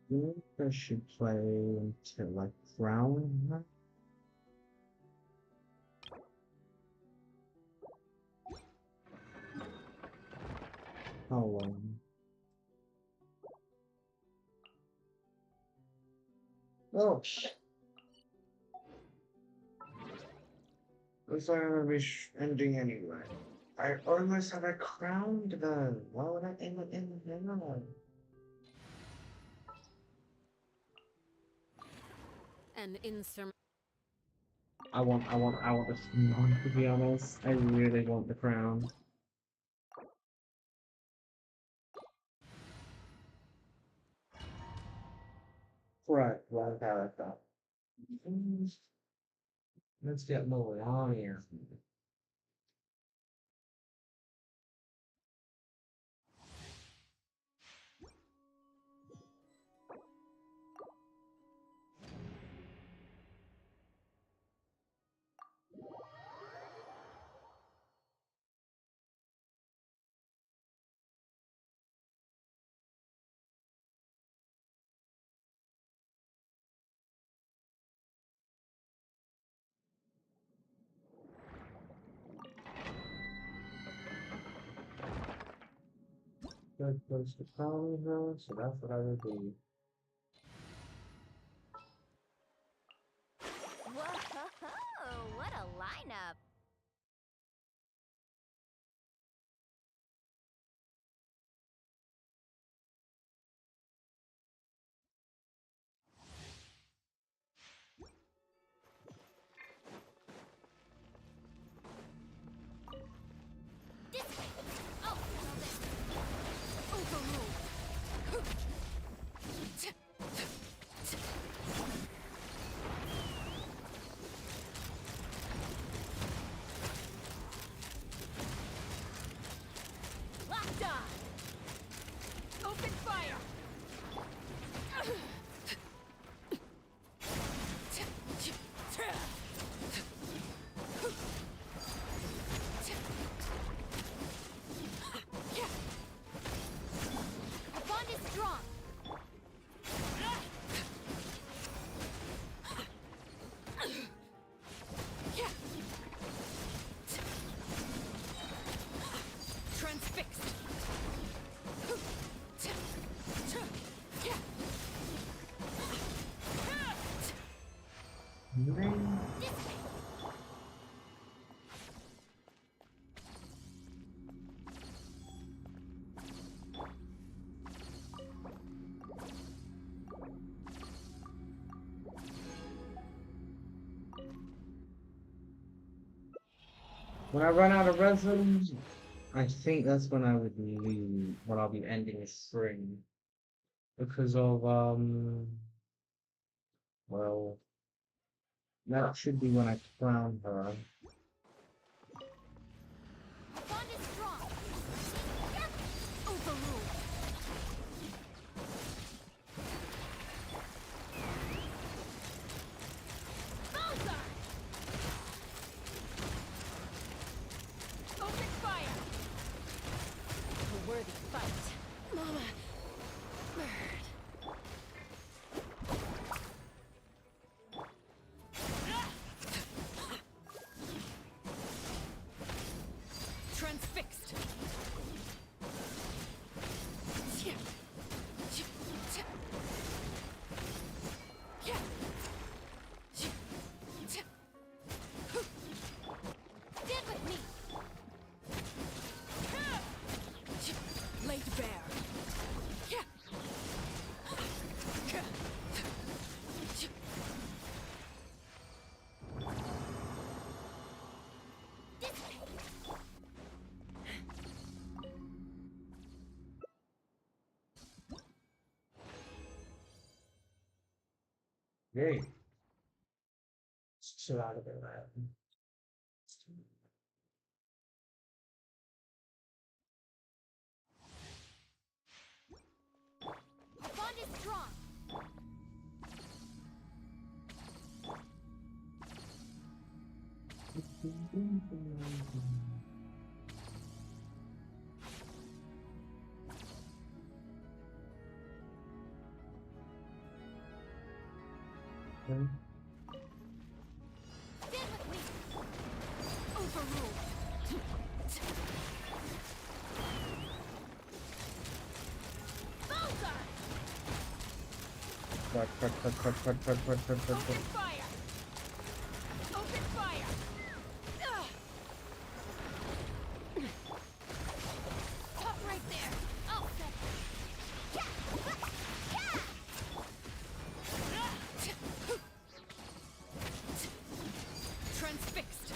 I think I should play until I crown her. How long? Oh, Looks like I'm gonna be ending anyway. I almost have a crown though. Why would I end it in now? An insurmountable. I want the crown, to be honest. I really want the crown. Right, one character. Let's get more on here. Good close to crown her, so that's what I will do. Whoa, what a lineup! This way! Oh, well then. Overruled! Locked on! Open fire! Our bond is strong! Transfixed! When I run out of resins, I think that's when I would leave, when I'll be ending the string. Because of, well, that should be when I crown her. Our bond is strong! Overruled! Bullseye! Open fire! A worthy fight. Mama. Bird. Transfixed. Stand with me! Laid bare. This way! Yay. Let's chill out of it, man. Our bond is strong! Okay. Stand with me! Overruled! Bullseye! Cut. Open fire! Open fire! There! Oh! Transfixed.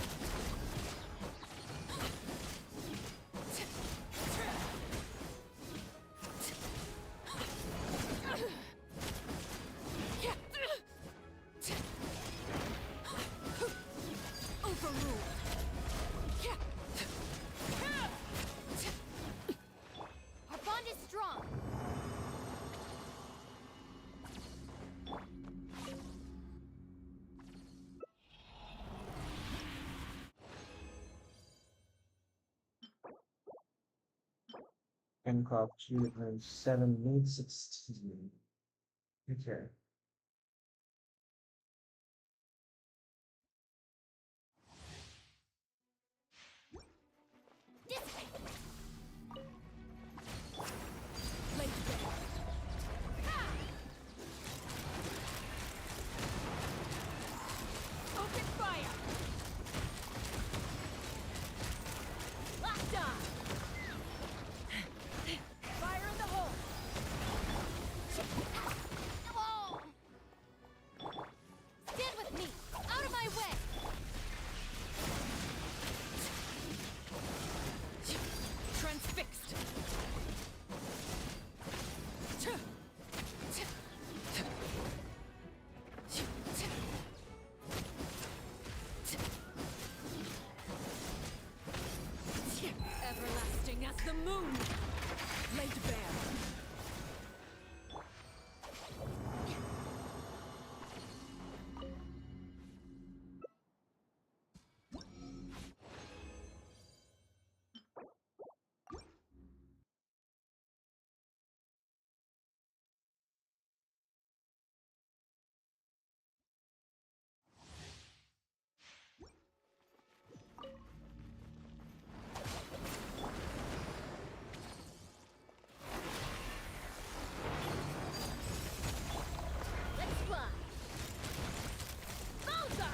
Overruled. Our bond is strong! And clock 2 and 7 mid 16. Okay. Open fire. Locked on. Fire in the hole. Oh! Stand with me! Out of my way! Transfixed. Everlasting as the moon, laid bare. Let's fly! Bowser!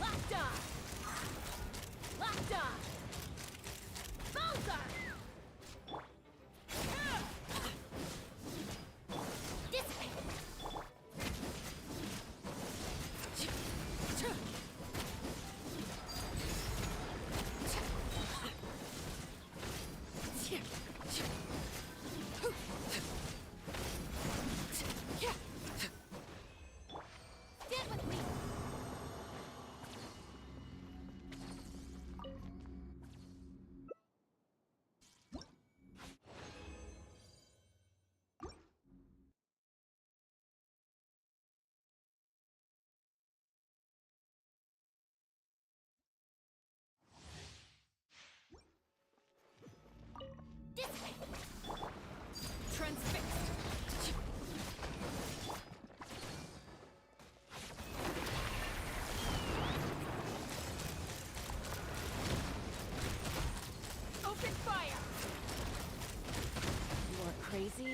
Locked on. Locked on. Bowser! Dissipate! Stand with me! Dissipate! Transfixed. Open fire. You are crazy?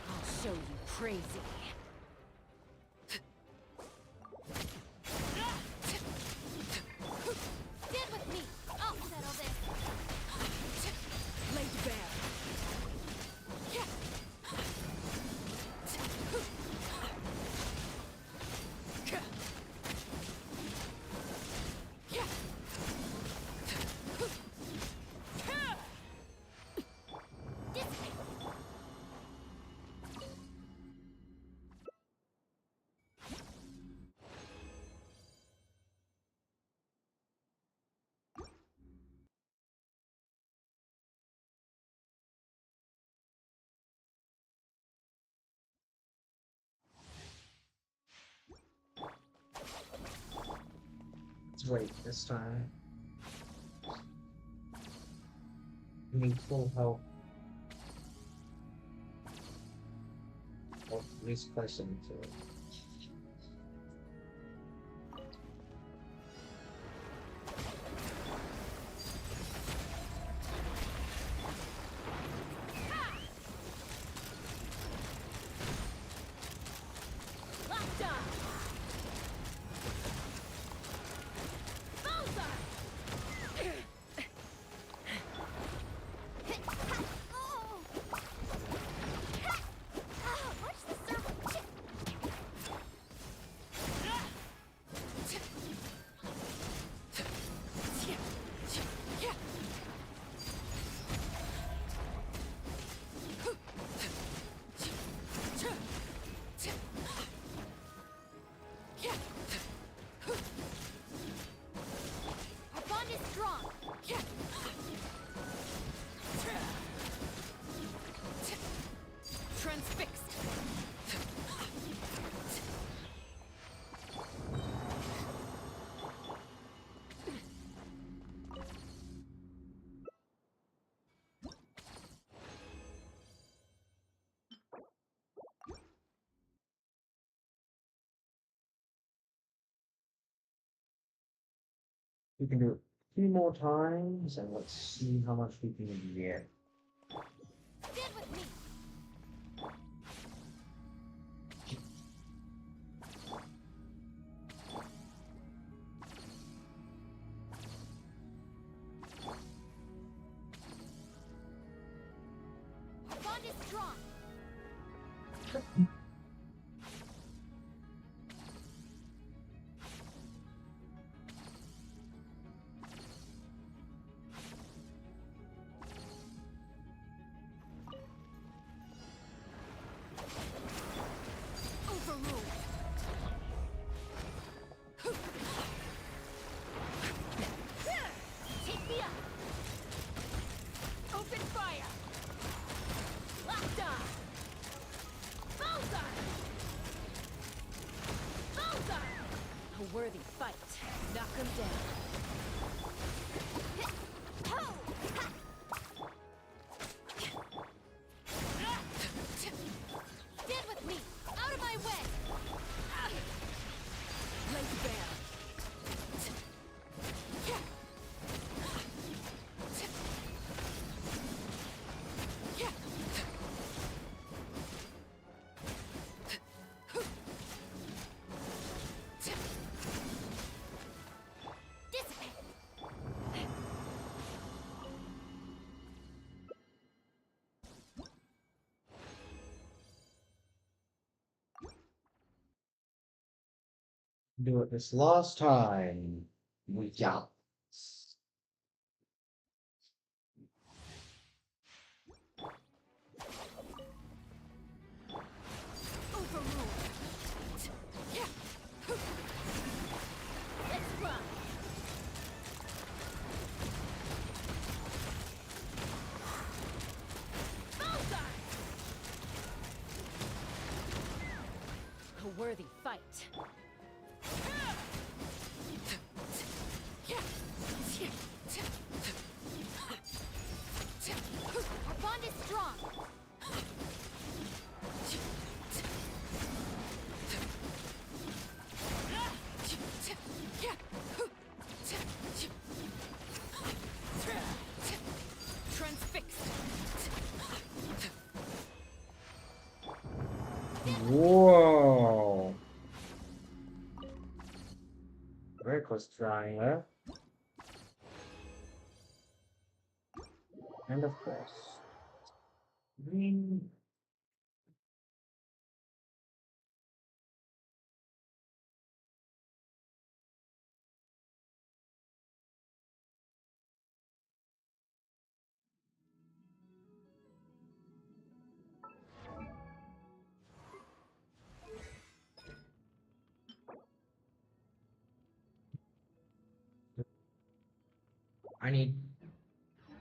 I'll show you crazy. Stand with me! I'll settle this! Laid bare. Dissipate! Let's wait this time. Need full health. Or at least person to it. Locked on. Bowser! We can do it 2 more times, and let's see how much we can get. Stand with me. Our bond is strong. Overruled. Take me up. Open fire. Locked on. Bullseye. Bullseye. A worthy fight. Knock him down. Ho! Ha! Stand with me. Out of my way. Late bear. Dissipate. Do it this last time. We got this. Overruled. Let's run. Bullseye. A worthy fight. Our bond is strong. Transfixed. Whoa! Very close to trying there. And of course, green. I need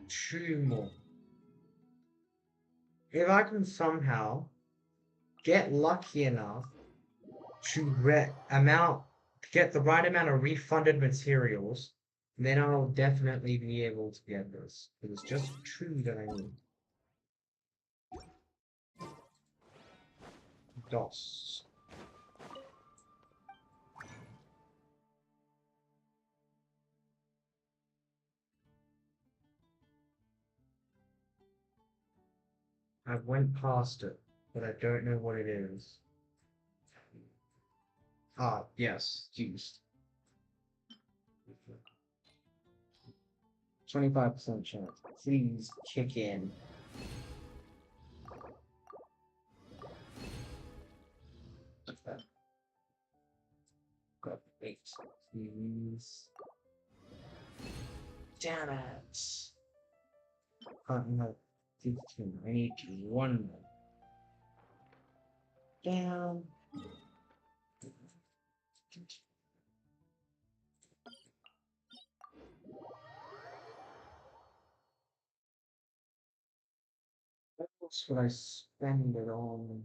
2 more. If I can somehow get lucky enough to get the right amount of refunded materials, then I'll definitely be able to get this. Because it's just 2 that I need. DOS. I went past it, but I don't know what it is. Ah, yes, used. 25% chance. Please kick in. Okay. Got 8. Please. Damn it. Can't have 15. I need 1 more. Damn. What else would I spend it on?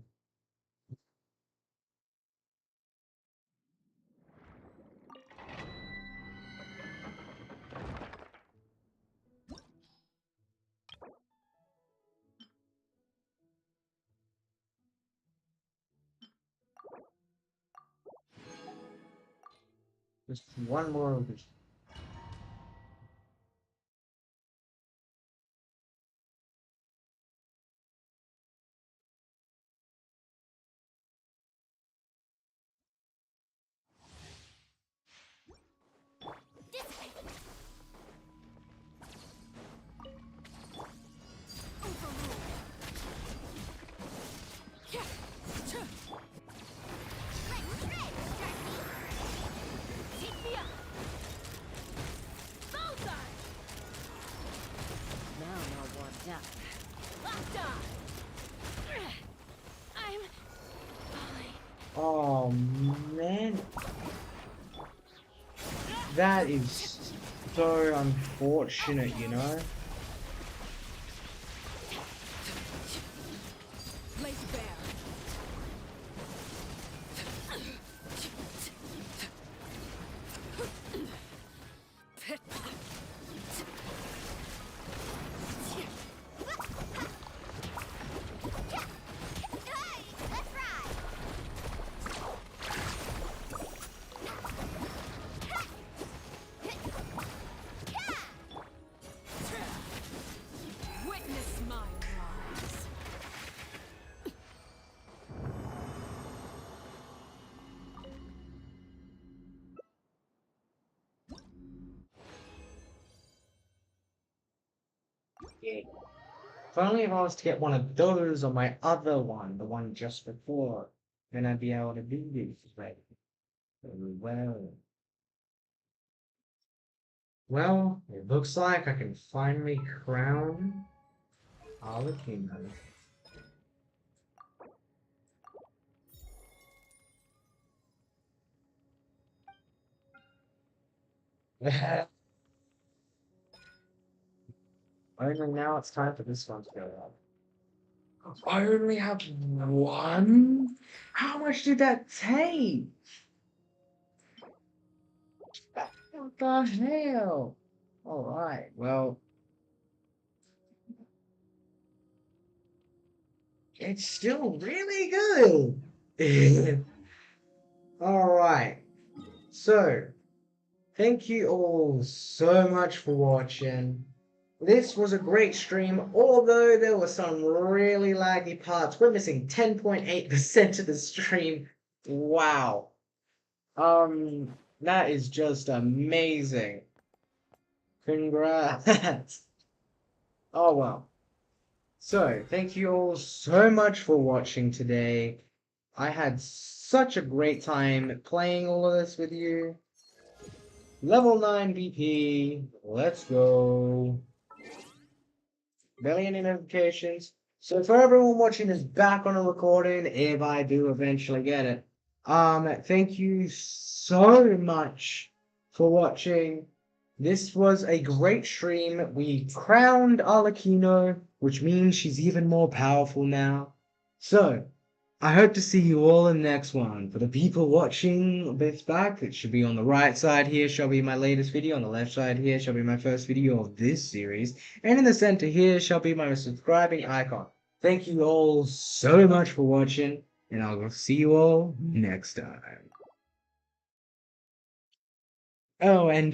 Just 1 more of this. done. Locked on! I'm falling. Oh man. That is so unfortunate, you know? Laid bare. Witness my rise. Yeah. If only if I was to get one of those on my other one, the one just before, then I'd be able to do this right very well. Well, it looks like I can finally crown Arlecchino. Only now it's time for this one to go up. I only have one? How much did that take? What the hell? Alright, well. It's still really good. Alright. So, thank you all so much for watching. This was a great stream, although there were some really laggy parts. We're missing 10.8% of the stream. Wow. That is just amazing. Congrats. Oh well. So, thank you all so much for watching today. I had such a great time playing all of this with you. Level 9 BP. Let's go. Barely any notifications. So for everyone watching this back on a recording, if I do eventually get it, thank you so much for watching. This was a great stream. We crowned Arlecchino, which means she's even more powerful now. So, I hope to see you all in the next one. For the people watching this back, it should be on the right side here shall be my latest video. On the left side here shall be my first video of this series. And in the center here shall be my subscribing icon. Thank you all so much for watching, and I'll see you all next time. Oh, and